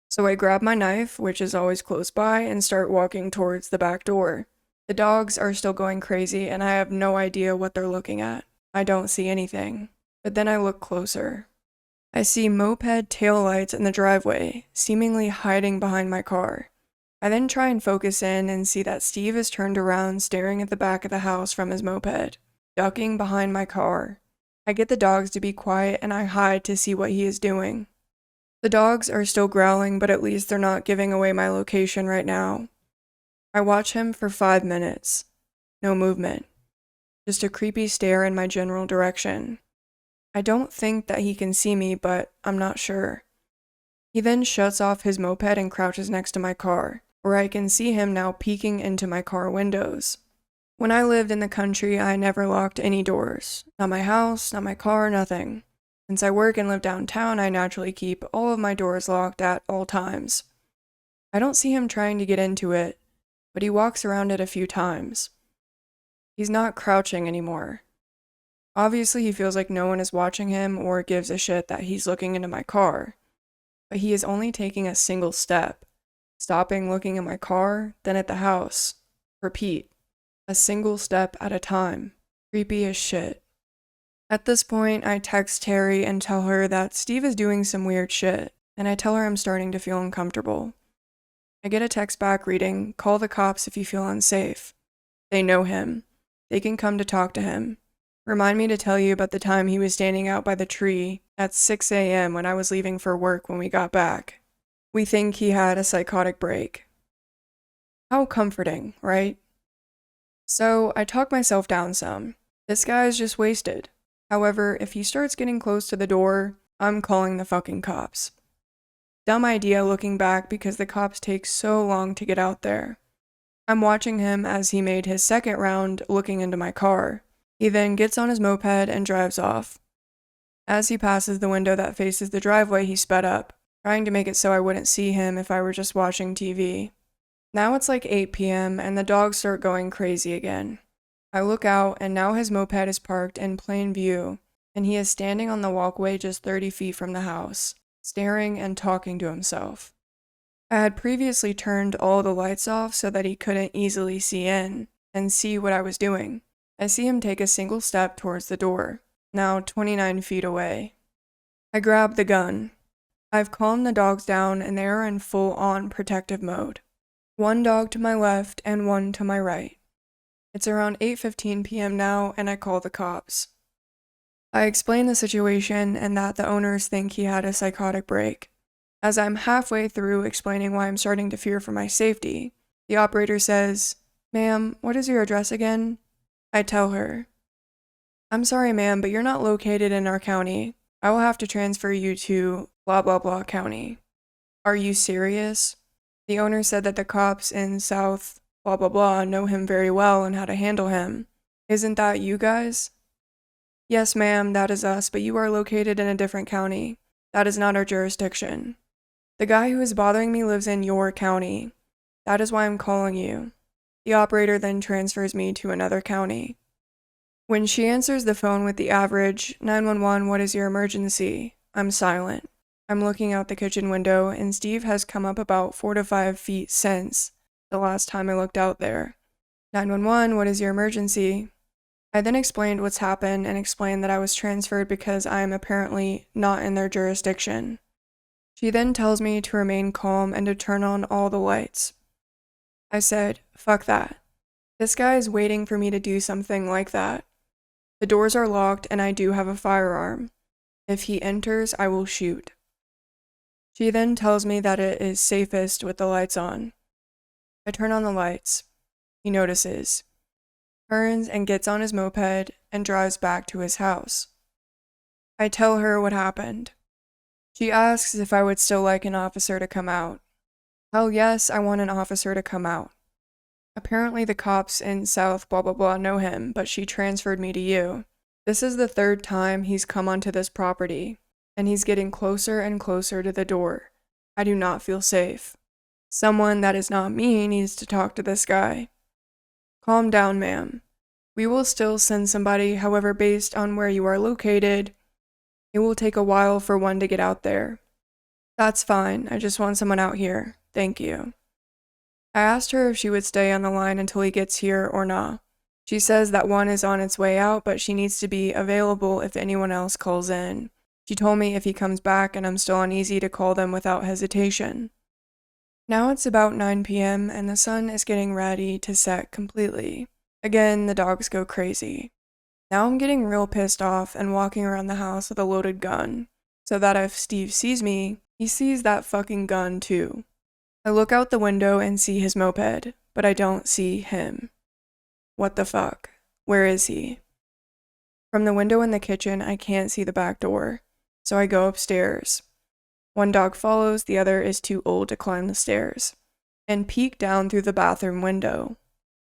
So I grab my knife, which is always close by, and start walking towards the back door. The dogs are still going crazy, and I have no idea what they're looking at. I don't see anything. But then I look closer. I see moped taillights in the driveway, seemingly hiding behind my car. I then try and focus in and see that Steve is turned around staring at the back of the house from his moped, ducking behind my car. I get the dogs to be quiet and I hide to see what he is doing. The dogs are still growling, but at least they're not giving away my location right now. I watch him for 5 minutes. No movement. Just a creepy stare in my general direction. I don't think that he can see me, but I'm not sure. He then shuts off his moped and crouches next to my car, where I can see him now peeking into my car windows. When I lived in the country, I never locked any doors. Not my house, not my car, nothing. Since I work and live downtown, I naturally keep all of my doors locked at all times. I don't see him trying to get into it, but he walks around it a few times. He's not crouching anymore. Obviously, he feels like no one is watching him or gives a shit that he's looking into my car. But he is only taking a single step, stopping, looking at my car, then at the house. Repeat. A single step at a time. Creepy as shit. At this point, I text Terry and tell her that Steve is doing some weird shit, and I tell her I'm starting to feel uncomfortable. I get a text back reading, "Call the cops if you feel unsafe. They know him. They can come to talk to him. Remind me to tell you about the time he was standing out by the tree at 6 a.m. when I was leaving for work when we got back. We think he had a psychotic break. How comforting, right? So I talk myself down some. This guy is just wasted. However, if he starts getting close to the door, I'm calling the fucking cops. Dumb idea looking back because the cops take so long to get out there. I'm watching him as he made his second round looking into my car. He then gets on his moped and drives off. As he passes the window that faces the driveway, he sped up, trying to make it so I wouldn't see him if I were just watching TV. Now it's like 8 p.m. and the dogs start going crazy again. I look out and now his moped is parked in plain view, and he is standing on the walkway just 30 feet from the house, staring and talking to himself. I had previously turned all the lights off so that he couldn't easily see in and see what I was doing. I see him take a single step towards the door, now 29 feet away. I grab the gun. I've calmed the dogs down and they are in full-on protective mode. One dog to my left and one to my right. It's around 8:15 p.m. now and I call the cops. I explain the situation and that the owners think he had a psychotic break. As I'm halfway through explaining why I'm starting to fear for my safety, the operator says, "Ma'am, what is your address again?" I tell her, "I'm sorry ma'am, but you're not located in our county. I will have to transfer you to blah blah blah county." "Are you serious?" The owner said that the cops in South blah blah blah know him very well and how to handle him. "Isn't that you guys?" "Yes ma'am, that is us, but you are located in a different county. That is not our jurisdiction. The guy who is bothering me lives in your county. That is why I'm calling you." The operator then transfers me to another county. When she answers the phone with the average, "911, what is your emergency?" I'm silent. I'm looking out the kitchen window, and Steve has come up about 4 to 5 feet since the last time I looked out there. "911, what is your emergency?" I then explained what's happened and explained that I was transferred because I am apparently not in their jurisdiction. She then tells me to remain calm and to turn on all the lights. I said, "Fuck that. This guy is waiting for me to do something like that. The doors are locked and I do have a firearm. If he enters, I will shoot." She then tells me that it is safest with the lights on. I turn on the lights. He notices, turns and gets on his moped and drives back to his house. I tell her what happened. She asks if I would still like an officer to come out. Hell yes, I want an officer to come out. Apparently the cops in South blah blah blah know him, but she transferred me to you. This is the third time he's come onto this property, and he's getting closer and closer to the door. I do not feel safe. Someone that is not me needs to talk to this guy. Calm down, ma'am. We will still send somebody, however, based on where you are located, it will take a while for one to get out there. That's fine, I just want someone out here. Thank you. I asked her if she would stay on the line until he gets here or not. She says that one is on its way out, but she needs to be available if anyone else calls in. She told me if he comes back and I'm still uneasy to call them without hesitation. Now it's about 9 p.m. and the sun is getting ready to set completely. Again, the dogs go crazy. Now I'm getting real pissed off and walking around the house with a loaded gun, so that if Steve sees me, he sees that fucking gun too. I look out the window and see his moped, but I don't see him. What the fuck? Where is he? From the window in the kitchen, I can't see the back door, so I go upstairs. One dog follows, the other is too old to climb the stairs, and peek down through the bathroom window.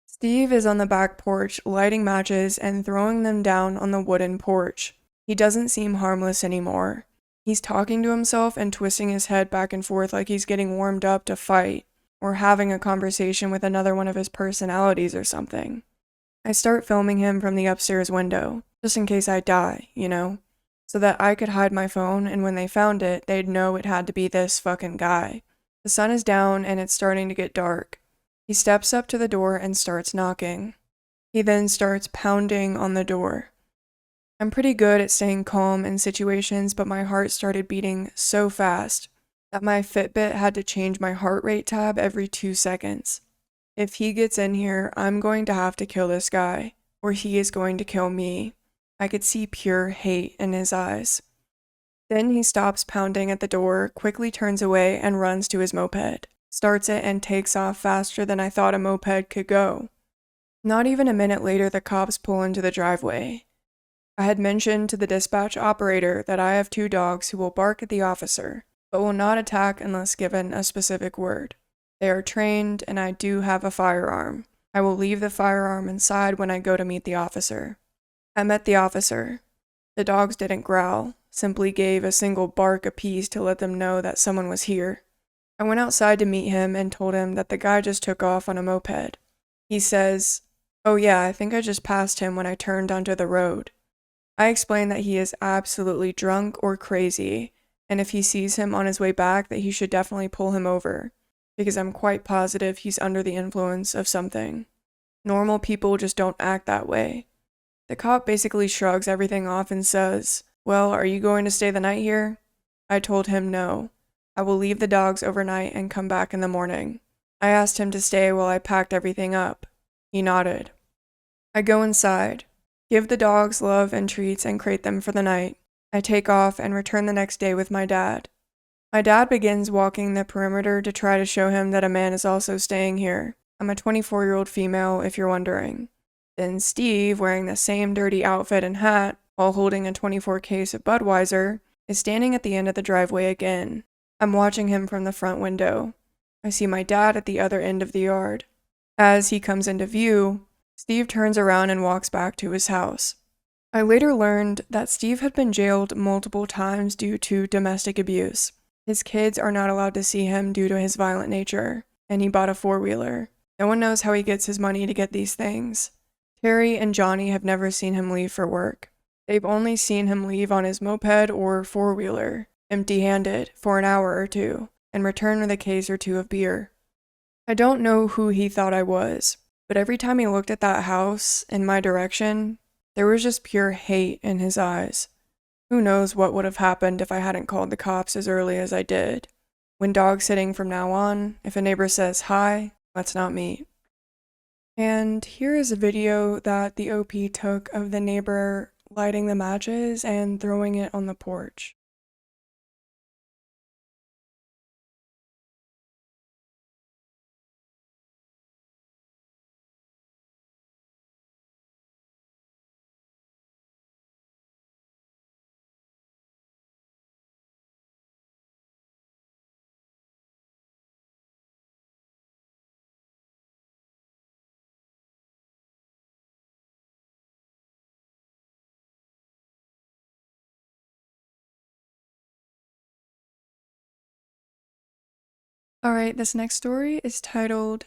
Steve is on the back porch lighting matches and throwing them down on the wooden porch. He doesn't seem harmless anymore. He's talking to himself and twisting his head back and forth like he's getting warmed up to fight, or having a conversation with another one of his personalities or something. I start filming him from the upstairs window, just in case I die, you know? So that I could hide my phone, and when they found it, they'd know it had to be this fucking guy. The sun is down and it's starting to get dark. He steps up to the door and starts knocking. He then starts pounding on the door. I'm pretty good at staying calm in situations, but my heart started beating so fast that my Fitbit had to change my heart rate tab every 2 seconds. If he gets in here, I'm going to have to kill this guy, or he is going to kill me. I could see pure hate in his eyes. Then he stops pounding at the door, quickly turns away, and runs to his moped, starts it, and takes off faster than I thought a moped could go. Not even a minute later, the cops pull into the driveway. I had mentioned to the dispatch operator that I have 2 dogs who will bark at the officer, but will not attack unless given a specific word. They are trained, and I do have a firearm. I will leave the firearm inside when I go to meet the officer. I met the officer. The dogs didn't growl, simply gave a single bark apiece to let them know that someone was here. I went outside to meet him and told him that the guy just took off on a moped. He says, "Oh yeah, I think I just passed him when I turned onto the road." I explained that he is absolutely drunk or crazy, and if he sees him on his way back that he should definitely pull him over, because I'm quite positive he's under the influence of something. Normal people just don't act that way. The cop basically shrugs everything off and says, "Well, are you going to stay the night here?" I told him no. I will leave the dogs overnight and come back in the morning. I asked him to stay while I packed everything up. He nodded. I go inside, give the dogs love and treats and crate them for the night. I take off and return the next day with my dad. My dad begins walking the perimeter to try to show him that a man is also staying here. I'm a 24-year-old female, if you're wondering. Then Steve, wearing the same dirty outfit and hat, while holding a 24 case of Budweiser, is standing at the end of the driveway again. I'm watching him from the front window. I see my dad at the other end of the yard. As he comes into view, Steve turns around and walks back to his house. I later learned that Steve had been jailed multiple times due to domestic abuse. His kids are not allowed to see him due to his violent nature, and he bought a 4-wheeler. No one knows how he gets his money to get these things. Terry and Johnny have never seen him leave for work. They've only seen him leave on his moped or 4-wheeler, empty-handed, for an hour or 2, and return with a case or 2 of beer. I don't know who he thought I was, but every time he looked at that house, in my direction, there was just pure hate in his eyes. Who knows what would have happened if I hadn't called the cops as early as I did. When dog sitting from now on, if a neighbor says hi, let's not meet. And here is a video that the OP took of the neighbor lighting the matches and throwing it on the porch. Alright, this next story is titled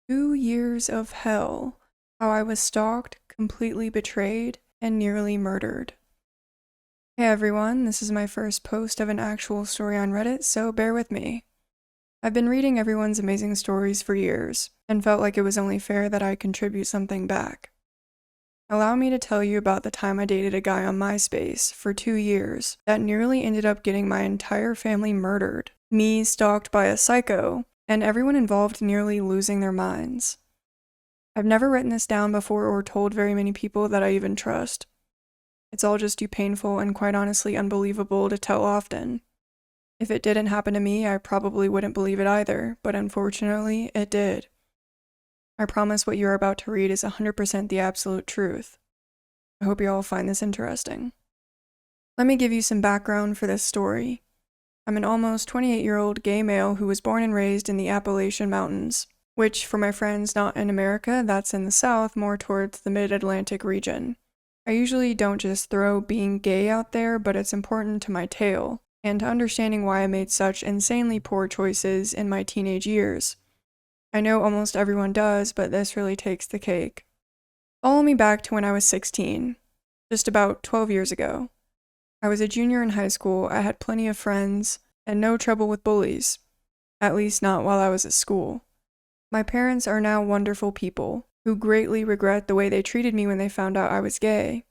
2 Years of Hell, How I Was Stalked, Completely Betrayed, and Nearly Murdered. Hey everyone, this is my first post of an actual story on Reddit, so bear with me. I've been reading everyone's amazing stories for years, and felt like it was only fair that I contribute something back. Allow me to tell you about the time I dated a guy on Myspace for 2 years that nearly ended up getting my entire family murdered, me stalked by a psycho, and everyone involved nearly losing their minds. I've never written this down before or told very many people that I even trust. It's all just too painful and quite honestly unbelievable to tell often. If it didn't happen to me, I probably wouldn't believe it either, but unfortunately, it did. I promise what you're about to read is 100% the absolute truth. I hope you all find this interesting. Let me give you some background for this story. I'm an almost 28-year-old gay male who was born and raised in the Appalachian Mountains, which, for my friends not in America, that's in the South, more towards the mid-Atlantic region. I usually don't just throw being gay out there, but it's important to my tale, and to understanding why I made such insanely poor choices in my teenage years. I know almost everyone does, but this really takes the cake. Follow me back to when I was 16, just about 12 years ago. I was a junior in high school, I had plenty of friends, and no trouble with bullies. At least not while I was at school. My parents are now wonderful people, who greatly regret the way they treated me when they found out I was gay.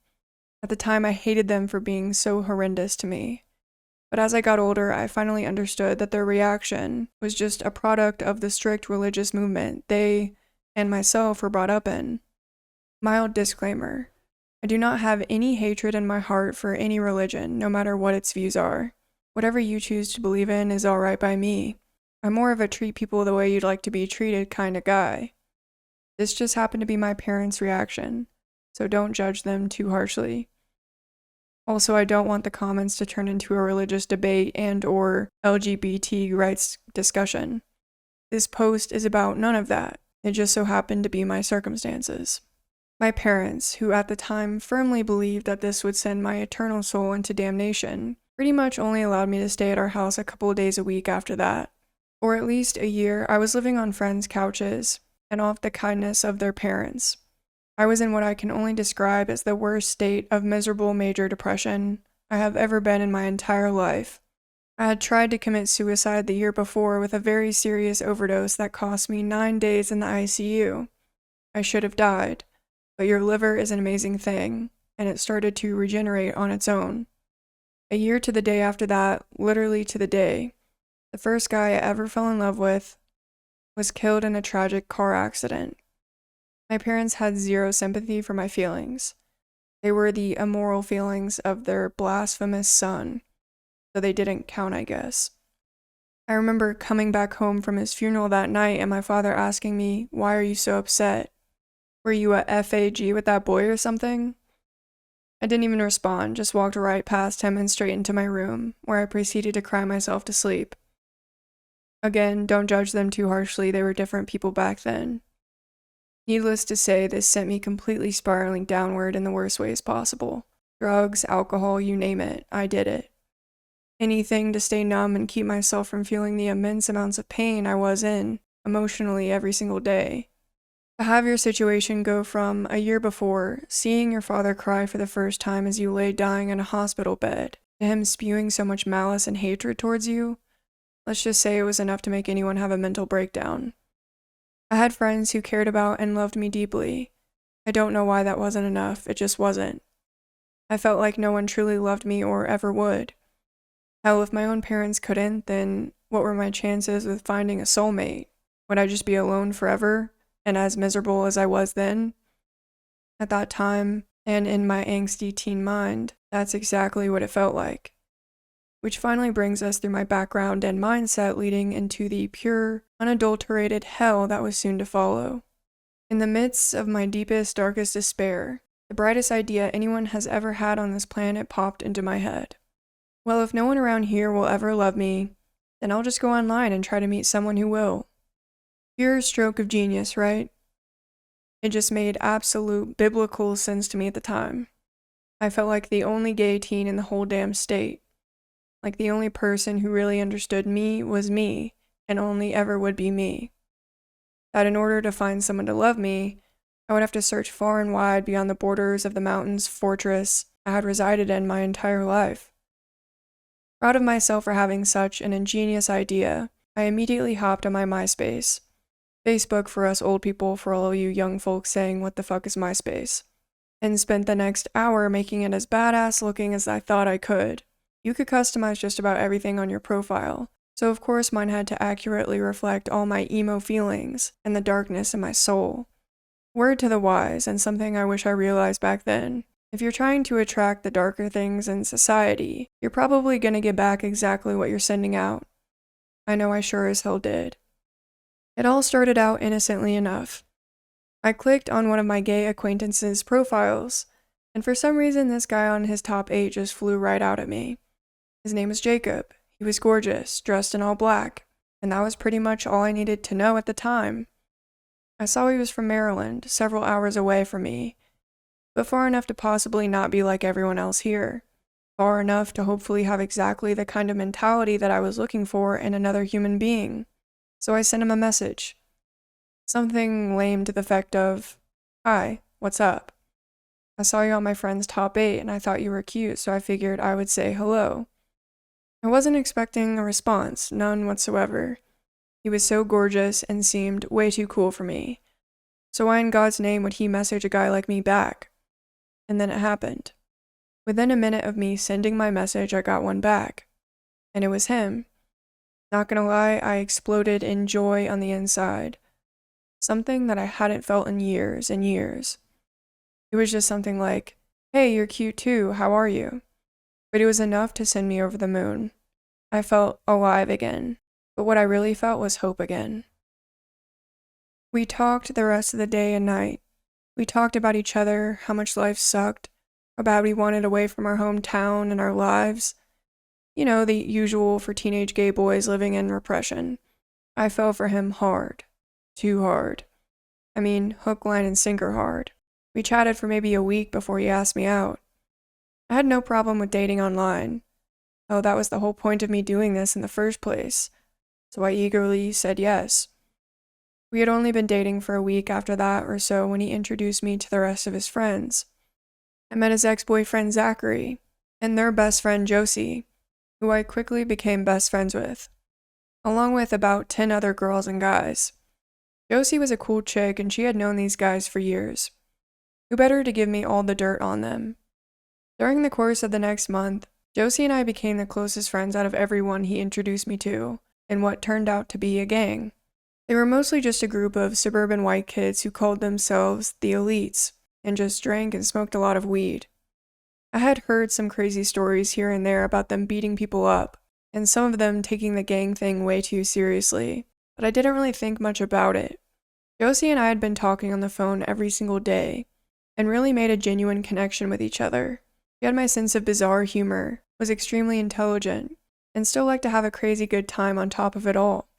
At the time I hated them for being so horrendous to me. But as I got older, I finally understood that their reaction was just a product of the strict religious movement they, and myself, were brought up in. Mild disclaimer. I do not have any hatred in my heart for any religion, no matter what its views are. Whatever you choose to believe in is alright by me. I'm more of a treat people the way you'd like to be treated kind of guy. This just happened to be my parents' reaction, so don't judge them too harshly. Also, I don't want the comments to turn into a religious debate and/or LGBT rights discussion. This post is about none of that. It just so happened to be my circumstances. My parents, who at the time firmly believed that this would send my eternal soul into damnation, pretty much only allowed me to stay at our house a couple of days a week after that. For at least a year, I was living on friends' couches and off the kindness of their parents. I was in what I can only describe as the worst state of miserable major depression I have ever been in my entire life. I had tried to commit suicide the year before with a very serious overdose that cost me 9 days in the ICU. I should have died, but your liver is an amazing thing, and it started to regenerate on its own. A year to the day after that, literally to the day, the first guy I ever fell in love with was killed in a tragic car accident. My parents had zero sympathy for my feelings. They were the immoral feelings of their blasphemous son, so they didn't count, I guess. I remember coming back home from his funeral that night and my father asking me, "Why are you so upset? Were you a FAG with that boy or something?" I didn't even respond, just walked right past him and straight into my room, where I proceeded to cry myself to sleep. Again, don't judge them too harshly, they were different people back then. Needless to say, this sent me completely spiraling downward in the worst ways possible. Drugs, alcohol, you name it, I did it. Anything to stay numb and keep myself from feeling the immense amounts of pain I was in, emotionally every single day. To have your situation go from a year before, seeing your father cry for the first time as you lay dying in a hospital bed, to him spewing so much malice and hatred towards you, let's just say it was enough to make anyone have a mental breakdown. I had friends who cared about and loved me deeply. I don't know why that wasn't enough, it just wasn't. I felt like no one truly loved me or ever would. Hell, if my own parents couldn't, then what were my chances with finding a soulmate? Would I just be alone forever, and as miserable as I was then? At that time, and in my angsty teen mind, that's exactly what it felt like. Which finally brings us through my background and mindset leading into the pure, unadulterated hell that was soon to follow. In the midst of my deepest, darkest despair, the brightest idea anyone has ever had on this planet popped into my head. Well, if no one around here will ever love me, then I'll just go online and try to meet someone who will. Pure stroke of genius, right? It just made absolute biblical sense to me at the time. I felt like the only gay teen in the whole damn state. Like the only person who really understood me was me, and only ever would be me. That in order to find someone to love me, I would have to search far and wide beyond the borders of the mountains fortress I had resided in my entire life. Proud of myself for having such an ingenious idea, I immediately hopped on my Myspace. Facebook for us old people, for all of you young folks saying, "What the fuck is Myspace?" And spent the next hour making it as badass looking as I thought I could. You could customize just about everything on your profile, so of course mine had to accurately reflect all my emo feelings and the darkness in my soul. Word to the wise, and something I wish I realized back then. If you're trying to attract the darker things in society, you're probably gonna get back exactly what you're sending out. I know I sure as hell did. It all started out innocently enough. I clicked on one of my gay acquaintances' profiles, and for some reason this guy on his top 8 just flew right out at me. His name was Jacob. He was gorgeous, dressed in all black, and that was pretty much all I needed to know at the time. I saw he was from Maryland, several hours away from me, but far enough to possibly not be like everyone else here. Far enough to hopefully have exactly the kind of mentality that I was looking for in another human being. So I sent him a message. Something lame to the effect of, "Hi, what's up? I saw you on my friend's top 8 and I thought you were cute, so I figured I would say hello." I wasn't expecting a response, none whatsoever. He was so gorgeous and seemed way too cool for me. So why in God's name would he message a guy like me back? And then it happened. Within a minute of me sending my message, I got one back. And it was him. Not gonna lie, I exploded in joy on the inside. Something that I hadn't felt in years and years. It was just something like, "Hey, you're cute too, how are you?" But it was enough to send me over the moon. I felt alive again, but what I really felt was hope again. We talked the rest of the day and night. We talked about each other, how much life sucked, how bad we wanted away from our hometown and our lives. You know, the usual for teenage gay boys living in repression. I fell for him hard. Too hard. I mean, hook, line, and sinker hard. We chatted for maybe a week before he asked me out. I had no problem with dating online. Oh, that was the whole point of me doing this in the first place. So I eagerly said yes. We had only been dating for a week after that or so when he introduced me to the rest of his friends. I met his ex-boyfriend Zachary, and their best friend Josie, who I quickly became best friends with, along with about 10 other girls and guys. Josie was a cool chick and she had known these guys for years. Who better to give me all the dirt on them? During the course of the next month, Josie and I became the closest friends out of everyone he introduced me to, in what turned out to be a gang. They were mostly just a group of suburban white kids who called themselves the elites, and just drank and smoked a lot of weed. I had heard some crazy stories here and there about them beating people up, and some of them taking the gang thing way too seriously, but I didn't really think much about it. Josie and I had been talking on the phone every single day, and really made a genuine connection with each other. She had my sense of bizarre humor, was extremely intelligent, and still liked to have a crazy good time on top of it all.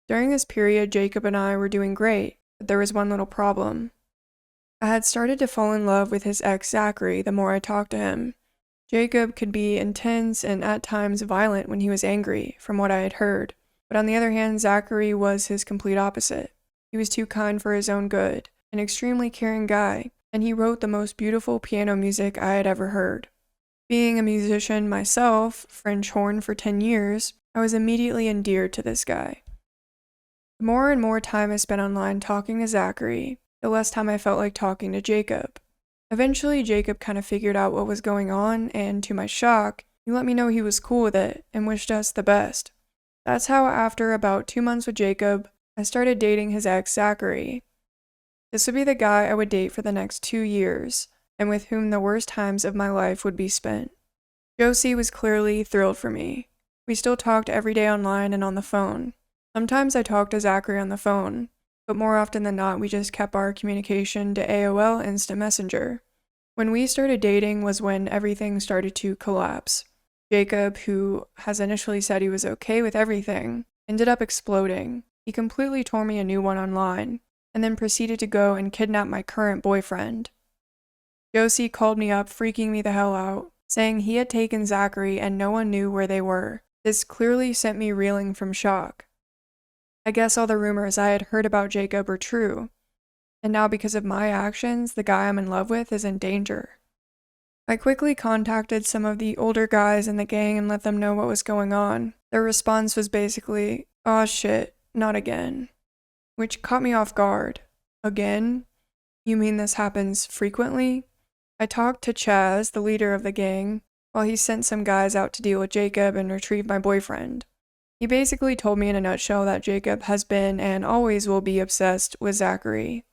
During this period, Jacob and I were doing great, but there was one little problem. I had started to fall in love with his ex Zachary the more I talked to him. Jacob could be intense and at times violent when he was angry, from what I had heard, but on the other hand, Zachary was his complete opposite. He was too kind for his own good, an extremely caring guy, and he wrote the most beautiful piano music I had ever heard. Being a musician myself, French horn for 10 years, I was immediately endeared to this guy. The more and more time I spent online talking to Zachary, the less time I felt like talking to Jacob. Eventually, Jacob kind of figured out what was going on, and to my shock, he let me know he was cool with it and wished us the best. That's how, after about 2 months with Jacob, I started dating his ex Zachary. This would be the guy I would date for the next 2 years, and with whom the worst times of my life would be spent. Josie was clearly thrilled for me. We still talked every day online and on the phone. Sometimes I talked to Zachary on the phone, but more often than not, we just kept our communication to AOL Instant Messenger. When we started dating was when everything started to collapse. Jacob, who has initially said he was okay with everything, ended up exploding. He completely tore me a new one online, and then proceeded to go and kidnap my current boyfriend. Josie called me up, freaking me the hell out, saying he had taken Zachary and no one knew where they were. This clearly sent me reeling from shock. I guess all the rumors I had heard about Jacob were true, and now because of my actions, the guy I'm in love with is in danger. I quickly contacted some of the older guys in the gang and let them know what was going on. Their response was basically, "Aw shit, not again," which caught me off guard. Again? You mean this happens frequently? I talked to Chaz, the leader of the gang, while he sent some guys out to deal with Jacob and retrieve my boyfriend. He basically told me in a nutshell that Jacob has been and always will be obsessed with Zachary.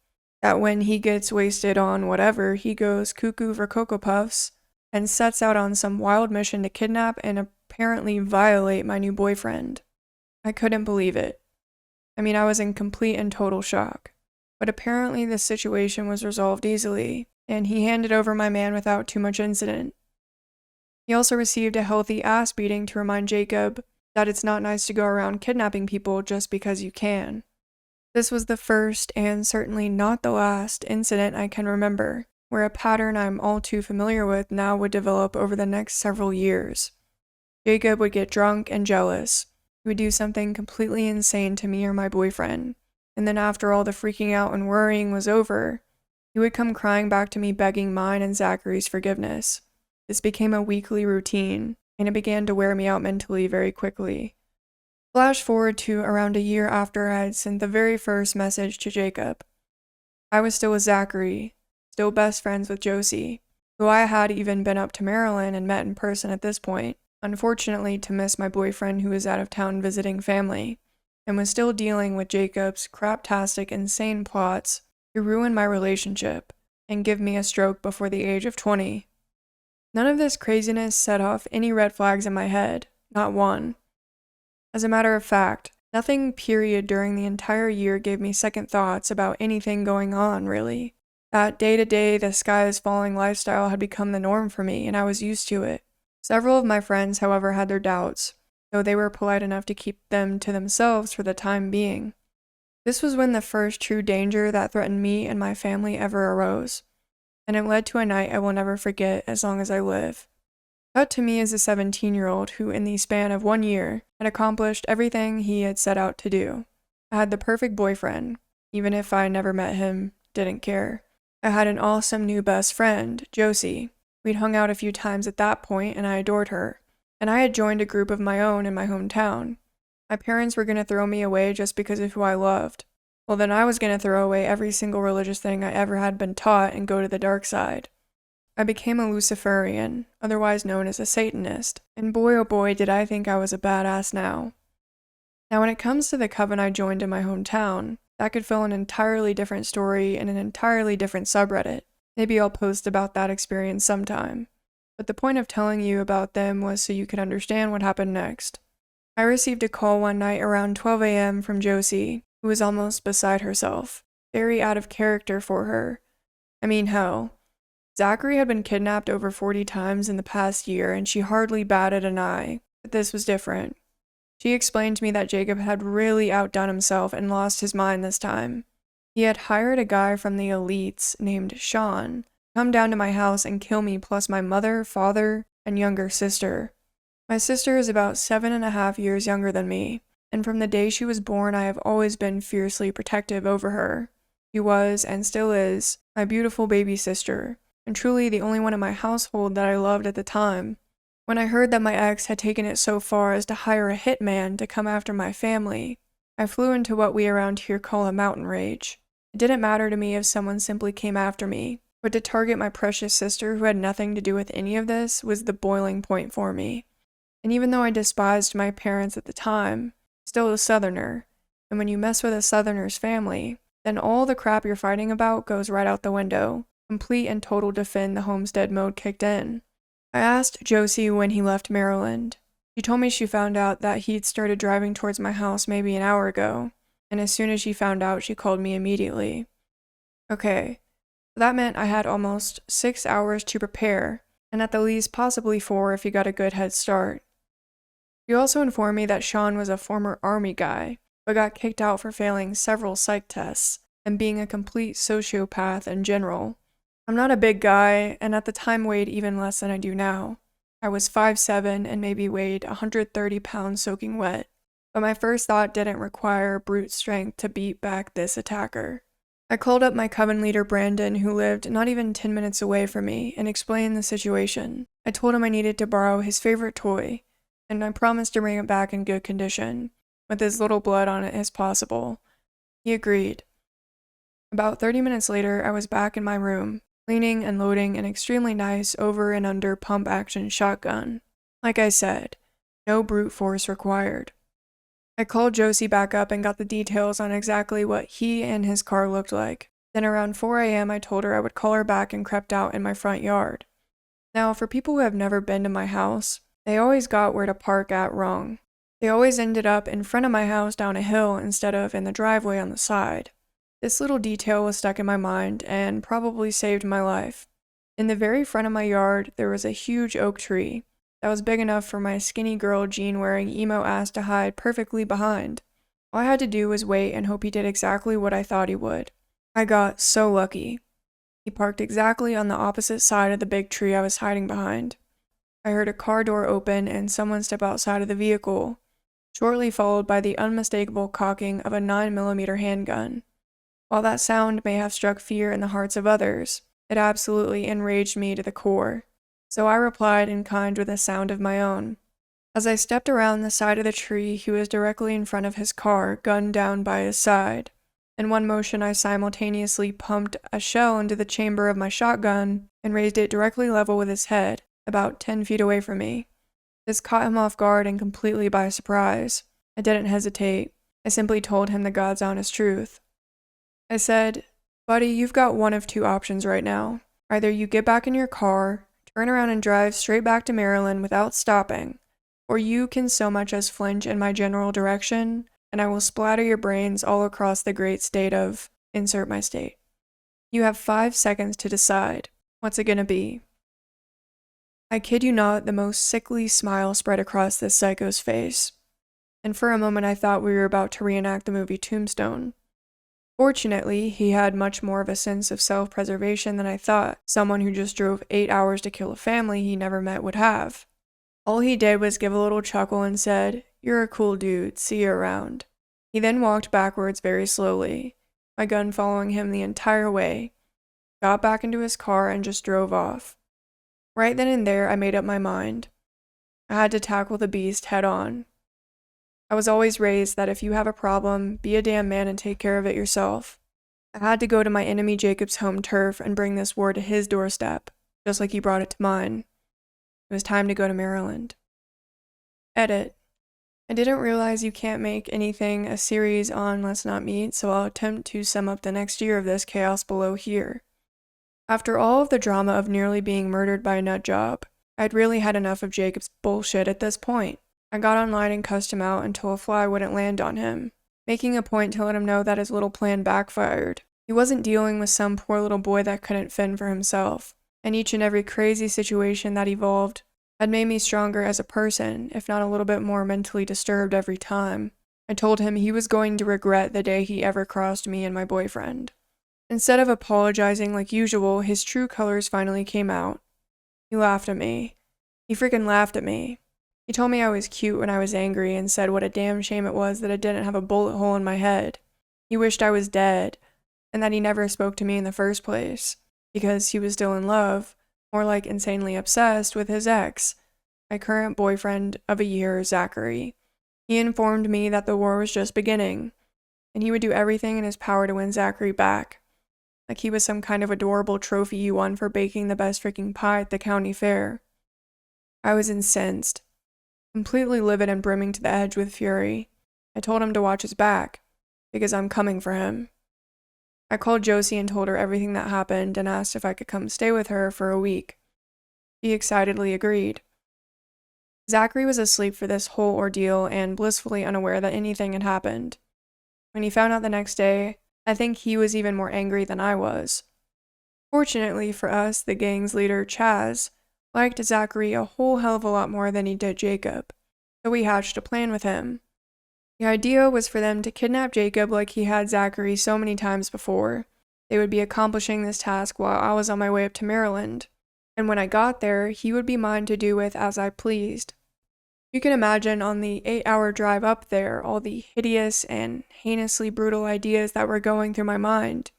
That when he gets wasted on whatever, he goes cuckoo for Cocoa Puffs and sets out on some wild mission to kidnap and apparently violate my new boyfriend. I couldn't believe it. I mean, I was in complete and total shock. But apparently the situation was resolved easily, and he handed over my man without too much incident. He also received a healthy ass beating to remind Jacob that it's not nice to go around kidnapping people just because you can. This was the first, and certainly not the last, incident I can remember, where a pattern I'm all too familiar with now would develop over the next several years. Jacob would get drunk and jealous. He would do something completely insane to me or my boyfriend, and then after all the freaking out and worrying was over, he would come crying back to me begging mine and Zachary's forgiveness. This became a weekly routine, and it began to wear me out mentally very quickly. Flash forward to around a year after I had sent the very first message to Jacob. I was still with Zachary, still best friends with Josie, who I had even been up to Maryland and met in person at this point, unfortunately to miss my boyfriend who was out of town visiting family, and was still dealing with Jacob's craptastic insane plots to ruin my relationship, and give me a stroke before the age of 20. None of this craziness set off any red flags in my head, not one. As a matter of fact, nothing period during the entire year gave me second thoughts about anything going on, really. That day-to-day, the sky is falling lifestyle had become the norm for me, and I was used to it. Several of my friends, however, had their doubts, though they were polite enough to keep them to themselves for the time being. This was when the first true danger that threatened me and my family ever arose, and it led to a night I will never forget as long as I live. Cut to me as a 17-year-old who, in the span of 1 year, had accomplished everything he had set out to do. I had the perfect boyfriend, even if I never met him, didn't care. I had an awesome new best friend, Josie. We'd hung out a few times at that point, and I adored her. And I had joined a group of my own in my hometown. My parents were going to throw me away just because of who I loved. Well, then I was going to throw away every single religious thing I ever had been taught and go to the dark side. I became a Luciferian, otherwise known as a Satanist, and boy oh boy did I think I was a badass now. Now when it comes to the coven I joined in my hometown, that could fill an entirely different story in an entirely different subreddit. Maybe I'll post about that experience sometime. But the point of telling you about them was so you could understand what happened next. I received a call one night around 12 a.m. from Josie, who was almost beside herself. Very out of character for her. I mean, hell. Zachary had been kidnapped over 40 times in the past year, and she hardly batted an eye, but this was different. She explained to me that Jacob had really outdone himself and lost his mind this time. He had hired a guy from the elites named Sean to come down to my house and kill me plus my mother, father, and younger sister. My sister is about 7.5 years younger than me, and from the day she was born I have always been fiercely protective over her. She was, and still is, my beautiful baby sister, and truly the only one in my household that I loved at the time. When I heard that my ex had taken it so far as to hire a hitman to come after my family, I flew into what we around here call a mountain rage. It didn't matter to me if someone simply came after me, but to target my precious sister who had nothing to do with any of this was the boiling point for me. And even though I despised my parents at the time, still a Southerner, and when you mess with a Southerner's family, then all the crap you're fighting about goes right out the window. Complete and total defend the homestead mode kicked in. I asked Josie when he left Maryland. She told me she found out that he'd started driving towards my house maybe an hour ago, and as soon as she found out, she called me immediately. Okay, that meant I had almost 6 hours to prepare, and at the least possibly 4 if you got a good head start. She also informed me that Sean was a former army guy, but got kicked out for failing several psych tests, and being a complete sociopath in general. I'm not a big guy, and at the time weighed even less than I do now. I was 5'7" and maybe weighed 130 pounds soaking wet, but my first thought didn't require brute strength to beat back this attacker. I called up my coven leader Brandon, who lived not even 10 minutes away from me, and explained the situation. I told him I needed to borrow his favorite toy, and I promised to bring it back in good condition, with as little blood on it as possible. He agreed. About 30 minutes later, I was back in my room, cleaning and loading an extremely nice over and under pump action shotgun. Like I said, no brute force required. I called Josie back up and got the details on exactly what he and his car looked like. Then around 4 a.m. I told her I would call her back and crept out in my front yard. Now, for people who have never been to my house, they always got where to park at wrong. They always ended up in front of my house down a hill instead of in the driveway on the side. This little detail was stuck in my mind and probably saved my life. In the very front of my yard, there was a huge oak tree that was big enough for my skinny girl jean-wearing emo ass to hide perfectly behind. All I had to do was wait and hope he did exactly what I thought he would. I got so lucky. He parked exactly on the opposite side of the big tree I was hiding behind. I heard a car door open and someone step outside of the vehicle, shortly followed by the unmistakable cocking of a 9mm handgun. While that sound may have struck fear in the hearts of others, it absolutely enraged me to the core, so I replied in kind with a sound of my own. As I stepped around the side of the tree, he was directly in front of his car, gun down by his side. In one motion, I simultaneously pumped a shell into the chamber of my shotgun and raised it directly level with his head, about 10 feet away from me. This caught him off guard and completely by surprise. I didn't hesitate. I simply told him the God's honest truth. I said, Buddy, you've got one of two options right now. Either you get back in your car, turn around and drive straight back to Maryland without stopping, or you can so much as flinch in my general direction, and I will splatter your brains all across the great state of insert my state. You have 5 seconds to decide. What's it gonna be? I kid you not, the most sickly smile spread across this psycho's face, and for a moment I thought we were about to reenact the movie Tombstone. Fortunately, he had much more of a sense of self-preservation than I thought someone who just drove 8 hours to kill a family he never met would have. All he did was give a little chuckle and said, "You're a cool dude, see you around." He then walked backwards very slowly, my gun following him the entire way, got back into his car and just drove off. Right then and there, I made up my mind. I had to tackle the beast head on. I was always raised that if you have a problem, be a damn man and take care of it yourself. I had to go to my enemy Jacob's home turf and bring this war to his doorstep, just like he brought it to mine. It was time to go to Maryland. Edit. I didn't realize you can't make anything a series on Let's Not Meet, so I'll attempt to sum up the next year of this chaos below here. After all of the drama of nearly being murdered by a nut job, I'd really had enough of Jacob's bullshit at this point. I got online and cussed him out until a fly wouldn't land on him, making a point to let him know that his little plan backfired. He wasn't dealing with some poor little boy that couldn't fend for himself, and each and every crazy situation that evolved had made me stronger as a person, if not a little bit more mentally disturbed every time. I told him he was going to regret the day he ever crossed me and my boyfriend. Instead of apologizing like usual, his true colors finally came out. He laughed at me. He freaking laughed at me. He told me I was cute when I was angry and said what a damn shame it was that I didn't have a bullet hole in my head. He wished I was dead, and that he never spoke to me in the first place, because he was still in love, more like insanely obsessed with his ex, my current boyfriend of a year, Zachary. He informed me that the war was just beginning, and he would do everything in his power to win Zachary back, like he was some kind of adorable trophy you won for baking the best freaking pie at the county fair. I was incensed. Completely livid and brimming to the edge with fury. I told him to watch his back, because I'm coming for him. I called Josie and told her everything that happened and asked if I could come stay with her for a week. She excitedly agreed. Zachary was asleep for this whole ordeal and blissfully unaware that anything had happened. When he found out the next day, I think he was even more angry than I was. Fortunately for us, the gang's leader, Chaz, liked Zachary a whole hell of a lot more than he did Jacob, so we hatched a plan with him. The idea was for them to kidnap Jacob like he had Zachary so many times before. They would be accomplishing this task while I was on my way up to Maryland, and when I got there, he would be mine to do with as I pleased. You can imagine on the 8-hour drive up there all the hideous and heinously brutal ideas that were going through my mind.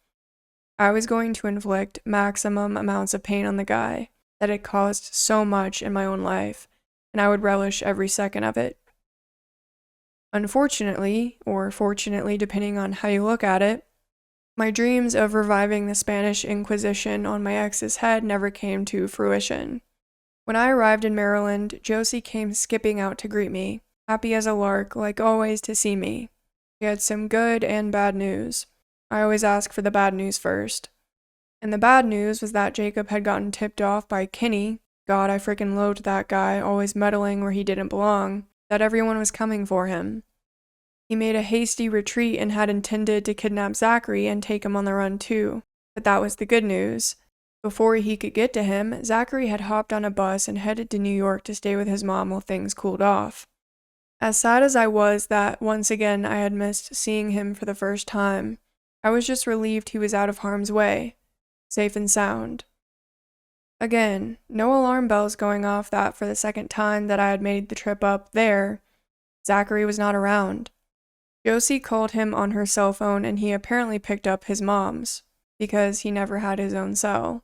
I was going to inflict maximum amounts of pain on the guy that had caused so much in my own life, and I would relish every second of it. Unfortunately, or fortunately depending on how you look at it, my dreams of reviving the Spanish Inquisition on my ex's head never came to fruition. When I arrived in Maryland, Josie came skipping out to greet me, happy as a lark, like always, to see me. She had some good and bad news. I always ask for the bad news first. And the bad news was that Jacob had gotten tipped off by Kenny, God, I freaking loathed that guy, always meddling where he didn't belong, that everyone was coming for him. He made a hasty retreat and had intended to kidnap Zachary and take him on the run too, but that was the good news. Before he could get to him, Zachary had hopped on a bus and headed to New York to stay with his mom while things cooled off. As sad as I was that, once again, I had missed seeing him for the first time, I was just relieved he was out of harm's way, safe and sound. Again, no alarm bells going off that for the second time that I had made the trip up there, Zachary was not around. Josie called him on her cell phone and he apparently picked up his mom's, because he never had his own cell.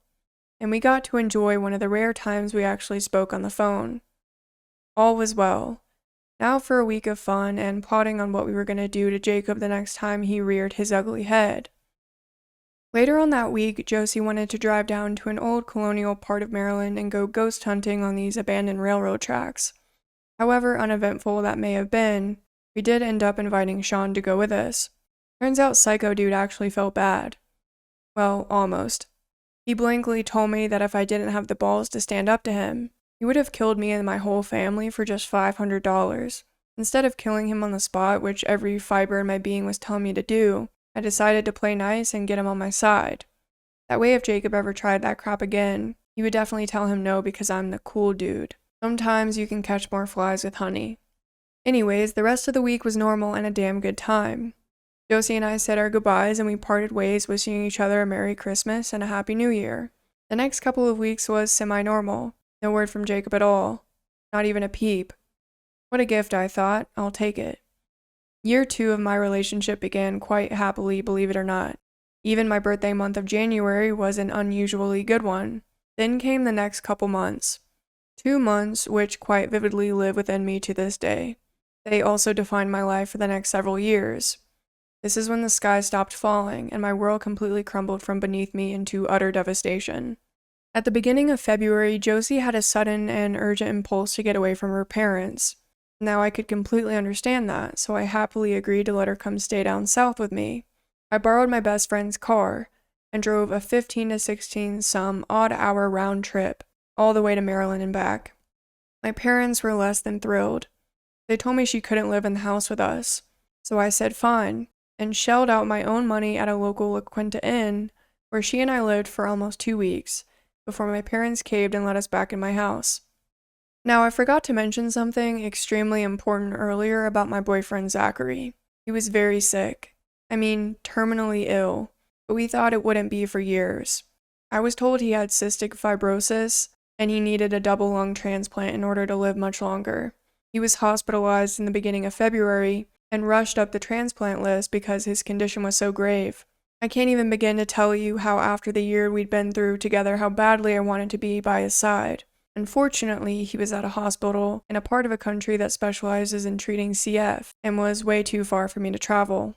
And we got to enjoy one of the rare times we actually spoke on the phone. All was well. Now for a week of fun and plotting on what we were going to do to Jacob the next time he reared his ugly head. Later on that week, Josie wanted to drive down to an old colonial part of Maryland and go ghost hunting on these abandoned railroad tracks. However uneventful that may have been, we did end up inviting Sean to go with us. Turns out Psycho Dude actually felt bad. Well, almost. He blankly told me that if I didn't have the balls to stand up to him, he would have killed me and my whole family for just $500. Instead of killing him on the spot, which every fiber in my being was telling me to do, I decided to play nice and get him on my side. That way, if Jacob ever tried that crap again, he would definitely tell him no because I'm the cool dude. Sometimes you can catch more flies with honey. Anyways, the rest of the week was normal and a damn good time. Josie and I said our goodbyes and we parted ways, wishing each other a Merry Christmas and a Happy New Year. The next couple of weeks was semi-normal. No word from Jacob at all. Not even a peep. What a gift, I thought. I'll take it. Year 2 of my relationship began quite happily, believe it or not. Even my birthday month of January was an unusually good one. Then came the next couple months. 2 months which quite vividly live within me to this day. They also defined my life for the next several years. This is when the sky stopped falling and my world completely crumbled from beneath me into utter devastation. At the beginning of February, Josie had a sudden and urgent impulse to get away from her parents. Now I could completely understand that, so I happily agreed to let her come stay down south with me. I borrowed my best friend's car and drove a 15 to 16 some odd hour round trip all the way to Maryland and back. My parents were less than thrilled. They told me she couldn't live in the house with us, so I said fine, and shelled out my own money at a local La Quinta Inn, where she and I lived for almost 2 weeks, before my parents caved and let us back in my house. Now, I forgot to mention something extremely important earlier about my boyfriend Zachary. He was very sick. I mean, terminally ill, but we thought it wouldn't be for years. I was told he had cystic fibrosis, and he needed a double lung transplant in order to live much longer. He was hospitalized in the beginning of February, and rushed up the transplant list because his condition was so grave. I can't even begin to tell you how after the year we'd been through together how badly I wanted to be by his side. Unfortunately, he was at a hospital in a part of a country that specializes in treating CF and was way too far for me to travel.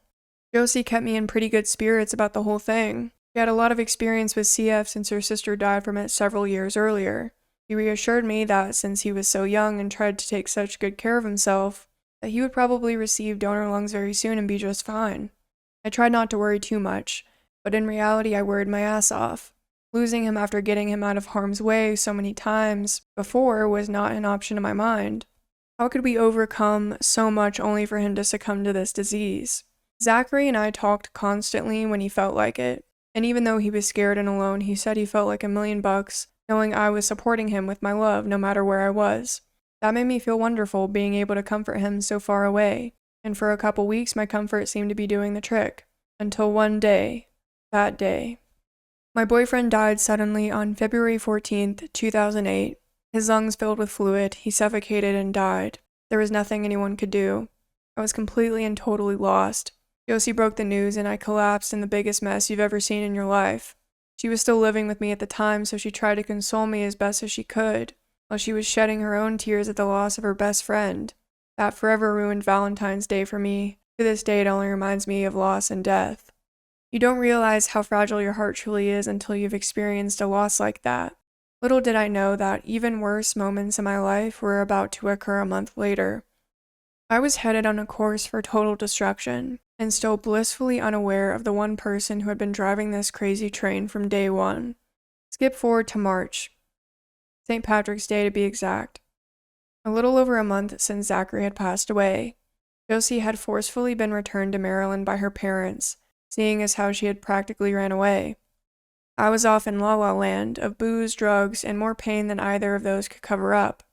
Josie kept me in pretty good spirits about the whole thing. She had a lot of experience with CF since her sister died from it several years earlier. She reassured me that since he was so young and tried to take such good care of himself, that he would probably receive donor lungs very soon and be just fine. I tried not to worry too much, but in reality I worried my ass off. Losing him after getting him out of harm's way so many times before was not an option in my mind. How could we overcome so much only for him to succumb to this disease? Zachary and I talked constantly when he felt like it, and even though he was scared and alone, he said he felt like $1,000,000 knowing I was supporting him with my love no matter where I was. That made me feel wonderful being able to comfort him so far away, and for a couple weeks my comfort seemed to be doing the trick. Until one day, that day. My boyfriend died suddenly on February 14th, 2008. His lungs filled with fluid, he suffocated and died. There was nothing anyone could do. I was completely and totally lost. Josie broke the news and I collapsed in the biggest mess you've ever seen in your life. She was still living with me at the time, so she tried to console me as best as she could, while she was shedding her own tears at the loss of her best friend. That forever ruined Valentine's Day for me. To this day, it only reminds me of loss and death. You don't realize how fragile your heart truly is until you've experienced a loss like that. Little did I know that even worse moments in my life were about to occur a month later. I was headed on a course for total destruction, and still blissfully unaware of the one person who had been driving this crazy train from day one. Skip forward to March. St. Patrick's Day to be exact. A little over a month since Zachary had passed away, Josie had forcefully been returned to Maryland by her parents, seeing as how she had practically ran away. I was off in La La Land of booze, drugs, and more pain than either of those could cover up.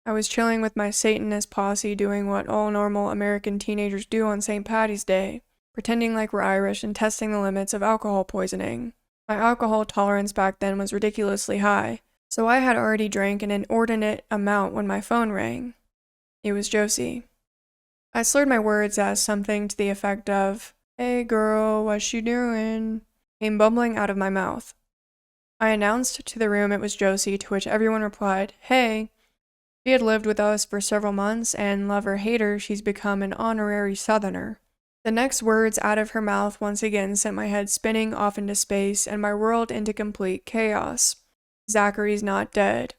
I was chilling with my Satanist posse doing what all normal American teenagers do on St. Patty's Day, pretending like we're Irish and testing the limits of alcohol poisoning. My alcohol tolerance back then was ridiculously high, so I had already drank an inordinate amount when my phone rang. It was Josie. I slurred my words as something to the effect of, "Hey girl, what's you doing?" came bubbling out of my mouth. I announced to the room it was Josie, to which everyone replied, "Hey." She had lived with us for several months, and love or hate her, she's become an honorary Southerner. The next words out of her mouth once again sent my head spinning off into space and my world into complete chaos. Zachary's not dead.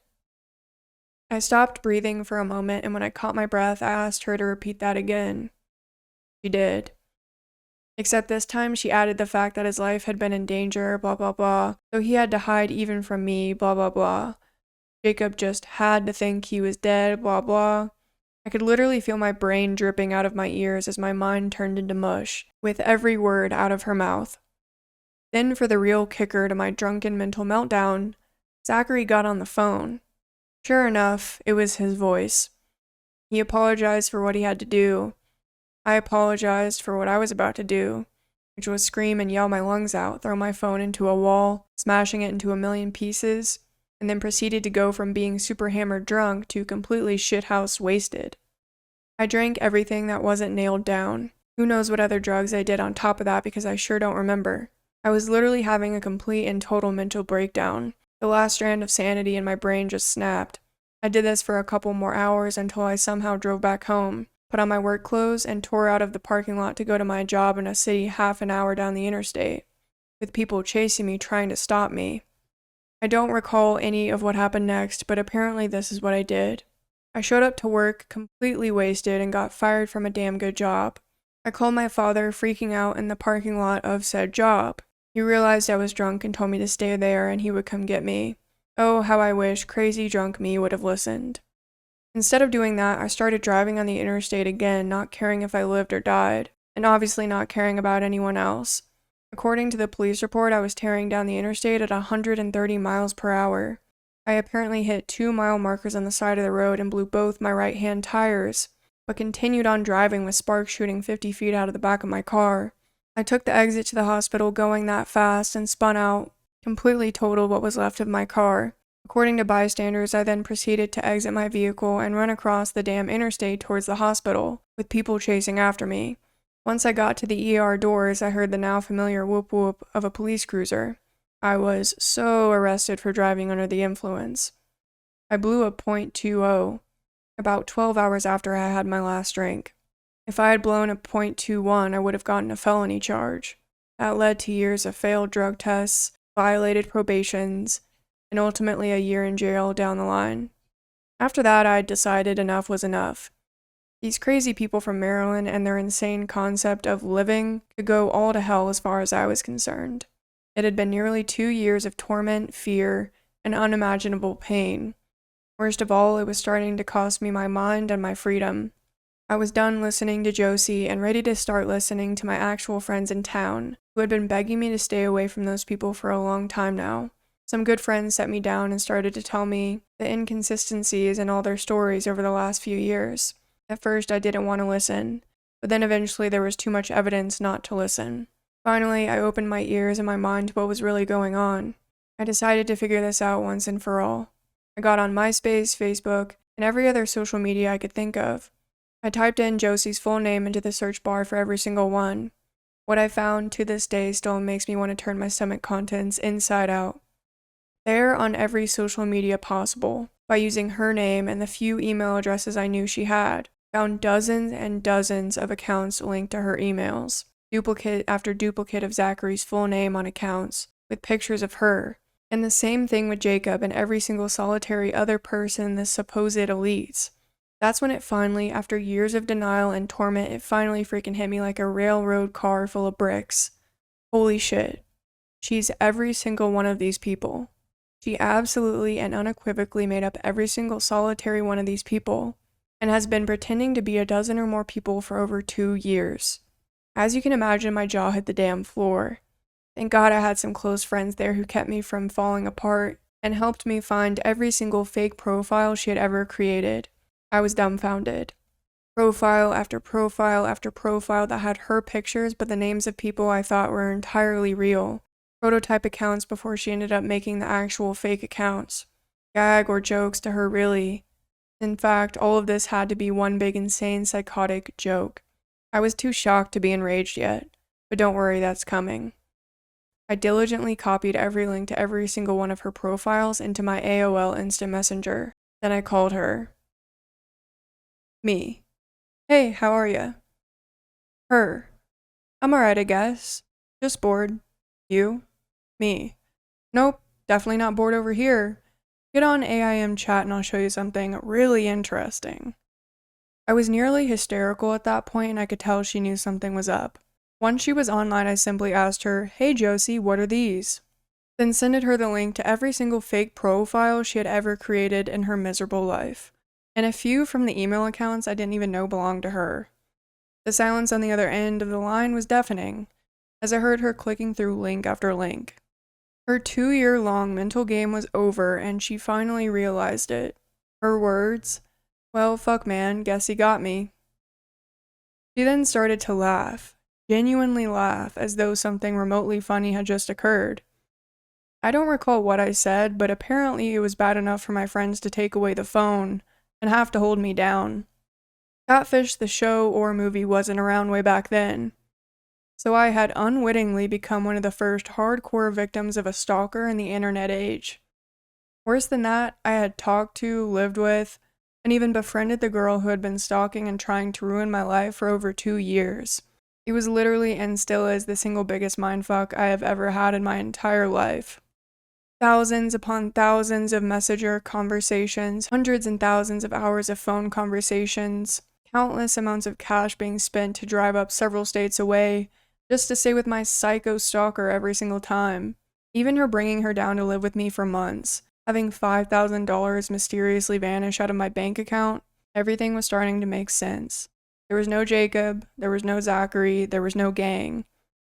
I stopped breathing for a moment, and when I caught my breath, I asked her to repeat that again. She did. Except this time she added the fact that his life had been in danger, blah blah blah, so he had to hide even from me, blah blah blah. Jacob just had to think he was dead, blah blah. I could literally feel my brain dripping out of my ears as my mind turned into mush, with every word out of her mouth. Then for the real kicker to my drunken mental meltdown, Zachary got on the phone. Sure enough, it was his voice. He apologized for what he had to do. I apologized for what I was about to do, which was scream and yell my lungs out, throw my phone into a wall, smashing it into a million pieces, and then proceeded to go from being super hammered drunk to completely shithouse wasted. I drank everything that wasn't nailed down. Who knows what other drugs I did on top of that because I sure don't remember. I was literally having a complete and total mental breakdown. The last strand of sanity in my brain just snapped. I did this for a couple more hours until I somehow drove back home, put on my work clothes, and tore out of the parking lot to go to my job in a city half an hour down the interstate, with people chasing me trying to stop me. I don't recall any of what happened next, but apparently this is what I did. I showed up to work completely wasted and got fired from a damn good job. I called my father, freaking out in the parking lot of said job. He realized I was drunk and told me to stay there and he would come get me. Oh, how I wish crazy drunk me would have listened. Instead of doing that, I started driving on the interstate again, not caring if I lived or died, and obviously not caring about anyone else. According to the police report, I was tearing down the interstate at 130 miles per hour. I apparently hit 2 mile markers on the side of the road and blew both my right-hand tires, but continued on driving with sparks shooting 50 feet out of the back of my car. I took the exit to the hospital going that fast and spun out, completely totaled what was left of my car. According to bystanders, I then proceeded to exit my vehicle and run across the damn interstate towards the hospital, with people chasing after me. Once I got to the ER doors, I heard the now familiar whoop whoop of a police cruiser. I was so arrested for driving under the influence. I blew a .20, about 12 hours after I had my last drink. If I had blown a .21, I would have gotten a felony charge. That led to years of failed drug tests, violated probations, and ultimately a year in jail down the line. After that, I decided enough was enough. These crazy people from Maryland and their insane concept of living could go all to hell as far as I was concerned. It had been nearly 2 years of torment, fear, and unimaginable pain. Worst of all, it was starting to cost me my mind and my freedom. I was done listening to Josie and ready to start listening to my actual friends in town, who had been begging me to stay away from those people for a long time now. Some good friends set me down and started to tell me the inconsistencies in all their stories over the last few years. At first, I didn't want to listen, but then eventually there was too much evidence not to listen. Finally, I opened my ears and my mind to what was really going on. I decided to figure this out once and for all. I got on Myspace, Facebook, and every other social media I could think of. I typed in Josie's full name into the search bar for every single one. What I found to this day still makes me want to turn my stomach contents inside out. There on every social media possible, by using her name and the few email addresses I knew she had, found dozens and dozens of accounts linked to her emails, duplicate after duplicate of Zachary's full name on accounts, with pictures of her, and the same thing with Jacob and every single solitary other person in the supposed elites. That's when it finally, after years of denial and torment, it finally freaking hit me like a railroad car full of bricks. Holy shit. She's every single one of these people. She absolutely and unequivocally made up every single solitary one of these people, and has been pretending to be a dozen or more people for over 2 years. As you can imagine, my jaw hit the damn floor. Thank God I had some close friends there who kept me from falling apart, and helped me find every single fake profile she had ever created. I was dumbfounded. Profile after profile after profile that had her pictures but the names of people I thought were entirely real. Prototype accounts before she ended up making the actual fake accounts. Gag or jokes to her really. In fact, all of this had to be one big insane psychotic joke. I was too shocked to be enraged yet, but don't worry, that's coming. I diligently copied every link to every single one of her profiles into my AOL Instant Messenger. Then I called her. Me. Hey, how are ya? Her. I'm alright, I guess. Just bored. You? Me. Nope, definitely not bored over here. Get on AIM chat and I'll show you something really interesting. I was nearly hysterical at that point and I could tell she knew something was up. Once she was online, I simply asked her, "Hey Josie, what are these?" Then sent her the link to every single fake profile she had ever created in her miserable life, and a few from the email accounts I didn't even know belonged to her. The silence on the other end of the line was deafening, as I heard her clicking through link after link. Her 2-year-long mental game was over, and she finally realized it. Her words, "Well, fuck man, guess he got me." She then started to laugh, genuinely laugh, as though something remotely funny had just occurred. I don't recall what I said, but apparently it was bad enough for my friends to take away the phone and have to hold me down. Catfish, the show or movie, wasn't around way back then, so I had unwittingly become one of the first hardcore victims of a stalker in the internet age. Worse than that, I had talked to, lived with, and even befriended the girl who had been stalking and trying to ruin my life for over 2 years. It was literally and still is the single biggest mindfuck I have ever had in my entire life. Thousands upon thousands of messenger conversations, hundreds and thousands of hours of phone conversations, countless amounts of cash being spent to drive up several states away, just to stay with my psycho stalker every single time. Even her bringing her down to live with me for months, having $5,000 mysteriously vanish out of my bank account, everything was starting to make sense. There was no Jacob, there was no Zachary, there was no gang.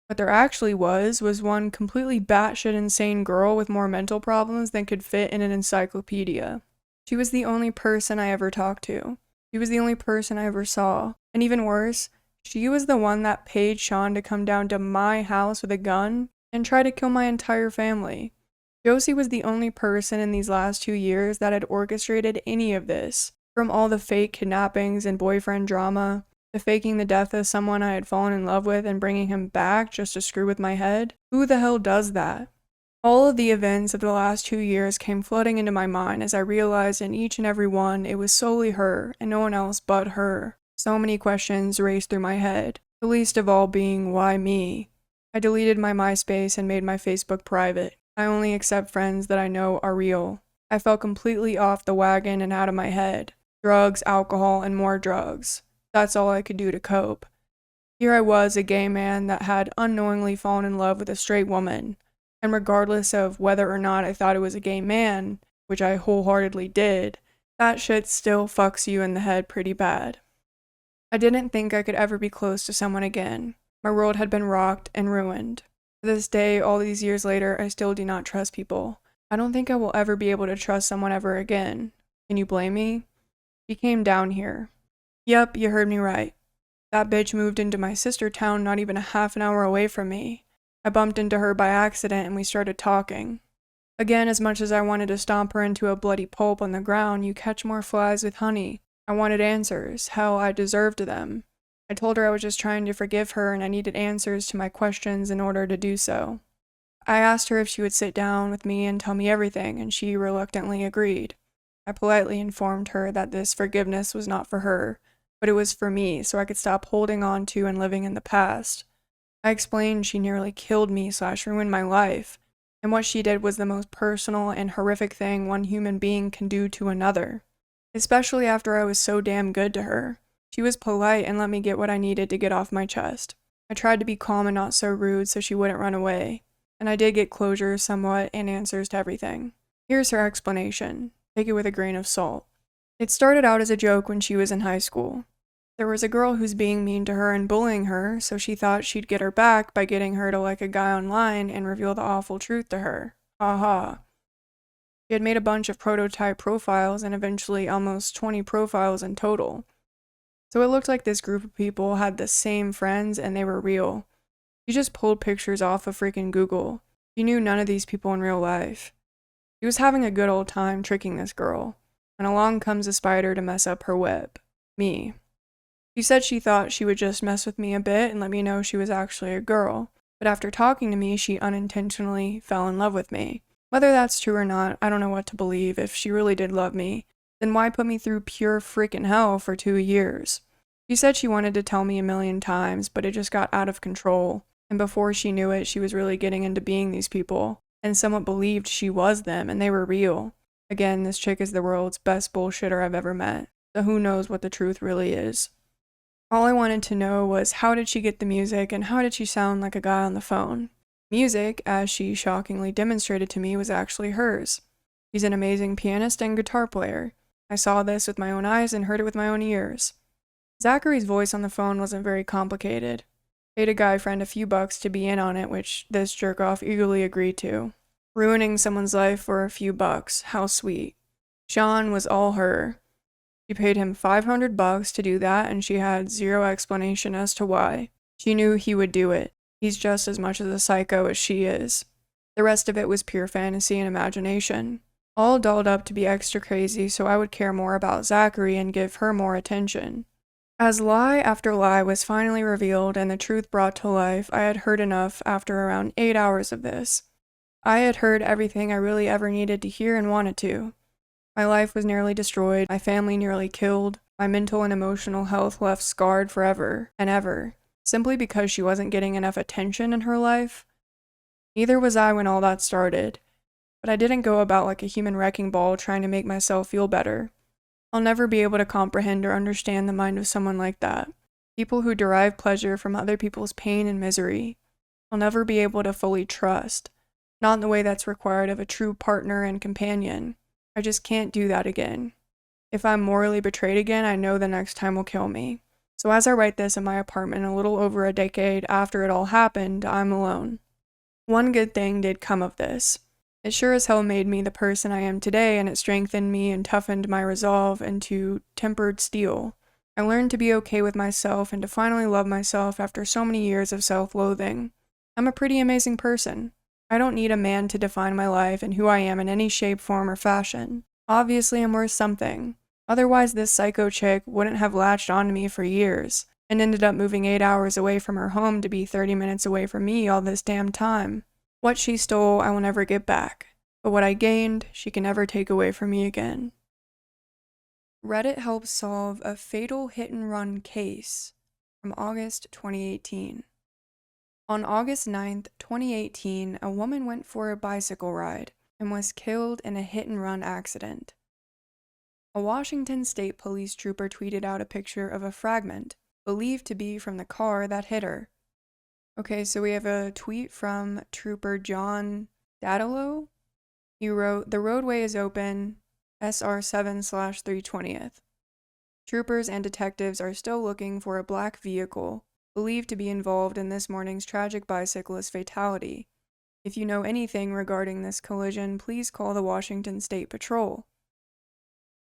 What there actually was one completely batshit insane girl with more mental problems than could fit in an encyclopedia. She was the only person I ever talked to. She was the only person I ever saw. And even worse, she was the one that paid Sean to come down to my house with a gun and try to kill my entire family. Josie was the only person in these last 2 years that had orchestrated any of this, from all the fake kidnappings and boyfriend drama, to faking the death of someone I had fallen in love with and bringing him back just to screw with my head. Who the hell does that? All of the events of the last 2 years came flooding into my mind as I realized in each and every one it was solely her and no one else but her. So many questions raced through my head, the least of all being, why me? I deleted my MySpace and made my Facebook private. I only accept friends that I know are real. I fell completely off the wagon and out of my head. Drugs, alcohol, and more drugs. That's all I could do to cope. Here I was, a gay man that had unknowingly fallen in love with a straight woman, and regardless of whether or not I thought it was a gay man, which I wholeheartedly did, that shit still fucks you in the head pretty bad. I didn't think I could ever be close to someone again. My world had been rocked and ruined. To this day, all these years later, I still do not trust people. I don't think I will ever be able to trust someone ever again. Can you blame me? She came down here. Yep, you heard me right. That bitch moved into my sister town not even a half an hour away from me. I bumped into her by accident and we started talking. Again, as much as I wanted to stomp her into a bloody pulp on the ground, you catch more flies with honey. I wanted answers. Hell, I deserved them. I told her I was just trying to forgive her and I needed answers to my questions in order to do so. I asked her if she would sit down with me and tell me everything, and she reluctantly agreed. I politely informed her that this forgiveness was not for her, but it was for me, so I could stop holding on to and living in the past. I explained she nearly killed me / ruined my life, and what she did was the most personal and horrific thing one human being can do to another, especially after I was so damn good to her. She was polite and let me get what I needed to get off my chest. I tried to be calm and not so rude so she wouldn't run away, and I did get closure somewhat and answers to everything. Here's her explanation. Take it with a grain of salt. It started out as a joke when she was in high school. There was a girl who's being mean to her and bullying her, so she thought she'd get her back by getting her to like a guy online and reveal the awful truth to her. Ha ha. She had made a bunch of prototype profiles and eventually almost 20 profiles in total. So it looked like this group of people had the same friends and they were real. She just pulled pictures off of freaking Google. She knew none of these people in real life. She was having a good old time tricking this girl, and along comes a spider to mess up her web. Me. She said she thought she would just mess with me a bit and let me know she was actually a girl, but after talking to me, she unintentionally fell in love with me. Whether that's true or not, I don't know what to believe. If she really did love me, then why put me through pure freaking hell for 2 years? She said she wanted to tell me a million times, but it just got out of control, and before she knew it, she was really getting into being these people, and somewhat believed she was them and they were real. Again, this chick is the world's best bullshitter I've ever met, so who knows what the truth really is. All I wanted to know was how did she get the music and how did she sound like a guy on the phone? Music, as she shockingly demonstrated to me, was actually hers. She's an amazing pianist and guitar player. I saw this with my own eyes and heard it with my own ears. Zachary's voice on the phone wasn't very complicated. Paid a guy friend a few bucks to be in on it, which this jerk-off eagerly agreed to. Ruining someone's life for a few bucks, how sweet. Sean was all her. She paid him $500 to do that, and she had zero explanation as to why. She knew he would do it. He's just as much of a psycho as she is. The rest of it was pure fantasy and imagination. All dolled up to be extra crazy so I would care more about Zachary and give her more attention. As lie after lie was finally revealed and the truth brought to life, I had heard enough after around 8 hours of this. I had heard everything I really ever needed to hear and wanted to. My life was nearly destroyed, my family nearly killed, my mental and emotional health left scarred forever and ever, simply because she wasn't getting enough attention in her life. Neither was I when all that started, but I didn't go about like a human wrecking ball trying to make myself feel better. I'll never be able to comprehend or understand the mind of someone like that. People who derive pleasure from other people's pain and misery. I'll never be able to fully trust, not in the way that's required of a true partner and companion. I just can't do that again. If I'm morally betrayed again, I know the next time will kill me. So as I write this in my apartment a little over a decade after it all happened, I'm alone. One good thing did come of this. It sure as hell made me the person I am today, and it strengthened me and toughened my resolve into tempered steel. I learned to be okay with myself and to finally love myself after so many years of self-loathing. I'm a pretty amazing person. I don't need a man to define my life and who I am in any shape, form, or fashion. Obviously, I'm worth something. Otherwise, this psycho chick wouldn't have latched onto me for years, and ended up moving 8 hours away from her home to be 30 minutes away from me all this damn time. What she stole, I will never get back, but what I gained, she can never take away from me again. Reddit helps solve a fatal hit-and-run case from August 2018. On August 9th, 2018, a woman went for a bicycle ride and was killed in a hit-and-run accident. A Washington State police trooper tweeted out a picture of a fragment, believed to be from the car that hit her. Okay, so we have a tweet from Trooper John Dadalow. He wrote, "The roadway is open, SR7/320th. Troopers and detectives are still looking for a black vehicle, believed to be involved in this morning's tragic bicyclist fatality. If you know anything regarding this collision, please call the Washington State Patrol."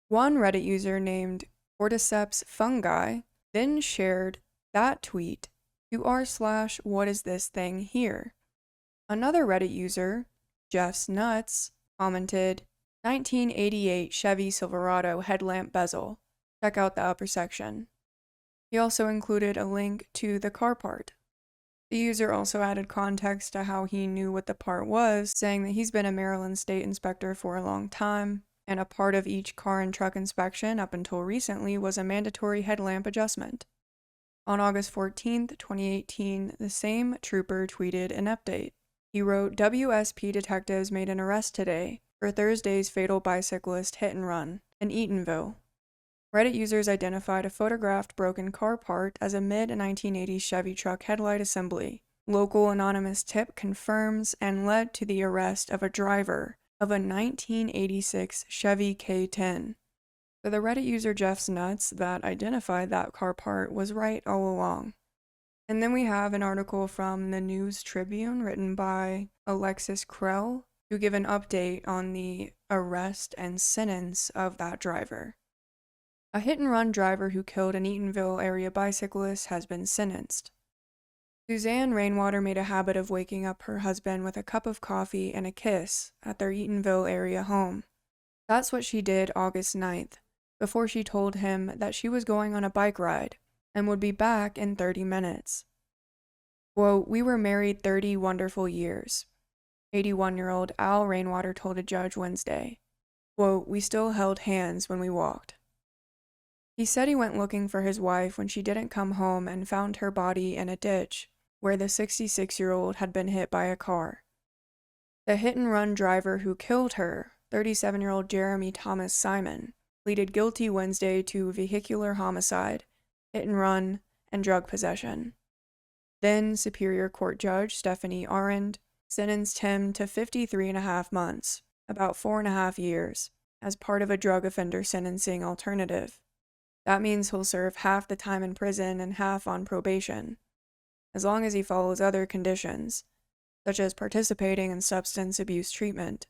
One Reddit user named Cordyceps Fungi then shared that tweet to r/whatisthisthinghere. Another Reddit user, Jeff's Nuts, commented, 1988 Chevy Silverado headlamp bezel. Check out the upper section. He also included a link to the car part. The user also added context to how he knew what the part was, saying that he's been a Maryland state inspector for a long time, and a part of each car and truck inspection up until recently was a mandatory headlamp adjustment. On August 14th, 2018, the same trooper tweeted an update. He wrote, "WSP detectives made an arrest today for Thursday's fatal bicyclist hit and run in Eatonville." Reddit users identified a photographed broken car part as a mid-1980s Chevy truck headlight assembly. Local anonymous tip confirms and led to the arrest of a driver of a 1986 Chevy K10. So the Reddit user Jeff's Nuts that identified that car part was right all along. And then we have an article from the News Tribune written by Alexis Krell, who give an update on the arrest and sentence of that driver. A hit-and-run driver who killed an Eatonville area bicyclist has been sentenced. Suzanne Rainwater made a habit of waking up her husband with a cup of coffee and a kiss at their Eatonville area home. That's what she did August 9th, before she told him that she was going on a bike ride and would be back in 30 minutes. Quote, "We were married 30 wonderful years," 81-year-old Al Rainwater told a judge Wednesday. Quote, "We still held hands when we walked." He said he went looking for his wife when she didn't come home and found her body in a ditch where the 66-year-old had been hit by a car. The hit-and-run driver who killed her, 37-year-old Jeremy Thomas Simon, pleaded guilty Wednesday to vehicular homicide, hit-and-run, and drug possession. Then Superior Court Judge Stephanie Arend sentenced him to 53.5 months, about 4.5 years, as part of a drug offender sentencing alternative. That means he'll serve half the time in prison and half on probation, as long as he follows other conditions, such as participating in substance abuse treatment.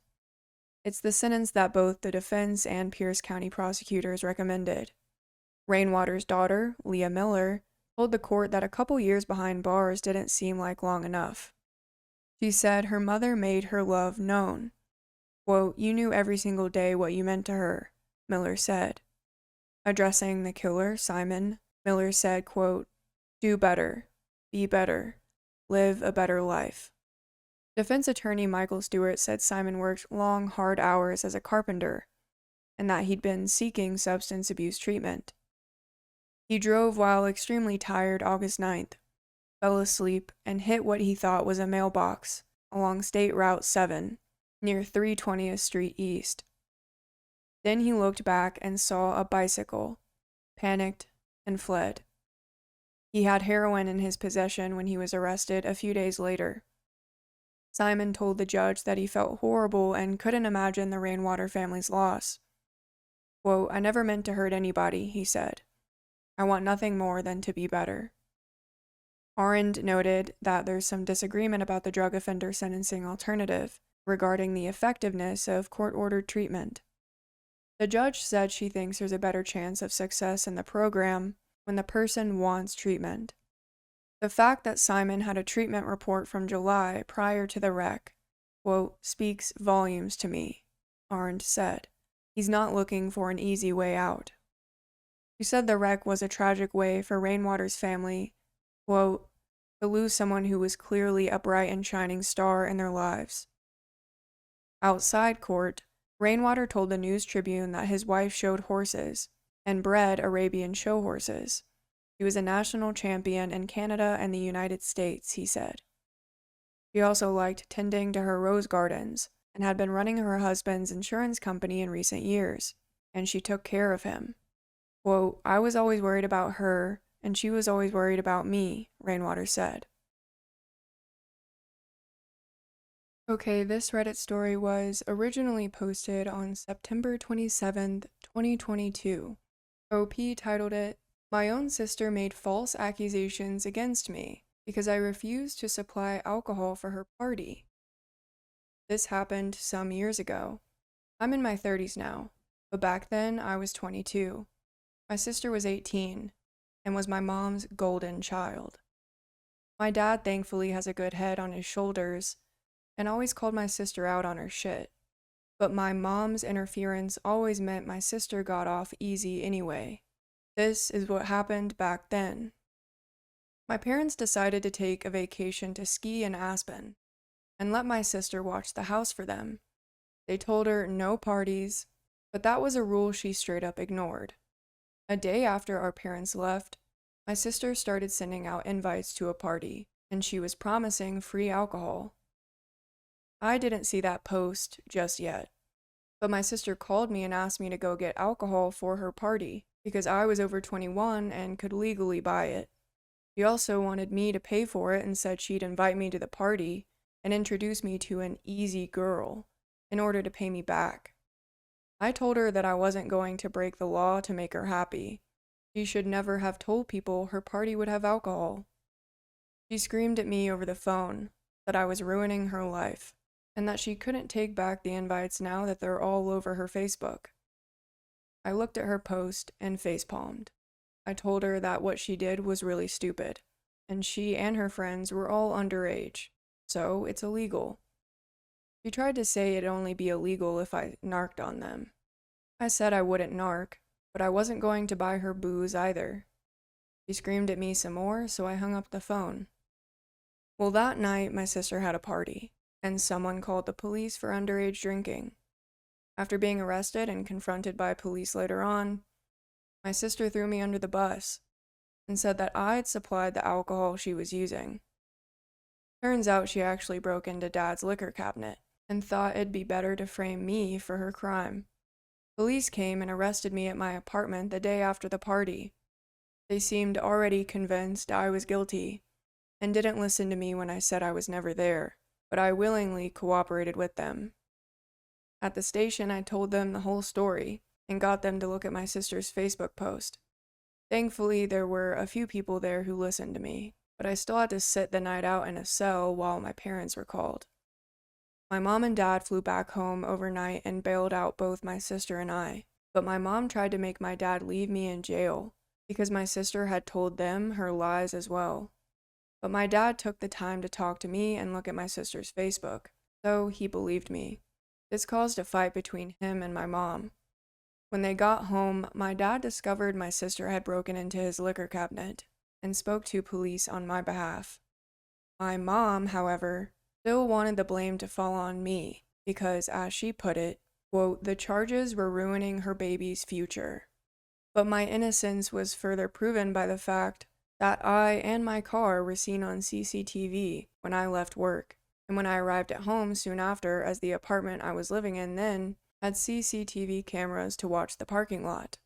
It's the sentence that both the defense and Pierce County prosecutors recommended. Rainwater's daughter, Leah Miller, told the court that a couple years behind bars didn't seem like long enough. She said her mother made her love known. Quote, "You knew every single day what you meant to her," Miller said. Addressing the killer, Simon, Miller said, quote, "Do better, be better, live a better life." Defense attorney Michael Stewart said Simon worked long, hard hours as a carpenter, and that he'd been seeking substance abuse treatment. He drove while extremely tired August 9th, fell asleep, and hit what he thought was a mailbox along State Route 7, near 320th Street East. Then he looked back and saw a bicycle, panicked, and fled. He had heroin in his possession when he was arrested a few days later. Simon told the judge that he felt horrible and couldn't imagine the Rainwater family's loss. Quote, "I never meant to hurt anybody," he said. "I want nothing more than to be better." Arend noted that there's some disagreement about the drug offender sentencing alternative regarding the effectiveness of court-ordered treatment. The judge said she thinks there's a better chance of success in the program when the person wants treatment. The fact that Simon had a treatment report from July prior to the wreck, quote, "speaks volumes to me," Arend said. "He's not looking for an easy way out." She said the wreck was a tragic way for Rainwater's family, quote, "to lose someone who was clearly a bright and shining star in their lives." Outside court, Rainwater told the News Tribune that his wife showed horses and bred Arabian show horses. She was a national champion in Canada and the United States, he said. She also liked tending to her rose gardens and had been running her husband's insurance company in recent years, and she took care of him. Quote, "I was always worried about her, and she was always worried about me," Rainwater said. Okay, this Reddit story was originally posted on September 27th, 2022. OP titled it, "My own sister made false accusations against me because I refused to supply alcohol for her party. This happened some years ago. I'm in my 30s now, but back then I was 22. My sister was 18 and was my mom's golden child. My dad thankfully has a good head on his shoulders and always called my sister out on her shit. But my mom's interference always meant my sister got off easy anyway. This is what happened back then. My parents decided to take a vacation to ski in Aspen and let my sister watch the house for them. They told her no parties, but that was a rule she straight up ignored. A day after our parents left, my sister started sending out invites to a party, and she was promising free alcohol. I didn't see that post just yet, but my sister called me and asked me to go get alcohol for her party because I was over 21 and could legally buy it. She also wanted me to pay for it and said she'd invite me to the party and introduce me to an easy girl in order to pay me back. I told her that I wasn't going to break the law to make her happy. She should never have told people her party would have alcohol. She screamed at me over the phone that I was ruining her life and that she couldn't take back the invites now that they're all over her Facebook. I looked at her post and facepalmed. I told her that what she did was really stupid, and she and her friends were all underage, so it's illegal. She tried to say it'd only be illegal if I narked on them. I said I wouldn't narc, but I wasn't going to buy her booze either. She screamed at me some more, so I hung up the phone. Well, that night my sister had a party, and someone called the police for underage drinking. After being arrested and confronted by police later on, my sister threw me under the bus and said that I'd supplied the alcohol she was using. Turns out she actually broke into Dad's liquor cabinet and thought it'd be better to frame me for her crime. Police came and arrested me at my apartment the day after the party. They seemed already convinced I was guilty and didn't listen to me when I said I was never there, but I willingly cooperated with them. At the station, I told them the whole story and got them to look at my sister's Facebook post. Thankfully, there were a few people there who listened to me, but I still had to sit the night out in a cell while my parents were called. My mom and dad flew back home overnight and bailed out both my sister and I, but my mom tried to make my dad leave me in jail because my sister had told them her lies as well. But my dad took the time to talk to me and look at my sister's Facebook, so he believed me. This caused a fight between him and my mom. When they got home, my dad discovered my sister had broken into his liquor cabinet and spoke to police on my behalf. My mom, however, still wanted the blame to fall on me because, as she put it, quote, the charges were ruining her baby's future. But my innocence was further proven by the fact that I and my car were seen on CCTV when I left work, and when I arrived at home soon after, as the apartment I was living in then had CCTV cameras to watch the parking lot.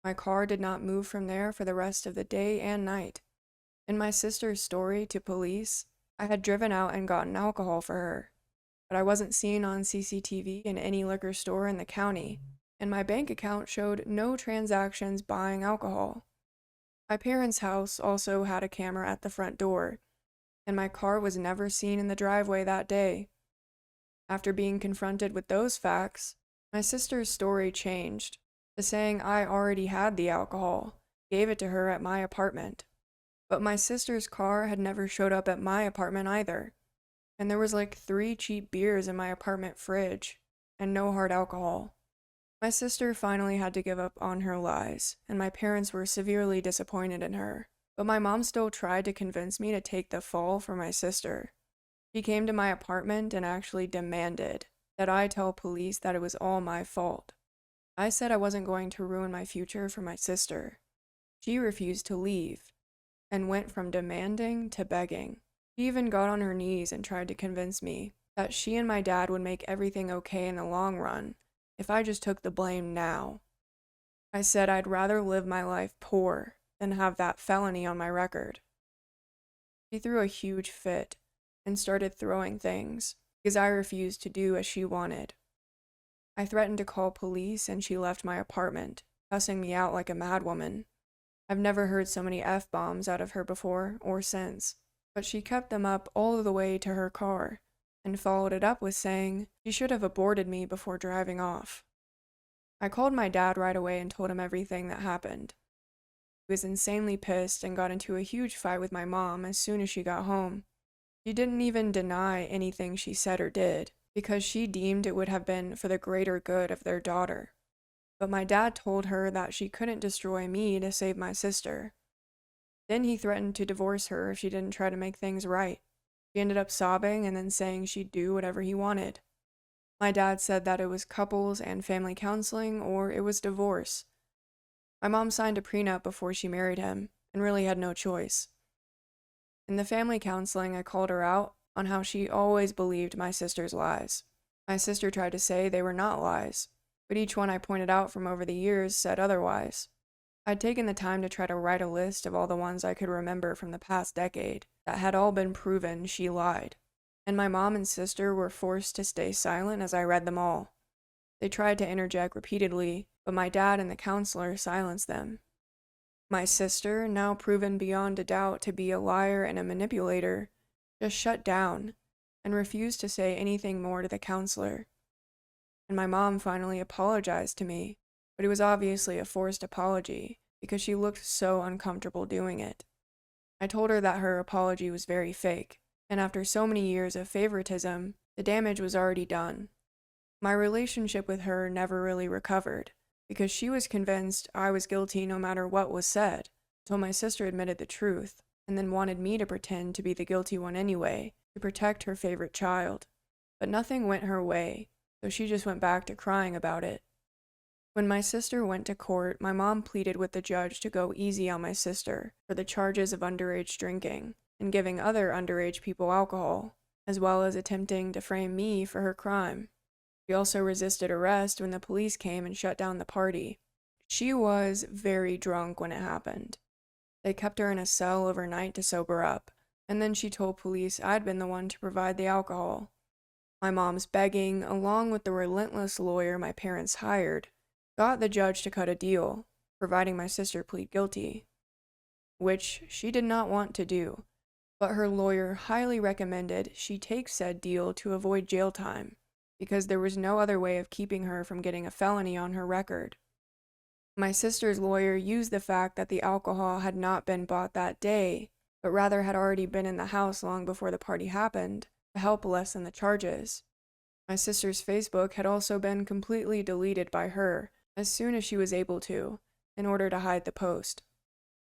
My car did not move from there for the rest of the day and night. In my sister's story to police, I had driven out and gotten alcohol for her, but I wasn't seen on CCTV in any liquor store in the county, and my bank account showed no transactions buying alcohol. My parents' house also had a camera at the front door, and my car was never seen in the driveway that day. After being confronted with those facts, my sister's story changed to saying I already had the alcohol, gave it to her at my apartment. But my sister's car had never showed up at my apartment either, and there was like 3 cheap beers in my apartment fridge, and no hard alcohol. My sister finally had to give up on her lies, and my parents were severely disappointed in her. But my mom still tried to convince me to take the fall for my sister. She came to my apartment and actually demanded that I tell police that it was all my fault. I said I wasn't going to ruin my future for my sister. She refused to leave, and went from demanding to begging. She even got on her knees and tried to convince me that she and my dad would make everything okay in the long run if I just took the blame now. I said I'd rather live my life poor than have that felony on my record. She threw a huge fit and started throwing things because I refused to do as she wanted. I threatened to call police and she left my apartment, cussing me out like a madwoman. I've never heard so many F-bombs out of her before or since, but she kept them up all the way to her car and followed it up with saying she should have aborted me before driving off. I called my dad right away and told him everything that happened. He was insanely pissed and got into a huge fight with my mom as soon as she got home. She didn't even deny anything she said or did, because she deemed it would have been for the greater good of their daughter. But my dad told her that she couldn't destroy me to save my sister. Then he threatened to divorce her if she didn't try to make things right. She ended up sobbing and then saying she'd do whatever he wanted. My dad said that it was couples and family counseling or it was divorce. My mom signed a prenup before she married him and really had no choice. In the family counseling, I called her out on how she always believed my sister's lies. My sister tried to say they were not lies, but each one I pointed out from over the years said otherwise. I'd taken the time to try to write a list of all the ones I could remember from the past decade that had all been proven she lied, and my mom and sister were forced to stay silent as I read them all. They tried to interject repeatedly, but my dad and the counselor silenced them. My sister, now proven beyond a doubt to be a liar and a manipulator, just shut down and refused to say anything more to the counselor. And my mom finally apologized to me, but it was obviously a forced apology because she looked so uncomfortable doing it. I told her that her apology was very fake, and after so many years of favoritism, the damage was already done. My relationship with her never really recovered, because she was convinced I was guilty no matter what was said, until my sister admitted the truth, and then wanted me to pretend to be the guilty one anyway, to protect her favorite child. But nothing went her way, so she just went back to crying about it. When my sister went to court, my mom pleaded with the judge to go easy on my sister for the charges of underage drinking and giving other underage people alcohol, as well as attempting to frame me for her crime. She also resisted arrest when the police came and shut down the party. She was very drunk when it happened. They kept her in a cell overnight to sober up, and then she told police I'd been the one to provide the alcohol. My mom's begging, along with the relentless lawyer my parents hired, got the judge to cut a deal, providing my sister plead guilty, which she did not want to do, but her lawyer highly recommended she take said deal to avoid jail time, because there was no other way of keeping her from getting a felony on her record. My sister's lawyer used the fact that the alcohol had not been bought that day, but rather had already been in the house long before the party happened, to help lessen the charges. My sister's Facebook had also been completely deleted by her as soon as she was able to, in order to hide the post.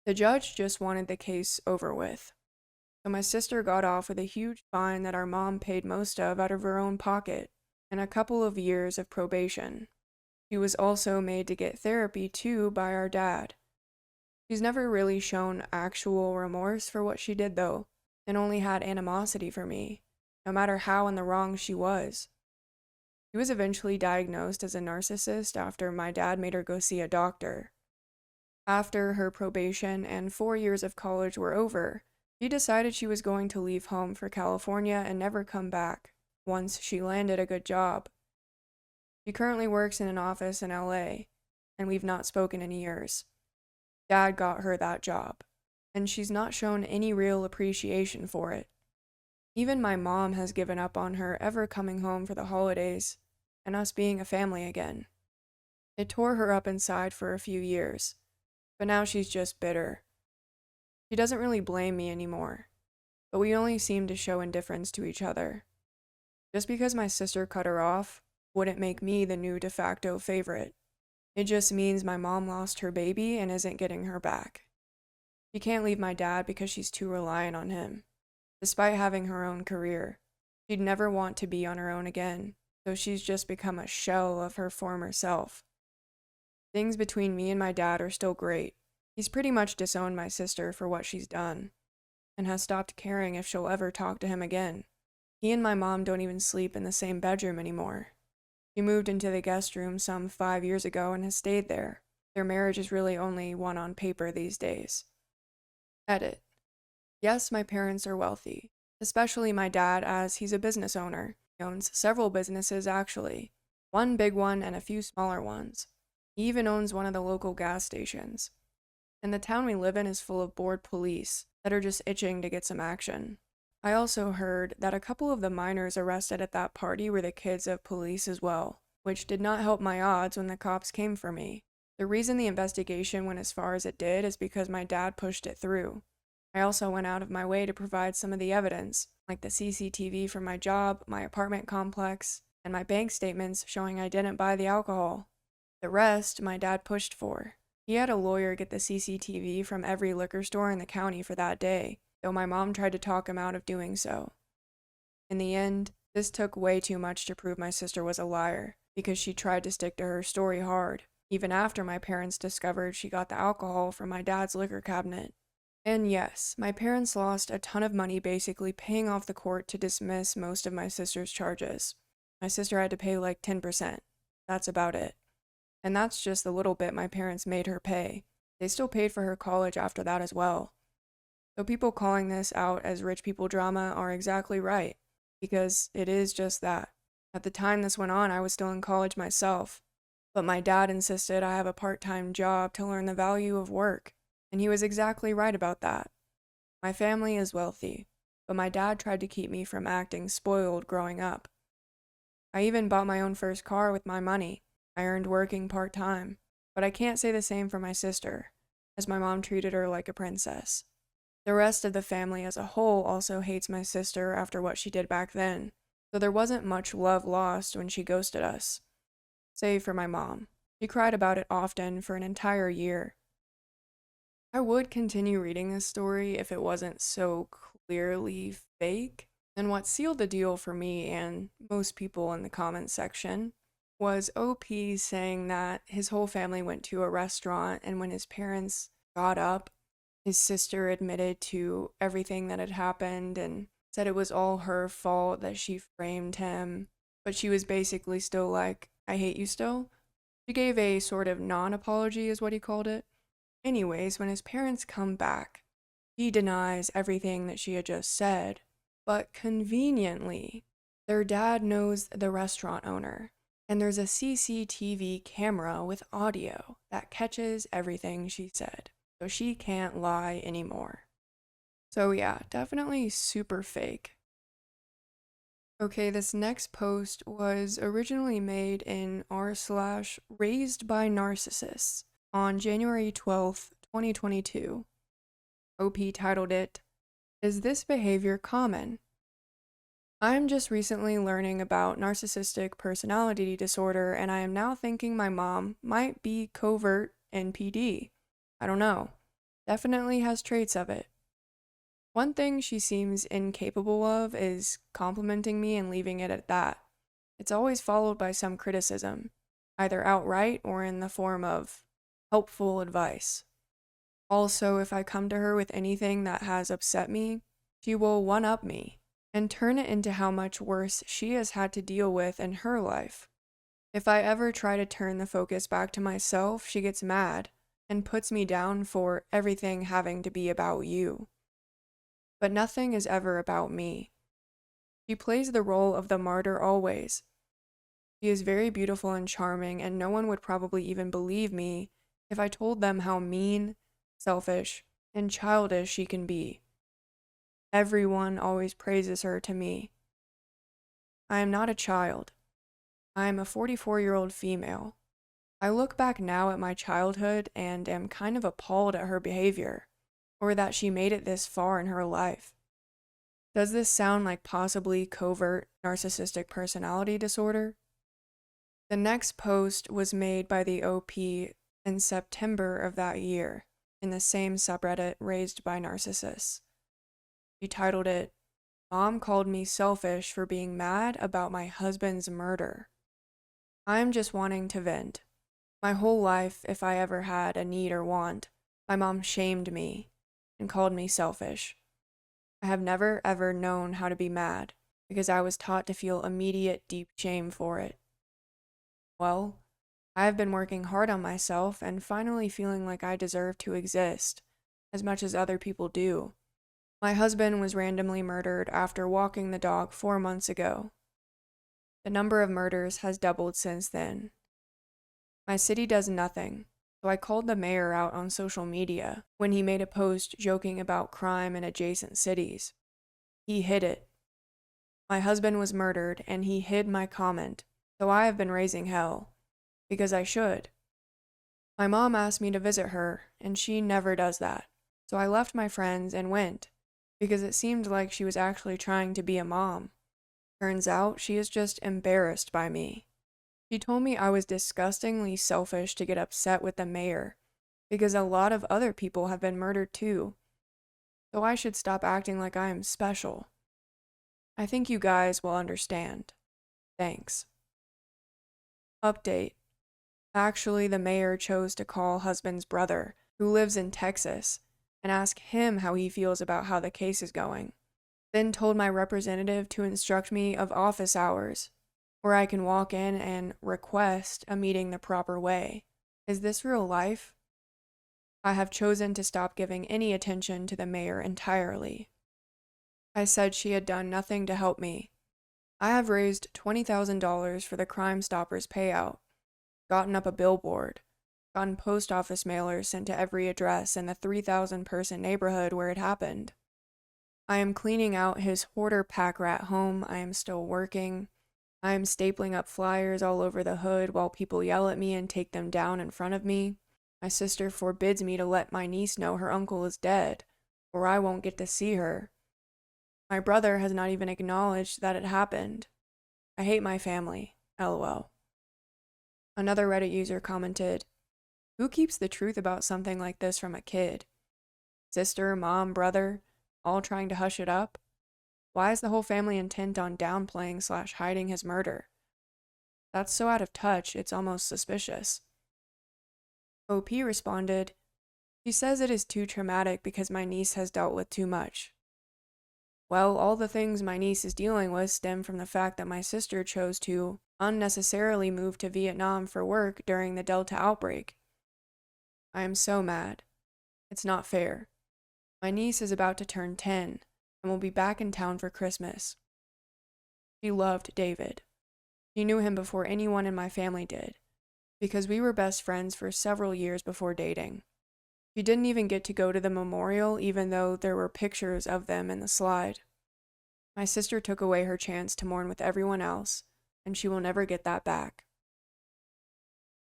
The judge just wanted the case over with. So my sister got off with a huge fine that our mom paid most of out of her own pocket, and a couple of years of probation. She was also made to get therapy too by our dad. She's never really shown actual remorse for what she did though, and only had animosity for me, no matter how in the wrong she was. She was eventually diagnosed as a narcissist after my dad made her go see a doctor. After her probation and 4 years of college were over, she decided she was going to leave home for California and never come back, once she landed a good job. She currently works in an office in LA, and we've not spoken in years. Dad got her that job, and she's not shown any real appreciation for it. Even my mom has given up on her ever coming home for the holidays, and us being a family again. It tore her up inside for a few years, but now she's just bitter. She doesn't really blame me anymore, but we only seem to show indifference to each other. Just because my sister cut her off wouldn't make me the new de facto favorite. It just means my mom lost her baby and isn't getting her back. She can't leave my dad because she's too reliant on him. Despite having her own career, she'd never want to be on her own again, so she's just become a shell of her former self. Things between me and my dad are still great. He's pretty much disowned my sister for what she's done, and has stopped caring if she'll ever talk to him again. He and my mom don't even sleep in the same bedroom anymore. She moved into the guest room some 5 years ago and has stayed there. Their marriage is really only one on paper these days. Edit. Yes, my parents are wealthy, especially my dad as he's a business owner. He owns several businesses actually, one big one and a few smaller ones. He even owns one of the local gas stations. And the town we live in is full of bored police that are just itching to get some action. I also heard that a couple of the minors arrested at that party were the kids of police as well, which did not help my odds when the cops came for me. The reason the investigation went as far as it did is because my dad pushed it through. I also went out of my way to provide some of the evidence, like the CCTV from my job, my apartment complex, and my bank statements showing I didn't buy the alcohol. The rest, my dad pushed for. He had a lawyer get the CCTV from every liquor store in the county for that day, though my mom tried to talk him out of doing so. In the end, this took way too much to prove my sister was a liar, because she tried to stick to her story hard, even after my parents discovered she got the alcohol from my dad's liquor cabinet. And yes, my parents lost a ton of money basically paying off the court to dismiss most of my sister's charges. My sister had to pay like 10%. That's about it. And that's just the little bit my parents made her pay. They still paid for her college after that as well. So people calling this out as rich people drama are exactly right, because it is just that. At the time this went on, I was still in college myself, but my dad insisted I have a part-time job to learn the value of work, and he was exactly right about that. My family is wealthy, but my dad tried to keep me from acting spoiled growing up. I even bought my own first car with my money. I earned working part-time, but I can't say the same for my sister, as my mom treated her like a princess. The rest of the family as a whole also hates my sister after what she did back then, so there wasn't much love lost when she ghosted us. Save for my mom. She cried about it often for an entire year. I would continue reading this story if it wasn't so clearly fake, and what sealed the deal for me and most people in the comments section was OP saying that his whole family went to a restaurant, and when his parents got up, his sister admitted to everything that had happened and said it was all her fault that she framed him, but she was basically still like, I hate you still. She gave a sort of non-apology is what he called it. Anyways, when his parents come back, he denies everything that she had just said, but conveniently, their dad knows the restaurant owner, and there's a CCTV camera with audio that catches everything she said, so she can't lie anymore. So yeah, definitely super fake. Okay, this next post was originally made in r/RaisedByNarcissists on January 12th, 2022. OP titled it, "Is this behavior common?" I'm just recently learning about narcissistic personality disorder, and I am now thinking my mom might be covert NPD. I don't know. Definitely has traits of it. One thing she seems incapable of is complimenting me and leaving it at that. It's always followed by some criticism, either outright or in the form of helpful advice. Also, if I come to her with anything that has upset me, she will one-up me and turn it into how much worse she has had to deal with in her life. If I ever try to turn the focus back to myself, she gets mad and puts me down for everything having to be about you. But nothing is ever about me. She plays the role of the martyr always. She is very beautiful and charming, and no one would probably even believe me if I told them how mean, selfish, and childish she can be. Everyone always praises her to me. I am not a child. I am a 44-year-old female. I look back now at my childhood and am kind of appalled at her behavior, or that she made it this far in her life. Does this sound like possibly covert narcissistic personality disorder? The next post was made by the OP in September of that year in the same subreddit Raised by Narcissists. She titled it, "Mom called me selfish for being mad about my husband's murder. I'm just wanting to vent. My whole life, if I ever had a need or want, my mom shamed me and called me selfish. I have never ever known how to be mad because I was taught to feel immediate deep shame for it. Well, I have been working hard on myself and finally feeling like I deserve to exist, as much as other people do. My husband was randomly murdered after walking the dog 4 months ago. The number of murders has doubled since then. My city does nothing, so I called the mayor out on social media when he made a post joking about crime in adjacent cities. He hid it. My husband was murdered and he hid my comment, so I have been raising hell. Because I should. My mom asked me to visit her, and she never does that, so I left my friends and went, because it seemed like she was actually trying to be a mom. Turns out she is just embarrassed by me. She told me I was disgustingly selfish to get upset with the mayor, because a lot of other people have been murdered too, so I should stop acting like I am special. I think you guys will understand. Thanks." Update. Actually, the mayor chose to call husband's brother, who lives in Texas, and ask him how he feels about how the case is going. Then told my representative to instruct me of office hours, where I can walk in and request a meeting the proper way. Is this real life? I have chosen to stop giving any attention to the mayor entirely. I said she had done nothing to help me. I have raised $20,000 for the Crime Stoppers payout, gotten up a billboard, gotten post office mailers sent to every address in the 3,000-person neighborhood where it happened. I am cleaning out his hoarder pack rat home. I am still working. I am stapling up flyers all over the hood while people yell at me and take them down in front of me. My sister forbids me to let my niece know her uncle is dead, or I won't get to see her. My brother has not even acknowledged that it happened. I hate my family. LOL. Another Reddit user commented, "Who keeps the truth about something like this from a kid? Sister, mom, brother, all trying to hush it up? Why is the whole family intent on downplaying/hiding his murder? That's so out of touch, it's almost suspicious." OP responded, "She says it is too traumatic because my niece has dealt with too much." Well, all the things my niece is dealing with stem from the fact that my sister chose to unnecessarily move to Vietnam for work during the Delta outbreak. I am so mad. It's not fair. My niece is about to turn 10 and will be back in town for Christmas. She loved David. She knew him before anyone in my family did, because we were best friends for several years before dating. She didn't even get to go to the memorial, even though there were pictures of them in the slide. My sister took away her chance to mourn with everyone else, and she will never get that back.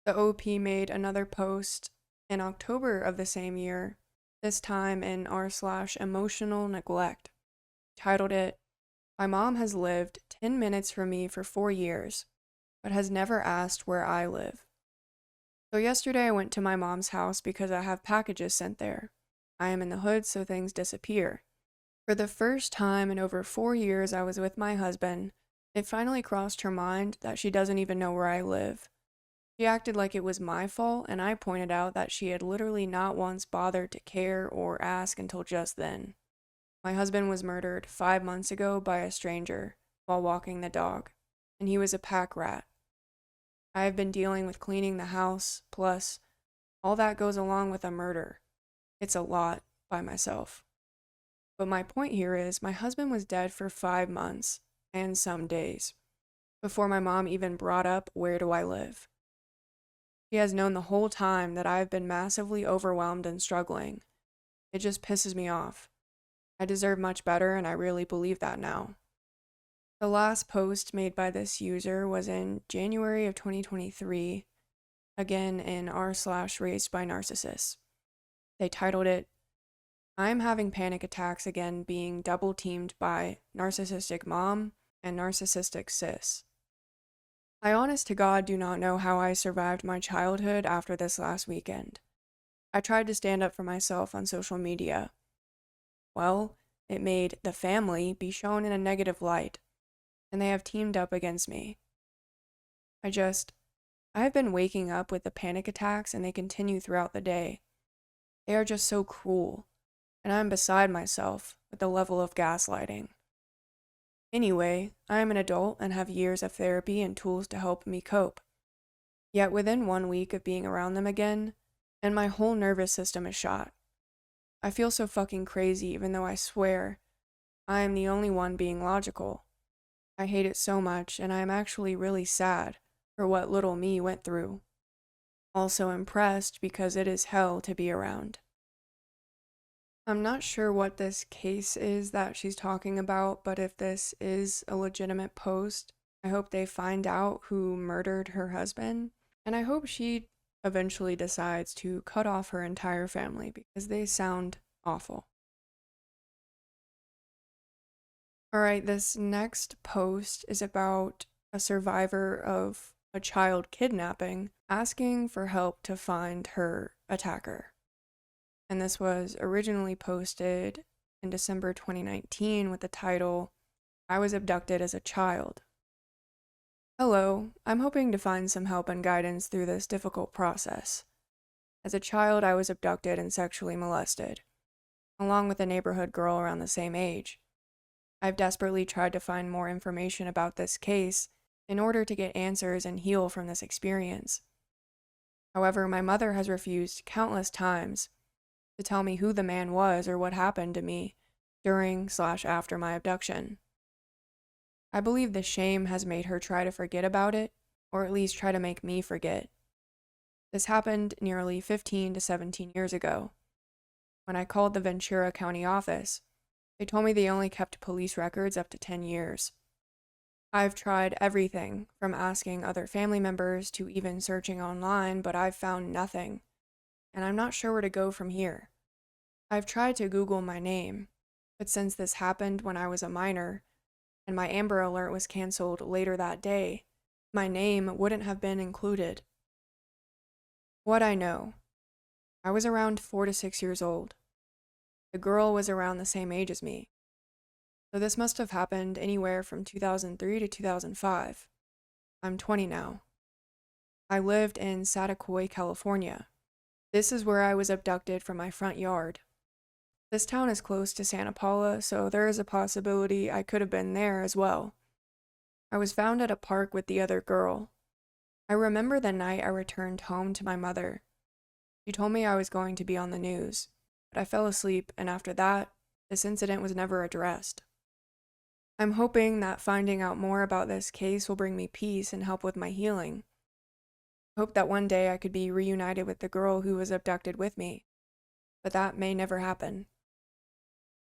The OP made another post in October of the same year, this time in r/emotional neglect, titled it, "My mom has lived 10 minutes from me for 4 years, but has never asked where I live. So yesterday I went to my mom's house because I have packages sent there. I am in the hood, so things disappear. For the first time in over 4 years I was with my husband, it finally crossed her mind that she doesn't even know where I live. She acted like it was my fault, and I pointed out that she had literally not once bothered to care or ask until just then. My husband was murdered 5 months ago by a stranger while walking the dog, and he was a pack rat. I have been dealing with cleaning the house, plus all that goes along with a murder. It's a lot by myself. But my point here is my husband was dead for 5 months and some days before my mom even brought up where do I live. She has known the whole time that I have been massively overwhelmed and struggling. It just pisses me off. I deserve much better, and I really believe that now." The last post made by this user was in January of 2023, again in r/RaisedByNarcissists. They titled it, "I'm having panic attacks again, being double teamed by narcissistic mom and narcissistic sis. I honest to God do not know how I survived my childhood after this last weekend. I tried to stand up for myself on social media. Well, it made the family be shown in a negative light, and they have teamed up against me. I have been waking up with the panic attacks, and they continue throughout the day. They are just so cruel, and I'm beside myself with the level of gaslighting. Anyway, I am an adult and have years of therapy and tools to help me cope. Yet within 1 week of being around them again, and my whole nervous system is shot. I feel so fucking crazy, even though I swear I am the only one being logical. I hate it so much, and I am actually really sad for what little me went through. Also impressed because it is hell to be around." I'm not sure what this case is that she's talking about, but if this is a legitimate post, I hope they find out who murdered her husband, and I hope she eventually decides to cut off her entire family because they sound awful. Alright, this next post is about a survivor of a child kidnapping asking for help to find her attacker. And this was originally posted in December 2019 with the title, "I was abducted as a child." Hello, I'm hoping to find some help and guidance through this difficult process. As a child, I was abducted and sexually molested, along with a neighborhood girl around the same age. I've desperately tried to find more information about this case in order to get answers and heal from this experience. However, my mother has refused countless times to tell me who the man was or what happened to me during/after my abduction. I believe the shame has made her try to forget about it, or at least try to make me forget. This happened nearly 15 to 17 years ago. When I called the Ventura County office, they told me they only kept police records up to 10 years. I've tried everything from asking other family members to even searching online, but I've found nothing, and I'm not sure where to go from here. I've tried to Google my name, but since this happened when I was a minor, and my Amber Alert was canceled later that day, my name wouldn't have been included. What I know. I was around 4 to 6 years old. The girl was around the same age as me. So this must have happened anywhere from 2003 to 2005. I'm 20 now. I lived in Satacoy, California. This is where I was abducted from my front yard. This town is close to Santa Paula, so there is a possibility I could have been there as well. I was found at a park with the other girl. I remember the night I returned home to my mother. She told me I was going to be on the news. but I fell asleep, and after that, this incident was never addressed. I'm hoping that finding out more about this case will bring me peace and help with my healing. I hope that one day I could be reunited with the girl who was abducted with me, but that may never happen.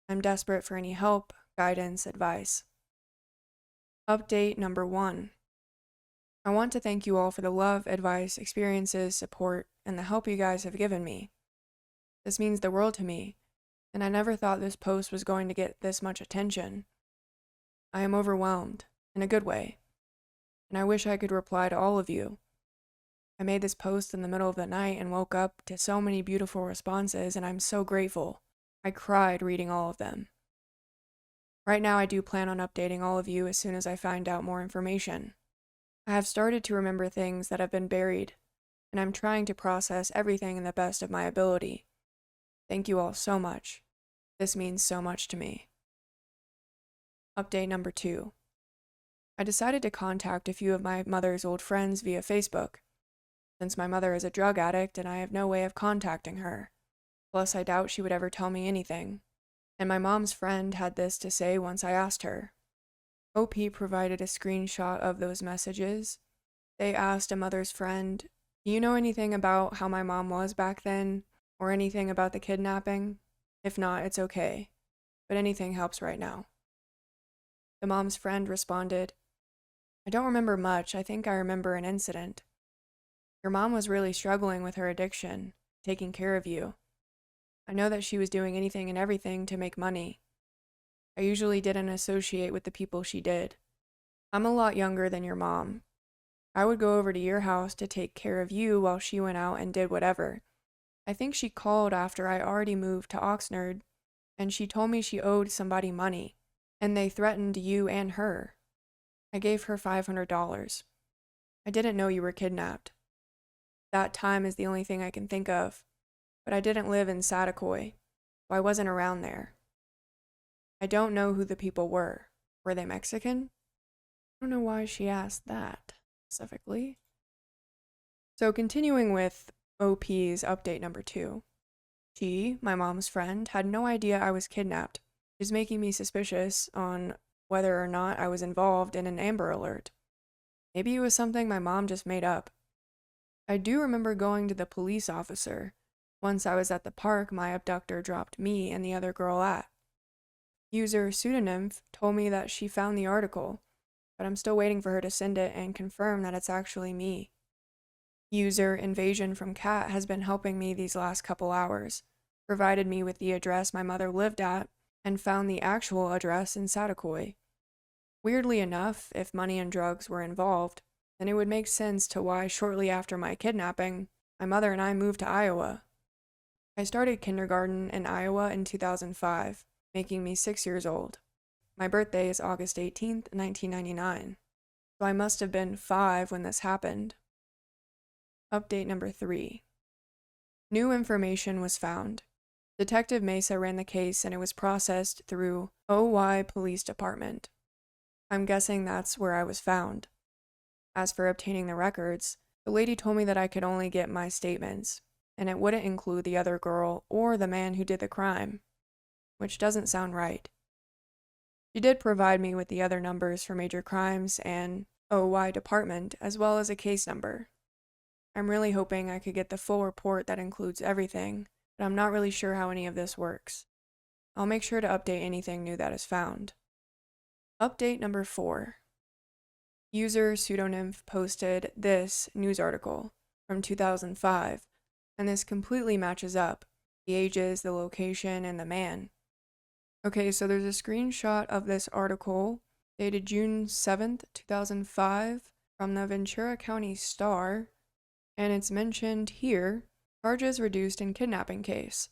I'm desperate for any help, guidance, advice. Update number 1. I want to thank you all for the love, advice, experiences, support, and the help you guys have given me. This means the world to me, and I never thought this post was going to get this much attention. I am overwhelmed, in a good way, and I wish I could reply to all of you. I made this post in the middle of the night and woke up to so many beautiful responses, and I'm so grateful. I cried reading all of them. Right now, I do plan on updating all of you as soon as I find out more information. I have started to remember things that have been buried, and I'm trying to process everything in the best of my ability. Thank you all so much. This means so much to me. Update number 2. I decided to contact a few of my mother's old friends via Facebook, since my mother is a drug addict and I have no way of contacting her. Plus, I doubt she would ever tell me anything. And my mom's friend had this to say once I asked her. OP provided a screenshot of those messages. They asked a mother's friend, "Do you know anything about how my mom was back then, or anything about the kidnapping? If not, it's okay, but anything helps right now." The mom's friend responded, "I don't remember much. I think I remember an incident. Your mom was really struggling with her addiction, taking care of you. I know that she was doing anything and everything to make money. I usually didn't associate with the people she did. I'm a lot younger than your mom. I would go over to your house to take care of you while she went out and did whatever. I think she called after I already moved to Oxnard, and she told me she owed somebody money, and they threatened you and her. I gave her $500. I didn't know you were kidnapped. That time is the only thing I can think of, but I didn't live in Psychotic, so I wasn't around there. I don't know who the people were. Were they Mexican?" I don't know why she asked that specifically. So continuing with OP's update number 2. She, my mom's friend, had no idea I was kidnapped. She's making me suspicious on whether or not I was involved in an Amber Alert. Maybe it was something my mom just made up. I do remember going to the police officer. Once I was at the park my abductor dropped me and the other girl at. User Pseudonym told me that she found the article, but I'm still waiting for her to send it and confirm that it's actually me. User Invasion from Cat has been helping me these last couple hours, provided me with the address my mother lived at, and found the actual address in Psychotic. Weirdly enough, if money and drugs were involved, then it would make sense to why shortly after my kidnapping, my mother and I moved to Iowa. I started kindergarten in Iowa in 2005, making me 6 years old. My birthday is August 18th, 1999, so I must have been 5 when this happened. Update number 3. New information was found. Detective Mesa ran the case and it was processed through OY Police Department. I'm guessing that's where I was found. As for obtaining the records, the lady told me that I could only get my statements, and it wouldn't include the other girl or the man who did the crime, which doesn't sound right. She did provide me with the other numbers for major crimes and OY department, as well as a case number. I'm really hoping I could get the full report that includes everything, but I'm not really sure how any of this works. I'll make sure to update anything new that is found. Update number 4. User Pseudonym posted this news article from 2005, and this completely matches up. The ages, the location, and the man. Okay, so there's a screenshot of this article dated June 7th, 2005 from the Ventura County Star, and it's mentioned here, charges reduced in kidnapping case.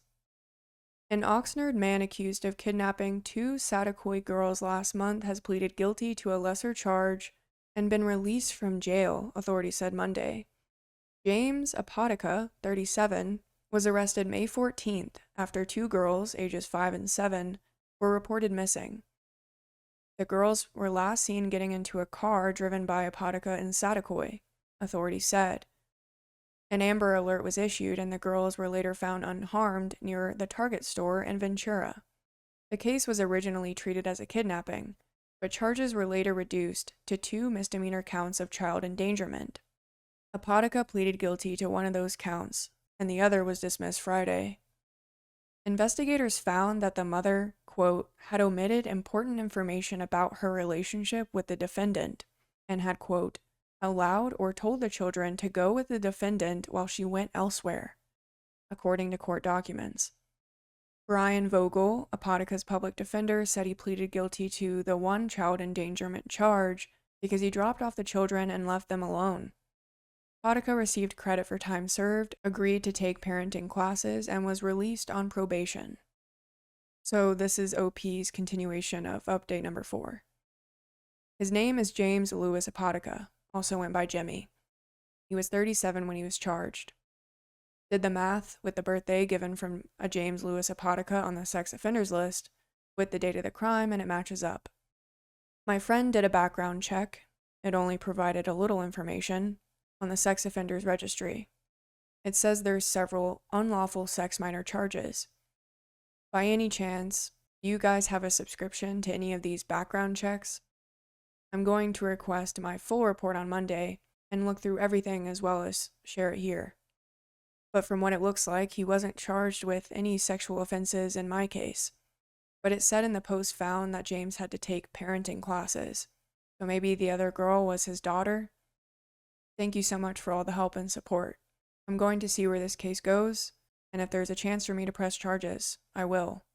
An Oxnard man accused of kidnapping 2 Psychotic girls last month has pleaded guilty to a lesser charge and been released from jail, authorities said Monday. James Apotica, 37, was arrested May 14th after 2 girls, ages 5 and 7, were reported missing. The girls were last seen getting into a car driven by Apotica in Psychotic, authorities said. An Amber Alert was issued, and the girls were later found unharmed near the Target store in Ventura. The case was originally treated as a kidnapping, but charges were later reduced to 2 misdemeanor counts of child endangerment. Apotica pleaded guilty to one of those counts, and the other was dismissed Friday. Investigators found that the mother, quote, had omitted important information about her relationship with the defendant and had, quote, allowed or told the children to go with the defendant while she went elsewhere, according to court documents. Brian Vogel, Apotica's public defender, said he pleaded guilty to the one child endangerment charge because he dropped off the children and left them alone. Apotica received credit for time served, agreed to take parenting classes, and was released on probation. So this is OP's continuation of update number 4. His name is James Louis Apotica, also went by Jimmy. He was 37 when he was charged. Did the math with the birthday given from a James Louis Apotica on the sex offenders list with the date of the crime, and it matches up. My friend did a background check. It only provided a little information on the sex offenders registry. It says there's several unlawful sex minor charges. By any chance, do you guys have a subscription to any of these background checks? I'm going to request my full report on Monday and look through everything as well as share it here. But from what it looks like, he wasn't charged with any sexual offenses in my case. But it said in the post found that James had to take parenting classes. So maybe the other girl was his daughter? Thank you so much for all the help and support. I'm going to see where this case goes, and if there's a chance for me to press charges, I will.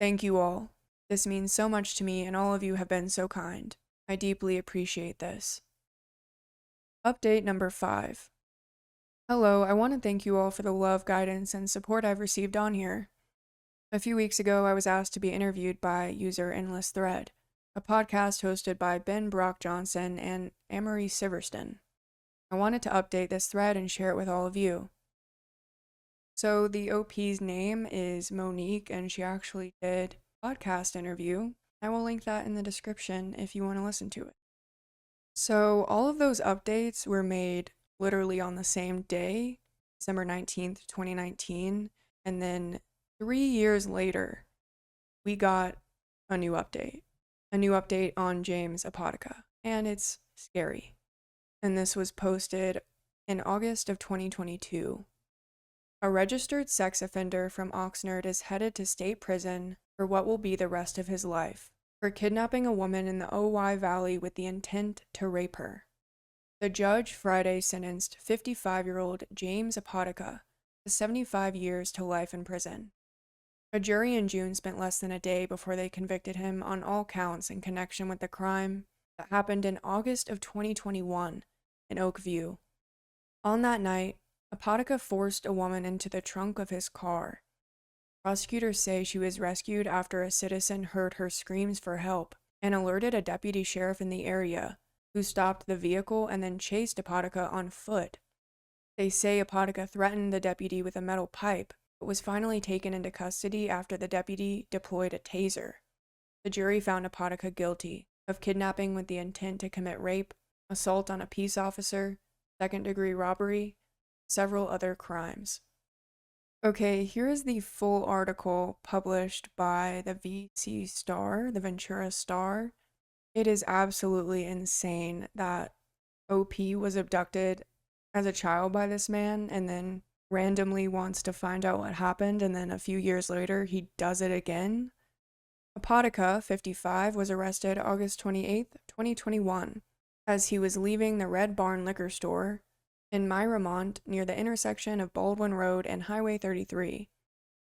Thank you all. This means so much to me, and all of you have been so kind. I deeply appreciate this. Update number 5. Hello, I want to thank you all for the love, guidance, and support I've received on here. A few weeks ago, I was asked to be interviewed by user Endless Thread, a podcast hosted by Ben Brock Johnson and Amory Siverston. I wanted to update this thread and share it with all of you. So the OP's name is Monique, and she actually did a podcast interview. I will link that in the description if you want to listen to it. So all of those updates were made literally on the same day, December 19th, 2019, and then 3 years later, we got a new update on James Apotica, and it's scary. And this was posted in August of 2022. A registered sex offender from Oxnard is headed to state prison for what will be the rest of his life for kidnapping a woman in the Ojai Valley with the intent to rape her. The judge Friday sentenced 55-year-old James Apotica to 75 years to life in prison. A jury in June spent less than a day before they convicted him on all counts in connection with the crime that happened in August of 2021 in Oakview. On that night, Apotica forced a woman into the trunk of his car. Prosecutors say she was rescued after a citizen heard her screams for help and alerted a deputy sheriff in the area, who stopped the vehicle and then chased Apotica on foot. They say Apotica threatened the deputy with a metal pipe, but was finally taken into custody after the deputy deployed a taser. The jury found Apotica guilty of kidnapping with the intent to commit rape, assault on a peace officer, second-degree robbery, several other crimes. Okay, here is the full article published by the VC Star, the Ventura Star. It is absolutely insane that OP was abducted as a child by this man and then randomly wants to find out what happened, and then a few years later he does it again. Apotica, 55, was arrested August 28th, 2021, as he was leaving the Red Barn liquor store in Myramont near the intersection of Baldwin Road and Highway 33.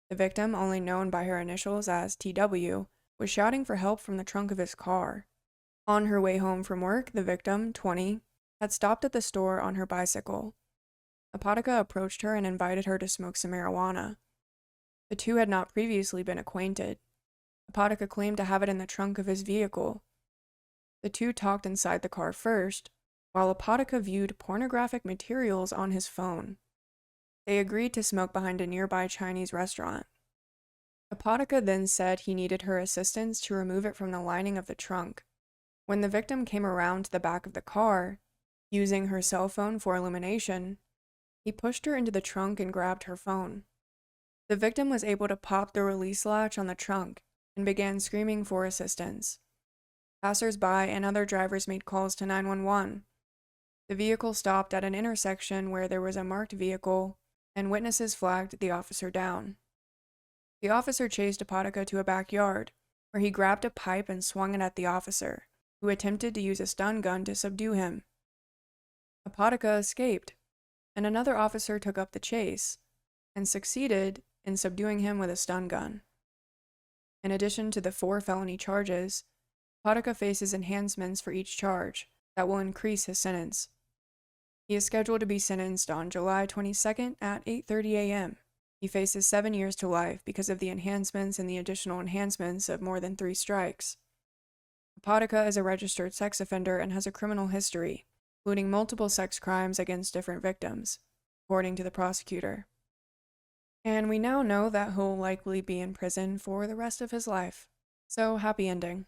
The victim, only known by her initials as TW, was shouting for help from the trunk of his car. On her way home from work, the victim, 20, had stopped at the store on her bicycle. Apotica approached her and invited her to smoke some marijuana. The two had not previously been acquainted. Apotica claimed to have it in the trunk of his vehicle. The two talked inside the car first, while Apotica viewed pornographic materials on his phone. They agreed to smoke behind a nearby Chinese restaurant. Apotica then said he needed her assistance to remove it from the lining of the trunk. When the victim came around to the back of the car, using her cell phone for illumination, He pushed her into the trunk and grabbed her phone. The victim was able to pop the release latch on the trunk and began screaming for assistance. Passers-by and other drivers made calls to 911. The vehicle stopped at an intersection where there was a marked vehicle, and witnesses flagged the officer down. The officer chased Apotica to a backyard, where he grabbed a pipe and swung it at the officer, who attempted to use a stun gun to subdue him. Apotica escaped, and another officer took up the chase and succeeded in subduing him with a stun gun. In addition to the 4 felony charges, Apotica faces enhancements for each charge that will increase his sentence. He is scheduled to be sentenced on July 22nd at 8:30 a.m. He faces 7 years to life because of the enhancements and the additional enhancements of more than 3 strikes. Apotica is a registered sex offender and has a criminal history, including multiple sex crimes against different victims, according to the prosecutor. And we now know that he'll likely be in prison for the rest of his life. So, happy ending.